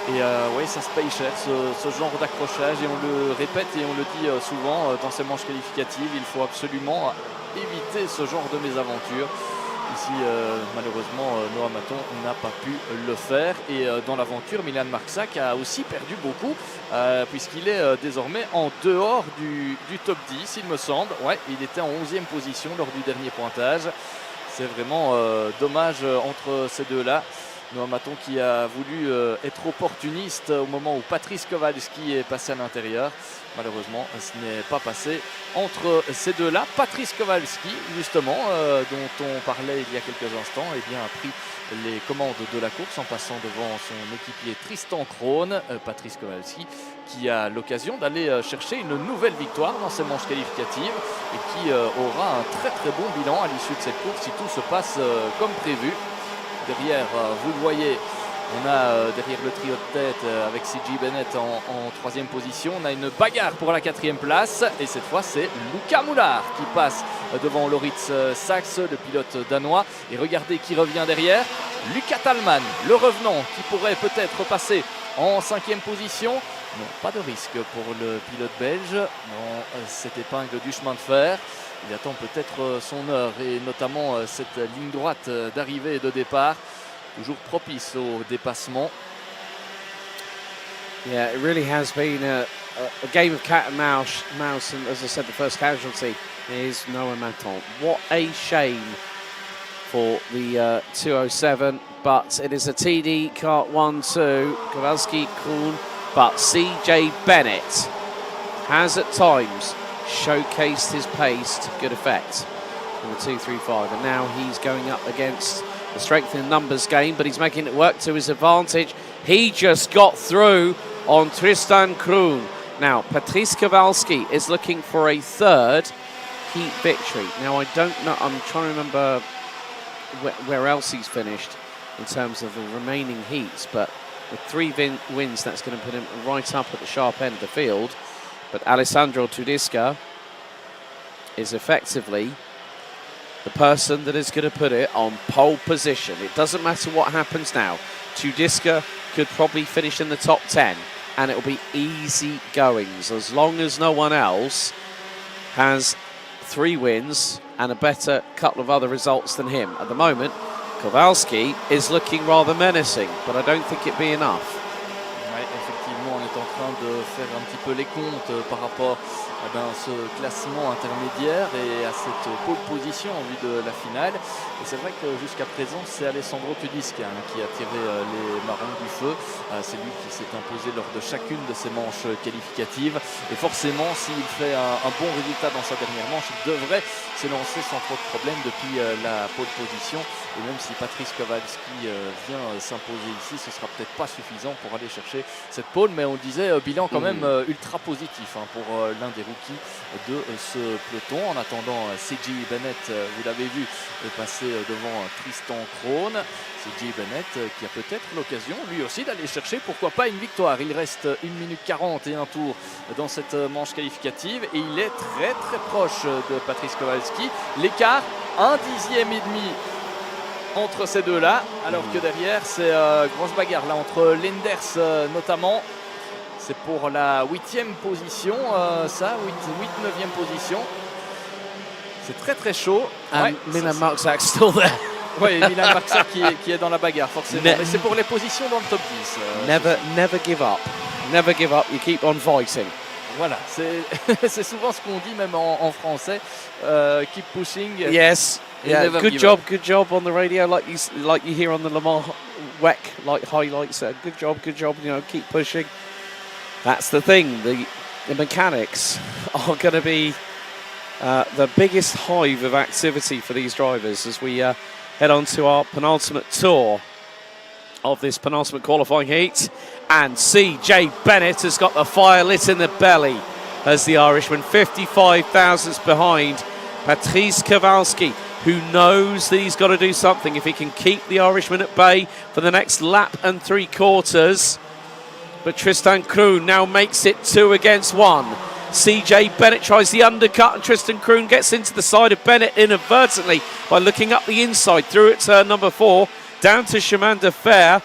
Et oui, ça se paye cher, ce genre d'accrochage, et on le répète et on le dit souvent dans ces manches qualificatives, il faut absolument éviter ce genre de mésaventure. Ici, malheureusement, Noah Maton n'a pas pu le faire. Et dans l'aventure, Milan Marczak a aussi perdu beaucoup, puisqu'il est désormais en dehors du top 10, il me semble. Ouais, il était en 11e position lors du dernier pointage. C'est vraiment dommage entre ces deux-là. Noah Maton qui a voulu être opportuniste au moment où Patrice Kowalski est passé à l'intérieur. Malheureusement, ce n'est pas passé entre ces deux-là. Patrice Kowalski, justement, dont on parlait il y a quelques instants, eh bien, a pris les commandes de la course en passant devant son équipier Tristan Kroon. Patrice Kowalski qui a l'occasion d'aller chercher une nouvelle victoire dans ces manches qualificatives et qui aura un très bon bilan à l'issue de cette course si tout se passe comme prévu. Derrière, vous le voyez, on a derrière le trio de tête avec C.J. Bennett en 3e position. On a une bagarre pour la 4e place. Et cette fois, c'est Luca Moulard qui passe devant Loritz Sachs, le pilote danois. Et regardez qui revient derrière. Luca Thalmann, le revenant, qui pourrait peut-être passer en 5e position. Non, pas de risque pour le pilote belge dans cette épingle du chemin de fer. Il attend peut-être son heure et notamment cette ligne droite d'arrivée et de départ, toujours propice au dépassement. Yeah, it really has been a game of cat and mouse, and as I said, the first casualty is Noah Maton. What a shame for the 207, but it is a TD kart 1-2, Kowalski, Kroon, but CJ Bennett has at times showcased his pace to good effect in the 2-3-5, and now he's going up against the strength in numbers game, but he's making it work to his advantage. He just got through on Tristan Kroon. Now Patrice Kowalski is looking for a 3rd heat victory. Now I don't know, I'm trying to remember where else he's finished in terms of the remaining heats, but with 3 wins, that's going to put him right up at the sharp end of the field. But Alessandro Tudisca is effectively the person that is going to put it on pole position. It doesn't matter what happens now. Tudiska could probably finish in the top 10 and it will be easy goings as long as no one else has 3 wins and a better couple of other results than him. At the moment, Kowalski is looking rather menacing, but I don't think it'd be enough. Ouais, effectivement, on est en train de faire un petit peu les comptes par rapport à ce classement intermédiaire et à cette pole position en vue de la finale. Et c'est vrai que jusqu'à présent, c'est Alessandro Tudiska qui a tiré les marrons du feu. C'est lui qui s'est imposé lors de chacune de ses manches qualificatives. Et forcément, s'il fait un bon résultat dans sa dernière manche, il devrait s'élancer sans trop de problème depuis la pole position. Et même si Patrice Kowalski vient s'imposer ici, ce sera peut-être pas suffisant pour aller chercher cette pole. Mais on disait bilan quand même ultra positif pour l'un des rookies de ce peloton. En attendant, C.J. Bennett, vous l'avez vu, est passé devant Tristan Krohn. C.J. Bennett qui a peut-être l'occasion lui aussi d'aller chercher, pourquoi pas, une victoire. Il reste 1 minute 40 et un tour dans cette manche qualificative et il est très très proche de Patrice Kowalski. L'écart, 1 dixième et demi entre ces deux-là, alors que derrière c'est grosse bagarre là entre Lenders notamment. C'est pour la 8e position, 8-9e position. C'est très très chaud. And Milan Marczak still there. Oui, Milan Marczak qui est dans la bagarre forcément. Mais c'est pour les positions dans le top 10. Never give up. Never give up, you keep on fighting. Voilà, c'est souvent ce qu'on dit même en français. Keep pushing. Yes. Yeah, good job on the radio, like you hear on the Le Mans WEC, like highlights. Good job. You know, keep pushing. That's the thing. The mechanics are going to be the biggest hive of activity for these drivers as we head on to our penultimate tour of this penultimate qualifying heat. And C.J. Bennett has got the fire lit in the belly as the Irishman, 55 thousandths behind Patrice Kowalski, who knows that he's got to do something if he can keep the Irishman at bay for the next lap and 3/4. But Tristan Krohn now makes it 2 against 1. C.J. Bennett tries the undercut and Tristan Krohn gets into the side of Bennett inadvertently by looking up the inside through at turn number 4 down to Chemin de Fer.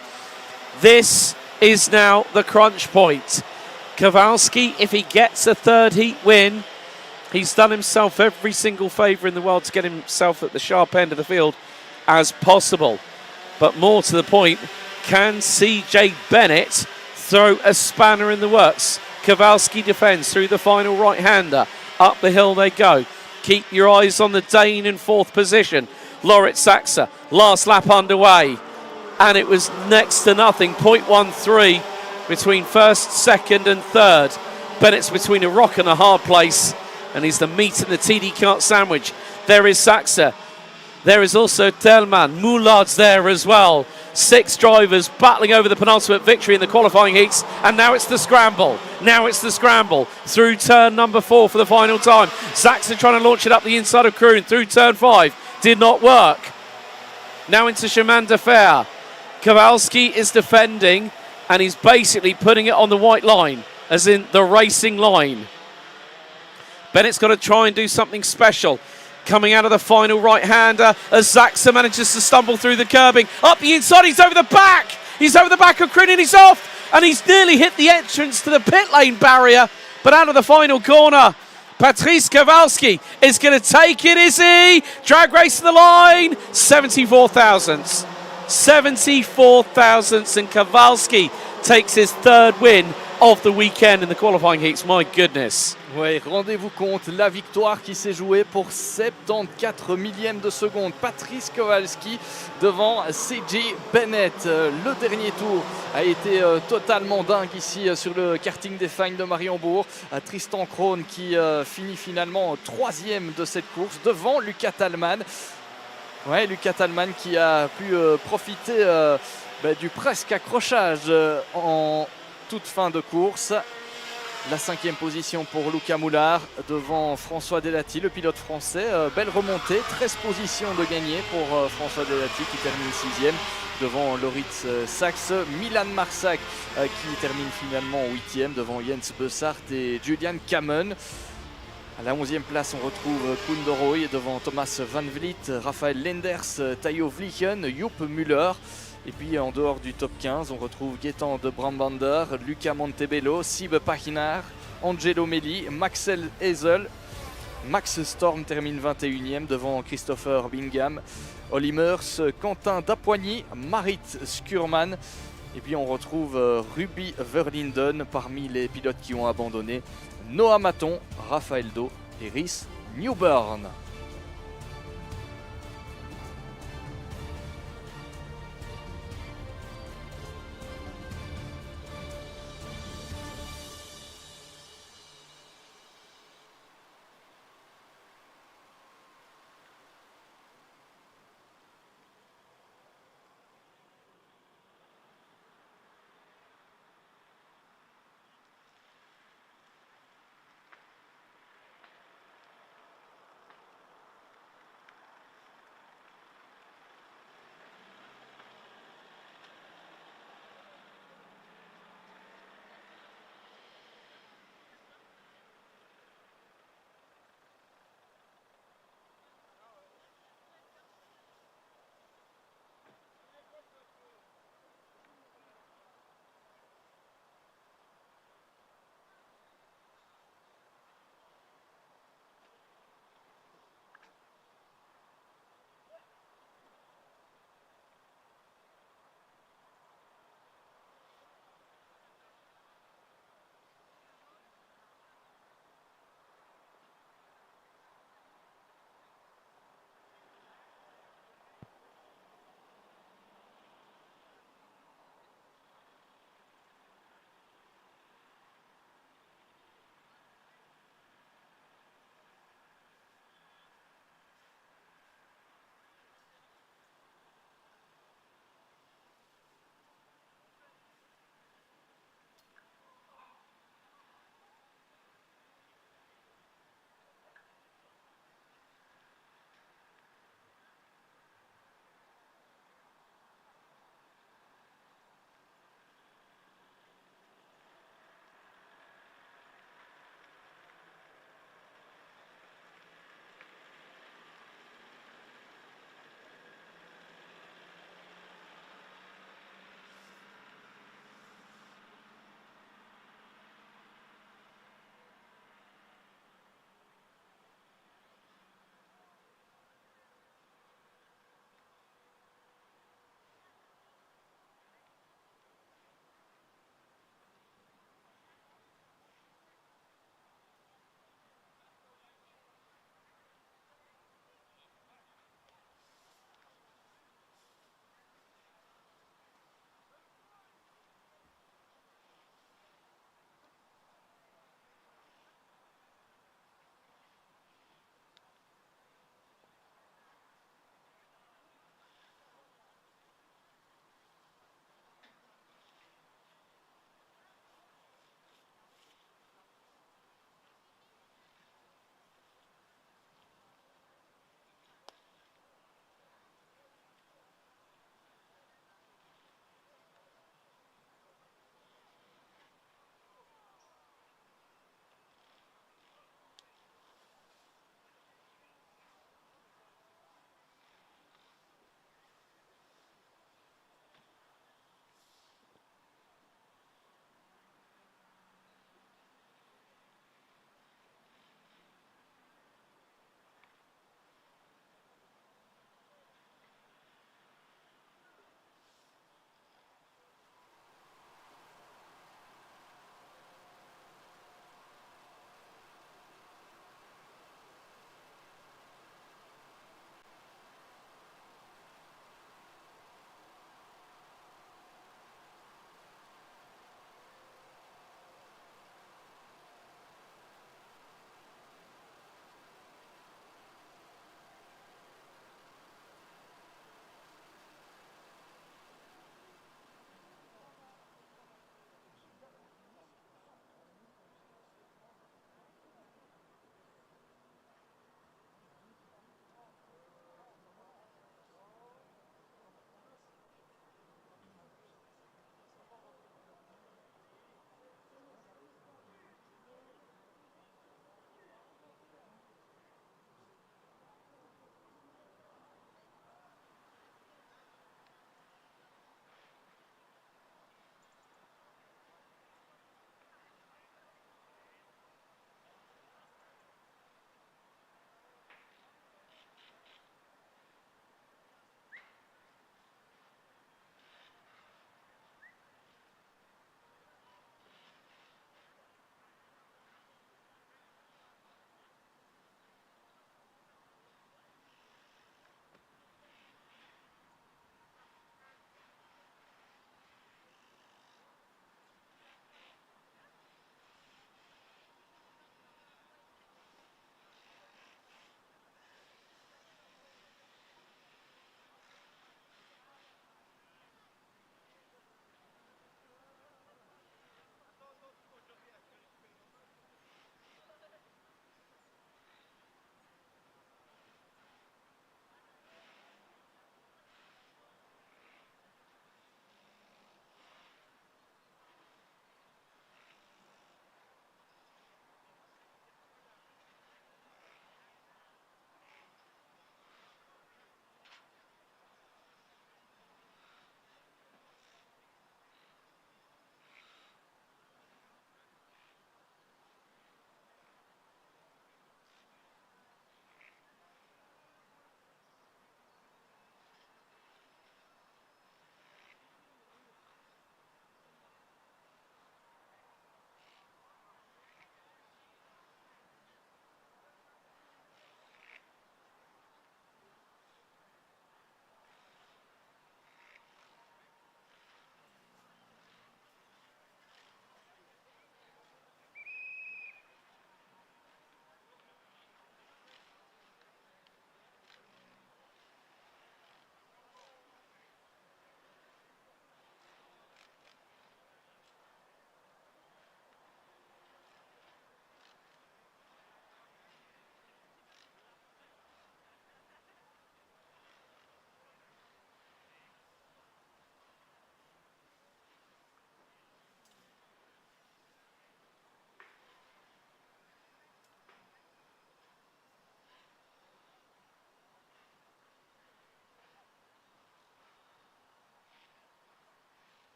This is now the crunch point. Kowalski, if he gets a 3rd heat win, he's done himself every single favour in the world to get himself at the sharp end of the field as possible. But more to the point, can C.J. Bennett throw a spanner in the works? Kowalski defends through the final right-hander. Up the hill they go. Keep your eyes on the Dane in 4th position. Lorit Saxa, last lap underway. And it was next to nothing, 0.13 between 1st, 2nd and 3rd. Bennett's between a rock and a hard place. And he's the meat in the TD Kart sandwich. There is Saxa. There is also Telman. Moulard's there as well. 6 drivers battling over the penultimate victory in the qualifying heats. And now it's the scramble. Through turn number 4 for the final time. Saxa trying to launch it up the inside of Krohn through turn 5. Did not work. Now into Chemin de Fer. Kowalski is defending and he's basically putting it on the white line, as in the racing line. Bennett's got to try and do something special. Coming out of the final right-hander as Saxa manages to stumble through the curbing. Up the inside, he's over the back! He's over the back of Krohn and he's off! And he's nearly hit the entrance to the pit lane barrier, but out of the final corner. Patrice Kowalski is going to take it, is he? Drag race to the line, 74 thousandths. 74 thousandths, and Kowalski takes his 3rd win of the weekend in the qualifying heats. My goodness. Oui, rendez-vous compte, la victoire qui s'est jouée pour 74 millièmes de seconde. Patrice Kowalski devant C.J. Bennett. Le dernier tour a été totalement dingue ici sur le karting des Fagnes de Mariembourg. Tristan Krohn qui finit finalement 3e de cette course devant Lucas Tallman. Ouais, Lucas Tallman qui a pu profiter du presque accrochage en toute fin de course. La 5e position pour Luca Moulard devant François Delati, le pilote français. Belle remontée, 13 positions de gagné pour François Delati qui termine 6e devant Loritz Saxe. Milan Marczak qui termine finalement 8e devant Jens Bessart et Julian Kamen. À la 11e place, on retrouve Koen de Rooij devant Thomas Van Vliet, Raphaël Lenders, Tayo Vliegen, Joep Muller. Et puis en dehors du top 15, on retrouve Gaëtan de Brambander, Luca Montebello, Sib Paginard, Angelo Melli, Maxel Ezel. Max Storm termine 21e devant Christopher Bingham, Olly Meurs, Quentin Dapoigny, Marit Skurman. Et puis on retrouve Ruby Verlinden parmi les pilotes qui ont abandonné. Noah Maton, Raphaël Do et Rhys Newburn.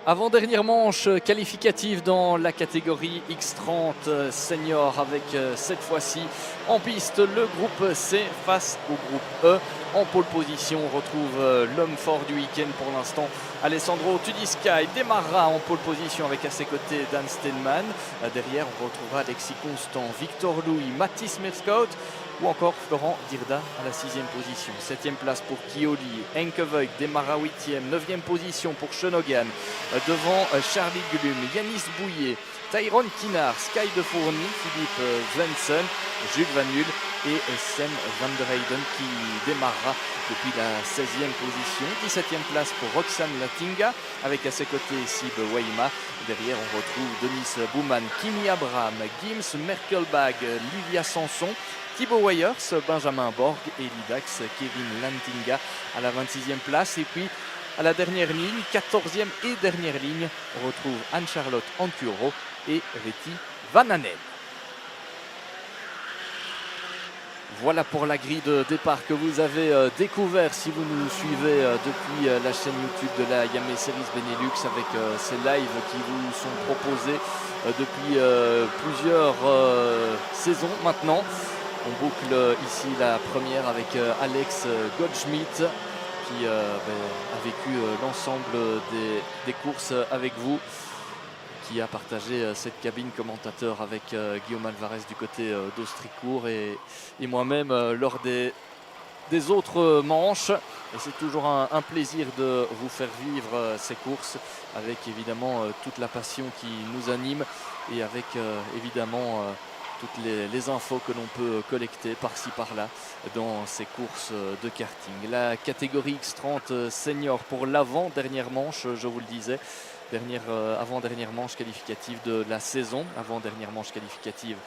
Avant-dernière manche qualificative dans la catégorie X30 Senior avec cette fois-ci en piste le groupe C face au groupe E. En pole position, on retrouve l'homme fort du week-end pour l'instant, Alessandro Tudiska. Il démarrera en pole position avec à ses côtés Dan Steinman. Derrière, on retrouvera Alexis Constant, Victor Louis, Mathis Merskout ou encore Florent Dirda à la 6e position. 7e place pour Kioli, Henke Voigt démarra 8e, 9e position pour Schenogan, devant Charlie Glum, Yanis Bouillet, Tyrone Kinard, Sky de Fourny, Philippe Svensson, Jules Van Hul et Sam Van der Heyden qui démarrera depuis la 16e position. 17e place pour Roxane Latinga avec à ses côtés Sib Waima. Derrière on retrouve Denis Bouman, Kimi Abraham, Gims Merkelbag, Livia Sanson, Thibaut Weyers, Benjamin Borg et Lidax Kevin Lantinga à la 26e place. Et puis à la dernière ligne, 14e et dernière ligne, on retrouve Anne-Charlotte Ancuro et Reti Vananen. Voilà pour la grille de départ que vous avez découvert si vous nous suivez depuis la chaîne YouTube de la Iame Series Benelux avec ces lives qui vous sont proposés depuis plusieurs saisons maintenant. On boucle ici la première avec Alex Goldschmidt qui a vécu l'ensemble des courses avec vous, qui a partagé cette cabine commentateur avec Guillaume Alvarez du côté d'Austricourt et moi-même lors des autres manches. Et c'est toujours un plaisir de vous faire vivre ces courses avec évidemment toute la passion qui nous anime et avec évidemment toutes les infos que l'on peut collecter par-ci par-là dans ces courses de karting. La catégorie X30 Senior pour l'avant-dernière manche, je vous le disais, avant-dernière manche qualificative de la saison, avant-dernière manche qualificative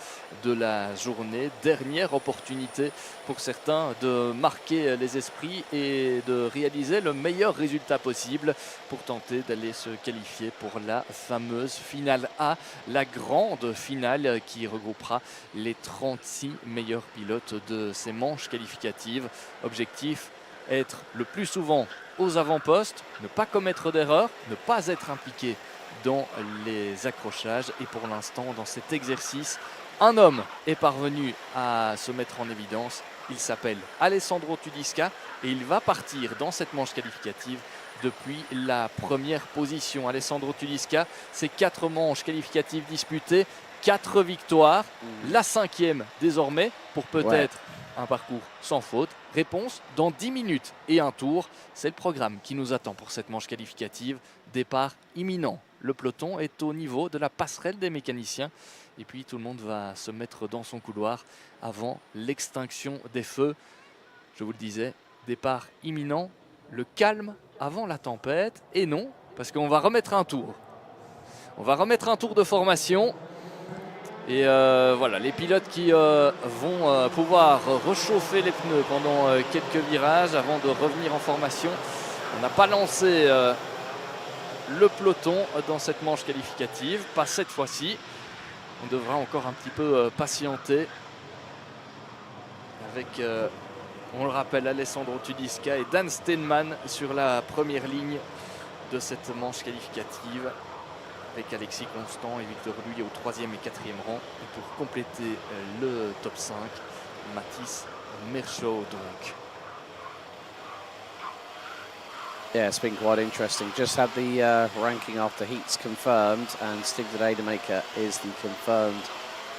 de la journée, dernière opportunité pour certains de marquer les esprits et de réaliser le meilleur résultat possible pour tenter d'aller se qualifier pour la fameuse finale A, la grande finale qui regroupera les 36 meilleurs pilotes de ces manches qualificatives. Objectif, être le plus souvent aux avant-postes, ne pas commettre d'erreurs, ne pas être impliqué dans les accrochages. Et pour l'instant, dans cet exercice, un homme est parvenu à se mettre en évidence. Il s'appelle Alessandro Tudiska et il va partir dans cette manche qualificative depuis la première position. Alessandro Tudiska, c'est 4 manches qualificatives disputées, 4 victoires, la 5e désormais pour peut-être un parcours sans faute. Réponse dans 10 minutes et un tour. C'est le programme qui nous attend pour cette manche qualificative. Départ imminent. Le peloton est au niveau de la passerelle des mécaniciens. Et puis tout le monde va se mettre dans son couloir avant l'extinction des feux. Je vous le disais, départ imminent. Le calme avant la tempête. Et non, parce qu'on va remettre un tour. On va remettre un tour de formation. Et voilà, les pilotes qui vont pouvoir rechauffer les pneus pendant quelques virages avant de revenir en formation. On n'a pas lancé le peloton dans cette manche qualificative, pas cette fois-ci. On devra encore un petit peu patienter avec, on le rappelle, Alessandro Tudiska et Dan Steinman sur la première ligne de cette manche qualificative, avec Alexis Constant et Victor Louis au 3e et 4e rang. Et pour compléter le top 5, Mathis Merchaud donc. Yeah, it's been quite interesting. Just had the ranking after heats confirmed, and Stig de Rademacher is the confirmed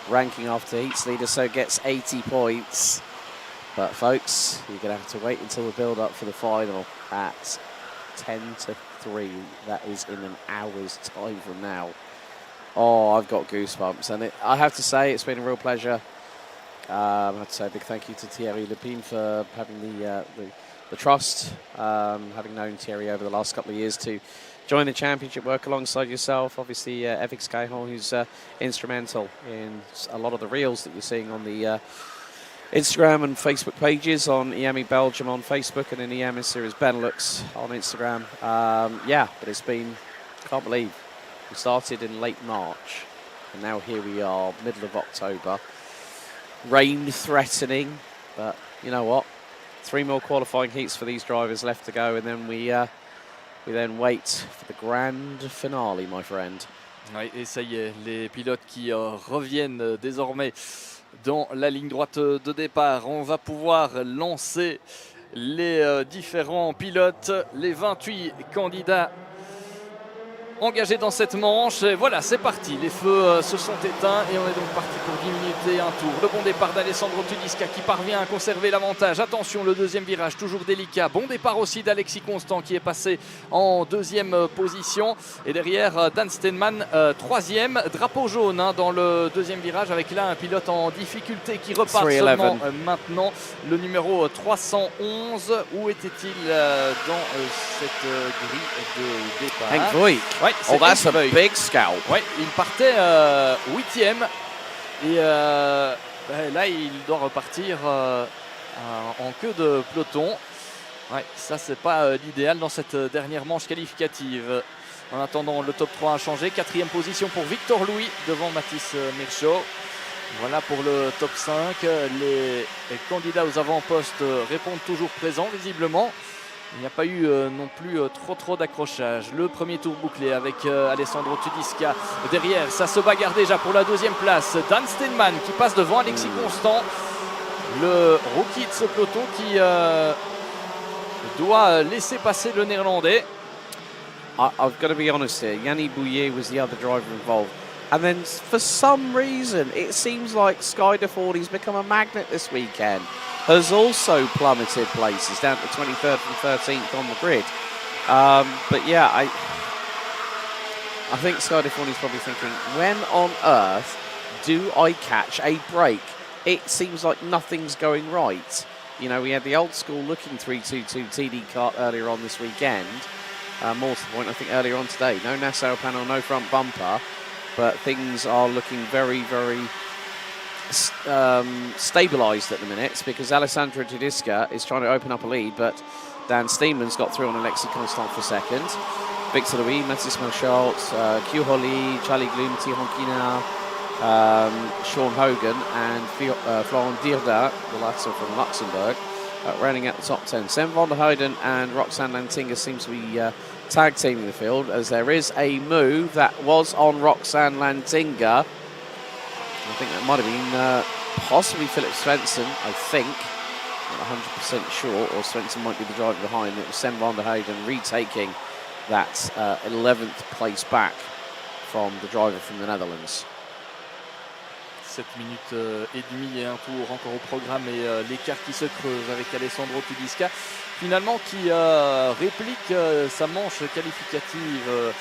ranking after heats leader, so gets 80 points. But folks, you're going to have to wait until the build-up for the final at 10-3. That is in an hour's time from now. Oh, I've got goosebumps, and I have to say it's been a real pleasure. I have to say a big thank you to Thierry Lepine for having the trust, having known Thierry over the last couple of years to join the championship, work alongside yourself. Obviously, Evix Cajon, who's instrumental in a lot of the reels that you're seeing on the Instagram and Facebook pages, on Iame Belgium on Facebook and in Iame Series Benelux on Instagram. Yeah, but it's been, can't believe, we started in late March and now here we are, middle of October. Rain threatening, but you know what? 3 more qualifying heats for these drivers left to go, and then we we then wait for the grand finale, my friend. Oui, et ça y est, les pilotes qui reviennent désormais dans la ligne droite de départ. On va pouvoir lancer les différents pilotes, les 28 candidats engagés dans cette manche. Et voilà, c'est parti. Les feux se sont éteints et on est donc parti pour 10 minutes et un tour. Le bon départ d'Alessandro Tudisca qui parvient à conserver l'avantage. Attention, le deuxième virage, toujours délicat. Bon départ aussi d'Alexis Constant qui est passé en deuxième position. Et derrière, Dan Steinman, troisième. Drapeau jaune dans le deuxième virage avec là un pilote en difficulté qui repart 311. seulement maintenant. Le numéro 311. Où était-il dans cette grille de départ? Henk Voigt. Ouais, Oh, that's a Henk Voigt. big scalp. Ouais, il partait 8e et là il doit repartir en queue de peloton. Ouais, ça c'est pas l'idéal dans cette dernière manche qualificative. En attendant, le top 3 a changé. 4e position pour Victor Louis devant Mathis Mirchaud. Voilà pour le top 5. Les candidats aux avant-postes répondent toujours présents visiblement. Il n'y a pas eu non plus trop d'accrochage. Le premier tour bouclé avec Alessandro Tudisca. Derrière, ça se bagarre déjà pour la deuxième place. Dan Steinman qui passe devant Alexis Constant. Le rookie de ce peloton qui doit laisser passer le néerlandais. I've got to be honest here. Yanni Bouillet was the other driver involved. And then for some reason, it seems like Sky de Fordy's become a magnet this weekend. Has also plummeted places down to 23rd from 13th on the grid. But yeah, I think Sky de Fordy's probably thinking, when on earth do I catch a break? It seems like nothing's going right. You know, we had the old school looking 322 TD kart earlier on this weekend. More to the point, I think earlier on today. No Nassau panel, no front bumper. But things are looking very, very stabilised at the minute because Alessandro Tudisca is trying to open up a lead, but Dan Steinman's got through on Alexis Constant for second. Victor Louis, Mathis Schultz, Q Holly, Charlie Gloom, Tihon Kina, Sean Hogan and Florent Dierda, the latter from Luxembourg, rounding out the top 10. Sven van der Heyden and Roxanne Lantinga seem to be tag teaming the field as there is a move that was on Roxanne Lantinga. I think that might have been possibly Philip Svensson, I think. Not 100% sure, or Svensson might be the driver behind. It was Sven van der Heyden retaking that 11th place back from the driver from the Netherlands. 7 minutes et demie et un tour encore au programme et l'écart qui se creuse avec Alessandro Tudisca finalement qui réplique sa manche qualificative,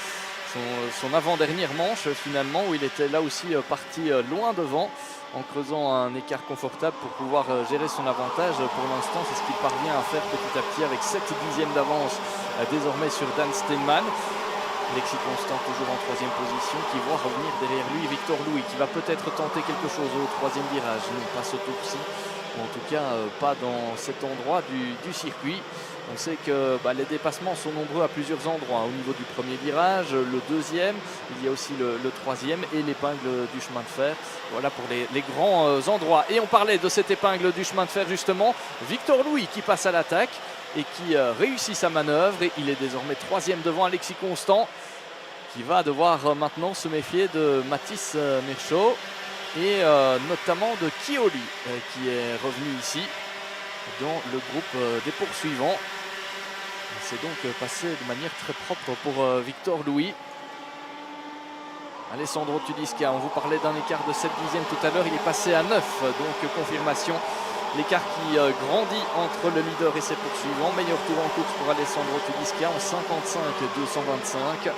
son avant-dernière manche finalement où il était là aussi parti loin devant en creusant un écart confortable pour pouvoir gérer son avantage. Pour l'instant c'est ce qu'il parvient à faire petit à petit avec 7 dixièmes d'avance désormais sur Dan Steinman. Alexis Constant toujours en 3e position qui voit revenir derrière lui Victor Louis qui va peut-être tenter quelque chose au 3e virage, non pas ce tour-ci, en tout cas pas dans cet endroit du circuit. On sait que les dépassements sont nombreux à plusieurs endroits, au niveau du premier virage, le deuxième, il y a aussi le 3e et l'épingle du chemin de fer. Voilà pour les grands endroits. Et on parlait de cette épingle du chemin de fer justement, Victor Louis qui passe à l'attaque et qui réussit sa manœuvre et il est désormais 3e devant Alexis Constant qui va devoir maintenant se méfier de Mathis Mirchaud et notamment de Kioli qui est revenu ici dans le groupe des poursuivants. C'est donc passé de manière très propre pour Victor Louis. Alessandro Tudisca, on vous parlait d'un écart de 7 dixièmes tout à l'heure, il est passé à 9, donc confirmation. L'écart qui grandit entre le leader et ses poursuivants. Meilleur tour en course pour Alessandro Tudisca en 55-225.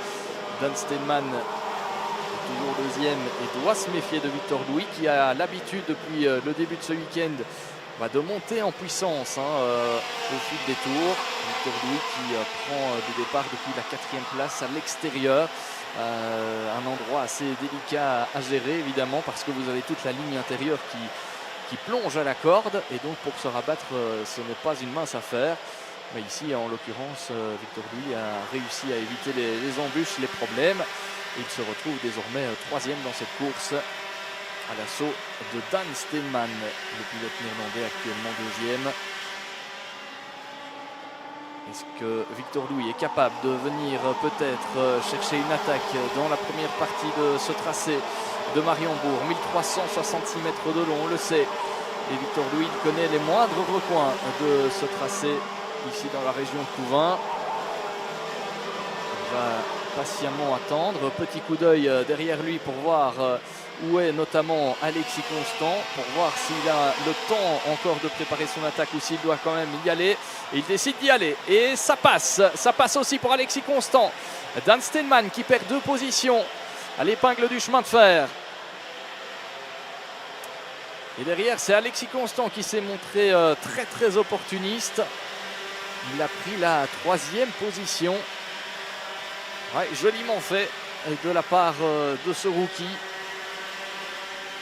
Dan Steinman est toujours 2e et doit se méfier de Victor Louis qui a l'habitude depuis le début de ce week-end de monter en puissance au fil des tours. Victor Louis qui prend des départs depuis la 4e place à l'extérieur. Un endroit assez délicat à gérer évidemment parce que vous avez toute la ligne intérieure qui plonge à la corde et donc pour se rabattre ce n'est pas une mince affaire. Mais ici en l'occurrence Victor Louis a réussi à éviter les embûches, les problèmes et il se retrouve désormais 3e dans cette course à l'assaut de Dan Steinman, le pilote néerlandais actuellement 2e. Est-ce que Victor Louis est capable de venir peut-être chercher une attaque dans la première partie de ce tracé de Mariembourg? 1366 mètres de long, on le sait. Et Victor Louis connaît les moindres recoins de ce tracé ici dans la région de Couvain. Il va patiemment attendre. Petit coup d'œil derrière lui pour voir où est notamment Alexis Constant, pour voir s'il a le temps encore de préparer son attaque ou s'il doit quand même y aller. Et il décide d'y aller. Et ça passe aussi pour Alexis Constant. Dan Steinman qui perd 2 positions à l'épingle du chemin de fer. Et derrière, c'est Alexis Constant qui s'est montré très opportuniste. Il a pris la 3e position. Ouais, joliment fait de la part de ce rookie.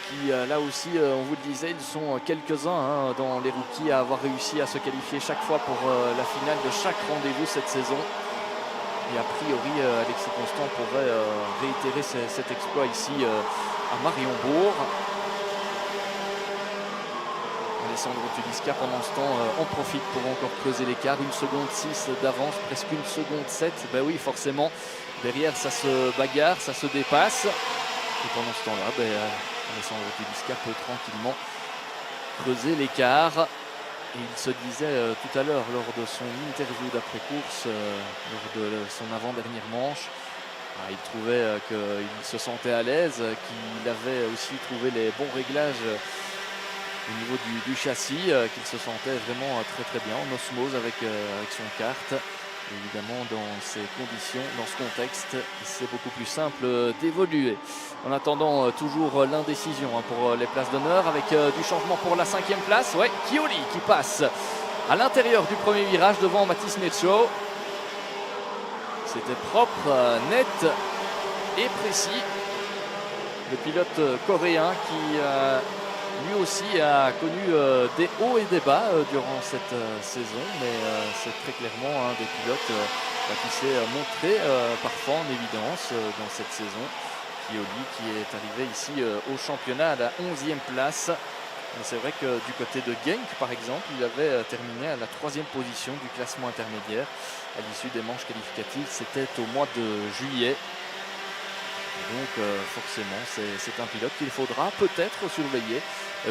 Qui, là aussi, on vous le disait, ils sont quelques-uns dans les rookies à avoir réussi à se qualifier chaque fois pour la finale de chaque rendez-vous cette saison. Et a priori, Alexis Constant pourrait réitérer cet exploit ici à Mariembourg. Alessandro Tudisca, pendant ce temps, en profite pour encore creuser l'écart. 1 seconde 6 d'avance, presque 1 seconde 7. Ben oui, forcément, derrière, ça se bagarre, ça se dépasse. Et pendant ce temps-là, Alessandro Tudisca peut tranquillement creuser l'écart. Et il se disait tout à l'heure, lors de son interview d'après-course, lors de son avant-dernière manche, il trouvait qu'il se sentait à l'aise, qu'il avait aussi trouvé les bons réglages au niveau du châssis, qu'il se sentait vraiment très bien en osmose avec son kart. Évidemment, dans ces conditions, dans ce contexte, c'est beaucoup plus simple d'évoluer. En attendant, toujours l'indécision pour les places d'honneur avec du changement pour la 5e place. Ouais, Chioli qui passe à l'intérieur du premier virage devant Mathis Necho. C'était propre, net et précis. Le pilote coréen qui lui aussi a connu des hauts et des bas durant cette saison, mais c'est très clairement un des pilotes qui s'est montré parfois en évidence dans cette saison. Chioli qui est arrivé ici au championnat à la 11e place. C'est vrai que du côté de Genk, par exemple, il avait terminé à la 3e position du classement intermédiaire à l'issue des manches qualificatives. C'était au mois de juillet. Donc forcément, c'est un pilote qu'il faudra peut-être surveiller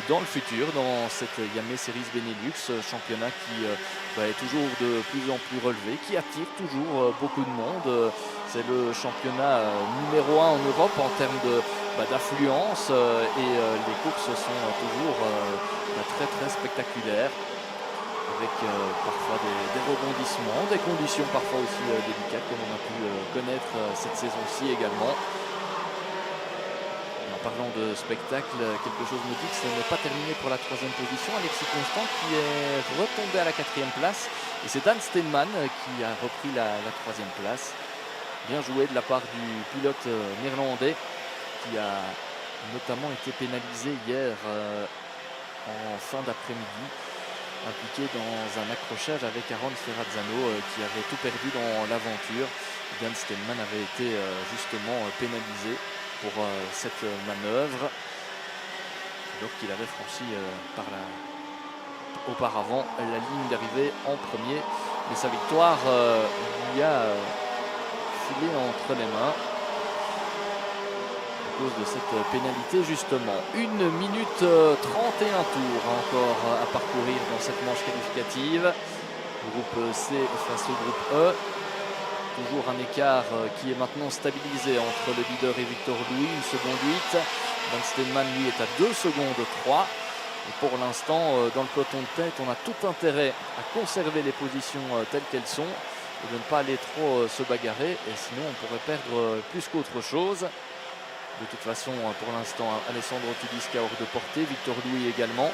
dans le futur, dans cette Iame Series Benelux, championnat qui est toujours de plus en plus relevé, qui attire toujours beaucoup de monde. C'est le championnat numéro 1 en Europe en termes d'affluence et les courses sont toujours très spectaculaires, avec parfois des rebondissements, des conditions parfois aussi délicates comme on a pu connaître cette saison-ci également. En parlant de spectacle, quelque chose me dit que ce n'est pas terminé pour la 3e position. Alexis Constant qui est retombé à la 4e place. Et c'est Dan Steinman qui a repris la 3e place. Bien joué de la part du pilote néerlandais qui a notamment été pénalisé hier en fin d'après-midi, impliqué dans un accrochage avec Aaron Ferrazzano qui avait tout perdu dans l'aventure. Dan Steinman avait été justement pénalisé pour cette manœuvre, alors qu'il avait franchi auparavant la ligne d'arrivée en premier. Mais sa victoire lui a filé entre les mains à cause de cette pénalité justement. 1 minute 31 tours encore à parcourir dans cette manche qualificative. Groupe C face au groupe E. Toujours un écart qui est maintenant stabilisé entre le leader et Victor Louis, 1 seconde 8. Dan Steinman, lui, est à 2 secondes 3. Et pour l'instant, dans le peloton de tête, on a tout intérêt à conserver les positions telles qu'elles sont et de ne pas aller trop se bagarrer. Et sinon, on pourrait perdre plus qu'autre chose. De toute façon, pour l'instant, Alessandro Tudisca hors de portée, Victor Louis également.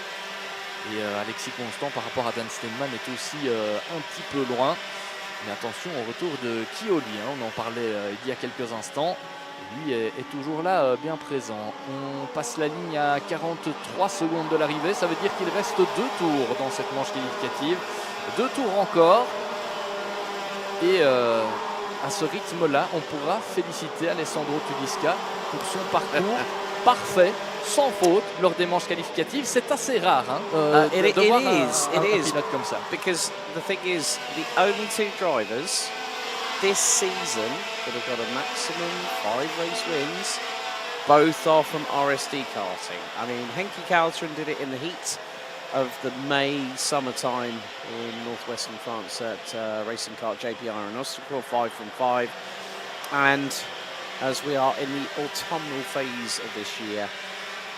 Et Alexis Constant, par rapport à Dan Steinman, est aussi un petit peu loin. Mais attention au retour de Chioli, on en parlait il y a quelques instants. Lui est toujours là, bien présent. On passe la ligne à 43 secondes de l'arrivée. Ça veut dire qu'il reste 2 tours dans cette manche qualificative. 2 tours encore. Et à ce rythme-là, on pourra féliciter Alessandro Tudisca pour son parcours parfait, sans faute, lors des manches qualificatives. C'est assez rare hein, It de voir is, un it is. pilote comme ça. Because the thing is, the only two drivers this season that have got a maximum 5 race wins, both are from RSD karting. I mean, Henki Kalteren did it in the heat of the May summertime in northwestern France at Racing Kart JPR in Osterkor, 5 from 5. And as we are in the autumnal phase of this year,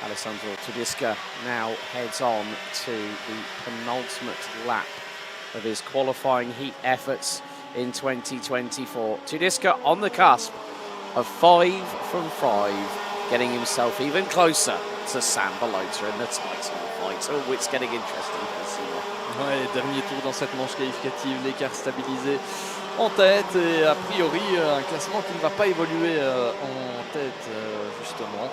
Alessandro Tedesca now heads on to the penultimate lap of his qualifying heat efforts in 2024. Tedesca on the cusp of 5 from 5, getting himself even closer to Sam Balota in the title fight. Oh, it's getting interesting to see. Ouais, dernier tour dans cette manche qualificative, l'écart stabilisé en tête et a priori un classement qui ne va pas évoluer en tête justement.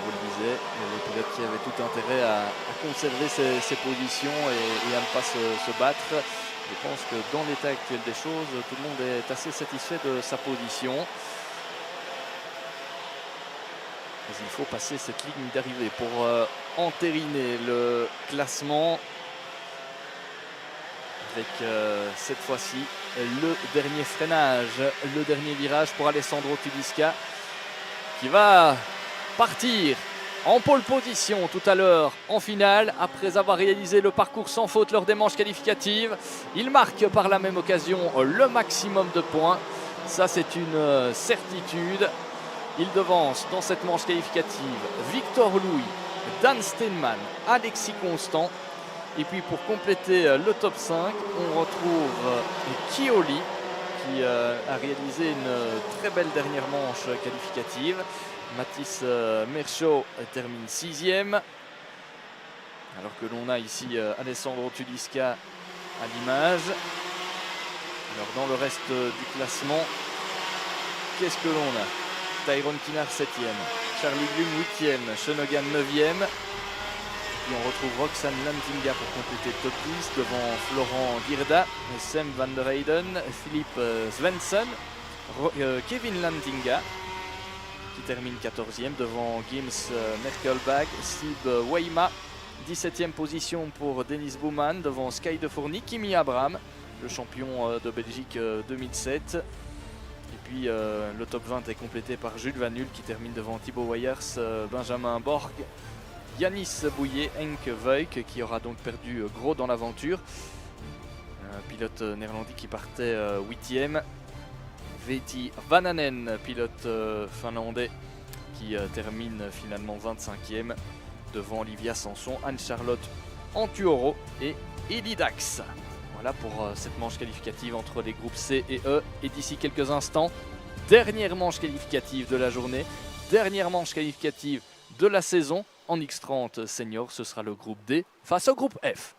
Vous le disiez, les pilotes qui avaient tout intérêt à conserver ses positions et à ne pas se battre. Je pense que dans l'état actuel des choses, tout le monde est assez satisfait de sa position. Mais il faut passer cette ligne d'arrivée pour entériner le classement. Avec cette fois-ci le dernier freinage, le dernier virage pour Alessandro Tedesca qui va partir en pole position tout à l'heure en finale après avoir réalisé le parcours sans faute lors des manches qualificatives. Il marque par la même occasion le maximum de points. Ça, c'est une certitude. Il devance dans cette manche qualificative Victor Louis, Dan Steinman, Alexis Constant. Et puis pour compléter le top 5, on retrouve Kioli qui a réalisé une très belle dernière manche qualificative. Mathis Merchaud termine 6e. Alors que l'on a ici Alessandro Tedesca à l'image. Alors dans le reste du classement, qu'est-ce que l'on a? Tyrone Kinnar 7e, Charlie Blum 8e, Shenogan 9e. Puis on retrouve Roxane Lantinga pour compléter le top 10 devant Florent Girda, Sam van der Heyden, Philippe Svensson, Kevin Lantinga qui termine 14e devant Gims Merkelbach, Steve Weima, 17e position pour Denis Bouman devant Sky de Fourny, Kimi Abraham, le champion de Belgique 2007. Et puis le top 20 est complété par Jules Vanul qui termine devant Thibaut Weyers, Benjamin Borg, Yanis Bouillet, Henk Veuk qui aura donc perdu gros dans l'aventure. Un pilote néerlandais qui partait 8e. Veeti Vananen, pilote finlandais qui termine finalement 25e devant Olivia Sanson, Anne-Charlotte Antuoro et Eli Dax. Voilà pour cette manche qualificative entre les groupes C et E. Et d'ici quelques instants, dernière manche qualificative de la journée, dernière manche qualificative de la saison en X30 Senior. Ce sera le groupe D face au groupe F.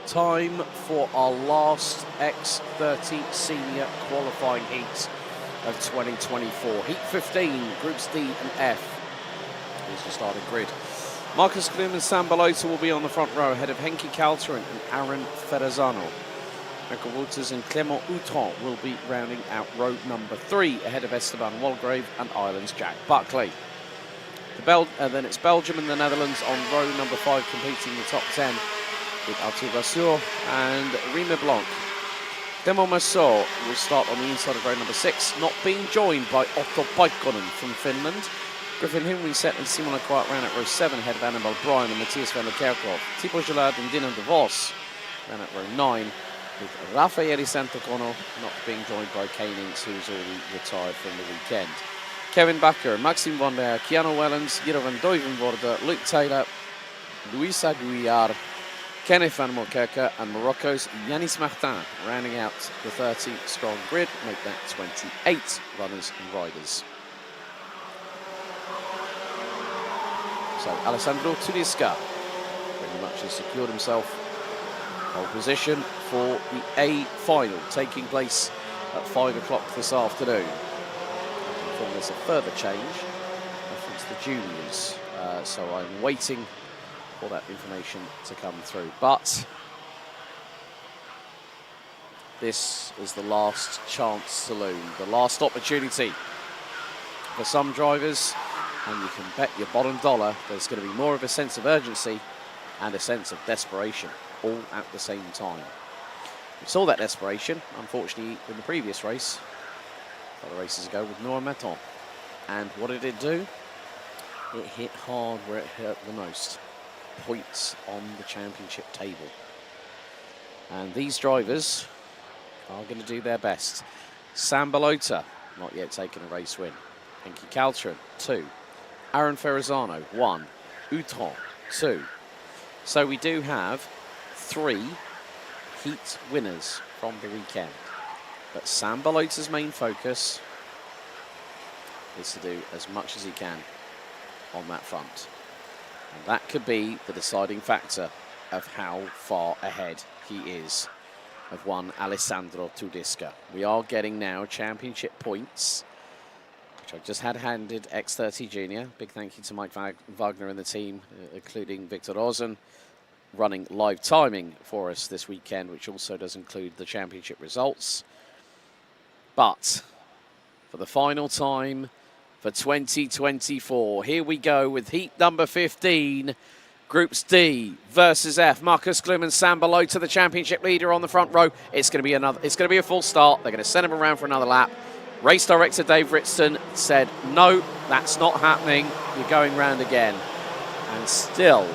time for our last X30 Senior qualifying heat of 2024. Heat 15, Groups D and F. Here's the starting grid. Marcus Klum and Sam Balota will be on the front row ahead of Henki Kalteren and Aaron Ferrazzano. Michael Wouters and Clément Outron will be rounding out row number 3 ahead of Esteban Walgrave and Ireland's Jack Buckley. Then it's Belgium and the Netherlands on row number 5 competing the top 10 with Arthur Vasseur and Rime Blanc. Demo Massot will start on the inside of row number 6, not being joined by Otto Paikkonen from Finland. Griffin Hinwiset and Simon Leclerc ran at row 7 ahead of Annabelle Bryan and Matthias van der Kerkhoff. Thibaut Gillard and Dylan de Vos ran at row 9 with Raffaele Santocono not being joined by Kane Ince, who's already retired from the weekend. Kevin Bakker, Maxime Van Der, Keanu Wellens, Giro van Duivenvoorde, Luke Taylor, Luis Aguiar, Kenneth van Moerkerke and Morocco's Yanis Martin rounding out the 30-strong grid, make that 28 runners and riders. So Alessandro Tudisca pretty much has secured himself pole position for the A final taking place at 5 o'clock this afternoon. There's a further change reference the juniors, so I'm waiting for that information to come through. But this is the last chance saloon, the last opportunity for some drivers, and you can bet your bottom dollar there's going to be more of a sense of urgency and a sense of desperation all at the same time. We saw that desperation, unfortunately, in the previous race, a couple of races ago with Noah Maton. And what did it do? It hit hard where it hurt the most. Points on the championship table. And these drivers are going to do their best. Sam Balota, not yet taken a race win. Henki Kalteren, 2. Aaron Ferrazzano, 1. Outron, 2. So we do have 3 heat winners from the weekend. But Sam Balota's main focus is to do as much as he can on that front. And that could be the deciding factor of how far ahead he is of one Alessandro Tudisca. We are getting now championship points, which I've just had handed X30 Junior. Big thank you to Mike Wagner and the team, including Victor Rosen, running live timing for us this weekend, which also does include the championship results. But for the final time for 2024, here we go with heat number 15, Groups D versus F. Marcus Klum and Sam Balota, the championship leader, on the front row. It's going to be a full start. They're going to send him around for another lap. Race director Dave Ritston said, no, that's not happening. You're going round again. And still,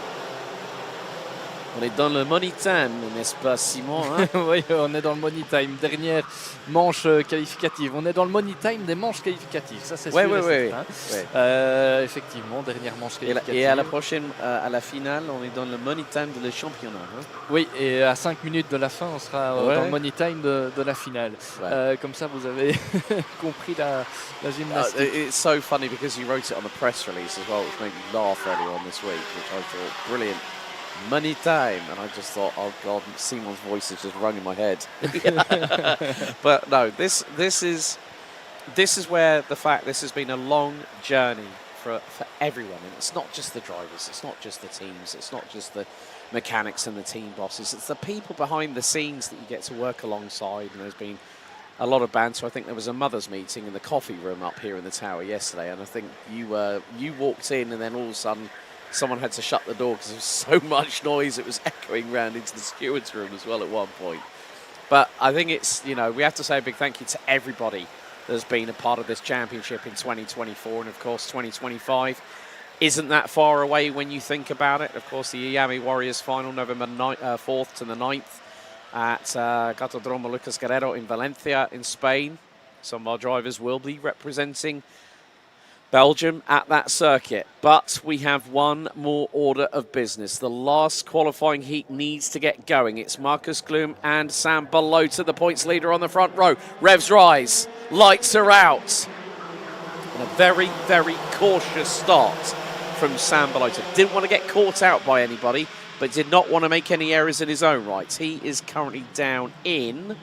on est dans le money time, n'est-ce pas, Simon, hein? Oui, on est dans le money time. Dernière manche qualificative. On est dans le money time des manches qualificatives. Ça, c'est sûr. Oui. Effectivement, dernière manche qualificative. Et à la prochaine, à la finale, on est dans le money time de le championnat. Hein? Oui, et à 5 minutes de la fin, on sera dans le money time de la finale. Ouais. Comme ça, vous avez compris la gymnastique. It's so funny because you wrote it on the press release as well, which made me laugh earlier on this week, which I thought brilliant. Money time, and I just thought, oh God, Simon's voice is just rung in my head. But no, this is where the fact this has been a long journey for everyone, and it's not just the drivers, it's not just the teams, it's not just the mechanics and the team bosses, it's the people behind the scenes that you get to work alongside. And there's been a lot of banter. I think there was a mothers' meeting in the coffee room up here in the tower yesterday, and I think you walked in, and then all of a sudden someone had to shut the door because there was so much noise it was echoing round into the steward's room as well at one point. But I think it's, we have to say a big thank you to everybody that's been a part of this championship in 2024, and of course 2025 isn't that far away when you think about it. Of course, the Iame Warriors final, November 4th to the 9th at Catodromo Lucas Guerrero in Valencia in Spain. Some of our drivers will be representing Belgium at that circuit, but we have one more order of business. The last qualifying heat needs to get going. It's Marcus Klum and Sam Balota, the points leader on the front row. Revs rise, lights are out. And a very, very cautious start from Sam Balota. Didn't want to get caught out by anybody, but did not want to make any errors in his own right. He is currently down in...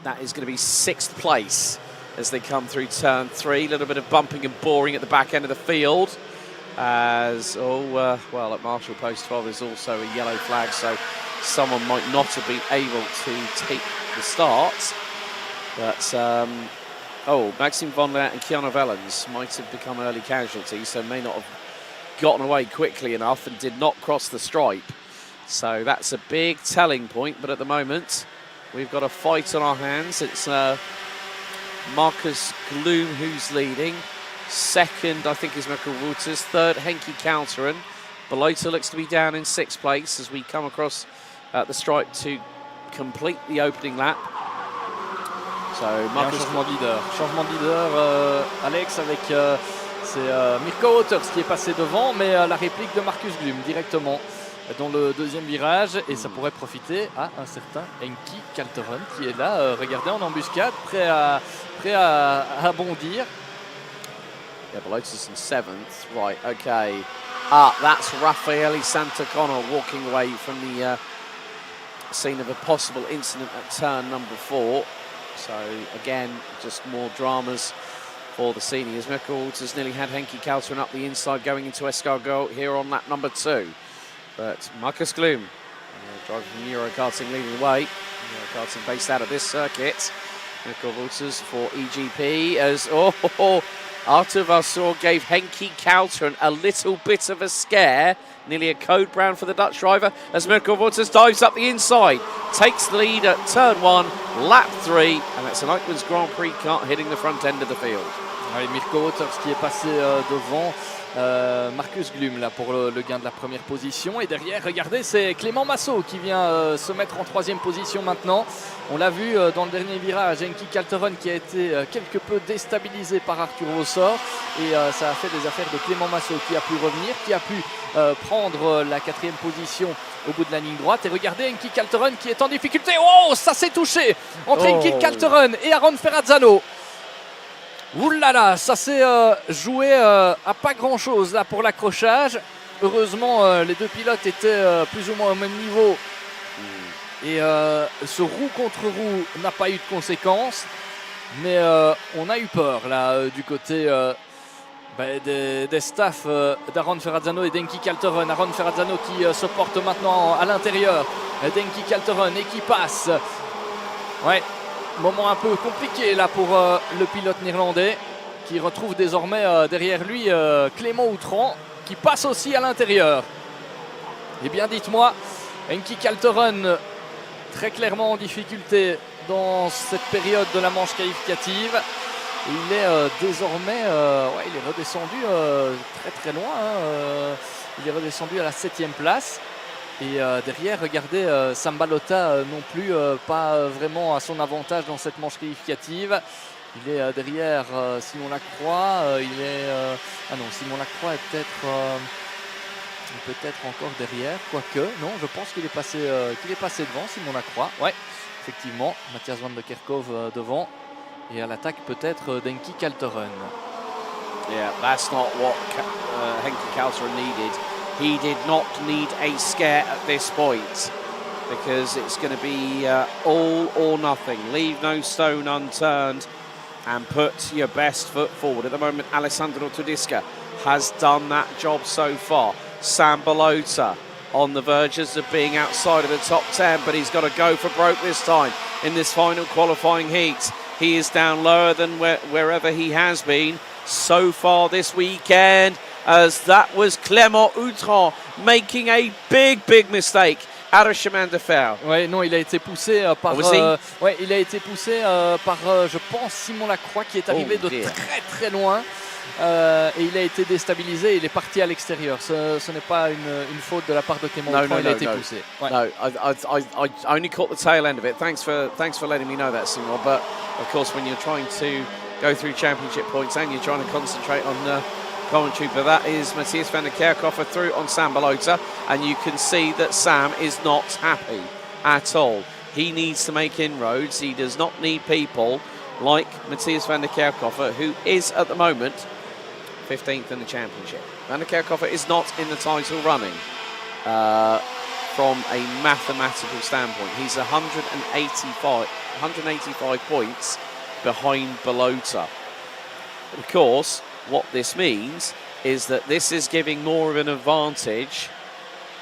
That is going to be 6th place as they come through turn 3. A little bit of bumping and boring at the back end of the field. As, well, at Marshall Post 12 is also a yellow flag, so someone might not have been able to take the start. But, Maxime Vonler and Keanu Vellens might have become early casualties, so may not have gotten away quickly enough and did not cross the stripe. So that's a big telling point, but at the moment, we've got a fight on our hands. It's Marcus Gloom who's leading. 2nd, I think, is Mikkel Wouters. 3rd, Henki Kalteren. Belota looks to be down in 6th place as we come across the stripe to complete the opening lap. So Marcus... Changement de leader, Alex, avec c'est Mirko Wouters qui est passé devant, mais la réplique de Marcus Gloom directement dans le deuxième virage, et ça pourrait profiter à un certain Henki Kalteren qui est là, regardez, en embuscade, prêt à bondir. Yeah, Belota's in 7th. Right, okay. That's Raffaele Santacona walking away from the scene of a possible incident at turn number 4. So, again, just more dramas for the seniors. Mikkel has nearly had Henki Kalteren up the inside going into Escargot here on lap number 2. But Marcus Gloom, driver from Euro Karting, leading the way. Euro Karting based out of this circuit. Mikkel Wouters for EGP as Arthur Vasseur gave Henki Kalteren a little bit of a scare. Nearly a code brown for the Dutch driver as Mirko Wouters dives up the inside. Takes the lead at turn 1, lap 3. And that's an Eichmann's Grand Prix car hitting the front end of the field. Oui, Mirko Wouters qui est passé devant Marcus Gloom là, pour le gain de la première position. Et derrière, regardez, c'est Clément Massot qui vient se mettre en 3e position maintenant. On l'a vu dans le dernier virage, Henki Kalteren qui a été quelque peu déstabilisé par Arthur Vossor. Et ça a fait des affaires de Clément Massot qui a pu revenir, qui a pu prendre la 4e position au bout de la ligne droite. Et regardez Henki Kalteren qui est en difficulté. Oh, ça s'est touché entre Henki Kalteren et Aaron Ferrazzano. Ouh là là, ça s'est joué à pas grand chose là pour l'accrochage. Heureusement, les deux pilotes étaient plus ou moins au même niveau. Et ce roue contre roue n'a pas eu de conséquences. Mais on a eu peur là du côté des staffs d'Aaron Ferrazzano et d'Henki Kalteren. Aaron Ferrazzano qui se porte maintenant à l'intérieur d'Henki Kalteren et qui passe. Ouais. Moment un peu compliqué là pour le pilote néerlandais qui retrouve désormais derrière lui Clément Outran qui passe aussi à l'intérieur. Eh bien dites-moi, Henki Kalteren très clairement en difficulté dans cette période de la manche qualificative. Il est désormais, il est redescendu très loin. Il est redescendu à la 7e place. Et derrière, regardez, Sam Balota non plus pas vraiment à son avantage dans cette manche qualificative. Il est derrière Simon Lacroix. Simon Lacroix est peut-être encore derrière, quoique. Non, je pense qu'il est passé devant, Simon Lacroix. Ouais, effectivement, Matthias van de Kerkhove devant. Et à l'attaque peut-être d'Henki Kalteren. Yeah, that's not what Henki Kalteren needed. He did not need a scare at this point because it's going to be all or nothing. Leave no stone unturned and put your best foot forward. At the moment, Alessandro Tudisca has done that job so far. Sam Balota on the verges of being outside of the top 10, but he's got to go for broke this time in this final qualifying heat. He is down lower than wherever he has been so far this weekend, as that was Clément Outran making a big mistake out of chemin de fer. Ouais, non, il a été poussé par je pense Simon Lacroix qui est arrivé de très loin et il a été déstabilisé, il est parti à l'extérieur. Ce n'est pas une faute de la part de Clément Outran, il a été poussé. Ouais. No, I only caught the tail end of it. Thanks for letting me know that, Simon. But of course, when you're trying to go through championship points and you're trying to concentrate on commentary, but that is Matthias van der Kerkhoff through on Sam Balota, and you can see that Sam is not happy at all. He needs to make inroads. He does not need people like Matthias van der Kerkhoff, who is at the moment 15th in the championship. Van der Kerkhoff is not in the title running from a mathematical standpoint. He's 185 points behind Belota. But of course, what this means is that this is giving more of an advantage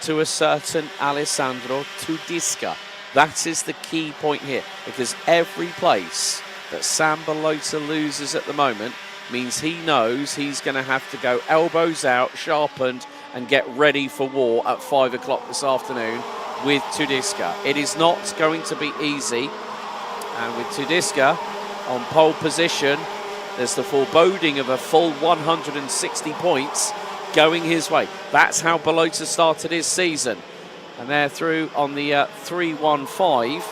to a certain Alessandro Tudisca. That is the key point here, because every place that Sam Belota loses at the moment means he knows he's going to have to go elbows out, sharpened, and get ready for war at 5 o'clock this afternoon with Tudisca. It is not going to be easy, and with Tudisca on pole position, there's the foreboding of a full 160 points going his way. That's how Belota started his season. And they're through on the 3-1-5.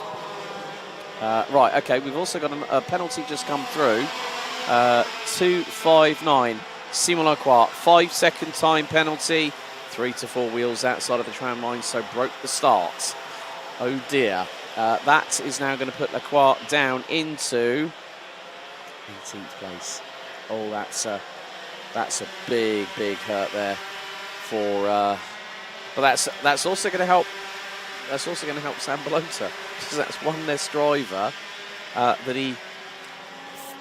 Right, okay, we've also got a penalty just come through. 2-5-9. Simon Lacroix, 5-second time penalty. 3 to 4 wheels outside of the tram line, so broke the start. Oh dear. That is now going to put Lacroix down into 18th place. Oh, that's a big hurt there for. But that's also going to help. That's also going to help Sam Belota, because that's one less driver that he,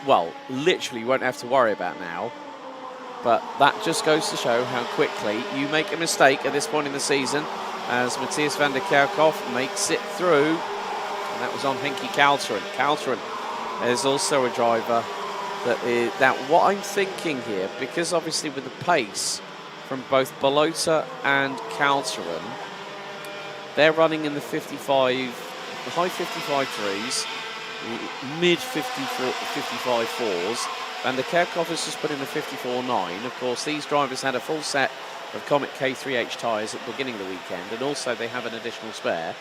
well, literally won't have to worry about now. But that just goes to show how quickly you make a mistake at this point in the season, as Matthias van der Kerkhoff makes it through, and that was on Henki Kalteren. Kalteren is also a driver that is. Now, what I'm thinking here, because obviously with the pace from both Belota and Kalteren, they're running in the 55, the high 55 threes, mid 55 fours. Van der Kerkhoff has just put in a 54.9. Of course, these drivers had a full set of Comet K3H tyres at the beginning of the weekend, and also they have an additional spare.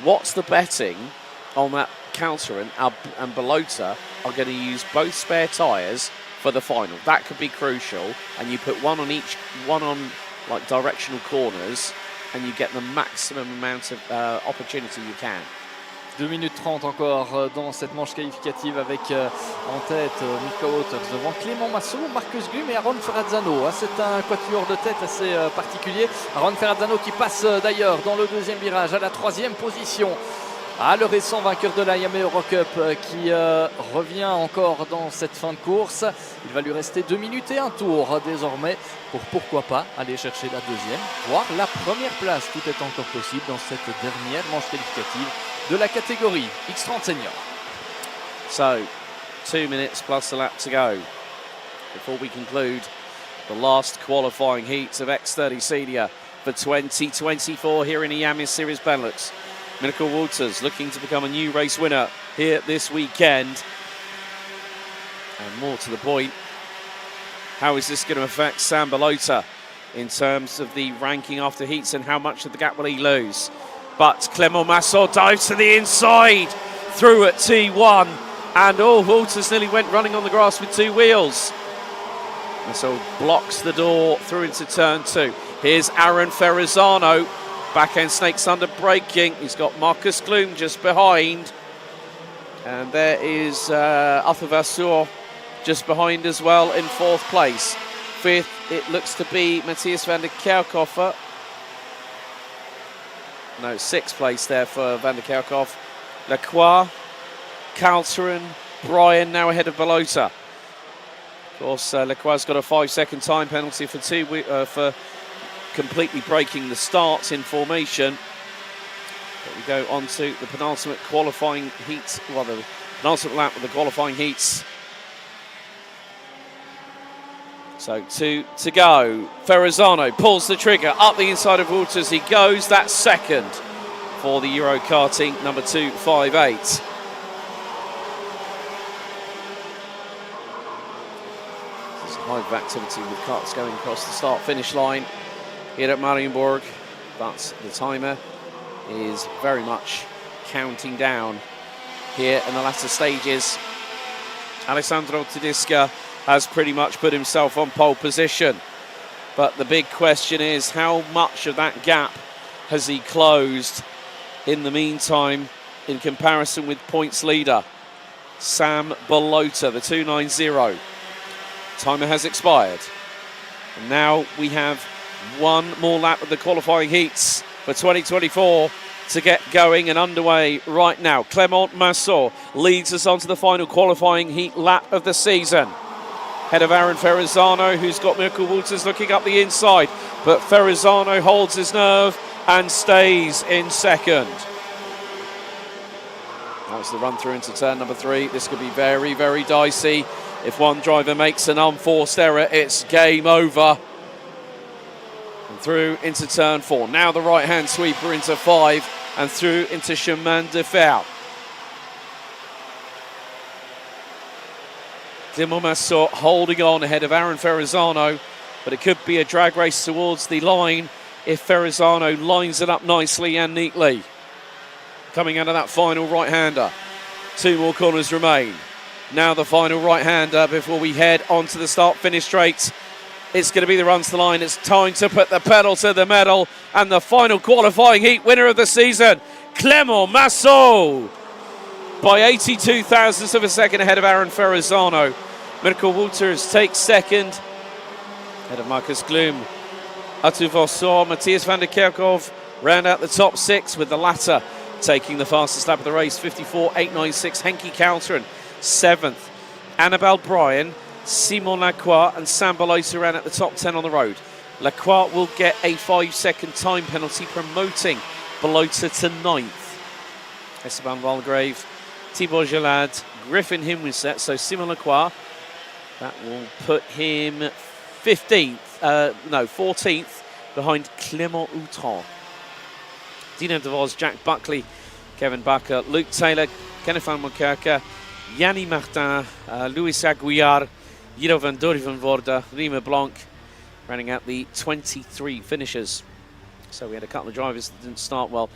What's the betting on that Kalteren and Belota are going to use both spare tyres for the final? That could be crucial, and you put one on each, one on like directional corners, and you get the maximum amount of opportunity you can. 2 minutes 30 encore dans cette manche qualificative, avec en tête Mika Wouters devant Clément Massot, Marcus Glum et Aaron Ferrazzano. C'est un quatuor de tête assez particulier. Aaron Ferrazzano qui passe d'ailleurs dans le deuxième virage à la 3e position. Le récent vainqueur de la Iame Eurocup qui revient encore dans cette fin de course. Il va lui rester 2 minutes et un tour désormais pour pourquoi pas aller chercher la deuxième, voire la première place. Tout est encore possible dans cette dernière manche qualificative de la catégorie X30 Senior. So, 2 minutes plus a lap to go before we conclude the last qualifying heats of X30 Senior for 2024 here in Iame Series Benelux. Mika Wouters looking to become a new race winner here this weekend. And more to the point, how is this going to affect Sam Belota in terms of the ranking after heats, and how much of the gap will he lose? But Clément Massot dives to the inside, through at T1, and Wouters nearly went running on the grass with 2 wheels. Massot blocks the door through into turn 2. Here's Aaron Ferrazzano, back end snakes under braking. He's got Marcus Glum just behind, and there is Arthur Vasseur just behind as well in 4th place. 5th, it looks to be Matthias van der Kerkhoff. No, 6th place there for Van der Kerkhoff. Lacroix, Kalteren, Brian now ahead of Belota. Of course, Lacroix's got a 5-second time penalty for completely breaking the starts in formation. But we go on to the penultimate qualifying heats, well, the penultimate lap of the qualifying heats. So 2 to go. Ferrazzano pulls the trigger up the inside of Wouters. He goes. That's second for the Euro Karting number 258. There's a hive of activity with carts going across the start-finish line here at Mariembourg, but the timer is very much counting down here in the latter stages. Alessandro Tudisca has pretty much put himself on pole position, but the big question is, how much of that gap has he closed in the meantime in comparison with points leader Sam Belota, the 290. Timer has expired. And now we have one more lap of the qualifying heats for 2024 to get going and underway right now. Clément Massot leads us onto the final qualifying heat lap of the season. Head of Aaron Ferrazzano, who's got Mirko Wouters looking up the inside, but Ferrazzano holds his nerve and stays in second. That was the run through into turn number 3. This could be very, very dicey. If one driver makes an unforced error, it's game over. And through into turn 4. Now the right-hand sweeper into 5 and through into Chemin de Fer. Clément Massot holding on ahead of Aaron Ferrazzano, but it could be a drag race towards the line if Ferrazzano lines it up nicely and neatly. Coming out of that final right-hander. 2 more corners remain. Now the final right-hander before we head onto the start-finish straight. It's going to be the run to the line. It's time to put the pedal to the metal. And the final qualifying heat winner of the season, Clément Massot, by 82 thousandths of a second ahead of Aaron Ferrazzano. Mirko Wouters takes second, ahead of Marcus Gloom. Atu Vossor, Matthias van der Kerkhoff round out the top 6, with the latter taking the fastest lap of the race, 54.896. Henki Coulthard 7th. Annabelle Bryan, Simon Lacroix and Sam Balota ran at the top 10 on the road. Lacroix will get a 5-second time penalty, promoting Balota to 9th. Esteban Valgrave, Thibaut Gelad, Griffin Himwiset, so Simon Lacroix, that will put him 14th behind Clément Outron. Dino DeVos, Jack Buckley, Kevin Bakker, Luke Taylor, Kenneth van Monkerke, Yanni Martin, Luis Aguiar, Jiro van Durvenvoorde, Riemer Blanc, running out the 23 finishers. So we had a couple of drivers that didn't start well.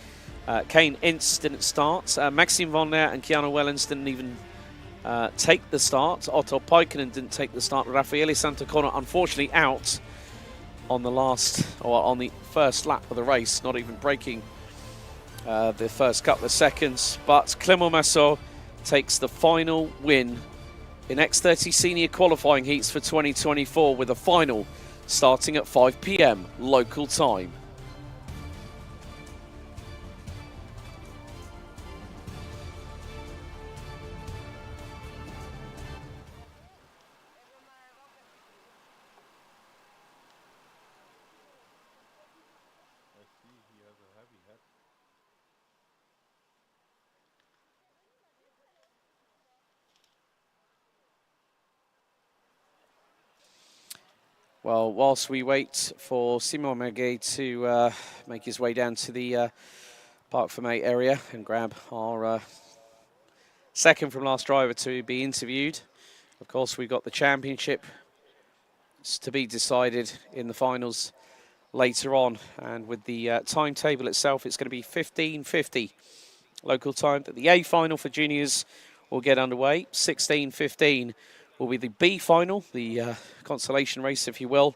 Kane Ince didn't start. Maxime Von Der and Keanu Wellens didn't even take the start. Otto Paikkonen didn't take the start. Raffaele Santacona unfortunately out on the first lap of the race, not even breaking the first couple of seconds. But Clément Massot takes the final win in X30 Senior qualifying heats for 2024, with a final starting at 5 p.m. local time. I see he has a heavy head. Well, whilst we wait for Simon Mirguet to make his way down to the Parc Fermé area and grab our second from last driver to be interviewed, of course we've got the championship to be decided in the finals later on. And with the timetable itself, it's going to be 15:50 local time that the A final for juniors will get underway. 16:15 will be the B final, the consolation race, if you will.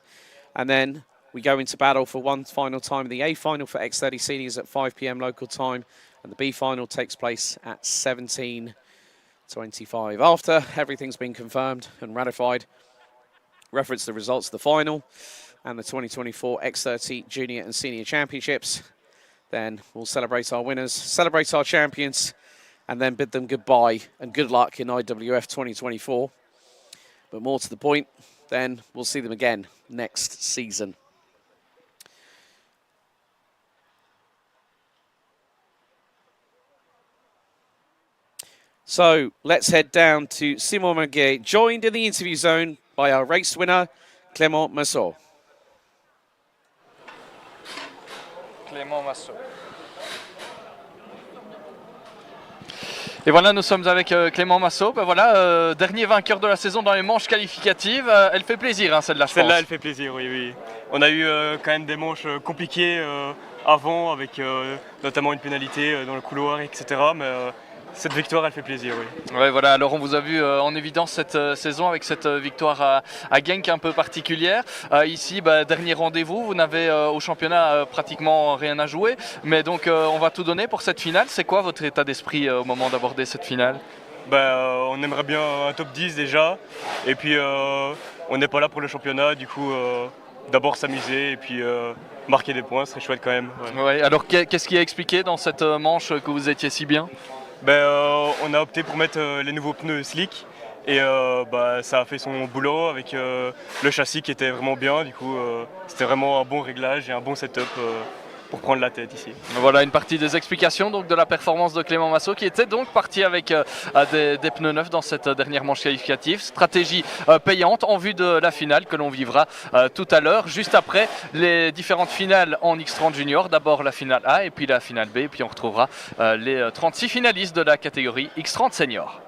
And then we go into battle for one final time. The A final for X30 Seniors at 5 p.m. local time, and the B final takes place at 17:25. After everything's been confirmed and ratified, reference the results of the final and the 2024 X30 Junior and Senior Championships, then we'll celebrate our winners, celebrate our champions, and then bid them goodbye and good luck in IWF 2024. But more to the point, then we'll see them again next season. So let's head down to Simon Mirguet, joined in the interview zone by our race winner, Clément Massot. Clément Massot. Et voilà, nous sommes avec Clément Massot. Ben voilà, dernier vainqueur de la saison dans les manches qualificatives. Elle fait plaisir, hein, celle-là, je pense. Celle-là, elle fait plaisir, oui, oui. On a eu quand même des manches compliquées avant, avec notamment une pénalité dans le couloir, etc. Mais cette victoire, elle fait plaisir, oui. Ouais, voilà. Alors, on vous a vu en évidence cette saison avec cette victoire à Genk un peu particulière. Ici, bah, dernier rendez-vous. Vous n'avez au championnat pratiquement rien à jouer. Mais donc, on va tout donner pour cette finale. C'est quoi votre état d'esprit au moment d'aborder cette finale? On aimerait bien un top 10 déjà. Et puis, on n'est pas là pour le championnat. Du coup, d'abord s'amuser et puis marquer des points, ce serait chouette quand même. Ouais. Ouais, alors qu'est-ce qui a expliqué dans cette manche que vous étiez si bien? On a opté pour mettre les nouveaux pneus slick et ça a fait son boulot avec le châssis qui était vraiment bien. Du coup, c'était vraiment un bon réglage et un bon setup pour prendre la tête ici. Voilà une partie des explications donc, de la performance de Clément Massot qui était donc parti avec des pneus neufs dans cette dernière manche qualificative. Stratégie payante en vue de la finale que l'on vivra tout à l'heure, juste après les différentes finales en X30 Junior. D'abord la finale A et puis la finale B, et puis on retrouvera les 36 finalistes de la catégorie X30 Senior.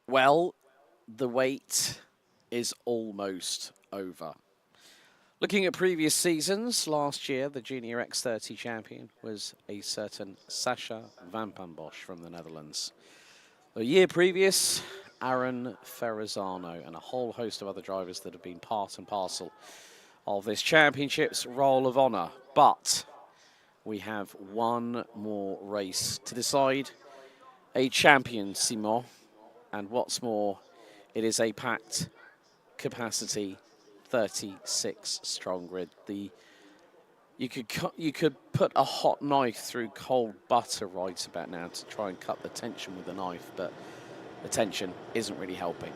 Well, the wait is almost over. Looking at previous seasons, last year the Junior X30 champion was a certain Sacha van Bosch from the Netherlands. The year previous, Aaron Ferrazzano and a whole host of other drivers that have been part and parcel of this championship's roll of honour. But we have one more race to decide a champion, Simon. And what's more, it is a packed capacity 36 strong grid. You could put a hot knife through cold butter right about now to try and cut the tension with a knife, but the tension isn't really helping.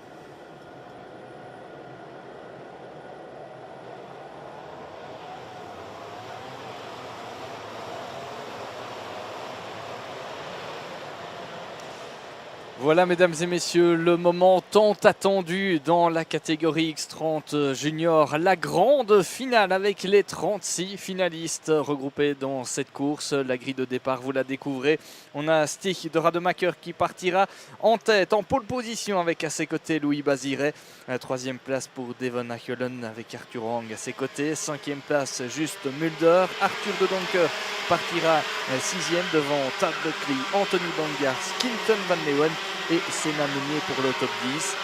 Voilà, mesdames et messieurs, le moment tant attendu dans la catégorie X30 Junior. La grande finale avec les 36 finalistes regroupés dans cette course. La grille de départ, vous la découvrez. On a Stig de Rademacher qui partira en tête, en pole position avec à ses côtés Louis Baziret. Troisième place pour Devon Achelen avec Arthur Wang à ses côtés. Cinquième place, juste Mulder. Arthur de Donker partira sixième devant Tad Buckley, Anthony Bangars, Quinton Van Leeuwen et Senna Meunier pour le top 10.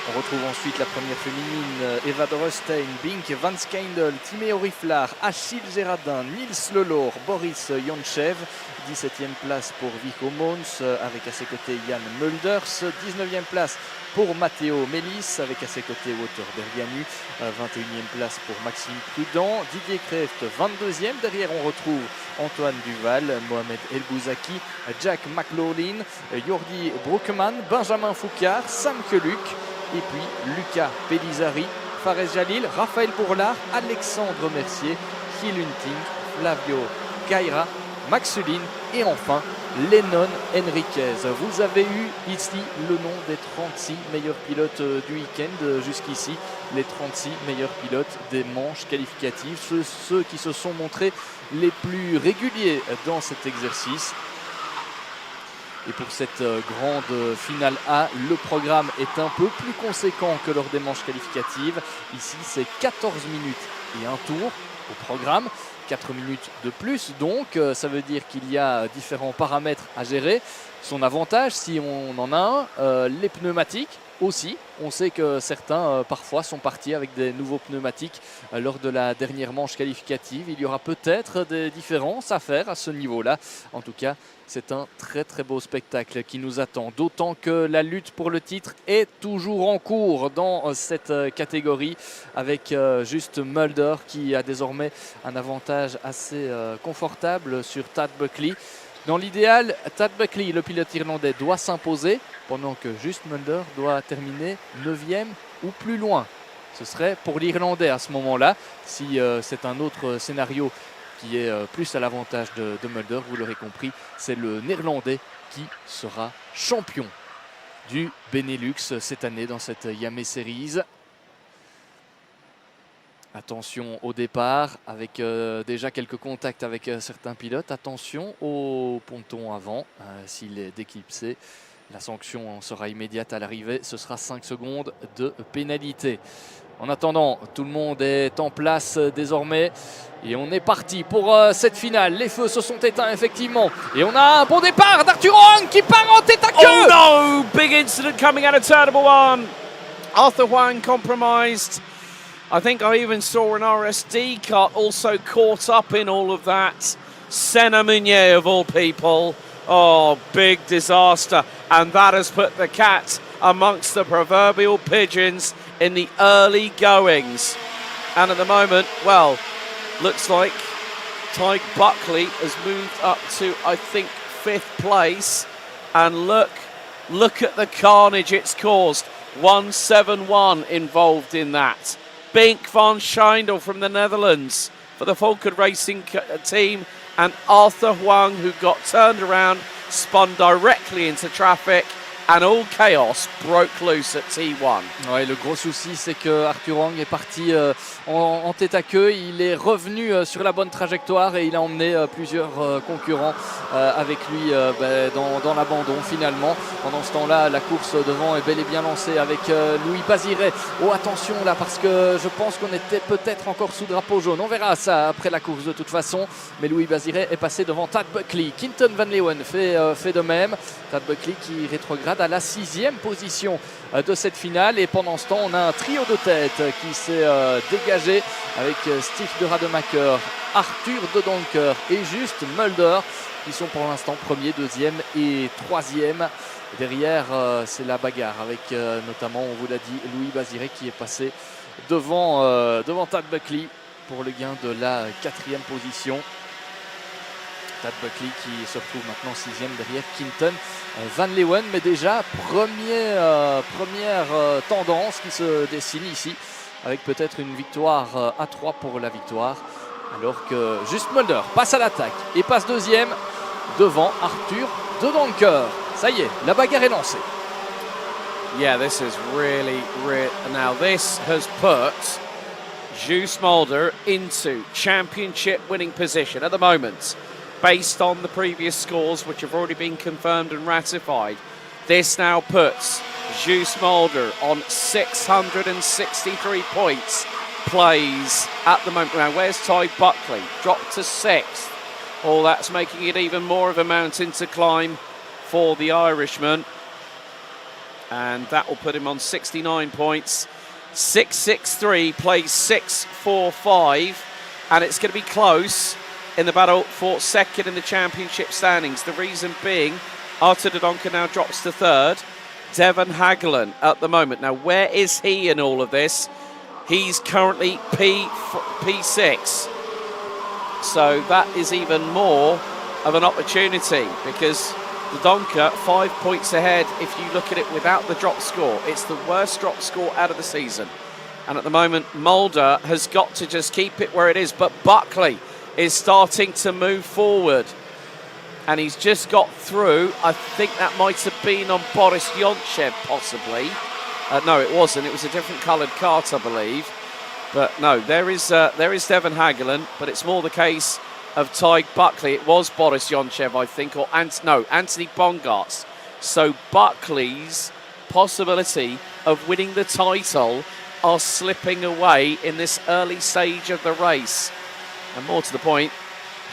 On retrouve ensuite la première féminine, Eva Dorestein, Bink Van Skeindel, Timeo Riflar, Achille Géradin, Nils Lelor, Boris Jonchev. 17e place pour Vico Mons avec à ses côtés Jan Mulders. 19e place pour Matteo Melis avec à ses côtés Wouter Berganu. 21e place pour Maxime Prudent. Didier Kreft 22e. Derrière on retrouve Antoine Duval, Mohamed Elbouzaki, Jack McLaughlin, Jordi Broekman, Benjamin Foucard, Sam Keluc. Et puis Lucas Pellizzari, Fares Jalil, Raphaël Bourlard, Alexandre Mercier, Gil Hunting, Flavio Caira, Maxuline et enfin Lennon Enriquez. Vous avez eu ici le nom des 36 meilleurs pilotes du week-end jusqu'ici, les 36 meilleurs pilotes des manches qualificatives, ceux qui se sont montrés les plus réguliers dans cet exercice. Et pour cette grande finale A, le programme est un peu plus conséquent que lors des manches qualificatives. Ici, c'est 14 minutes et un tour au programme. 4 minutes de plus, donc ça veut dire qu'il y a différents paramètres à gérer. Son avantage, si on en a un, les pneumatiques aussi. On sait que certains parfois sont partis avec des nouveaux pneumatiques lors de la dernière manche qualificative. Il y aura peut-être des différences à faire à ce niveau-là. En tout cas, c'est un très très beau spectacle qui nous attend. D'autant que la lutte pour le titre est toujours en cours dans cette catégorie avec juste Mulder qui a désormais un avantage assez confortable sur Tad Buckley. Dans l'idéal, Tad Buckley, le pilote irlandais, doit s'imposer pendant que juste Mulder doit terminer 9e ou plus loin. Ce serait pour l'Irlandais à ce moment-là. Si c'est un autre scénario qui est plus à l'avantage de Mulder, vous l'aurez compris, c'est le Néerlandais qui sera champion du Benelux cette année dans cette Iame Series. Attention au départ, avec déjà quelques contacts avec certains pilotes. Attention au ponton avant, s'il est déclipsé. La sanction sera immédiate à l'arrivée, ce sera 5 secondes de pénalité. En attendant, tout le monde est en place désormais. Et on est parti pour cette finale. Les feux se sont éteints effectivement. Et on a un bon départ d'Arthur Huang qui part en tête à queue. Oh no! Big incident coming out of turn number 1. Arthur Huang compromised. I think I even saw an RSD car also caught up in all of that. Senna Meunier of all people. Oh, big disaster. And that has put the cat amongst the proverbial pigeons in the early goings. And at the moment, well, looks like Tyke Buckley has moved up to, I think, 5th place. And look at the carnage it's caused. 171 involved in that. Bink van Schijndel from the Netherlands for the Volker Racing team, and Arthur Huang, who got turned around, spun directly into traffic, and all chaos broke loose at T1. Ouais, le gros souci, c'est que Arthur Huang est parti en tête à queue. Il est revenu sur la bonne trajectoire et il a emmené plusieurs concurrents avec lui dans l'abandon finalement. Pendant ce temps-là, la course devant est bel et bien lancée avec Louis Baziret. Oh, attention là, parce que je pense qu'on était peut-être encore sous drapeau jaune. On verra ça après la course de toute façon. Mais Louis Baziret est passé devant Tad Buckley. Quinton Van Leeuwen fait de même. Tad Buckley qui rétrograde à la 6e position de cette finale. Et pendant ce temps, on a un trio de tête qui s'est dégagé avec Steve de Rademacher, Arthur de Donker et juste Mulder qui sont pour l'instant 1er, 2e et 3e. Derrière, c'est la bagarre avec notamment, on vous l'a dit, Louis Baziret qui est passé devant Tad Buckley pour le gain de la 4e position. Tad Buckley qui se retrouve maintenant 6e derrière Quinton Van Leeuwen, mais déjà première tendance qui se dessine ici avec peut-être une victoire à 3 pour la victoire, alors que juste Mulder passe à l'attaque et passe 2e devant Arthur de Donker. Ça y est, la bagarre est lancée. Yeah, this is really. Now this has put Juice Mulder into championship winning position at the moment. Based on the previous scores, which have already been confirmed and ratified, this now puts Juice Mulder on 663 points. Plays at the moment. Now, where's Ty Buckley? Dropped to 6th. Oh, that's making it even more of a mountain to climb for the Irishman. And that will put him on 69 points. 663 plays 645. And it's going to be close in the battle for 2nd in the championship standings. The reason being, Arthur de Donker now drops to 3rd. Devon Hagelin at the moment. Now, where is he in all of this? He's currently P6. So that is even more of an opportunity because the Donker 5 points ahead if you look at it without the drop score. It's the worst drop score out of the season. And at the moment, Mulder has got to just keep it where it is. But Buckley is starting to move forward. And he's just got through. I think that might have been on Boris Yonchev, possibly. No, it wasn't. It was a different coloured cart, I believe. But no, there is Devon Hagelin, but it's more the case of Tyke Buckley. It was Boris Yonchev, I think, or Anthony Bongarts. So Buckley's possibility of winning the title are slipping away in this early stage of the race. And more to the point,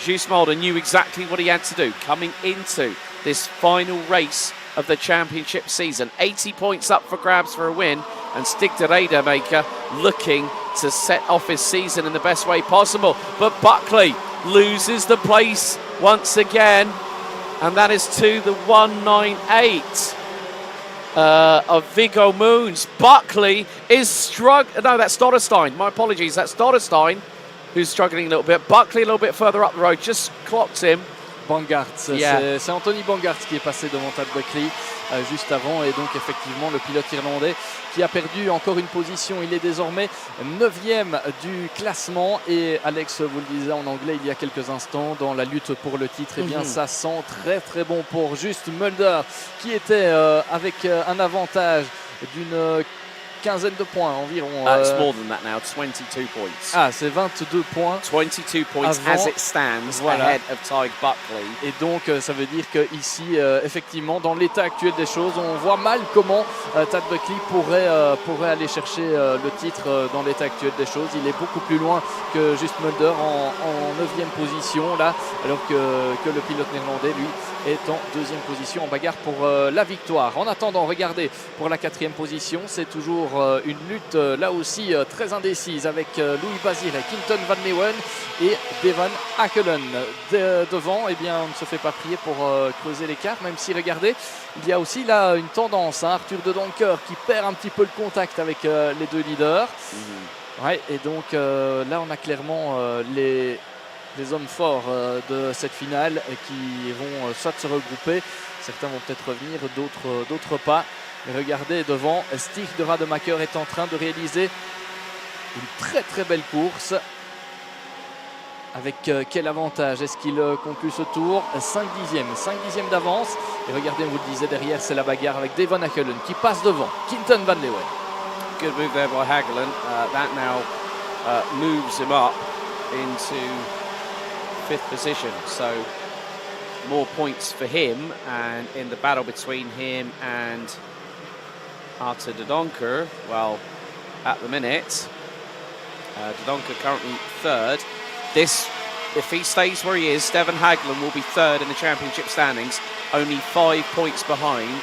Juice Mulder knew exactly what he had to do coming into this final race of the championship season. 80 points up for grabs for a win, and Stig de Rademaker looking to set off his season in the best way possible. But Buckley loses the place once again, and that is to the 198 of Viggo Moons. Buckley is struggling. No, that's Dodderstein. My apologies. That's Dodderstein who's struggling a little bit. Buckley a little bit further up the road, just clocked him. Bangart, Yeah. c'est Anthony Bangart qui est passé devant Tad Buckley juste avant, et donc effectivement le pilote irlandais qui a perdu encore une position. Il est désormais 9e du classement, et Alex vous le disait en anglais il y a quelques instants, dans la lutte pour le titre, et bien ça sent très très bon pour Just Mulder, qui était avec un avantage d'une quinzaine de points environ. It's more than that now, 22 points. Ah, c'est 22 points. 22 points Avant, as it stands, voilà. ahead of Tig Buckley. Et donc ça veut dire qu'ici, effectivement, dans l'état actuel des choses, on voit mal comment Tad Buckley pourrait aller chercher le titre dans l'état actuel des choses. Il est beaucoup plus loin que Just Mulder en 9e position là, alors que le pilote néerlandais, lui, est en 2e position en bagarre pour la victoire. En attendant, regardez, pour la 4e position, c'est toujours une lutte là aussi très indécise, avec Louis Bazir et Quinton Van Leeuwen et Devon Hakkelen. Devant, eh bien, on ne se fait pas prier pour creuser l'écart, même si, regardez, il y a aussi là une tendance, hein, Arthur de Donker qui perd un petit peu le contact avec les deux leaders. Ouais, et donc là on a clairement les hommes forts de cette finale qui vont soit se regrouper, certains vont peut-être revenir, d'autres pas. Mais regardez devant, Stig de Rademacher est en train de réaliser une très très belle course. Avec quel avantage est-ce qu'il conclut ce tour? 5 dixièmes d'avance. Et regardez, on vous le disait, derrière c'est la bagarre avec Devon Hakkelen qui passe devant Quinton Van Leeuwen. Good move there by Hakkelen. That now moves him up into 5th position. So more points for him, and in the battle between him and Arthur de Donker, well, at the minute, de Donker currently 3rd. If he stays where he is, Devon Hakkelen will be 3rd in the championship standings, only 5 points behind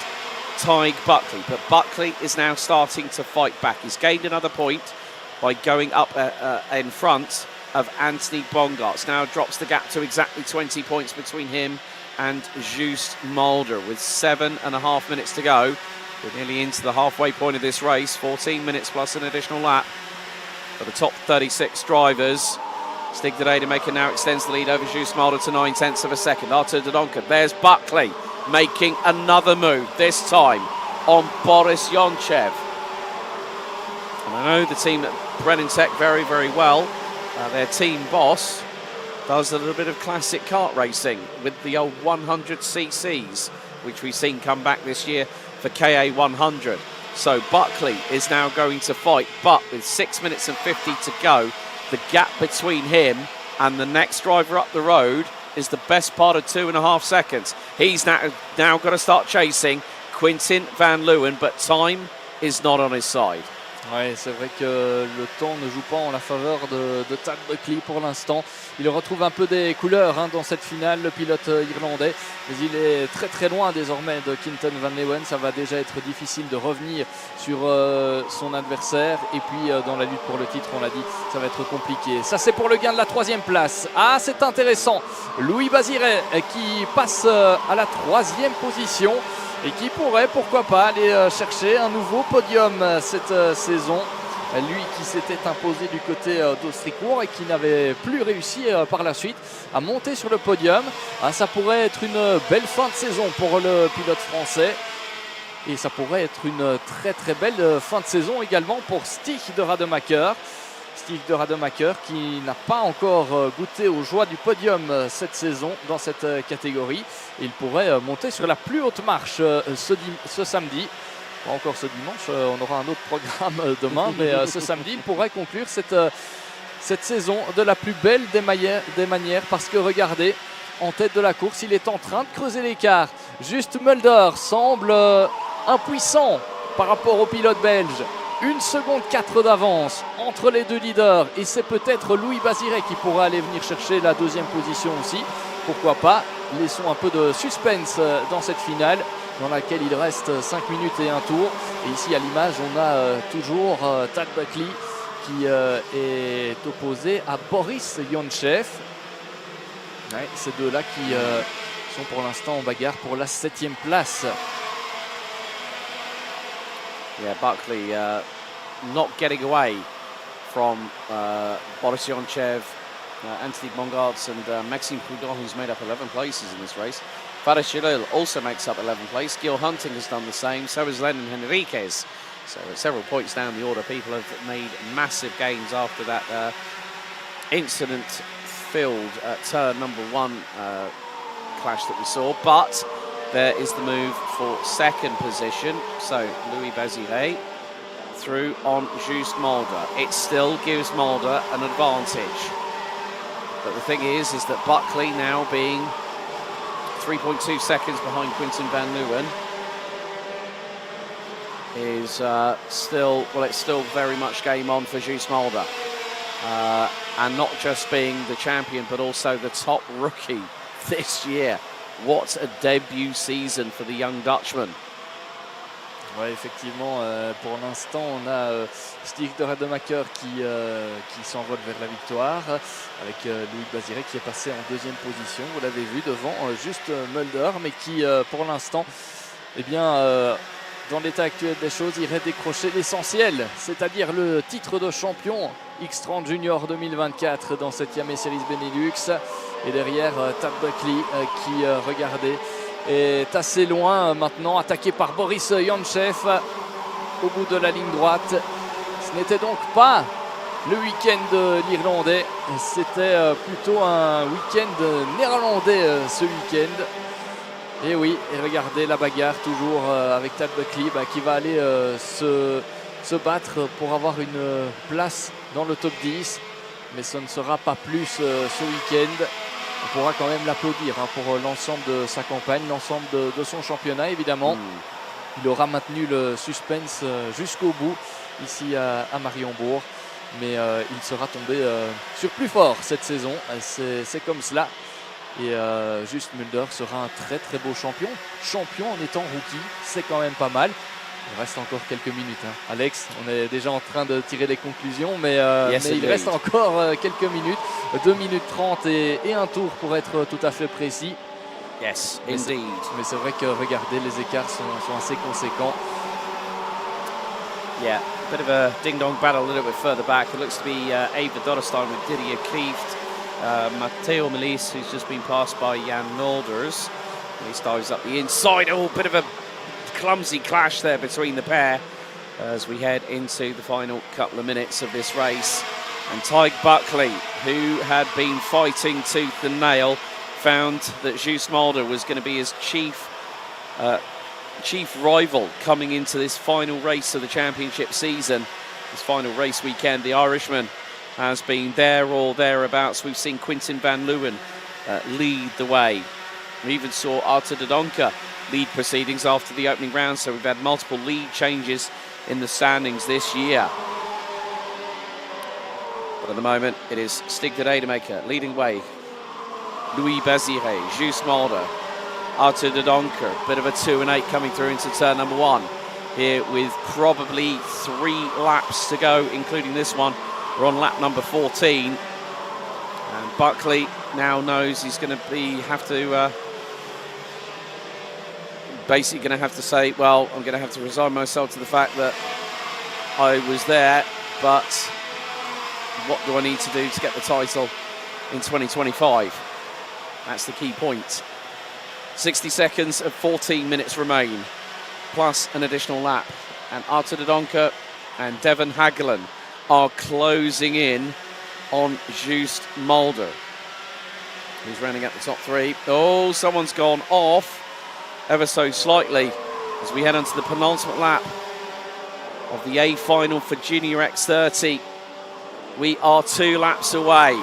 Tig Buckley. But Buckley is now starting to fight back. He's gained another point by going up in front of Anthony Bongartz. Now drops the gap to exactly 20 points between him and Just Mulder, with 7.5 minutes to go. We're nearly into the halfway point of this race, 14 minutes plus an additional lap for the top 36 drivers. Stig de Rademaker now extends the lead over Just Mulder to 9/10 of a second. Arthur de Donker, there's Buckley making another move, this time on Boris Yonchev. And I know the team at Brennan Tech very, very well. Their team boss does a little bit of classic kart racing with the old 100cc's, which we've seen come back this year for KA 100. So Buckley is now going to fight, but with 6 minutes and 50 to go, the gap between him and the next driver up the road is the best part of 2.5 seconds. He's now got to start chasing Quinton Van Leeuwen, but time is not on his side. Ouais, c'est vrai que le temps ne joue pas en la faveur de Tad Buckley pour l'instant. Il retrouve un peu des couleurs dans cette finale, le pilote irlandais, mais il est très très loin désormais de Quinton Van Leeuwen. Ça va déjà être difficile de revenir sur son adversaire, et puis dans la lutte pour le titre, on l'a dit, ça va être compliqué. Ça, c'est pour le gain de la 3e place. Ah, c'est intéressant, Louis Baziret qui passe à la 3e position et qui pourrait, pourquoi pas, aller chercher un nouveau podium cette saison. Lui qui s'était imposé du côté d'Austricourt et qui n'avait plus réussi par la suite à monter sur le podium. Ah, ça pourrait être une belle fin de saison pour le pilote français. Et ça pourrait être une très très belle fin de saison également pour Stig de Rademacher. Stig de Rademacher qui n'a pas encore goûté aux joies du podium cette saison dans cette catégorie. Il pourrait monter sur la plus haute marche ce samedi. Pas encore ce dimanche, on aura un autre programme demain, mais ce samedi, il pourrait conclure cette saison de la plus belle des manières, parce que regardez, en tête de la course, il est en train de creuser l'écart. Just Mulder semble impuissant par rapport au pilote belge. 1 seconde 4 d'avance entre les deux leaders, et c'est peut-être Louis Baziret qui pourra aller venir chercher la 2e position aussi, pourquoi pas. laissons un peu de suspense dans cette finale dans laquelle il reste 5 minutes et un tour. Et ici à l'image, on a toujours Tad Buckley qui est opposé à Boris Yonchev. Ouais, ces deux-là qui sont pour l'instant en bagarre pour la 7e place. Yeah, Buckley not getting away from Boris Yonchev, Anthony Mongarts and Maxime Prudhomme, who's made up 11 places in this race. Fares Jalil also makes up 11th place. Gil Hunting has done the same. So has Lennon Henriquez. So at several points down the order, people have made massive gains after that incident-filled turn number 1 clash that we saw. But there is the move for second position. So Louis Baziré through on Just Mulder. It still gives Mulder an advantage. But the thing is that Buckley now being 3.2 seconds behind Quinten van Leeuwen is still, well, it's still very much game on for Just Mulder. And not just being the champion, but also the top rookie this year. What a debut season for the young Dutchman. Ouais, effectivement, pour l'instant, on a Stig de Rademacher qui s'envole vers la victoire, avec Louis Baziré qui est passé en 2e position, vous l'avez vu, devant juste Mulder, mais qui, pour l'instant, eh bien, dans l'état actuel des choses, irait décrocher l'essentiel, c'est-à-dire le titre de champion X30 Junior 2024 dans cette Iame Series Benelux. Et derrière, Tad Buckley qui, regardez, est assez loin maintenant, attaqué par Boris Yonchev au bout de la ligne droite. Ce n'était donc pas le week-end de l'Irlandais, c'était plutôt un week-end néerlandais ce week-end. Et oui, et regardez la bagarre toujours avec Tad Buckley qui va aller se battre pour avoir une place dans le top 10. Mais ce ne sera pas plus ce week-end. On pourra quand même l'applaudir pour l'ensemble de sa campagne, l'ensemble de son championnat évidemment. Il aura maintenu le suspense jusqu'au bout ici à Mariembourg. Mais il sera tombé sur plus fort cette saison, c'est comme cela. Et Just Mulder sera un très très beau champion. Champion en étant rookie, c'est quand même pas mal. Il reste encore quelques minutes. Alex, on est déjà en train de tirer des conclusions, mais il reste encore quelques minutes. 2 minutes 30 et un tour pour être tout à fait précis. Yes, indeed. Mais c'est vrai que, regardez, les écarts sont assez conséquents. Yeah, bit of a ding-dong battle a little bit further back. It looks to be Ava Dodderstein with Didier Kieft. Matteo Melis, who's just been passed by Jan Mulders. Melis dives up the inside. Oh, bit of a clumsy clash there between the pair as we head into the final couple of minutes of this race. And Tyg Buckley, who had been fighting tooth and nail, found that Just Mulder was going to be his chief rival coming into this final race of the championship season. This final race weekend, the Irishman has been there or thereabouts. We've seen Quinten van Leeuwen lead the way. We even saw Arthur de Donker lead proceedings after the opening round, so we've had multiple lead changes in the standings this year. But at the moment, it is Stig de Rademacher leading way. Louis Baziré, Just Mulder, Arthur de Donker, bit of a 2 and 8 coming through into turn number 1. Here with probably 3 laps to go, including this one. We're on lap number 14. And Buckley now knows he's going to basically going to have to say, well, I'm going to have to resign myself to the fact that I was there, but what do I need to do to get the title in 2025? That's the key point. 60 seconds of 14 minutes remain, plus an additional lap. And Arthur de Donker and Devon Hagelin are closing in on Just Mulder, who's rounding out the top 3. Oh, someone's gone off ever so slightly as we head on to the penultimate lap of the A final for Junior X30. We are 2 laps away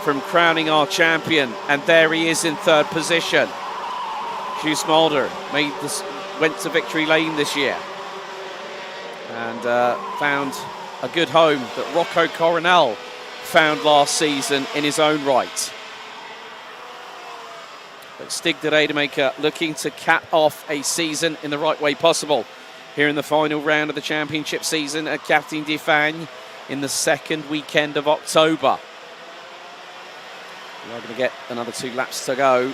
from crowning our champion, and there he is in 3rd position. Just Mulder went to victory lane this year and found a good home that Rocco Coronel found last season in his own right. But Stig de Rademaker looking to cap off a season in the right way possible. Here in the final round of the championship season at Karting de Fagnes in the second weekend of October. We're going to get another 2 laps to go.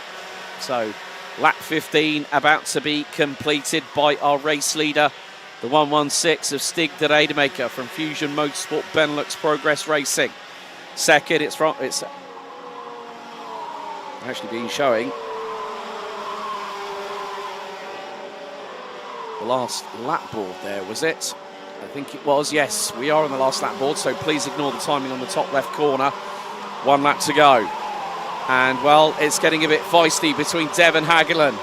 So lap 15 about to be completed by our race leader, the 116 of Stig de Rademaker from Fusion Motorsport Benelux Progress Racing. Second, it's actually been showing the last lap board there, was it? I think it was, yes. We are on the last lap board, so please ignore the timing on the top left corner. 1 lap to go. And, well, it's getting a bit feisty between Devon Hagelin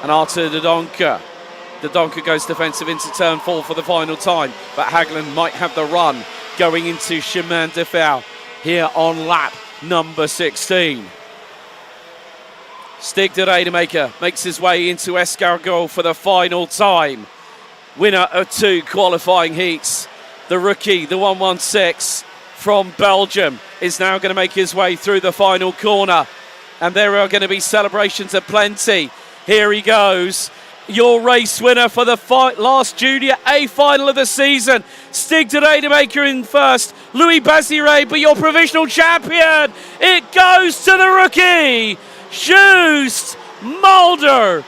and Arthur de Donker. De Donker goes defensive into turn 4 for the final time, but Hagelin might have the run going into Chemin de Fer here on lap number 16. Stig de Rademaker makes his way into Escargot for the final time. Winner of 2 qualifying heats. The rookie, the 116 from Belgium, is now going to make his way through the final corner. And there are going to be celebrations aplenty. Here he goes. Your race winner for the last Junior A final of the season. Stig de Rademaker in first. Louis Bazire, but your provisional champion. It goes to the rookie, Joost Mulder.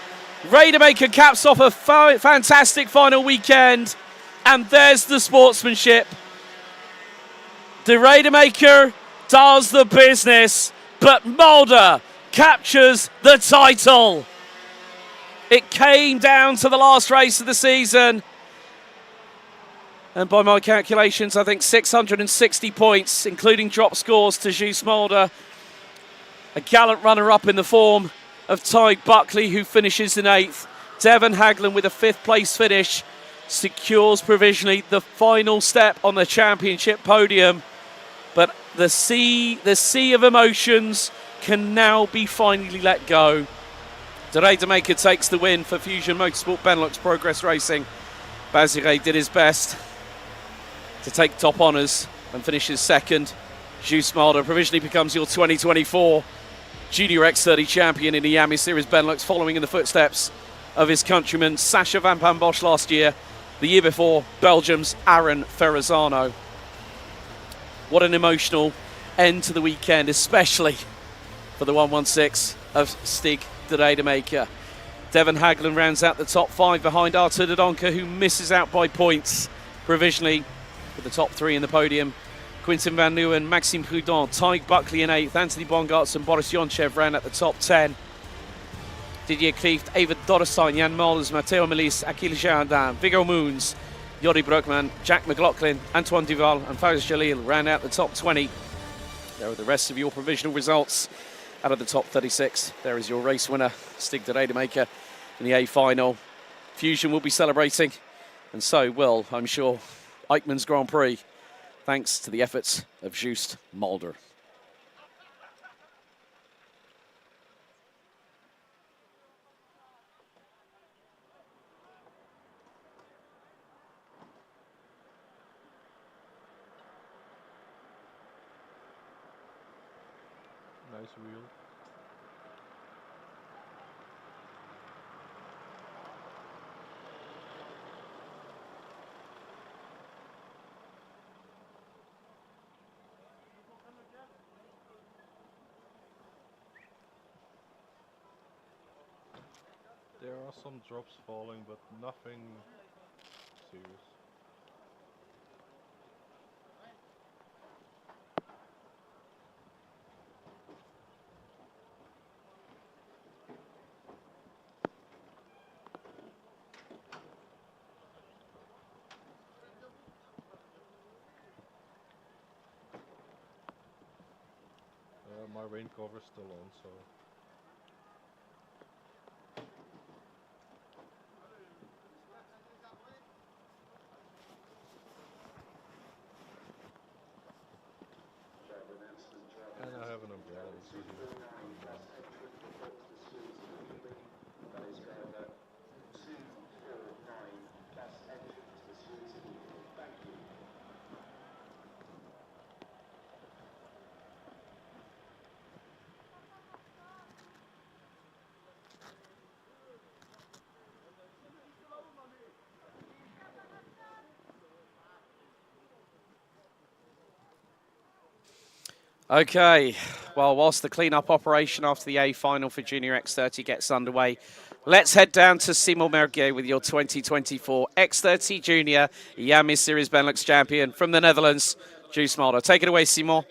Rademaker caps off a fantastic final weekend. And there's the sportsmanship. De Rademaker does the business, but Mulder captures the title. It came down to the last race of the season. And by my calculations, I think 660 points, including drop scores to Joost Mulder. A gallant runner-up in the form of Tyg Buckley, who finishes in 8th. Devon Hagelin with a 5th place finish secures provisionally the final step on the championship podium. But the sea of emotions can now be finally let go. De Rademaker takes the win for Fusion Motorsport Benelux Progress Racing. Bazire did his best to take top honours and finishes second. Joost Mulder provisionally becomes your 2024 Junior X30 champion in the Iame Series Benelux, following in the footsteps of his countryman Sacha van Pambosch last year. The year before, Belgium's Aaron Ferrazano. What an emotional end to the weekend, especially for the 116 of Stig de Rademaker. Devon Hagelin rounds out the top 5 behind Arthur de Donker, who misses out by points provisionally with the top 3 in the podium. Quintin van Leeuwen, Maxime Prudhomme, Tyg Buckley in 8th, Anthony Bongartz and Boris Yonchev round at the top 10. Didier Klieft, Evert Dorrestein, Jan Mollers, Matteo Melis, Achille Jardin, Viggo Moons, Jordi Broekman, Jack McLaughlin, Antoine Duval and Fagnes Jalil round out the top 20. There are the rest of your provisional results out of the top 36. There is your race winner, Stig de Rademaker, in the A final. Fusion will be celebrating, and so will, I'm sure, Eichmann's Grand Prix, thanks to the efforts of Joost Mulder. Nice wheel. There are some drops falling, but nothing serious. My rain cover's still on, so. And I have an umbrella. It's easy. Okay, well, whilst the clean-up operation after the A final for Junior X30 gets underway, let's head down to Simon Mirguet with your 2024 X30 Junior Iame Series Benelux champion from the Netherlands, Juice Mulder. Take it away, Simon.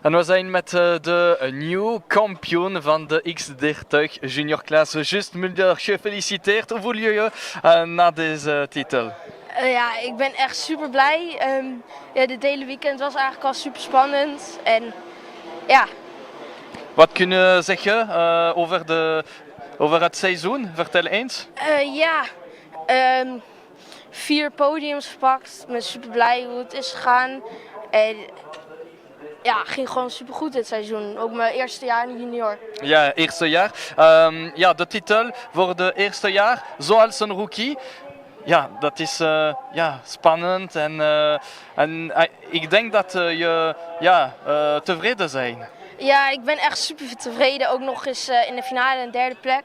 En we zijn met de nieuwe kampioen van de X30 Junior klasse. Just Mulder, gefeliciteerd. Hoe voel je je na deze titel? Ja, ik ben echt super blij. Ja, dit hele weekend was eigenlijk al super spannend. En ja. Wat kun je zeggen over het seizoen? Vertel eens. Ja, 4 podiums gepakt. Ik ben super blij hoe het is gegaan. En ja, ging gewoon super goed dit seizoen. Ook mijn eerste jaar in de junior. Ja, eerste jaar. Ja, de titel voor de eerste jaar, zoals een rookie. Ja, dat is ja, spannend en ik denk dat je ja, tevreden bent. Ja, ik ben echt super tevreden. Ook nog eens in de finale een 3e plek.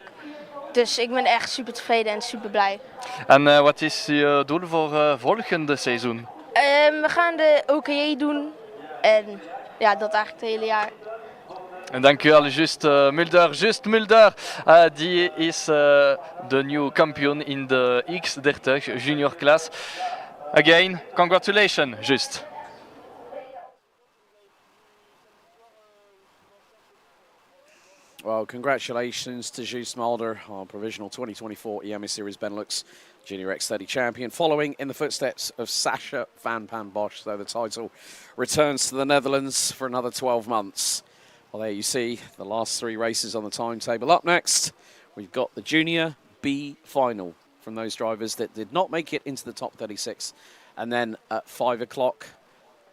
Dus ik ben echt super tevreden en super blij. En wat is je doel voor volgende seizoen? We gaan de OKJ doen. En ja, dat eigenlijk het hele jaar. En dankjewel, Just Mulder. Just Mulder, die is de nieuwe kampioen in de X30 Junior class. Again, congratulations, Just. Well, congratulations to Juice Mulder, our provisional 2024 Iame Series Benelux Junior X30 champion, following in the footsteps of Sascha van Bosch. So the title returns to the Netherlands for another 12 months. Well, there you see the last 3 races on the timetable. Up next, we've got the Junior B final from those drivers that did not make it into the top 36. And then at 5 o'clock,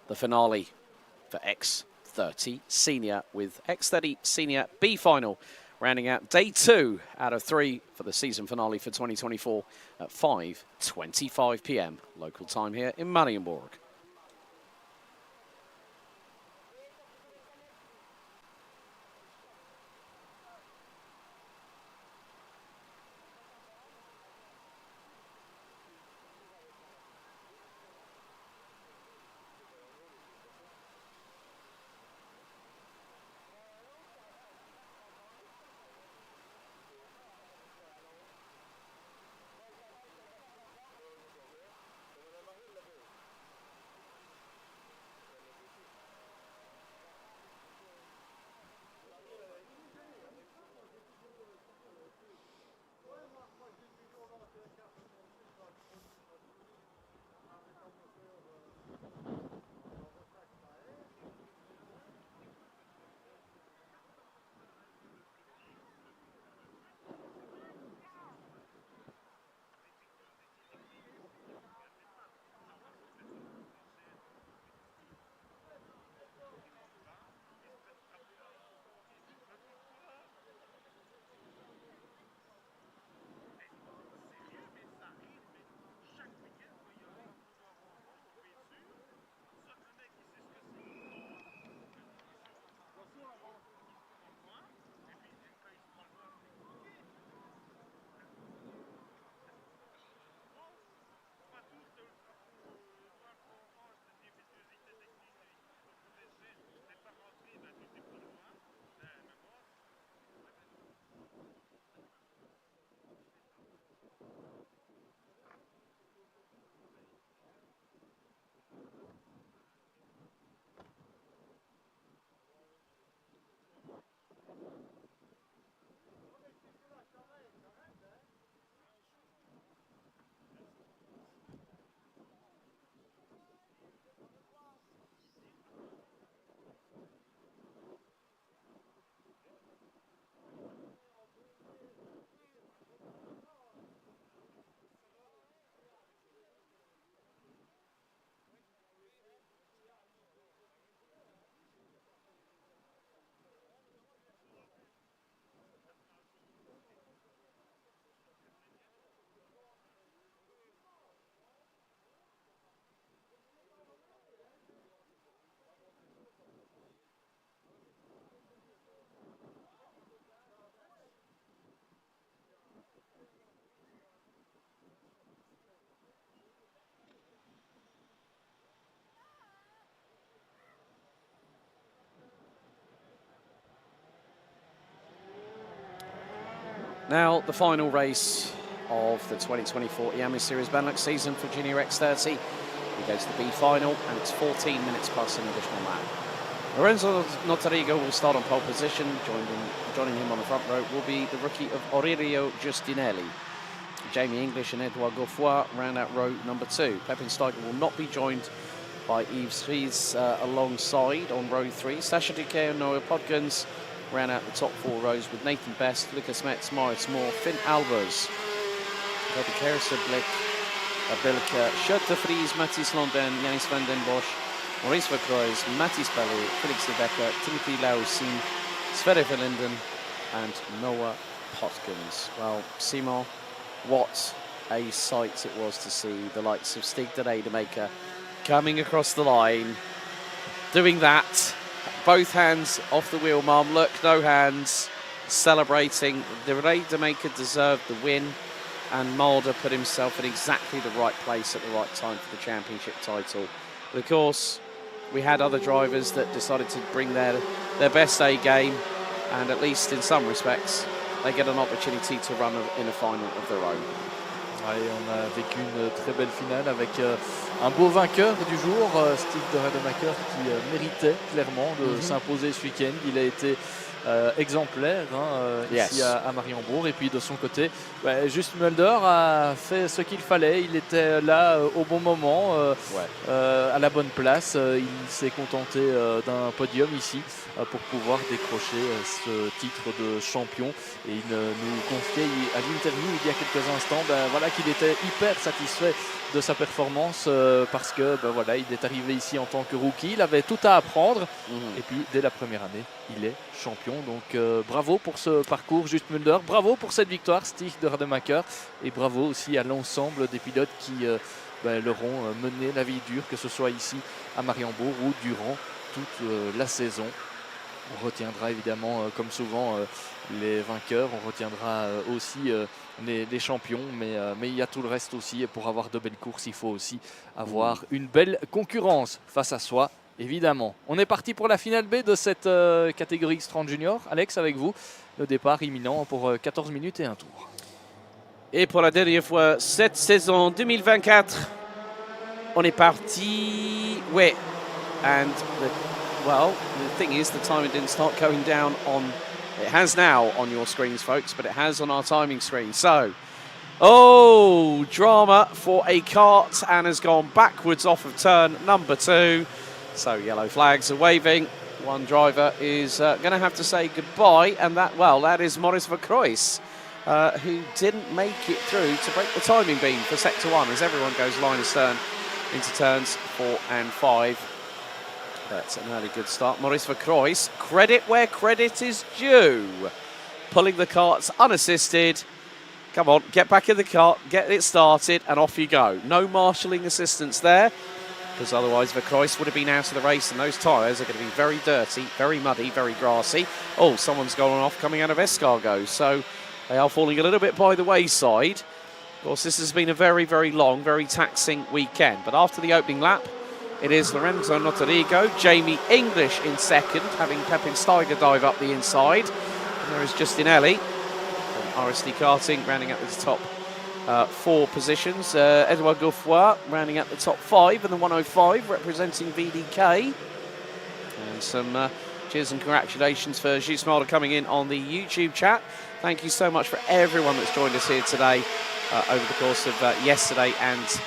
the finale for X30 Senior with X30 Senior B final, rounding out day 2 out of 3 for the season finale for 2024 at 5:25 p.m. local time here in Mariembourg. Now, the final race of the 2024 Iame Series Benelux season for Junior X30. We go to the B final, and it's 14 minutes plus an additional lap. Lorenzo Notarigo will start on pole position. Joining him on the front row will be the rookie of Aurelio Giustinelli. Jamie English and Edouard Goffroy round out row number 2. Pepin Steiger will not be joined by Yves Fries alongside on row 3. Sasha Duque and Noah Podgens round out the top 4 rows with Nathan Best, Lucas Metz, Maurice Moore, Finn Albers, Robby Kerser, Blick, Bilke, Schut de Vries, Mathis London, Yannis van den Bosch, Maurice Verkruijs, Mathis Bellu, Felix de Becker, Timothy Lausin, Sverre Verlinden and Noah Podgens. Well, Simon, what a sight it was to see the likes of Stig de Rademacher coming across the line, doing that, both hands off the wheel, Mum, look, no hands, celebrating. De Rademacher deserved the win, and Mulder put himself in exactly the right place at the right time for the championship title. But of course, we had other drivers that decided to bring their best A game, and at least in some respects, they get an opportunity to run in a final of their own. Ouais, on a vécu une très belle finale avec un beau vainqueur du jour, Stig de Rademacher, qui méritait clairement de s'imposer ce week-end. Il a été exemplaire ici à Mariembourg, et puis de son côté, Just Mulder a fait ce qu'il fallait. Il était là au bon moment, à la bonne place. Il s'est contenté d'un podium ici pour pouvoir décrocher ce titre de champion, et il nous confiait à l'interview il y a quelques instants qu'il était hyper satisfait de sa performance parce que voilà, il est arrivé ici en tant que rookie, il avait tout à apprendre, et puis dès la première année il est champion. Donc bravo pour ce parcours Just Mulder, bravo pour cette victoire Stig de Rademacher, et bravo aussi à l'ensemble des pilotes qui leur ont mené la vie dure, que ce soit ici à Mariembourg ou durant toute la saison. On retiendra évidemment, comme souvent, les vainqueurs, on retiendra aussi les champions, mais il y a tout le reste aussi, et pour avoir de belles courses, il faut aussi avoir une belle concurrence face à soi, évidemment. On est parti pour la finale B de cette catégorie X30 Junior. Alex, avec vous, le départ imminent pour 14 minutes et un tour. Et pour la dernière fois, cette saison 2024, on est parti, well, the thing is, the timing didn't start going down on... It has now on your screens, folks, but it has on our timing screen. So, drama for a kart, and has gone backwards off of turn number 2. So, yellow flags are waving. One driver is going to have to say goodbye, and that is Maurice Verkruijs, who didn't make it through to break the timing beam for Sector 1, as everyone goes line astern into turns 4 and 5. That's an early good start. Maurice Verkruijs, credit where credit is due. Pulling the carts unassisted. Come on, get back in the cart, get it started, and off you go. No marshalling assistance there, because otherwise Verkruijs would have been out of the race, and those tyres are going to be very dirty, very muddy, very grassy. Oh, someone's gone off coming out of escargot, so they are falling a little bit by the wayside. Of course, this has been a very, very long, very taxing weekend, but after the opening lap, it is Lorenzo Notarigo, Jamie English in second, having Pepin Steiger dive up the inside. And there is Giustinelli from RSD Karting rounding up the top 4 positions. Edouard Goffroy rounding up the top 5, and the 105 representing VDK. And some cheers and congratulations for Gilles Mulder coming in on the YouTube chat. Thank you so much for everyone that's joined us here today over the course of yesterday and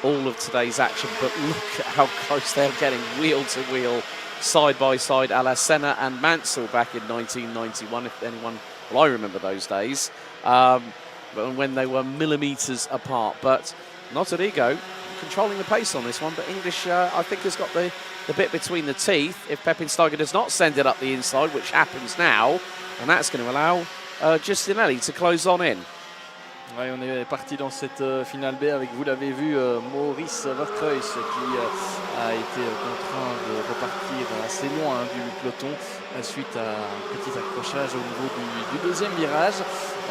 all of today's action. But look at how close they're getting, wheel to wheel, side by side, a la Senna and Mansell back in 1991, if anyone, well, I remember those days, when they were millimetres apart. But Notarigo controlling the pace on this one, but English, I think, has got the bit between the teeth if Pepin Steiger does not send it up the inside, which happens now, and that's going to allow Giustinelli to close on in. Ouais, on est parti dans cette finale B avec, vous l'avez vu, Maurice Verkruijs qui a été contraint de repartir assez loin du peloton suite à un petit accrochage au niveau du deuxième virage.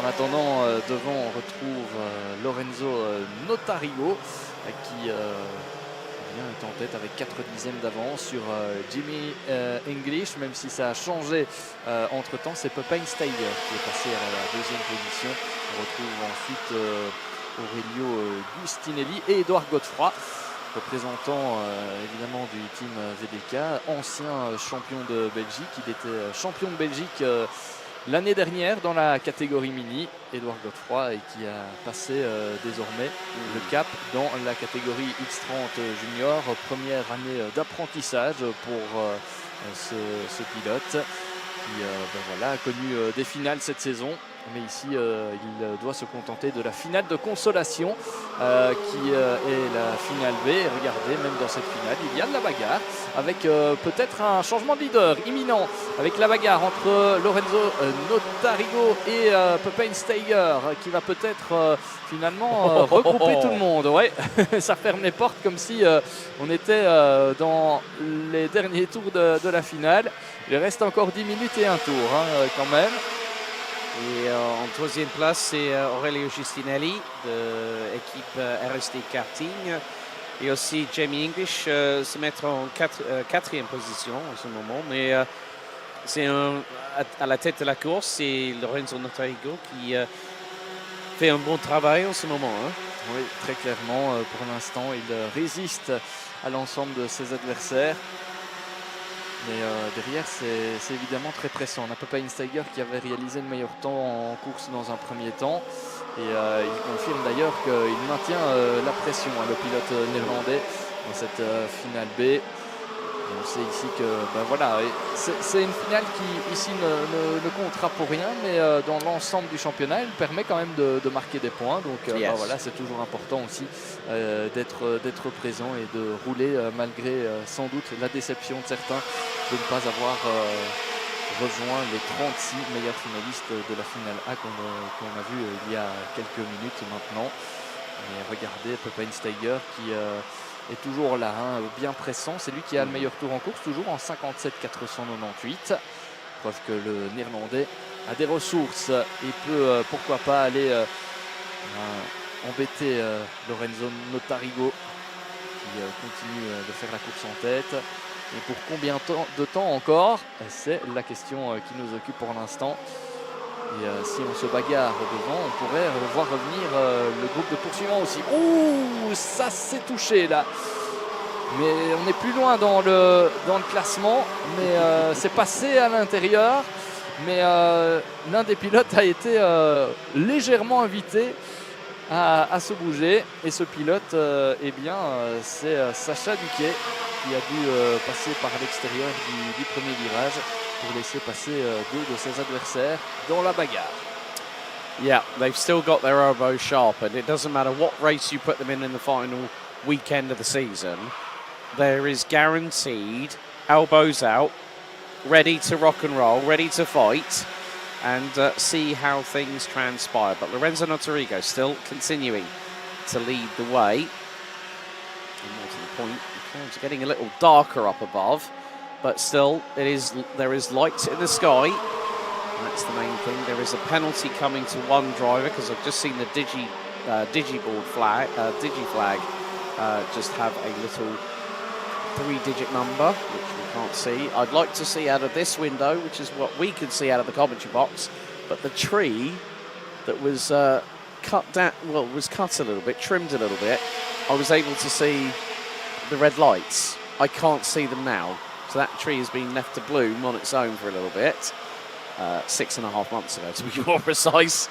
En attendant, devant, on retrouve Lorenzo Notarigo qui est en tête avec 4 dixièmes d'avance sur Jimmy English, même si ça a changé entre temps. C'est Pepijn Steiger qui est passé à la deuxième position. On retrouve ensuite Aurelio Gustinelli et Edouard Godefroy, représentant évidemment du team VDK, ancien champion de Belgique. Il était champion de Belgique l'année dernière dans la catégorie mini, Edouard Godefroy, et qui a passé désormais le cap dans la catégorie X30 Junior. Première année d'apprentissage pour ce pilote qui voilà, a connu des finales cette saison. Mais ici, il doit se contenter de la finale de consolation qui est la finale B. Et regardez, même dans cette finale, il y a de la bagarre avec peut-être un changement de leader imminent, avec la bagarre entre Lorenzo Notarigo et Pepijn Steiger qui va peut-être finalement regrouper tout le monde. Ouais, ça ferme les portes comme si on était dans les derniers tours de la finale. Il reste encore 10 minutes et un tour quand même. Et en troisième place, c'est Aurelio Gustinelli de l'équipe RSD Karting. Et aussi Jamie English se mettre en quatrième position en ce moment. Mais c'est à la tête de la course, c'est Lorenzo Notarigo qui fait un bon travail en ce moment. Hein. Oui, très clairement. Pour l'instant, il résiste à l'ensemble de ses adversaires. Mais derrière, c'est évidemment très pressant. On a Pepijn Steiger qui avait réalisé le meilleur temps en course dans un premier temps. Et il confirme d'ailleurs qu'il maintient la pression, le pilote néerlandais, dans cette finale B. Et on sait ici que voilà, c'est une finale qui ici ne comptera pour rien, mais dans l'ensemble du championnat, elle permet quand même de marquer des points. Donc voilà, c'est toujours important aussi d'être présent et de rouler malgré sans doute la déception de certains de ne pas avoir rejoint les 36 meilleurs finalistes de la finale A qu'on a vu il y a quelques minutes maintenant. Et regardez Pepijn Steiger qui est toujours là, bien pressant. C'est lui qui a le meilleur tour en course, toujours en 57,498. Preuve que le Néerlandais a des ressources et peut pourquoi pas aller embêter Lorenzo Notarigo qui continue de faire la course en tête. Et pour combien de temps encore? C'est la question qui nous occupe pour l'instant. Et si on se bagarre devant, on pourrait voir revenir le groupe de poursuivants aussi. Ouh, ça s'est touché là. Mais on est plus loin dans le classement. Mais c'est passé à l'intérieur. Mais l'un des pilotes a été légèrement invité à se bouger. Et ce pilote, c'est Sacha Duquet qui a dû passer par l'extérieur du premier virage pour laisser passer deux de ses adversaires dans la bagarre. Yeah, they've still got their elbows sharp, and it doesn't matter what race you put them in the final weekend of the season, there is guaranteed elbows out, ready to rock and roll, ready to fight, and see how things transpire. But Lorenzo Notarigo still continuing to lead the way. And more to the point, the clouds are getting a little darker up above. But still, there is light in the sky. That's the main thing. There is a penalty coming to one driver because I've just seen the Digiflag just have a little 3-digit number, which we can't see. I'd like to see out of this window, which is what we can see out of the commentary box. But the tree that was cut down, well, was cut a little bit, trimmed a little bit. I was able to see the red lights. I can't see them now. So that tree has been left to bloom on its own for a little bit, 6.5 months ago to be more precise.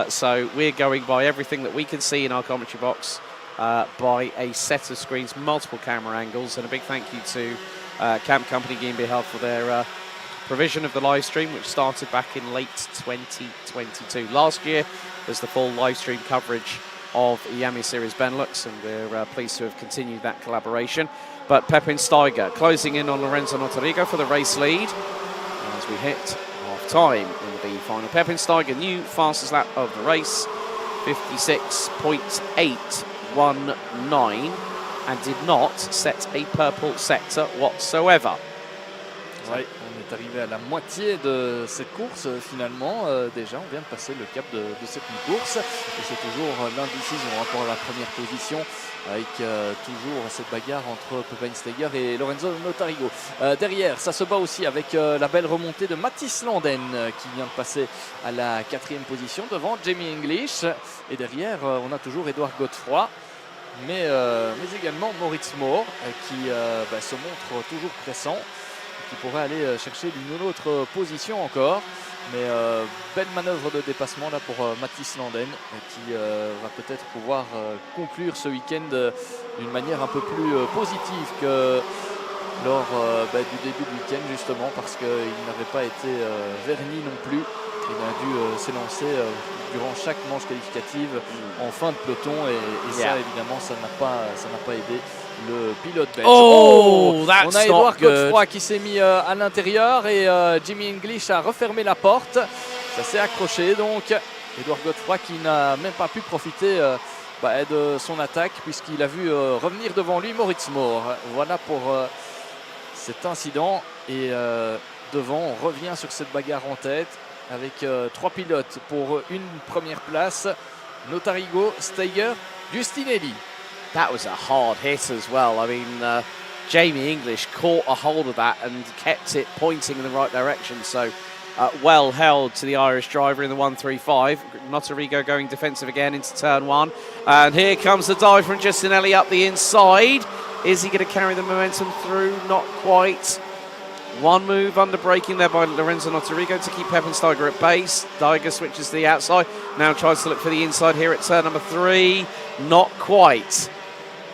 So we're going by everything that we can see in our commentary box by a set of screens, multiple camera angles, and a big thank you to Camp Company GmbH for their provision of the live stream, which started back in late 2022. Last year was the full live stream coverage of Iame Series Benelux, and we're pleased to have continued that collaboration. But Pepijn Steiger closing in on Lorenzo Notarigo for the race lead as we hit half-time in the B final. Pepijn Steiger, new fastest lap of the race, 56.819, and did not set a purple sector whatsoever. Ouais, on On est arrivé à la moitié de cette course finalement. Déjà, on vient de passer le cap de cette mi-course. Et c'est toujours l'indécision pour la première position avec toujours cette bagarre entre Peppensteiger et Lorenzo Notarigo. Derrière, ça se bat aussi avec la belle remontée de Mathis Landen qui vient de passer à la 4e position devant Jamie English. Et derrière, on a toujours Edouard Godefroy. Mais également Moritz Moore qui se montre toujours pressant, qui pourrait aller chercher une autre position encore. Mais belle manœuvre de dépassement là pour Mathis Landen qui va peut-être pouvoir conclure ce week-end d'une manière un peu plus positive que lors du début du week-end, justement parce qu'il n'avait pas été verni non plus. Il a dû s'élancer durant chaque manche qualificative en fin de peloton et ça évidemment ça n'a pas aidé le pilote belge. Oh, that's on a not Edouard good. Godefroy qui s'est mis à l'intérieur et Jimmy English a refermé la porte. Ça s'est accroché donc. Edouard Godefroy qui n'a même pas pu profiter de son attaque puisqu'il a vu revenir devant lui Moritz Moore. Voilà pour cet incident et devant on revient sur cette bagarre en tête avec 3 pilotes pour une première place. Notarigo, Steiger, Justinelli. That was a hard hit as well. I mean, Jamie English caught a hold of that and kept it pointing in the right direction. So well held to the Irish driver in the 135. Notarigo going defensive again into turn 1. And here comes the dive from Justinelli up the inside. Is he going to carry the momentum through? Not quite. One move under braking there by Lorenzo Notarigo to keep Peppensteiger at base. Steiger switches to the outside. Now tries to look for the inside here at turn number 3. Not quite.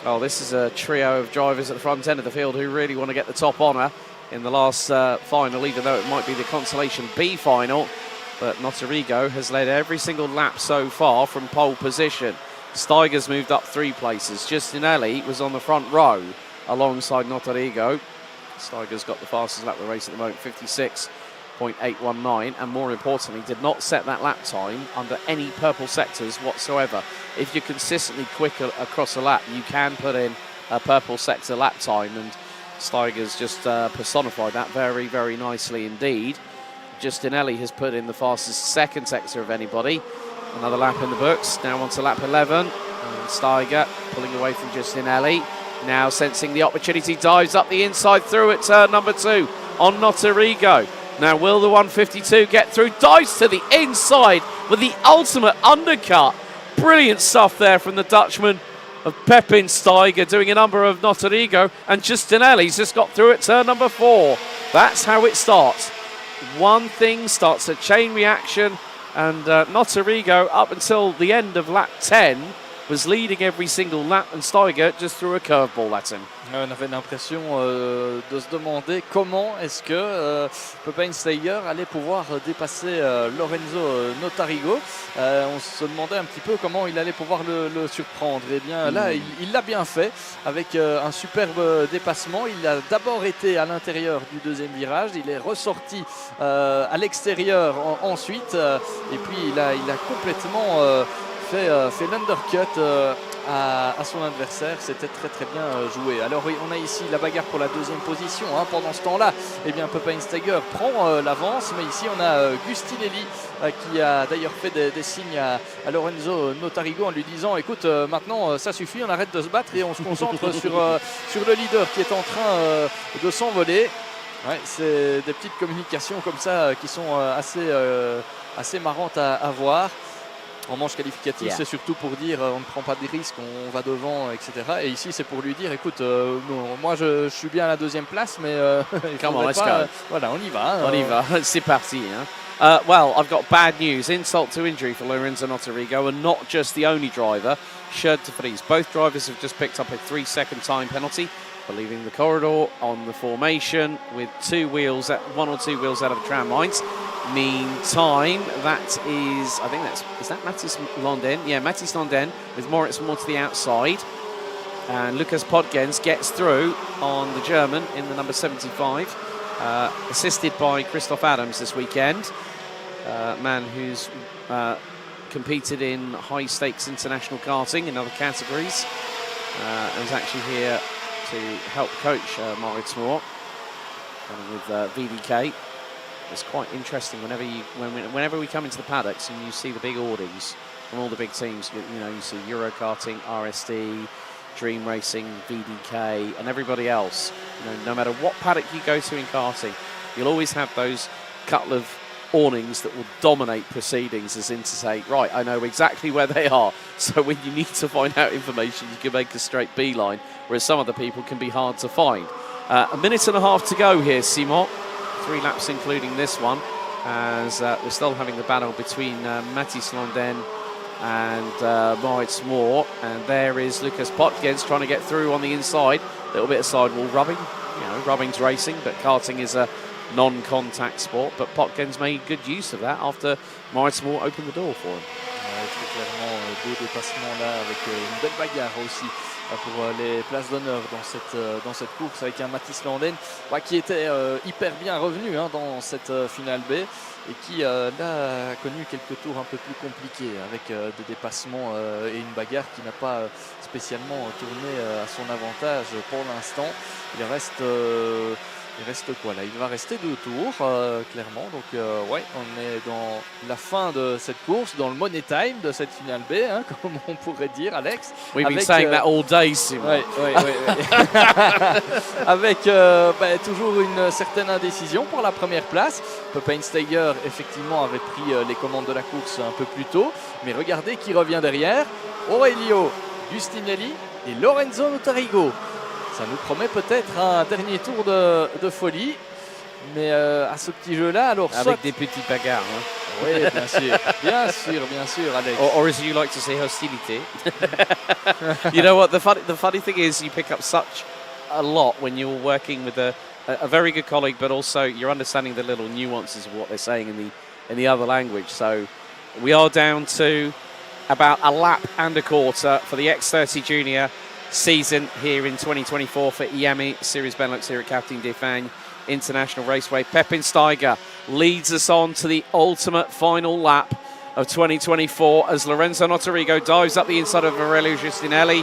Well, this is a trio of drivers at the front end of the field who really want to get the top honour in the last final, even though it might be the Consolation B final. But Notarigo has led every single lap so far from pole position. Steiger's moved up 3 places. Justinelli was on the front row alongside Notarigo. Steiger's got the fastest lap of the race at the moment, 56.819, and more importantly, did not set that lap time under any purple sectors whatsoever. If you're consistently quick across a lap, you can put in a purple sector lap time, and Steiger's just personified that very, very nicely indeed. Justinelli has put in the fastest second sector of anybody. Another lap in the books, now on to lap 11, and Steiger pulling away from Justinelli. Now sensing the opportunity, dives up the inside through at turn number 2 on Notarigo. Now will the 152 get through? Dives to the inside with the ultimate undercut. Brilliant stuff there from the Dutchman of Peppensteiger, doing a number of Notarigo, and Justinelli's just got through at turn number 4. That's how it starts. One thing starts a chain reaction, and Notarigo up until the end of lap 10 was leading every single lap, and Steiger just threw a curveball at him. On avait l'impression de se demander comment est-ce que Peppensteiger allait pouvoir dépasser Lorenzo Notarigo. On se demandait un petit peu comment il allait pouvoir le surprendre. Et bien là, il l'a bien fait avec un superbe dépassement. Il a d'abord été à l'intérieur du deuxième virage, il est ressorti à l'extérieur ensuite, et puis il a complètement fait l'undercut à son adversaire. C'était très très bien joué. Alors on a ici la bagarre pour la deuxième position. Pendant ce temps-là, Peppensteiger prend l'avance, mais ici on a Justinelli qui a d'ailleurs fait des signes à Lorenzo Notarigo en lui disant écoute, maintenant ça suffit, on arrête de se battre et on se concentre sur le leader qui est en train de s'envoler. Ouais, c'est des petites communications comme ça qui sont assez marrantes à voir. En manche qualificative, c'est surtout pour dire on ne prend pas de risques, on va devant, etc. Et ici, c'est pour lui dire écoute, moi je suis bien à la deuxième place, mais come on, let's go. Voilà, on y va. On y va, c'est parti. Well, I've got bad news. Insult to injury for Lorenzo Notarigo, and not just the only driver, Sjoerd de Vries. Both drivers have just picked up a 3-second time penalty for leaving the corridor on the formation with 1 or 2 wheels out of the tram lines. Meantime, that is, I think is that Mathis Landen? Yeah, Mathis Landen with Moritz Moore to the outside. And Lucas Podgens gets through on the German in the number 75, assisted by Christoph Adams this weekend. Man who's competed in high-stakes international karting in other categories. And is actually here to help coach Moritz Moore. running with VDK. It's quite interesting whenever we come into the paddocks and you see the big audings from all the big teams. You know, you see Euro Karting, RSD, Dream Racing, VDK, and everybody else. You know, no matter what paddock you go to in karting, you'll always have those couple of awnings that will dominate proceedings, as in to say, right, I know exactly where they are. So when you need to find out information, you can make a straight beeline, whereas some other people can be hard to find. A minute and a half to go here, Simon. 3 laps including this one, as we're still having the battle between Mathis Landen and Mariembourg. And there is Lucas Potgens trying to get through on the inside. A little bit of sidewall rubbing. You know, rubbing's racing, but karting is a non-contact sport. But Potgens made good use of that after Mariembourg opened the door for him. Très clairement, 2 dépassements là avec une belle bagarre aussi pour les places d'honneur dans cette course avec un Mathis Landen qui était hyper bien revenu dans cette finale B et qui là a connu quelques tours un peu plus compliqués avec des dépassements et une bagarre qui n'a pas spécialement tourné à son avantage pour l'instant. Il reste quoi là? Il va rester 2 tours, clairement. Donc, ouais, on est dans la fin de cette course, dans le money time de cette finale B, comme on pourrait dire, Alex. We've been saying that all day, Simon. Ouais. Avec toujours une certaine indécision pour la première place. Steiger, effectivement, avait pris les commandes de la course un peu plus tôt. Mais regardez qui revient derrière. Aurelio Giustinelli et Lorenzo Notarigo. Ça nous promet peut-être un dernier tour de folie, mais à ce petit jeu-là, alors avec des petites bagarres. Oui, bien sûr, Alex. Or as you like to say, hostility. You know what? The funny thing is, you pick up such a lot when you're working with a very good colleague, but also you're understanding the little nuances of what they're saying in the other language. So we are down to about a lap and a quarter for the X30 Junior season here in 2024 for Iame Series Benelux here at Karting de Fagnes International Raceway. Steiger leads us on to the ultimate final lap of 2024 as Lorenzo Notarigo dives up the inside of Aurelio Giustinelli.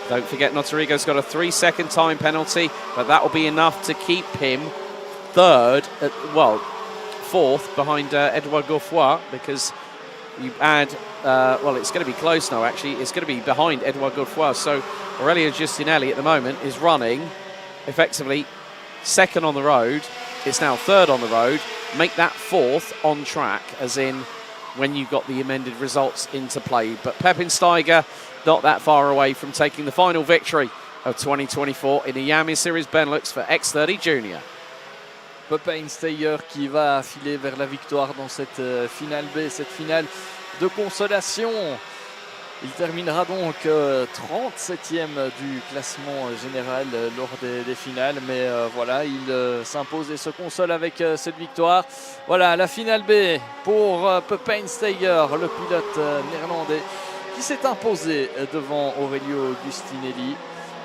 Don't forget, Notarigo's got a 3-second time penalty, but that will be enough to keep him fourth behind Edouard Gauffoy, because you add, it's going to be close now actually. It's going to be behind Edouard Gauffoy. So Aurelio Giustinelli at the moment is running effectively second on the road. It's now third on the road. Make that fourth on track, as in when you got the amended results into play. But Steiger not that far away from taking the final victory of 2024 in the Iame Series Benelux for X30 Junior. Steiger qui va filer vers la victoire dans cette finale B, cette finale de consolation. Il terminera donc 37e du classement général lors des finales, mais voilà, il s'impose et se console avec cette victoire. Voilà, la finale B pour Steiger, le pilote néerlandais, qui s'est imposé devant Aurelio Giustinelli.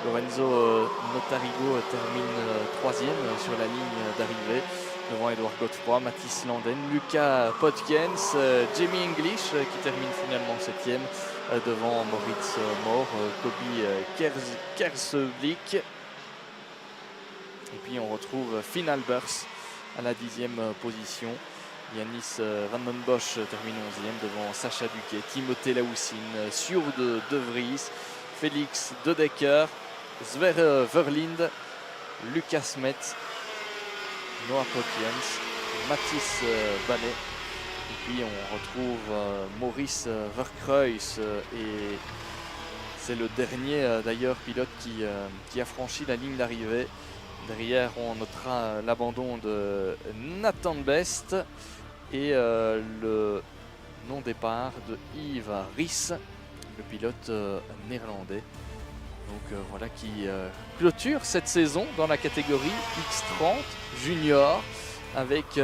Lorenzo Notarigo termine 3e sur la ligne d'arrivée devant Edouard Godefroy, Mathis Landen, Lucas Potgens, Jamie English qui termine finalement 7e devant Moritz Mohr, Kobi Kersevlik. Et puis on retrouve Finn Albers à la 10e position. Yannis Vandenbosch termine 11e devant Sacha Duquet, Timothée Laoussine, Sjoerd De Vries, Félix De Decker, Sverre Verlind, Lucas Metz, Noah Potjens, Mathis Banet. Et puis on retrouve Maurice Verkreuz et c'est le dernier d'ailleurs pilote qui a franchi la ligne d'arrivée. Derrière on notera l'abandon de Nathan Best et le non-départ de Yves Ries, le pilote néerlandais. Donc voilà qui clôture cette saison dans la catégorie X30 Junior avec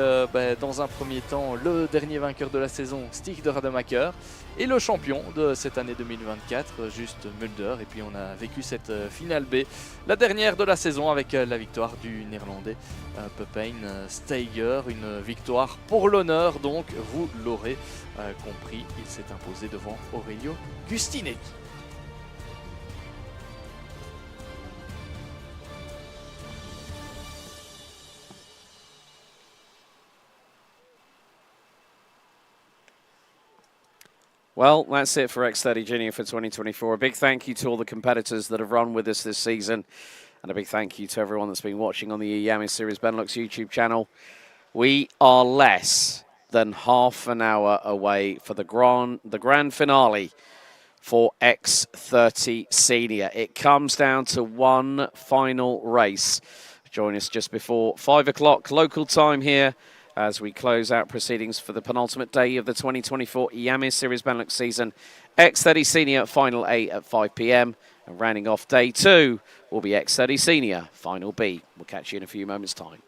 dans un premier temps le dernier vainqueur de la saison, Stig de Rademacher, et le champion de cette année 2024, Just Mulder. Et puis on a vécu cette finale B, la dernière de la saison, avec la victoire du néerlandais Steiger, une victoire pour l'honneur, donc vous l'aurez compris, il s'est imposé devant Aurelio Giustinelli. Well, that's it for X30 Junior for 2024. A big thank you to all the competitors that have run with us this season. And a big thank you to everyone that's been watching on the Iame Series Benelux YouTube channel. We are less than half an hour away for the grand finale for X30 Senior. It comes down to one final race. Join us just before 5 o'clock local time here as we close out proceedings for the penultimate day of the 2024 Iame Series Benelux season. X30 Senior Final A at 5 p.m. And rounding off day 2 will be X30 Senior Final B. We'll catch you in a few moments' time.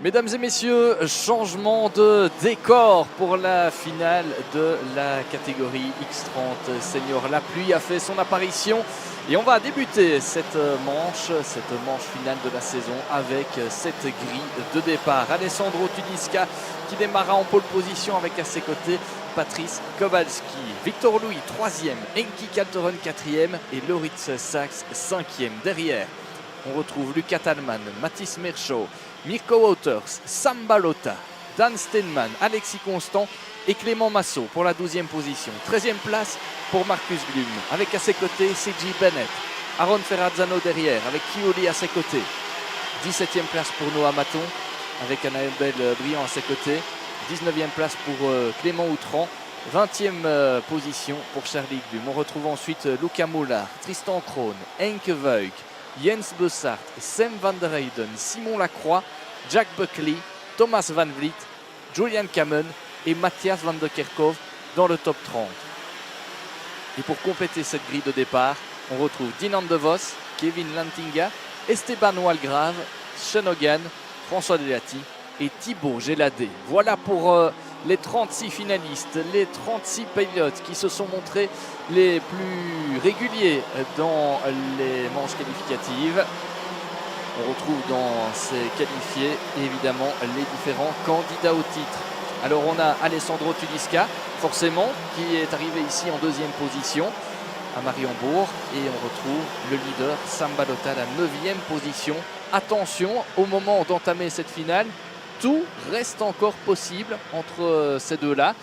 Mesdames et messieurs, changement de décor pour la finale de la catégorie X30 Senior. La pluie a fait son apparition et on va débuter cette manche finale de la saison avec cette grille de départ. Alessandro Tudisca qui démarra en pole position avec à ses côtés Patrice Kowalski. Victor Louis 3e, Enki Kaltoren 4e et Loritz Sachs 5e. Derrière, on retrouve Lucas Talman, Mathis Merchaud, Mirko Wouters, Sam Balota, Dan Steinman, Alexis Constant et Clément Massot pour la 12e position. 13e place pour Marcus Blum avec à ses côtés C.J. Bennett. Aaron Ferrazzano derrière avec Kioli à ses côtés. 17e place pour Noah Maton avec Annabelle Briand à ses côtés. 19e place pour Clément Outran. 20e position pour Charlie Blum. On retrouve ensuite Luca Mollard, Tristan Krohn, Henk Veuk, Jens Bessart, Sam van der Heyden, Simon Lacroix, Jack Buckley, Thomas Van Vliet, Julian Kamen et Matthias van de Kerkhove dans le top 30. Et pour compléter cette grille de départ, on retrouve Dinan De Vos, Kevin Lantinga, Esteban Walgrave, Sean Hogan, François Delati et Thibaut Géladé. Voilà pour les 36 finalistes, les 36 pilotes qui se sont montrés les plus réguliers dans les manches qualificatives. On retrouve dans ces qualifiés évidemment les différents candidats au titre. Alors on a Alessandro Tudisca, forcément, qui est arrivé ici en 2e position à Mariembourg. Et on retrouve le leader Sam Balota à la 9e position. Attention, au moment d'entamer cette finale, tout reste encore possible entre ces deux-là.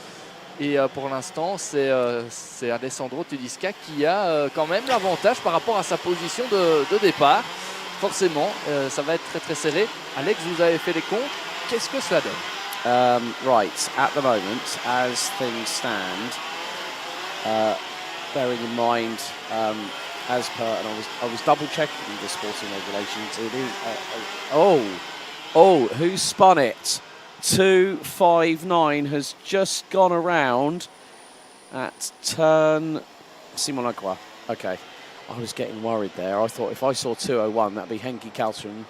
Et pour l'instant, c'est Alessandro Tudisca qui a quand même l'avantage par rapport à sa position de départ. Forcément, ça va être très très serré. Alex, vous avez fait les comptes. Qu'est-ce que cela donne? Right, at the moment, as things stand, bearing in mind, as per, and I was double checking the sporting regulations. Who spun it? 259 has just gone around at turn. Simon Lacroix. Okay, I was getting worried there. I thought if I saw 201, that'd be Henki Kaltren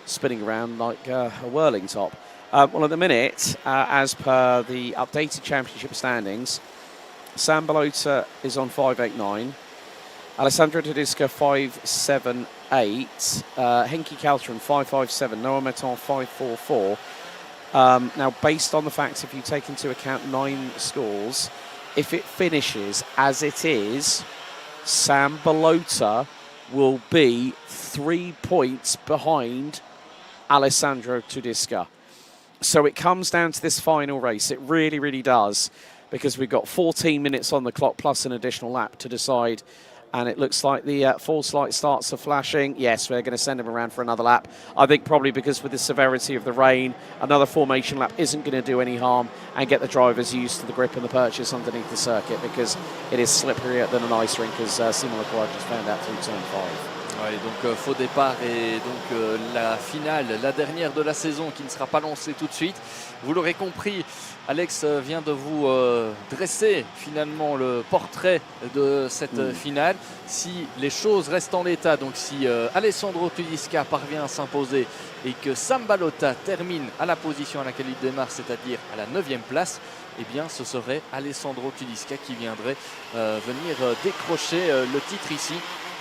spinning around like a whirling top. Well, at the minute, as per the updated championship standings, Sam Balota is on 589, Alessandro Tudisca 578, Henki Kaltren 557, Noah Meton 544. Now, based on the fact, if you take into account 9 scores, if it finishes as it is, Sam Balota will be 3 points behind Alessandro Tudisca. So it comes down to this final race. It really, really does, because we've got 14 minutes on the clock plus an additional lap to decide. And it looks like the false light starts are flashing. Yes, we're going to send him around for another lap. I think probably because with the severity of the rain, another formation lap isn't going to do any harm and get the drivers used to the grip and the purchase underneath the circuit, because it is slipperier than an ice rink, as Simon Lacroix just found out through turn 5. Ouais, donc faux départ et donc la finale, la dernière de la saison qui ne sera pas lancée tout de suite. Vous l'aurez compris, Alex vient de vous dresser finalement le portrait de cette finale. Si les choses restent en l'état, donc si Alessandro Tudisca parvient à s'imposer et que Sam Balota termine à la position à laquelle il démarre, c'est-à-dire à la 9e place, eh bien ce serait Alessandro Tudisca qui viendrait venir décrocher le titre ici.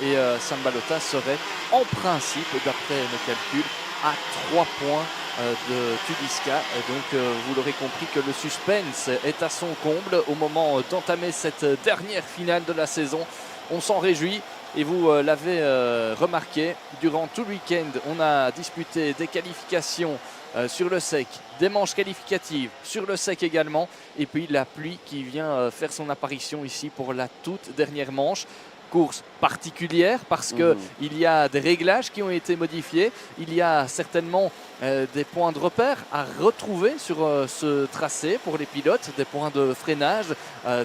Et Sam Balota serait en principe, d'après nos calculs, à 3 points de Tudisca. Donc vous l'aurez compris que le suspense est à son comble au moment d'entamer cette dernière finale de la saison. On s'en réjouit et vous l'avez remarqué, durant tout le week-end, on a disputé des qualifications sur le sec, des manches qualificatives sur le sec également, et puis la pluie qui vient faire son apparition ici pour la toute dernière manche. Course particulière parce qu'il y a des réglages qui ont été modifiés, il y a certainement des points de repère à retrouver sur ce tracé pour les pilotes, des points de freinage,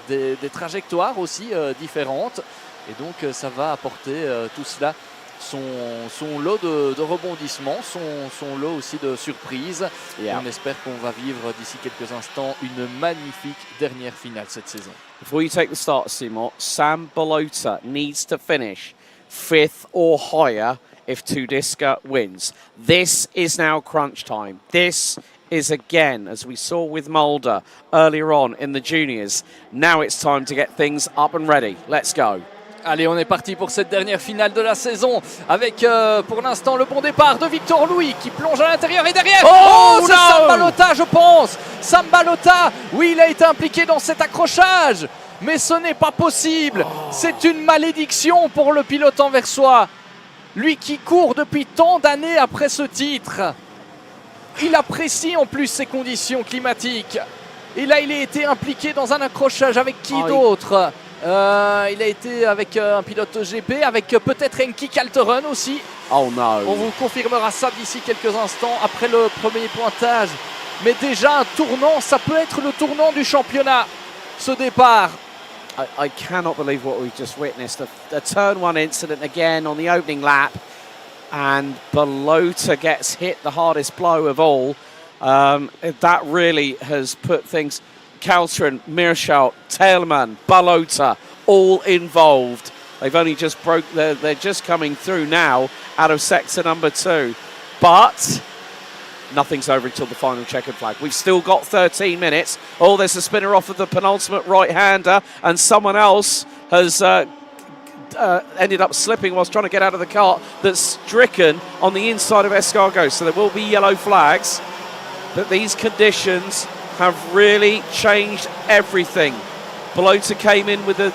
des trajectoires aussi différentes, et donc ça va apporter tout cela son lot de rebondissements, son lot aussi de surprises. Yeah. On espère qu'on va vivre d'ici quelques instants une magnifique dernière finale cette saison. Before you take the start, Simon, Sam Balota needs to finish 5th or higher if Tudiska wins. This is now crunch time. This is again, as we saw with Mulder earlier on in the juniors, now it's time to get things up and ready. Let's go. Allez, on est parti pour cette dernière finale de la saison avec pour l'instant le bon départ de Victor Louis qui plonge à l'intérieur et derrière. Oh, c'est Sam Balota, je pense. Sam Balota, oui, il a été impliqué dans cet accrochage, mais ce n'est pas possible. C'est une malédiction pour le pilote anversois. Lui qui court depuis tant d'années après ce titre. Il apprécie en plus ces conditions climatiques. Et là, il a été impliqué dans un accrochage avec qui d'autre? Il a été avec un pilote GP, avec peut-être Enki Kalteren aussi. Oh no. On vous confirmera ça d'ici quelques instants après le premier pointage. Mais déjà un tournant, ça peut être le tournant du championnat, ce départ. I cannot believe what we've just witnessed. A turn one incident again on the opening lap. And Balota gets hit the hardest blow of all. That really has put things... Kalteren, Meerschout, Tailman, Balota, all involved. They've only just they're just coming through now out of sector number 2. But nothing's over until the final checkered flag. We've still got 13 minutes. Oh, there's a spinner off of the penultimate right-hander, and someone else has ended up slipping whilst trying to get out of the car. That's stricken on the inside of Escargot. So there will be yellow flags. But these conditions have really changed everything. Balota came in with a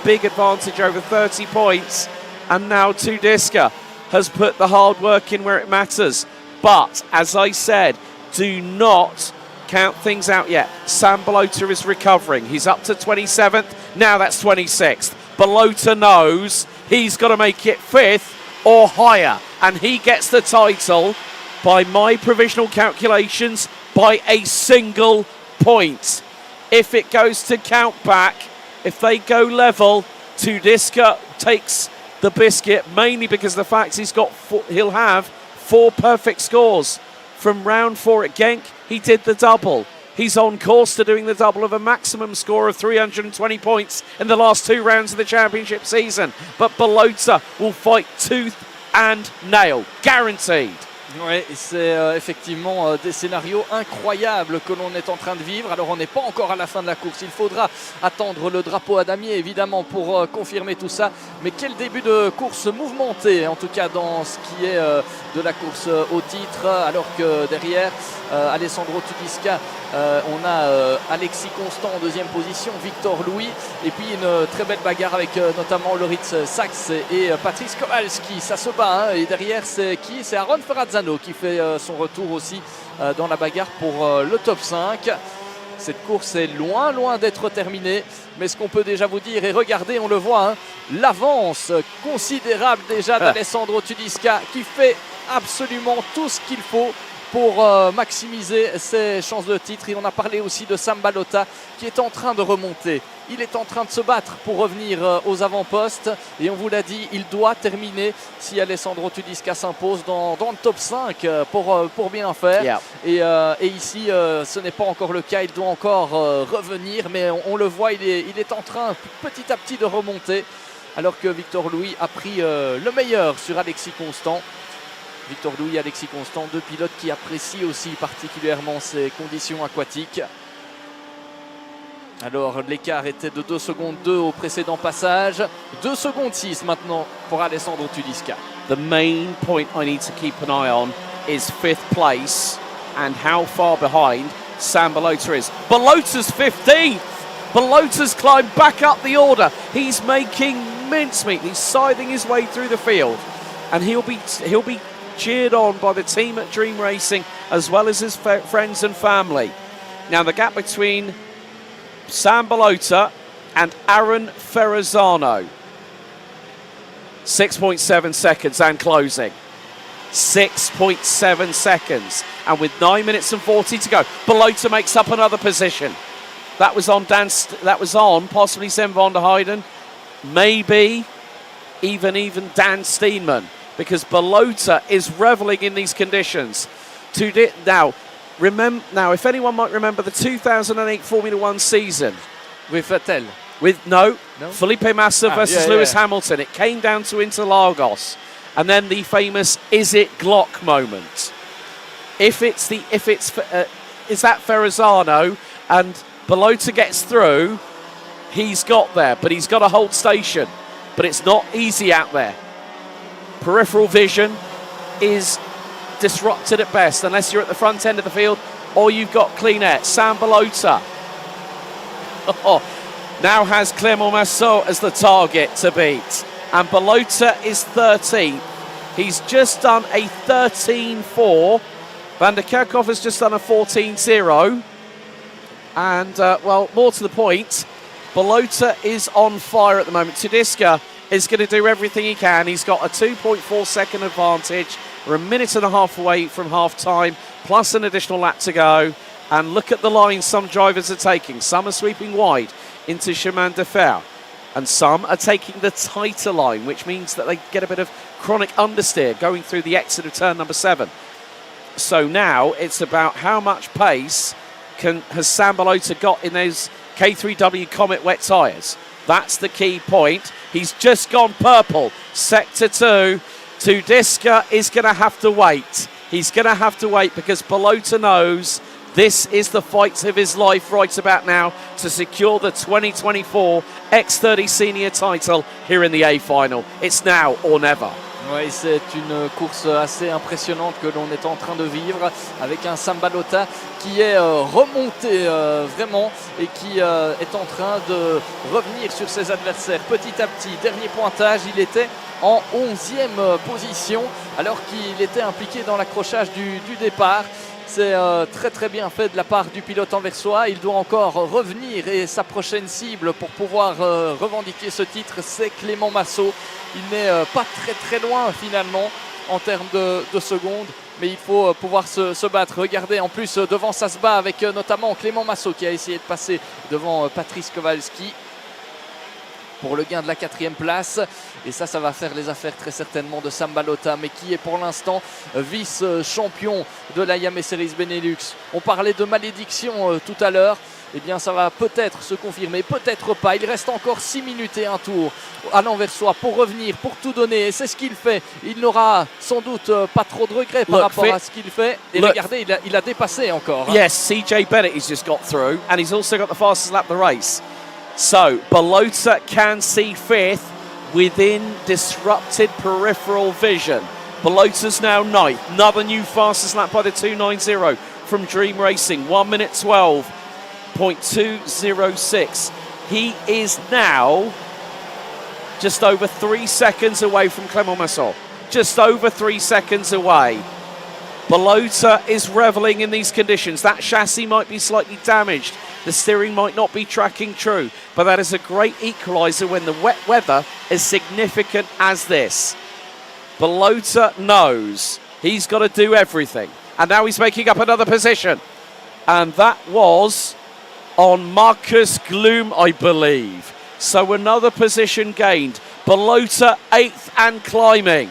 big advantage over 30 points, and now Tudiska has put the hard work in where it matters. But, as I said, do not count things out yet. Sam Balota is recovering. He's up to 27th. Now that's 26th. Balota knows he's got to make it 5th or higher, and he gets the title by my provisional calculations by a single point. If it goes to count back, if they go level, Tudiska takes the biscuit, mainly because of the fact he'll have 4 perfect scores. From round 4 at Genk, he did the double. He's on course to doing the double of a maximum score of 320 points in the last 2 rounds of the championship season. But Balota will fight tooth and nail, guaranteed. Oui, c'est effectivement des scénarios incroyables que l'on est en train de vivre. Alors on n'est pas encore à la fin de la course, il faudra attendre le drapeau à damier évidemment pour confirmer tout ça. Mais quel début de course mouvementé, en tout cas dans ce qui est de la course au titre. Alors que derrière Alessandro Tudiska, on a Alexis Constant en 2e position, Victor Louis. Et puis une très belle bagarre avec notamment Loritz Sachs et Patrice Kowalski. Ça se bat, hein. Et derrière c'est qui? C'est Aaron Ferrazzano qui fait son retour aussi dans la bagarre pour le top 5. Cette course est loin d'être terminée, mais ce qu'on peut déjà vous dire, et regardez, on le voit, hein, l'avance considérable déjà d'Alessandro Tudiska qui fait absolument tout ce qu'il faut pour maximiser ses chances de titre. Et on a parlé aussi de Sam Balota qui est en train de remonter. Il est en train de se battre pour revenir aux avant-postes. Et on vous l'a dit, il doit terminer si Alessandro Tudiska s'impose dans le top 5 pour bien faire. Yeah. Et ici, ce n'est pas encore le cas. Il doit encore revenir. Mais on le voit, il est en train petit à petit de remonter. Alors que Victor Louis a pris le meilleur sur Alexis Constant. Victor Louis et Alexis Constant, 2 pilotes qui apprécient aussi particulièrement ces conditions aquatiques. Alors l'écart était de 2 secondes 2 au précédent passage. 2 secondes 6 maintenant pour Alessandro Tudiska. The main point I need to keep an eye on is 5th place and how far behind Sam Balota is. Balota's 15th. Balota's climbed back up the order. He's making mincemeat. He's scything his way through the field, and he'll be cheered on by the team at Dream Racing as well as his friends and family. Now the gap between Sam Balota and Aaron Ferrazzano, 6.7 seconds and closing. 6.7 seconds, and with 9 minutes and 40 to go, Balota makes up another position. That was on possibly Sven van der Heijden, maybe even Dan Steenman, because Balota is reveling in these conditions. Now, if anyone might remember the 2008 Formula 1 season with Vettel, with Felipe Massa versus Lewis Hamilton, it came down to Interlagos, and then the famous "is it Glock" moment. Is that Ferrazzano and Belota gets through, he's got there, but he's got to hold station. But it's not easy out there. Peripheral vision is disrupted at best, unless you're at the front end of the field or you've got clean air. Sam Belota now has Clément Massot as the target to beat. And Belota is 13th. He's just done a 13.4. Van der Kerkhoff has just done a 14.0. And, well, more to the point, Belota is on fire at the moment. Tedesca is going to do everything he can. He's got a 2.4 second advantage. We're a minute and a half away from half time, plus an additional lap to go. And look at the line some drivers are taking. Some are sweeping wide into Chemin de Fer, and some are taking the tighter line, which means that they get a bit of chronic understeer going through the exit of turn number 7. So now it's about how much pace has Sam Belota got in those K3W Comet wet tyres. That's the key point. He's just gone purple. Sector 2. Tedesca is going to have to wait. He's going to have to wait because Belota knows this is the fight of his life right about now to secure the 2024 X30 Senior title here in the A final. It's now or never. Oui, c'est une course assez impressionnante que l'on est en train de vivre avec un Sam Belota qui est remonté vraiment et qui est en train de revenir sur ses adversaires petit à petit. Dernier pointage, il était en 11e position alors qu'il était impliqué dans l'accrochage du départ. C'est très très bien fait de la part du pilote anversois. Il doit encore revenir et sa prochaine cible pour pouvoir revendiquer ce titre, c'est Clément Massot. Il n'est pas très très loin finalement en termes de secondes, mais il faut pouvoir se battre. Regardez, en plus devant ça se bat avec notamment Clément Massot qui a essayé de passer devant Patrice Kowalski pour le gain de la 4e place. Et ça va faire les affaires très certainement de Sam Belota, mais qui est pour l'instant vice-champion de la Iame Series Benelux. On parlait de malédiction tout à l'heure. Eh bien, ça va peut-être se confirmer, peut-être pas. Il reste encore 6 minutes et un tour à l'anversois pour revenir, pour tout donner. Et c'est ce qu'il fait. Il n'aura sans doute pas trop de regrets par rapport à ce qu'il fait. Et regardez, il a dépassé encore. Yes, CJ Bennett has just got through, and he's also got the fastest lap of the race. So, Belota can see 5th within disrupted peripheral vision. Belota's now 9th. Another new fastest lap by the 290 from Dream Racing. 1 minute 12.206. He is now just over 3 seconds away from Clément Massot. Just over 3 seconds away. Belota is reveling in these conditions. That chassis might be slightly damaged. The steering might not be tracking true, but that is a great equaliser when the wet weather is significant as this. Belota knows he's got to do everything. And now he's making up another position. And that was on Marcus Gloom, I believe. So another position gained. Belota 8th and climbing.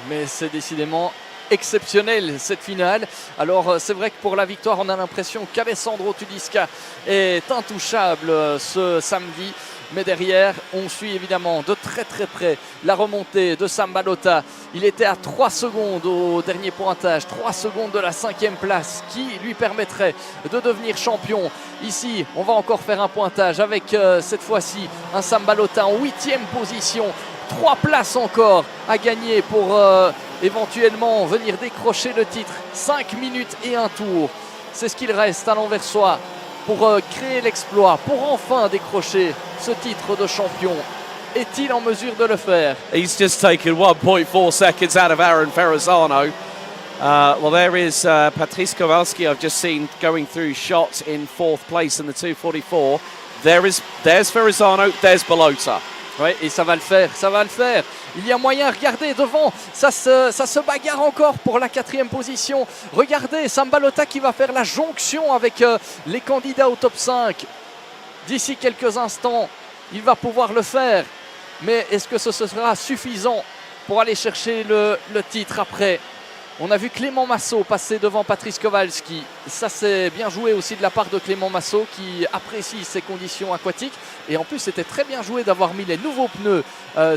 Mais c'est décidément exceptionnel cette finale. Alors c'est vrai que pour la victoire on a l'impression qu'Alessandro Tedesca est intouchable ce samedi, mais derrière on suit évidemment de très très près la remontée de Sam Belota. Il était à 3 secondes au dernier pointage, 3 secondes de la 5e place qui lui permettrait de devenir champion. Ici on va encore faire un pointage avec cette fois-ci un Sam Belota en 8e position. 3 places encore à gagner pour éventuellement venir décrocher le titre. 5 minutes et un tour. C'est ce qu'il reste à l'anversois pour créer l'exploit, pour enfin décrocher ce titre de champion. Est-il en mesure de le faire? He's just taken 1.4 seconds out of Aaron Ferrazzano. Well, there is Patrice Kowalski I've just seen going through shots in 4th place in the 244. There's Ferrazzano, there's Belota. Ouais, et ça va le faire, ça va le faire. Il y a moyen, regardez devant, ça se bagarre encore pour la 4e position. Regardez, Sam Belota qui va faire la jonction avec les candidats au top 5. D'ici quelques instants, il va pouvoir le faire. Mais est-ce que ce sera suffisant pour aller chercher le titre après On a vu Clément Massot passer devant Patrice Kowalski. Ça, c'est bien joué aussi de la part de Clément Massot qui apprécie ces conditions aquatiques. Et en plus, c'était très bien joué d'avoir mis les nouveaux pneus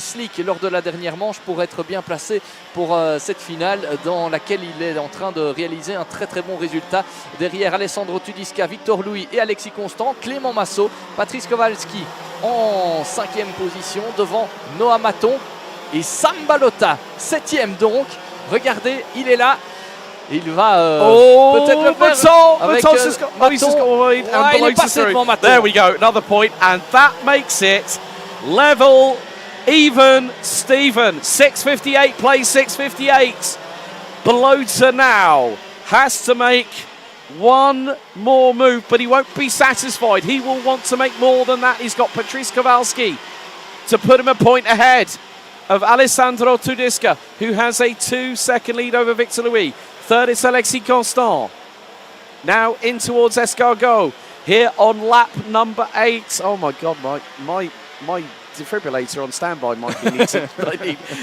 slick lors de la dernière manche pour être bien placé pour cette finale dans laquelle il est en train de réaliser un très très bon résultat. Derrière Alessandro Tudiska, Victor Louis et Alexis Constant, Clément Massot, Patrice Kowalski en 5e position devant Noah Maton et Sam Balota, 7e donc. Regardez, il est là. Il va peut-être le faire avec Maton. Il est passé devant Maton. There we go, another point, and that makes it level, even, Stephen. 6:58, plays 6:58. Balota now has to make one more move, but he won't be satisfied. He will want to make more than that. He's got Patrice Kowalski to put him a point ahead of Alessandro Tudiska, who has a 2-second lead over Victor Louis. Third is Alexis Constant. Now in towards Escargot. Here on lap number 8. Oh my God, my defibrillator on standby might be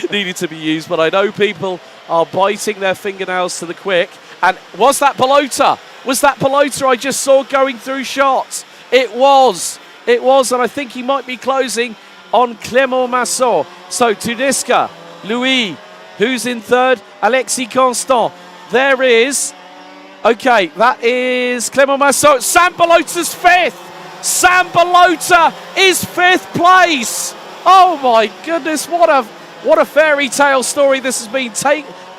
needed to be used, but I know people are biting their fingernails to the quick. And was that Balota? Was that Balota I just saw going through shots? It was, and I think he might be closing on Clément Massot. So Tudiska, Louis, who's in third, Alexis Constant. There is, okay, that is Clément Massot. Sam Balota's 5th. Sam Balota is 5th place. Oh my goodness, what a fairy tale story this has been.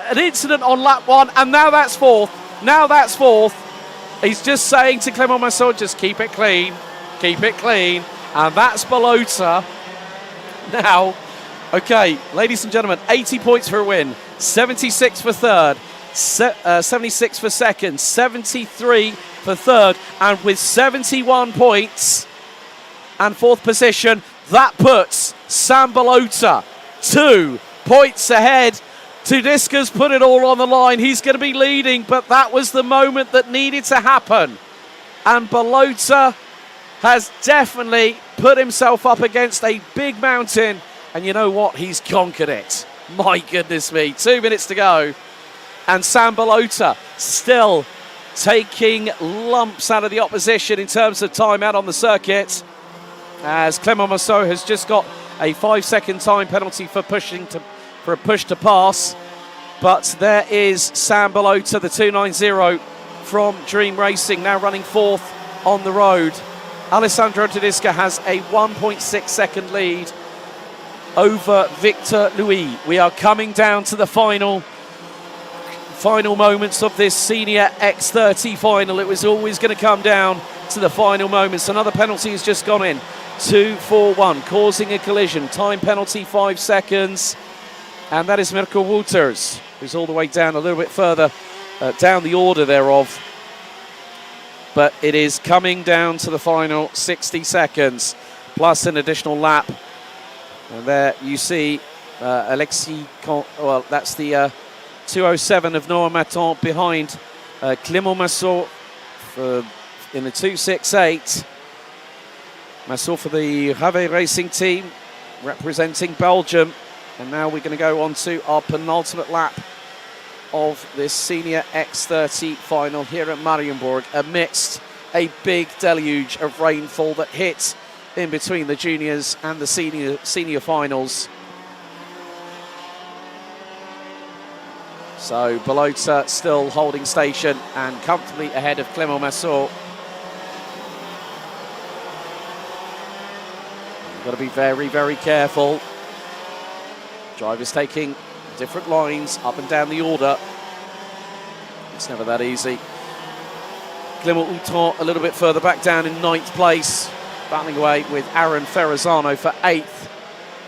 An incident on lap 1, and now that's 4th. Now that's 4th. He's just saying to Clément Massot, just keep it clean, and that's Balota. Now, okay, ladies and gentlemen, 80 points for a win, 76 for third, 76 for second, 73 for third, and with 71 points and 4th position, that puts Sam Balota 2 points ahead. Tudiska's put it all on the line. He's going to be leading, but that was the moment that needed to happen. And Balota has definitely put himself up against a big mountain, and you know what? He's conquered it. My goodness me. 2 minutes to go, and Sam Balota still taking lumps out of the opposition in terms of time out on the circuit, as Clément Massot has just got a 5-second time penalty for a push to pass. But there is Sam Balota, the 290 from Dream Racing, now running 4th on the road. Alessandro Tudiska has a 1.6 second lead over Victor Louis. We are coming down to the final moments of this Senior X30 final. It was always going to come down to the final moments. Another penalty has just gone in. 2-4-1, causing a collision. Time penalty 5 seconds. And that is Mirko Wouters, who's all the way down a little bit further down the order thereof. But it is coming down to the final 60 seconds, plus an additional lap. And there you see Alexis, well, that's the 207 of Noah Maton behind Clément Massot in the 268. Massot for the Rave Racing team, representing Belgium. And now we're going to go on to our penultimate lap of this Senior X30 final here at Mariembourg, amidst a big deluge of rainfall that hit in between the juniors and the senior finals. So Balota still holding station and comfortably ahead of Clément Massot. Got to be very, very careful. Drivers taking different lines up and down the order. It's never that easy. Clément Houton a little bit further back down in 9th place, battling away with Aaron Ferrazzano for 8th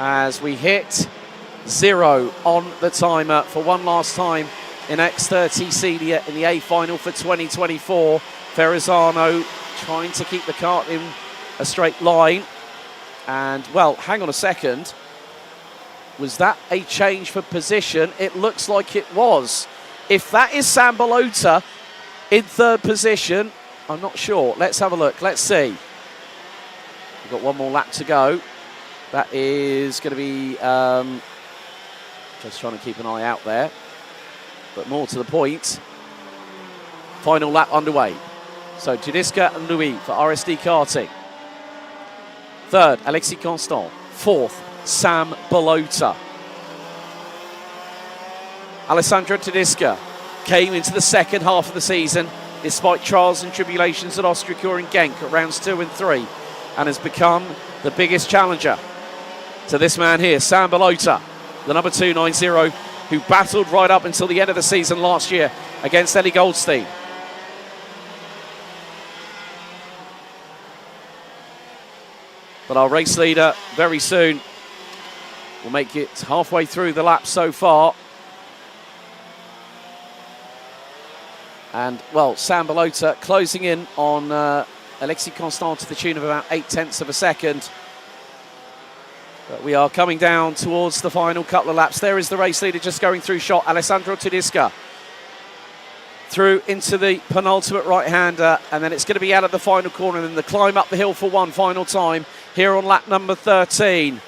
as we hit 0 on the timer for one last time in X30 Senior in the A final for 2024. Ferrazzano trying to keep the kart in a straight line. And, well, hang on a second. Was that a change for position? It looks like it was. If that is Sam Balota in 3rd position, I'm not sure. Let's have a look. Let's see. We've got one more lap to go. That is going to be... just trying to keep an eye out there. but more to the point, final lap underway. So Tudiska and Louis for RSD Karting. Third, Alexis Constant. Fourth, Sam Balota. Alessandro Tudiska came into the second half of the season despite trials and tribulations at Austria and Genk at rounds 2 and 3, and has become the biggest challenger to this man here, Sam Balota, the number 290, who battled right up until the end of the season last year against Ellie Goldstein. But our race leader very soon will make it halfway through the lap so far. And, well, Sam Balota closing in on Alexis Constant to the tune of about 0.8 of a second. But we are coming down towards the final couple of laps. There is the race leader just going through shot, Alessandro Tudiska. Through into the penultimate right-hander, and then it's going to be out at the final corner, and then the climb up the hill for one final time here on lap number 13.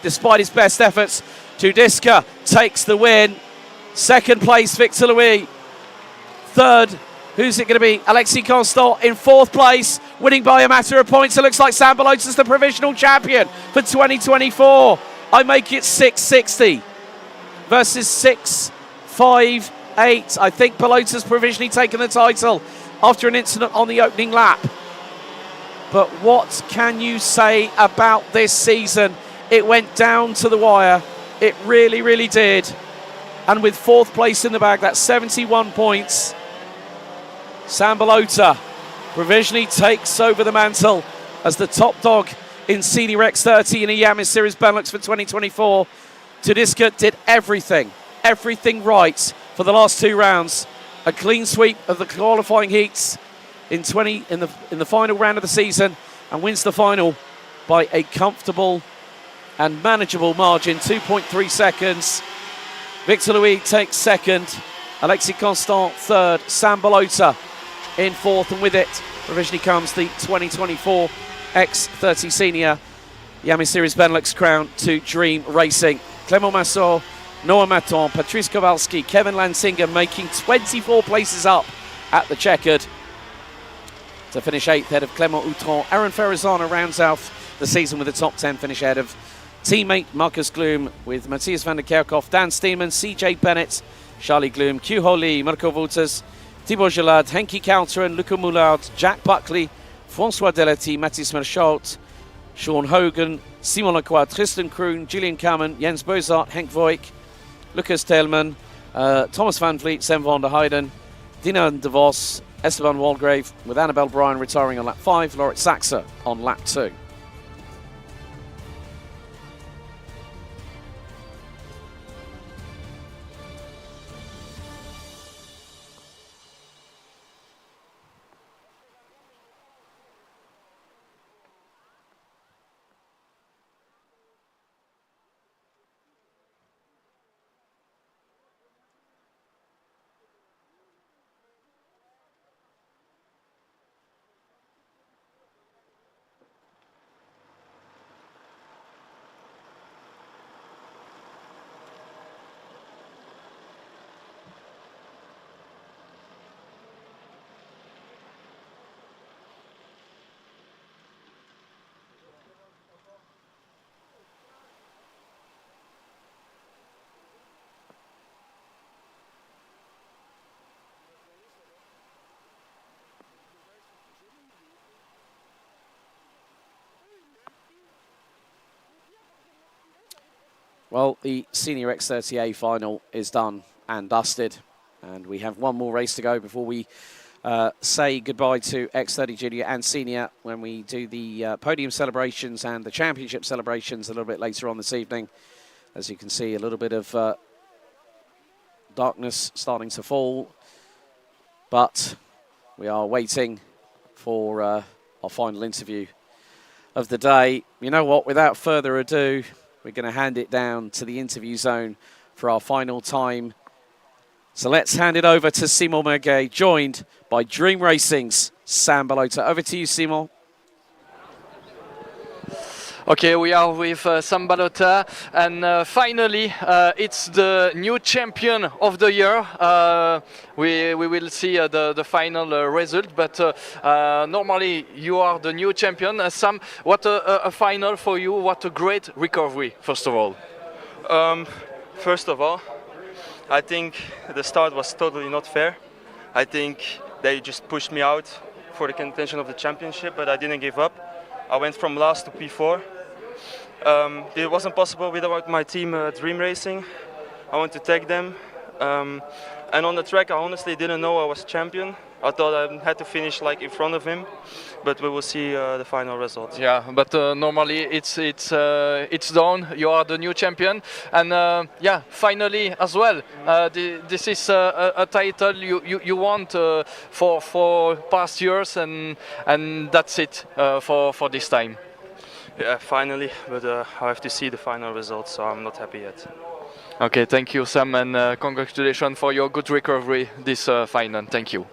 Despite his best efforts, Tudiska takes the win. Second place, Victor Louis. Third, who's it going to be? Alexis Constant in fourth place, winning by a matter of points. It looks like Sam Balota's the provisional champion for 2024. I make it 660 versus 658. I think Balota's provisionally taken the title after an incident on the opening lap. But what can you say about this season? It went down to the wire. It really, really did. And with fourth place in the bag, that's 71 points. Sam Balota provisionally takes over the mantle as the top dog in Senior X30 in Iame Series Benelux for 2024. Tudiska did everything right for the last two rounds. A clean sweep of the qualifying heats in the final round of the season, and wins the final by a comfortable and manageable margin, 2.3 seconds. Victor Louis takes second, Alexis Constant third, Sam Balota in fourth, and with it provisionally comes the 2024 X30 Senior Iame Series Benelux crown to Dream Racing. Clément Massot, Noah Maton, Patrice Kowalski, Kevin Lansinger making 24 places up at the checkered to finish 8th ahead of Clément Outron. Aaron Ferrazana rounds out the season with a top 10 finish ahead of teammate Marcus Gloom, with Matthias van der Kerkhoff, Dan Steeman, CJ Bennett, Charlie Gloom, Q Holly, Marco Wouters, Thibaut Gelad, Henki Coulter, Luca Moulard, Jack Buckley, François Delety, Mathis Merschalt, Sean Hogan, Simon Lacroix, Tristan Kroon, Gillian Kamen, Jens Bozart, Henk Voigt, Lucas Telman, Thomas Van Vliet, Sam van der Heijden, Dina de Vos, Esteban Walgrave, with Annabelle Bryan retiring on lap 5, Laurit Saxa on lap 2. Well, the Senior X30A final is done and dusted, and we have one more race to go before we say goodbye to X30 Junior and Senior when we do the podium celebrations and the championship celebrations a little bit later on this evening. As you can see, a little bit of darkness starting to fall, but we are waiting for our final interview of the day. You know what, without further ado, we're going to hand it down to the interview zone for our final time. So let's hand it over to Simon Mirguet, joined by Dream Racing's Sam Balota. Over to you, Simon. Okay, we are with Sam Balota, and finally it's the new champion of the year. We will see the final result, but normally you are the new champion. Sam, what a final for you, what a great recovery, first of all. First of all, I think the start was totally not fair. I think they just pushed me out for the contention of the championship, but I didn't give up. I went from last to P4. It wasn't possible without my team Dream Racing. I want to tag them. And on the track, I honestly didn't know I was champion. I thought I had to finish like in front of him, but we will see the final results. Yeah, but normally it's done. You are the new champion, and yeah, finally as well. This is a title you want for past years, and that's it for this time. Yeah, finally, but I have to see the final results, so I'm not happy yet. Okay, thank you, Sam, and congratulations for your good recovery this final. Thank you.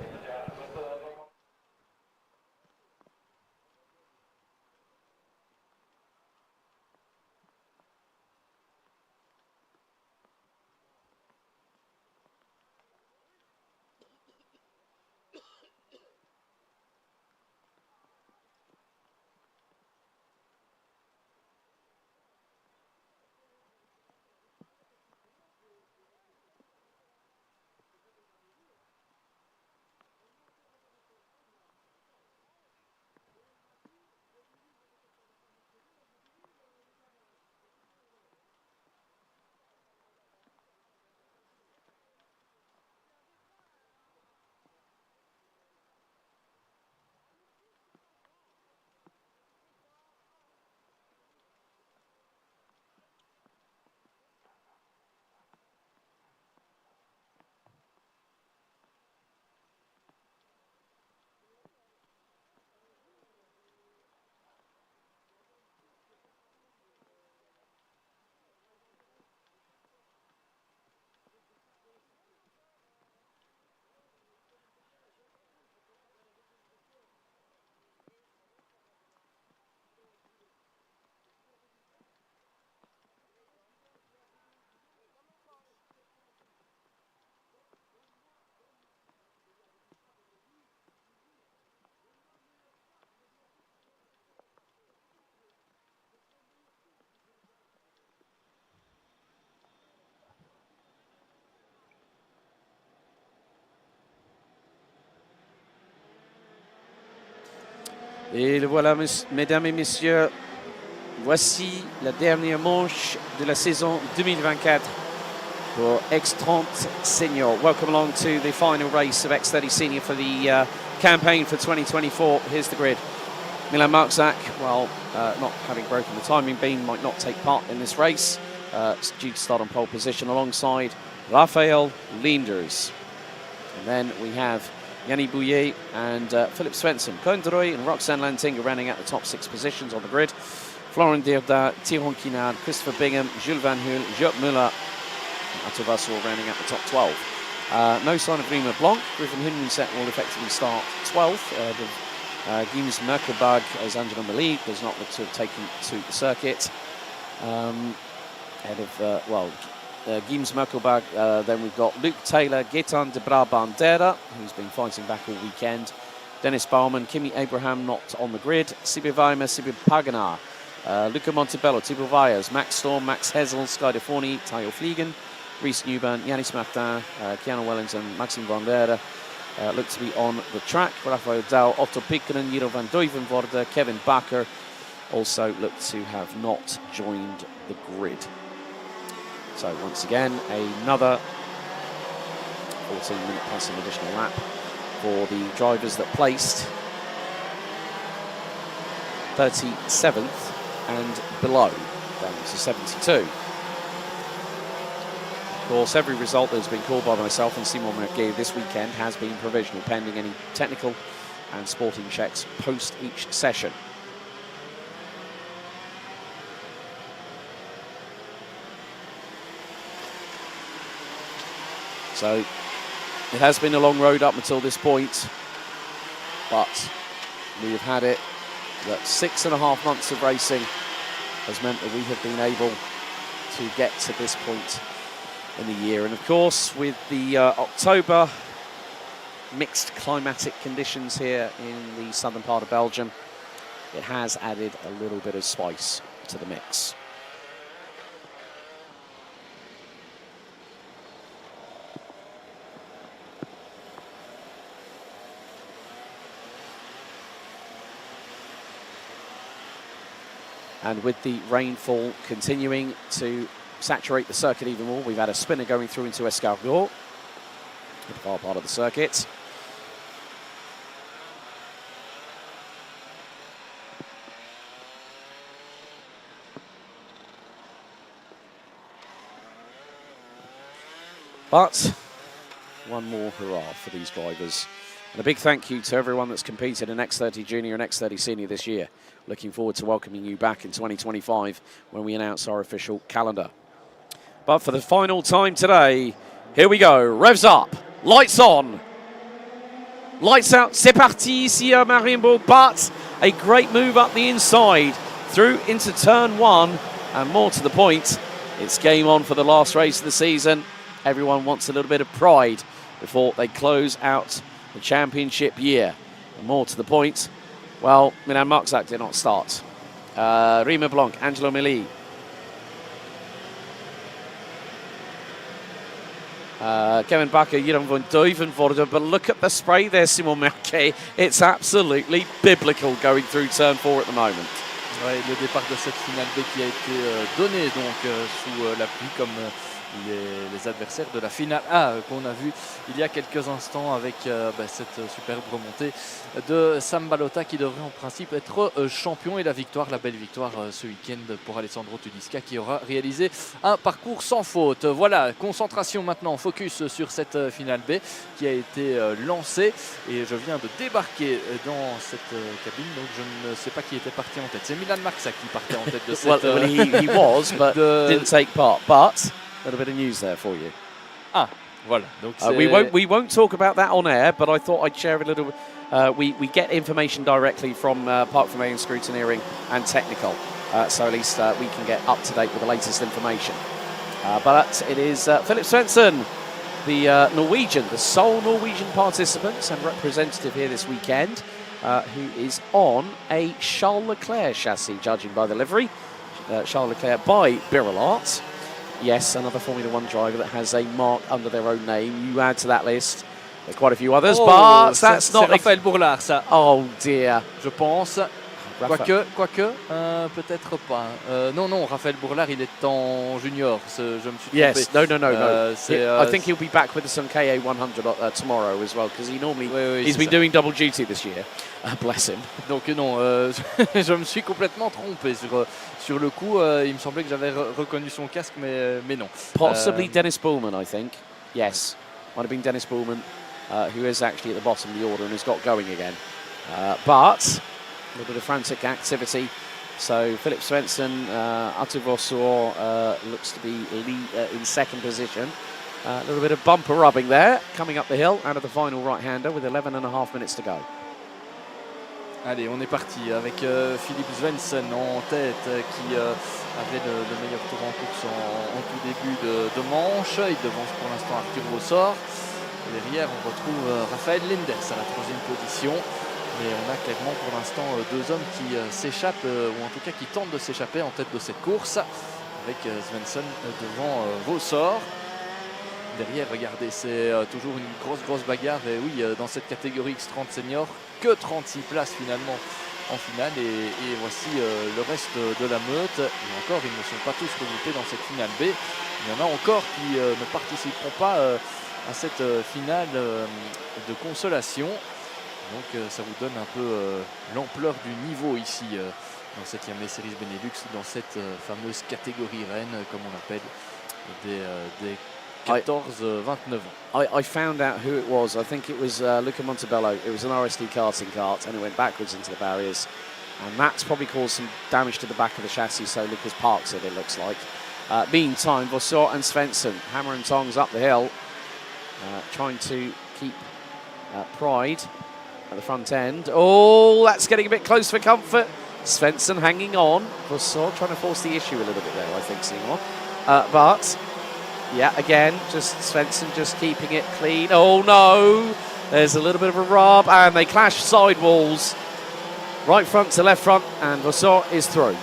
Et le voilà, mesdames et messieurs, voici la dernière manche de la saison 2024 for X30 Senior. Welcome along to the final race of X30 Senior for the campaign for 2024. Here's the grid. Milan Marczak, well, not having broken the timing beam, might not take part in this race. It's due to start on pole position alongside Raphael Linders. And then we have Yanni Bouillet and Philip Svensson. Koen and Roxanne Lantinga running at the top 6 positions on the grid. Florent Dirda, Tyrone Kinard, Christopher Bingham, Jules Van Hul, Jacques Muller, and Atavassor running at the top 12. No sign of Rima Blanc. Griffin Hindenset will effectively start 12th. Gims Merkelbag, as Angela Malik does not look to have taken to the circuit. Ahead of, Gims Merkelbag, then we've got Luke Taylor, Gaetan de Brabandera, who's been fighting back all weekend. Dennis Baumann, Kimi Abraham not on the grid. Sibir Weimer, Sibir Paganar, Luca Montebello, Thibaut Vyers, Max Storm, Max Hessel, Sky Defoni, Tayo Fliegen, Reece Newburn, Yannis Martin, Keanu Wellington, Maxime Van Der look to be on the track. Rafael Dow, Otto Pikkinen, Jiro van Duivenvoorde, Kevin Bakker also look to have not joined the grid. So once again, another 14-minute plus an additional lap for the drivers that placed 37th and below, down to 72. Of course, every result that has been called by myself and Simon Mirguet this weekend has been provisional, pending any technical and sporting checks post each session. So it has been a long road up until this point, but we have had it that 6.5 months of racing has meant that we have been able to get to this point in the year. And of course, with the October mixed climatic conditions here in the southern part of Belgium, it has added a little bit of spice to the mix. And with the rainfall continuing to saturate the circuit even more, we've had a spinner going through into Escargot, the far part of the circuit. But one more hurrah for these drivers. And a big thank you to everyone that's competed in X30 Junior and X30 Senior this year. Looking forward to welcoming you back in 2025 when we announce our official calendar. But for the final time today, here we go. Revs up, lights on, lights out. C'est parti ici à Mariembourg, but a great move up the inside through into turn one. And more to the point, it's game on for the last race of the season. Everyone wants a little bit of pride before they close out the championship year. And more to the point, well, Milan Marczak did not start. Rima Blanc, Angelo Mili. Kevin Bakker, Jeroen van Duivenvoorde, but look at the spray there, Simon Mirguet. It's absolutely biblical going through turn 4 at the moment. Ouais, le départ de cette finale B qui a été donné donc sous la pluie comme les adversaires de la finale A qu'on a vu il y a quelques instants avec cette superbe remontée de Sam Balota qui devrait en principe être champion, et la victoire, la belle victoire ce week-end pour Alessandro Tudisca qui aura réalisé un parcours sans faute. Voilà, concentration maintenant, focus sur cette finale B qui a été lancée, et je viens de débarquer dans cette cabine, donc je ne sais pas qui était parti en tête. C'est Milan Marczak qui partait en tête de cette well, he was, but didn't take part. But a little bit of news there for you. Ah, voilà. Donc we won't talk about that on air, but I thought I'd share a little. We get information directly from Park Vermeyen Scrutineering and Technical, so at least we can get up to date with the latest information. But it is Philip Svensson, the Norwegian, the sole Norwegian participant and representative here this weekend, who is on a Charles Leclerc chassis, judging by the livery. Charles Leclerc by Birol Art. Yes, another Formula One driver that has a mark under their own name. You add to that list, there are quite a few others, but that's not... Raphaël Bourlard, ça. Oh dear. Je pense. Quoique, peut-être pas. Non, Raphaël Bourlard, il est en junior. Je me suis trompé. Yes, no. I think he'll be back with some KA 100 tomorrow as well, because he's been doing double duty this year. Bless him. Donc non, je me suis complètement trompé sur le coup. Il me semblait que j'avais reconnu son casque, mais non. Possibly Dennis Bullman, I think. Yes, might have been Dennis Bullman, who is actually at the bottom of the order and has got going again. But a little bit of frantic activity. So Philip Svensson, Artur Vossor looks to be in second position. A little bit of bumper rubbing there, coming up the hill out of the final right-hander with 11.5 minutes to go. Allez, on est parti avec Philippe Svensson en tête qui avait le meilleur tour en course en tout début de manche. Il devance pour l'instant Artur Vossor. Derrière, on retrouve Raphaël Linders à la 3e position. Mais on a clairement pour l'instant deux hommes qui s'échappent, ou en tout cas qui tentent de s'échapper en tête de cette course, avec Svensson devant Vossor. Derrière, regardez, c'est toujours une grosse bagarre. Et oui, dans cette catégorie X30 Senior, que 36 places finalement en finale. Et voici le reste de la meute. Et encore, ils ne sont pas tous regroupés dans cette finale B. Il y en a encore qui ne participeront pas à cette finale de consolation. Donc ça vous donne un peu l'ampleur du niveau ici dans cette Iame Series Benelux, dans cette fameuse catégorie reine, comme on l'appelle, des 14-29 ans. I found out who it was. I think it was Luca Montebello. It was an RSD karting kart, and it went backwards into the barriers. And that's probably caused some damage to the back of the chassis, so Lucas parks it, it looks like. Meantime, Vossor and Svensson, hammer and tongs up the hill, trying to keep pride at the front end. Oh, that's getting a bit close for comfort. Svensson hanging on. Vasseur trying to force the issue a little bit there, I think, Seymour. But, yeah, again, just Svensson just keeping it clean. Oh, no. There's a little bit of a rub, and they clash sidewalls. Right front to left front, and Vasseur is through.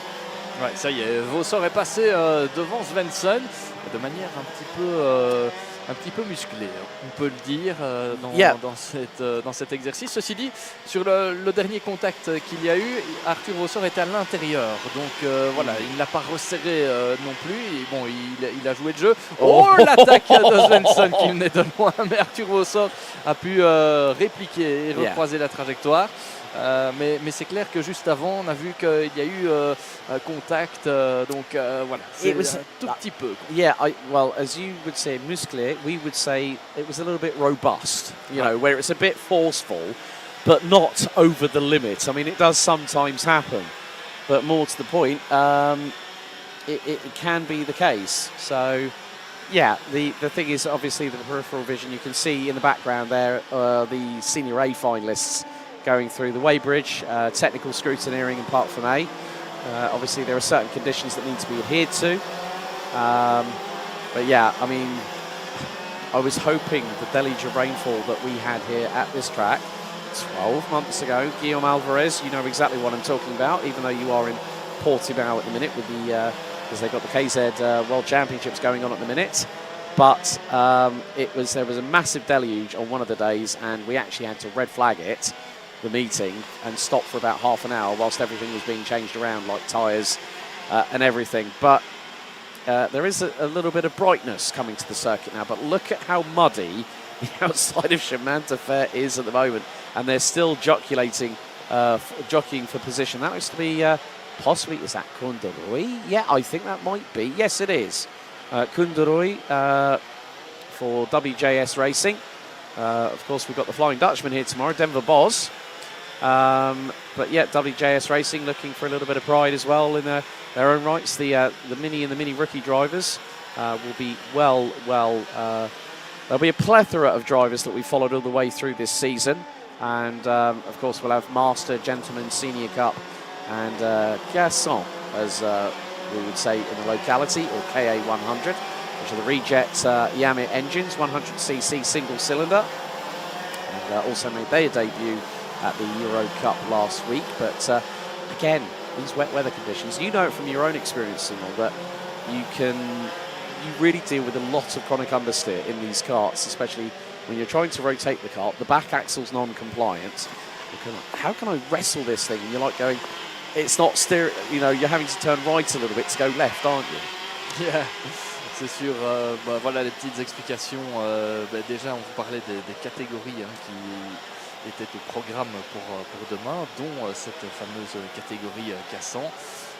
Ouais, ça y est, Vasseur est passé devant Svensson de manière un petit peu musclée, on peut le dire, dans cet exercice. Ceci dit, sur le dernier contact qu'il y a eu, Arthur Vasseur était à l'intérieur. Donc voilà, il ne l'a pas resserré non plus. Et bon, il a joué le jeu. Oh, l'attaque de Svensson qui venait de loin, mais Arthur Vasseur a pu répliquer et recroiser la trajectoire. Mais c'est clair que juste avant, on a vu qu'il y a eu contact, donc voilà, c'est un tout petit peu. Yeah, well, as you would say musclé, we would say it was a little bit robust, you know, where it's a bit forceful, but not over the limit. I mean, it does sometimes happen, but more to the point, it can be the case. So, yeah, the thing is, obviously, the peripheral vision, you can see in the background there the Senior A finalists going through the weighbridge, technical scrutineering in Parc Fagnes. Obviously, there are certain conditions that need to be adhered to. But yeah, I mean, I was hoping the deluge of rainfall that we had here at this track 12 months ago, Guillaume Alvarez, you know exactly what I'm talking about, even though you are in Portimao at the minute with the, because they've got the KZ World Championships going on at the minute. But there was a massive deluge on one of the days, and we actually had to red flag it, the meeting, and stop for about half an hour whilst everything was being changed around, like tyres and everything. But there is a little bit of brightness coming to the circuit now, but look at how muddy the outside of Chemin de Fer is at the moment, and they're still jockeying for position. That used to be possibly, is that Kunderoy? Yeah, I think that might be. Yes, it is. Kunderoy for WJS Racing. Of course, we've got the Flying Dutchman here tomorrow, Denver Boz. But yeah, WJS Racing looking for a little bit of pride as well in their own rights. The Mini and the Mini rookie drivers will be there'll be a plethora of drivers that we followed all the way through this season. And of course, we'll have Master, Gentleman, Senior Cup, and Garçon, as we would say in the locality, or KA100, which are the Reject Iame engines, 100cc single cylinder. And also made their debut at the Euro Cup last week. But again, these wet weather conditions, you know it from your own experience, Simon, that you really deal with a lot of chronic understeer in these karts, especially when you're trying to rotate the kart. The back axle's non-compliant. How can I wrestle this thing? And you're like going, it's not steering, you know, you're having to turn right a little bit to go left, aren't you? Yeah. C'est sûr, voilà les petites explications. Déjà, on vous parlait des catégories qui étaient au programme pour demain, dont cette fameuse catégorie K100.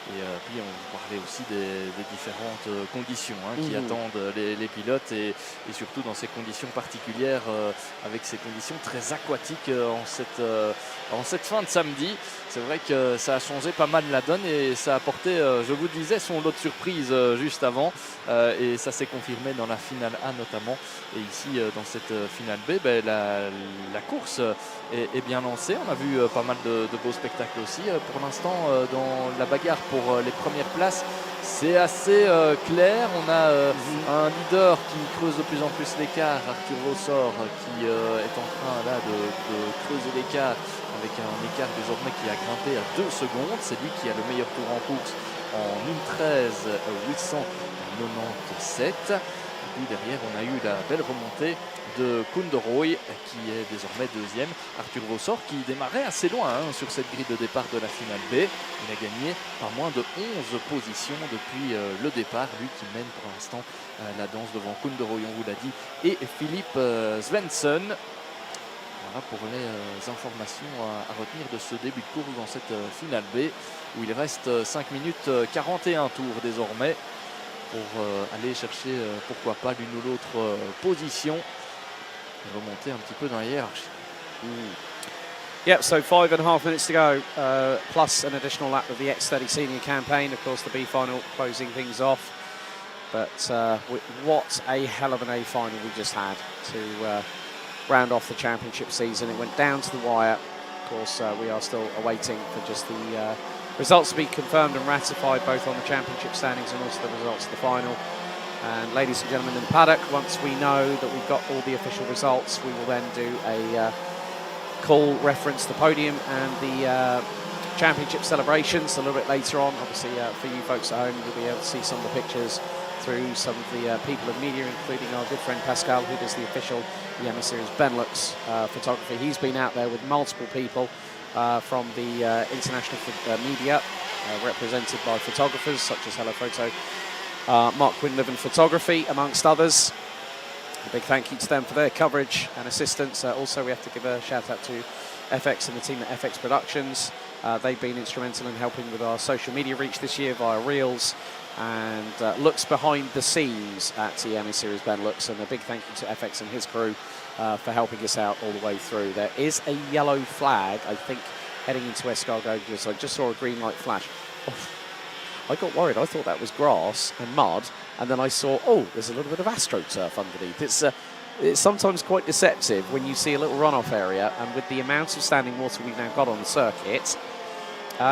Et puis on vous parlait aussi des différentes conditions qui attendent les pilotes et surtout dans ces conditions particulières, avec ces conditions très aquatiques en cette fin de samedi. C'est vrai que ça a changé pas mal la donne et ça a apporté, je vous disais, son lot de surprises juste avant. Et ça s'est confirmé dans la finale A notamment. Et ici, dans cette finale B, la course est bien lancée. On a vu pas mal de beaux spectacles aussi. Pour l'instant, dans la bagarre pour les premières places, c'est assez clair. On a un leader qui creuse de plus en plus l'écart, Arthur Vasseur, qui est en train là de creuser l'écart avec un écart désormais qui a grimpé à 2 secondes. C'est lui qui a le meilleur tour en course en 1:13 897. Et puis derrière, on a eu la belle remontée de Kunderoy qui est désormais deuxième. Arthur Vasseur qui démarrait assez loin sur cette grille de départ de la finale B. Il a gagné pas moins de 11 positions depuis le départ. Lui qui mène pour l'instant la danse devant Kunderoy, on vous l'a dit, et Philippe Svensson. Voilà pour les informations à retenir de ce début de course dans cette finale B, où il reste 5 minutes 41 tours désormais pour aller chercher pourquoi pas l'une ou l'autre position et remonter un petit peu dans la hiérarchie. Yep, so 5.5 minutes to go, plus an additional lap of the X30 Senior campaign. Of course, the B final closing things off. But what a hell of an A final we just had to round off the championship season. It went down to the wire. Of course, we are still awaiting for just the results to be confirmed and ratified both on the championship standings and also the results of the final. And ladies and gentlemen in the paddock, once we know that we've got all the official results, we will then do a call reference the podium and the championship celebrations a little bit later on. Obviously, for you folks at home, you'll be able to see some of the pictures through some of the people of media, including our good friend Pascal, who does the official Iame Series Benelux photography. He's been out there with multiple people from the international media, represented by photographers such as Hello Photo, Mark Quinlivan Photography, amongst others. A big thank you to them for their coverage and assistance. Also, we have to give a shout out to FX and the team at FX Productions. They've been instrumental in helping with our social media reach this year via Reels and looks behind the scenes at the Iame Series Benelux. And a big thank you to FX and his crew for helping us out all the way through. There is a yellow flag, I think, heading into Escargot, because I just saw a green light flash. Oh, I got worried. I thought that was grass and mud, and then I saw, oh, there's a little bit of AstroTurf underneath. It's sometimes quite deceptive when you see a little runoff area, and with the amount of standing water we've now got on the circuit,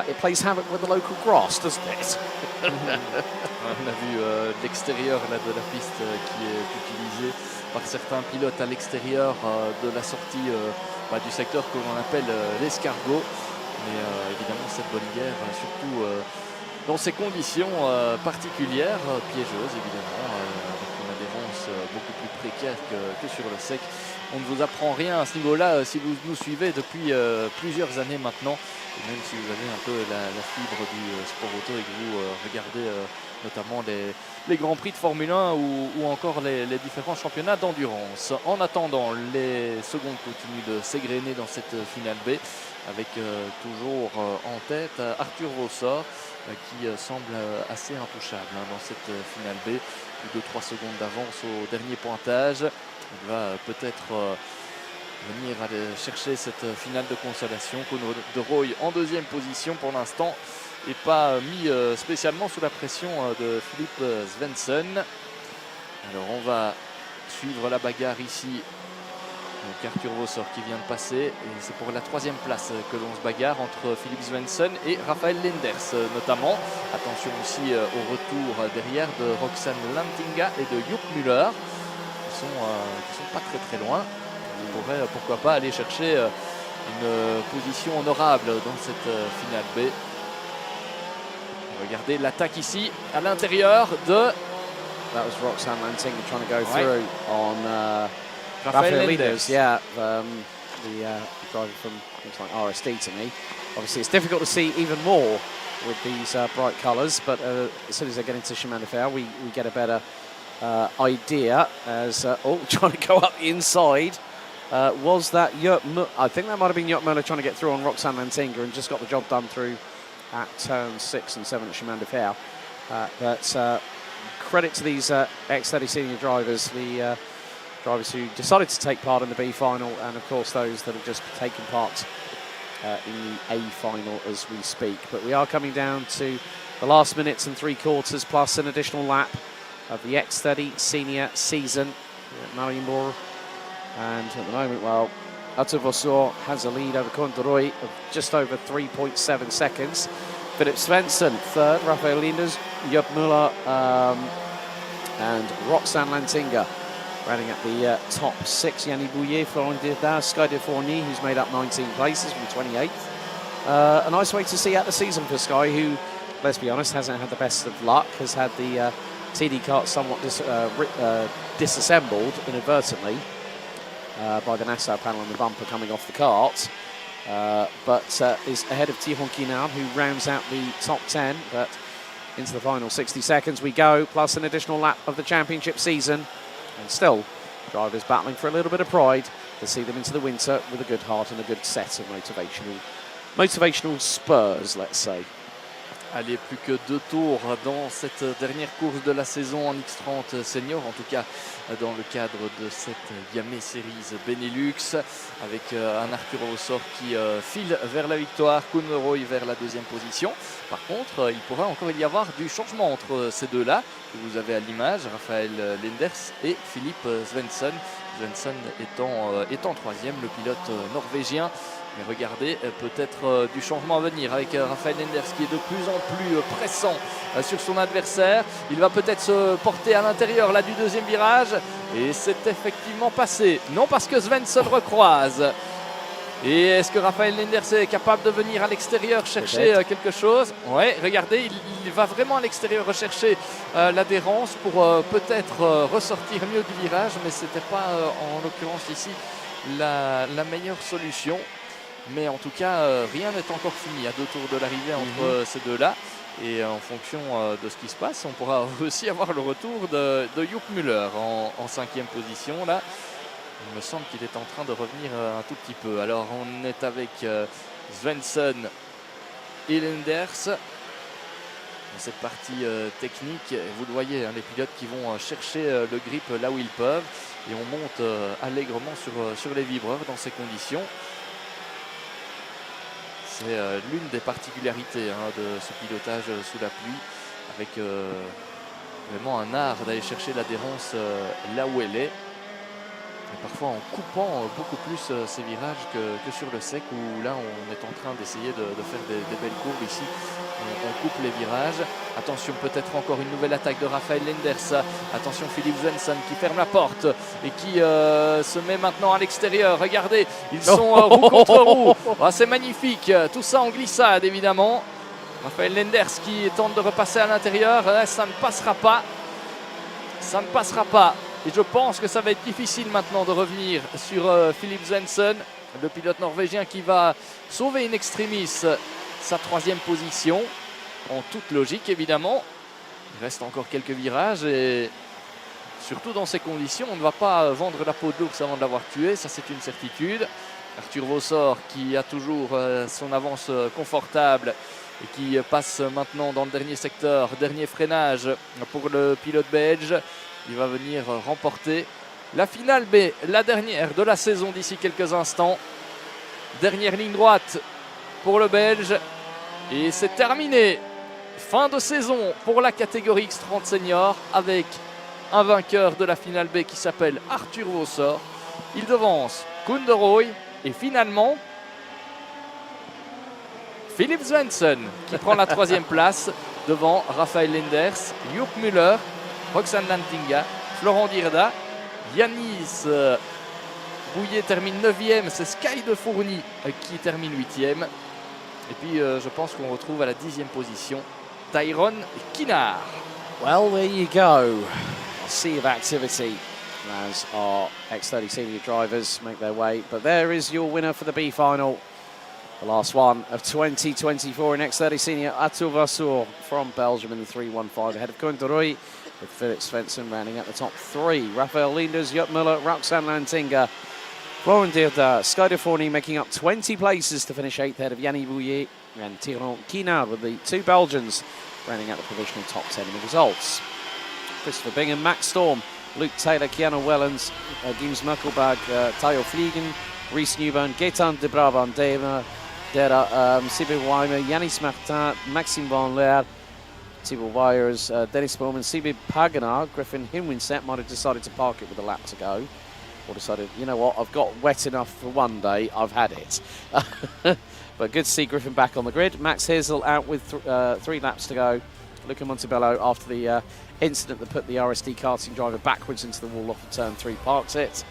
it plays havoc with the local grass, doesn't it? On a vu l'extérieur de la piste qui est utilisée par certains pilotes à l'extérieur de la sortie du secteur que l'on appelle l'escargot. Mais évidemment, cette bonne guerre, surtout dans ces conditions particulières, piégeuses évidemment, avec une adhérence beaucoup plus précaire que sur le sec. On ne vous apprend rien à ce niveau-là si vous nous suivez depuis plusieurs années maintenant. Et même si vous avez un peu la fibre du sport auto et que vous regardez notamment les Grands Prix de Formule 1 ou encore les différents championnats d'endurance. En attendant, les secondes continuent de s'égrener dans cette finale B avec toujours en tête Arthur Vossor qui semble assez intouchable dans cette finale B. Plus de 3 secondes d'avance au dernier pointage. Il va peut-être venir aller chercher cette finale de consolation. Kono de Roy en deuxième position pour l'instant et pas mis spécialement sous la pression de Philippe Svensson. Alors on va suivre la bagarre ici. Donc Arthur Vossor qui vient de passer et c'est pour la 3e place que l'on se bagarre entre Philippe Svensson et Raphaël Lenders notamment. Attention aussi au retour derrière de Roxane Lantinga et de Joep Müller qui sont pas très loin. Il pourrait pourquoi pas aller chercher une position honorable dans cette finale B. Regardez l'attaque ici à l'intérieur de... That was Roxane Lantinga trying to go through on Raphael Lenders. Yeah, the driver from looks like RSD to me. Obviously it's difficult to see even more with these bright colours, but as soon as they get into Chemin de Fer we get a better idea as trying to go up the inside. Was that I think that might have been Joep Müller trying to get through on Roxane Lantinga and just got the job done through at turns 6 and 7 at Chemin de Fer. But credit to these X30 Senior drivers, the drivers who decided to take part in the B final, and of course those that have just taken part in the A final as we speak. But we are coming down to the last minutes and 3/4 plus an additional lap of the X30 Senior season at Mariembourg. And at the moment, well, Arthur Vossor has a lead over Kono de Roy of just over 3.7 seconds. Philip Svensson third, Raphael Lenders, Joep Müller and Roxane Lantinga rounding at the top 6. Yannick Bouillet, Florent Dida, Sky de Fourny, who's made up 19 places from 28th. A nice way to see out the season for Sky, who, let's be honest, hasn't had the best of luck, has had the TD kart somewhat disassembled inadvertently by the Nassau panel and the bumper coming off the kart, but is ahead of Tihon Kinard, who rounds out the top 10. But into the final 60 seconds we go, plus an additional lap of the championship season, and still drivers battling for a little bit of pride to see them into the winter with a good heart and a good set of motivational spurs, let's say. Allez, plus que 2 tours dans cette dernière course de la saison en X30 Senior, en tout cas dans le cadre de cette Iame Series Benelux, avec un Arthur Vossor qui file vers la victoire, Kono de Roy vers la 2e position. Par contre, il pourrait encore y avoir du changement entre ces deux-là, que vous avez à l'image, Raphaël Lenders et Philippe Svensson, Svensson étant troisième, le pilote norvégien. Mais regardez, peut-être du changement à venir avec Rafael Lenders qui est de plus en plus pressant sur son adversaire. Il va peut-être se porter à l'intérieur là du deuxième virage. Et c'est effectivement passé. Non, parce que Svensson recroise. Et est-ce que Rafael Lenders est capable de venir à l'extérieur chercher quelque chose? Ouais, regardez, il va vraiment à l'extérieur rechercher l'adhérence pour peut-être ressortir mieux du virage. Mais ce n'était pas en l'occurrence ici la meilleure solution. Mais en tout cas, rien n'est encore fini à 2 tours de l'arrivée entre ces deux-là. Et en fonction de ce qui se passe, on pourra aussi avoir le retour de Joep Müller en 5e position. Là, il me semble qu'il est en train de revenir un tout petit peu. Alors, on est avec Svensson et Lenders. Dans cette partie technique, vous le voyez, hein, les pilotes qui vont chercher le grip là où ils peuvent. Et on monte allègrement sur les vibreurs dans ces conditions. C'est l'une des particularités de ce pilotage sous la pluie, avec vraiment un art d'aller chercher l'adhérence là où elle est. Et parfois en coupant beaucoup plus ces virages que sur le sec, où là on est en train d'essayer de faire des belles courbes. Ici on coupe les virages. Attention, peut-être encore une nouvelle attaque de Rafael Lenders. Attention, Philippe Svensson qui ferme la porte et qui se met maintenant à l'extérieur. Regardez, ils sont roue contre roue. Oh, c'est magnifique, tout ça en glissade évidemment. Rafael Lenders qui tente de repasser à l'intérieur. Ça ne passera pas. Ça ne passera pas. Et je pense que ça va être difficile maintenant de revenir sur Philippe Svensson, le pilote norvégien qui va sauver in extremis sa 3e position. En toute logique évidemment. Il reste encore quelques virages et surtout dans ces conditions, on ne va pas vendre la peau de l'ours avant de l'avoir tué, ça c'est une certitude. Arthur Vossor qui a toujours son avance confortable et qui passe maintenant dans le dernier secteur, dernier freinage pour le pilote belge. Il va venir remporter la finale B, la dernière de la saison d'ici quelques instants. Dernière ligne droite pour le Belge. Et c'est terminé. Fin de saison pour la catégorie X30 Senior avec un vainqueur de la finale B qui s'appelle Arthur Vossor. Il devance Koen de Rooij et finalement Philippe Svensson qui prend la 3e place devant Rafael Lenders, Joep Müller, Roxane Lantinga, Florent Dirda, Yanis Bouillet termine 9e, c'est Sky de Fourny qui termine 8e. Et puis je pense qu'on retrouve à la 10e position Tyrone Kinard. Well, there you go. A sea of activity as our X30 Senior drivers make their way. But there is your winner for the B final. The last one of 2024 in X30 Senior, Arthur Vossor from Belgium in the 3.15 ahead of Koen de Rooij, with Philip Svensson rounding out the top 3. Rafael Lenders, Joep Müller, Roxane Lantinga, Florent Dirda, Sky de Fourny making up 20 places to finish 8th ahead of Yannick Bouillet and Tyrone Kinard, with the 2 Belgians rounding out the provisional top 10 in the results. Christopher Bingham, Max Storm, Luke Taylor, Keanu Wellens, Gims Merkelberg, Tayo Fliegen, Reece Newburn, Gaetan de Brabant, Dera, Sibyl Weimer, Yanis Martin, Maxime Van Leer, Thibaut Weyers, Dennis Bowman, Sibyl Paganar, Griffin Hinwinset might have decided to park it with a lap to go. Or decided, you know what, I've got wet enough for one day, I've had it. But good to see Griffin back on the grid. Max Hirsel out with 3 laps to go. Luca Montebello, after the incident that put the RSD karting driver backwards into the wall off of turn 3, parks it.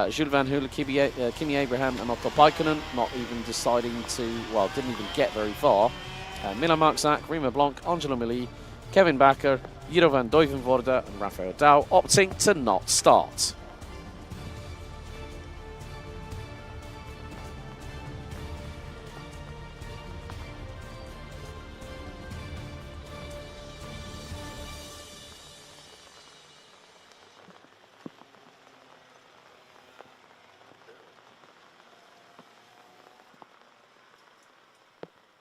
Jules Van Hula, Kimi Abraham and Otto Paikkonen not even deciding to, well, didn't even get very far. Milan Markzak, Rima Blanc, Angelo Milli, Kevin Bakker, Jiro van Duivenvoorde and Rafael Dow opting to not start.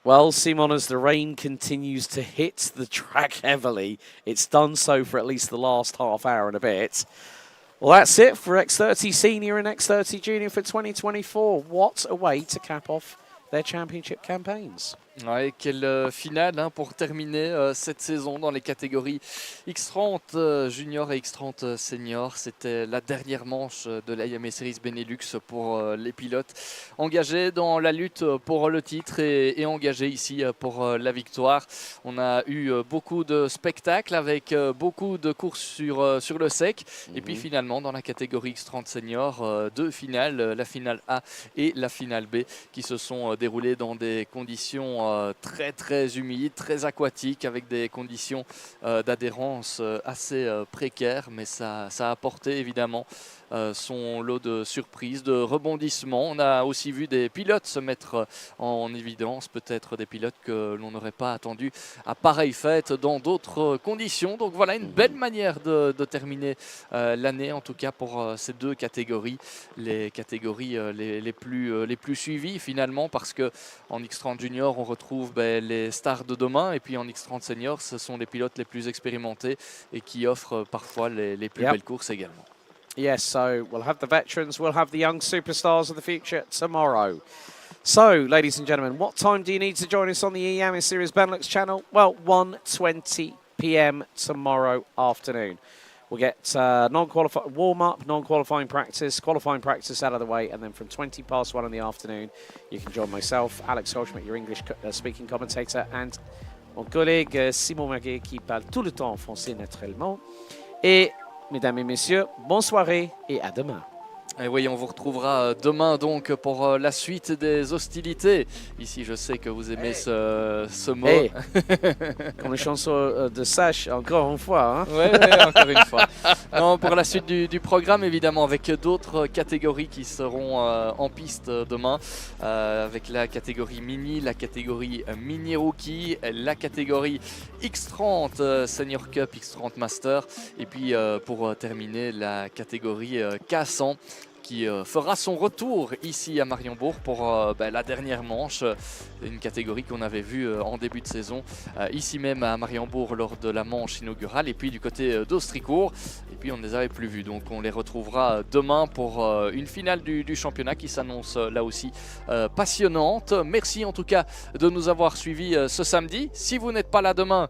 Well, Simon, as the rain continues to hit the track heavily, it's done so for at least the last half hour and a bit. Well, that's it for X30 Senior and X30 Junior for 2024. What a way to cap off their championship campaigns. Ouais, quelle finale hein, pour terminer cette saison dans les catégories X30 Junior et X30 Senior. C'était la dernière manche de la Iame Series Benelux pour les pilotes engagés dans la lutte pour le titre et engagés ici pour la victoire. On a eu beaucoup de spectacles avec beaucoup de courses sur le sec. Et puis finalement, dans la catégorie X30 Senior, 2 finales, la finale A et la finale B, qui se sont déroulées dans des conditions très humides, très aquatiques, avec des conditions d'adhérence assez précaires. Mais ça a apporté évidemment son lot de surprises, de rebondissements. On a aussi vu des pilotes se mettre en évidence, peut-être des pilotes que l'on n'aurait pas attendu à pareille fête dans d'autres conditions. Donc voilà une belle manière de terminer l'année, en tout cas pour ces 2 catégories, les catégories les plus suivies finalement, parce que en X30 Junior on retrouve les stars de demain, et puis en X30 Senior ce sont les pilotes les plus expérimentés et qui offrent parfois les plus belles courses également. Yes, so we'll have the veterans, we'll have the young superstars of the future tomorrow. So, ladies and gentlemen, what time do you need to join us on the Iame Series Benelux channel? Well, 1:20 p.m. tomorrow afternoon. We'll get non-qualifying warm-up, non-qualifying practice, qualifying practice out of the way, and then from 1 in the afternoon, you can join myself, Alex Goldschmidt, your English-speaking commentator, and mon collègue Simon Mirguet, qui parle tout le temps en français naturellement. Et mesdames et messieurs, bonne soirée et à demain. Et oui, on vous retrouvera demain donc pour la suite des hostilités. Ici, je sais que vous aimez ce mot. Hey. Comme une chanson de Sash, encore une fois. Hein? Oui, encore une fois. Non, pour la suite du programme, évidemment, avec d'autres catégories qui seront en piste demain. Avec la catégorie mini, la catégorie mini rookie, la catégorie X30 Senior Cup, X30 Master. Et puis, pour terminer, la catégorie K100. Qui fera son retour ici à Mariembourg pour la dernière manche, une catégorie qu'on avait vue en début de saison, ici même à Mariembourg lors de la manche inaugurale, et puis du côté d'Austricourt, et puis on ne les avait plus vus, donc on les retrouvera demain pour une finale du championnat qui s'annonce là aussi passionnante. Merci en tout cas de nous avoir suivis ce samedi. Si vous n'êtes pas là demain,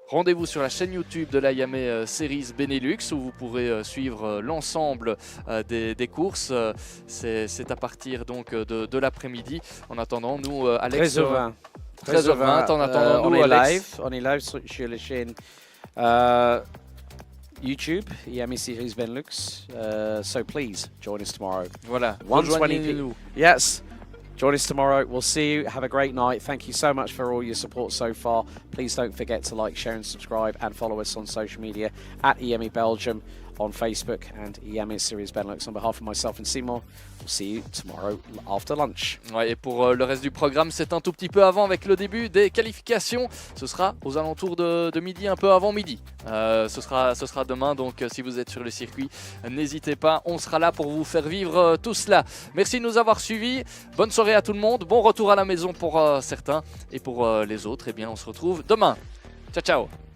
rendez-vous sur la chaîne YouTube de la Iame Series Benelux où vous pourrez suivre l'ensemble des courses. C'est à partir donc de l'après-midi. En attendant, nous, Alex... 13h20. 13h20. En attendant, nous, Alex... On est live sur la chaîne YouTube, Iame Series Benelux. So please, join us tomorrow. Voilà, 1:20 Yes. Join us tomorrow. We'll see you. Have a great night. Thank you so much for all your support so far. Please don't forget to like, share and subscribe and follow us on social media at Iame Belgium on Facebook and Iame Series Benelux. On behalf of myself and Seymour, we'll see you tomorrow after lunch. Ouais, et pour le reste du programme, c'est un tout petit peu avant avec le début des qualifications. Ce sera aux alentours de midi, un peu avant midi. Ce sera demain, donc si vous êtes sur le circuit, n'hésitez pas. On sera là pour vous faire vivre tout cela. Merci de nous avoir suivis. Bonne soirée à tout le monde. Bon retour à la maison pour certains. Et pour les autres, eh bien, on se retrouve demain. Ciao, ciao.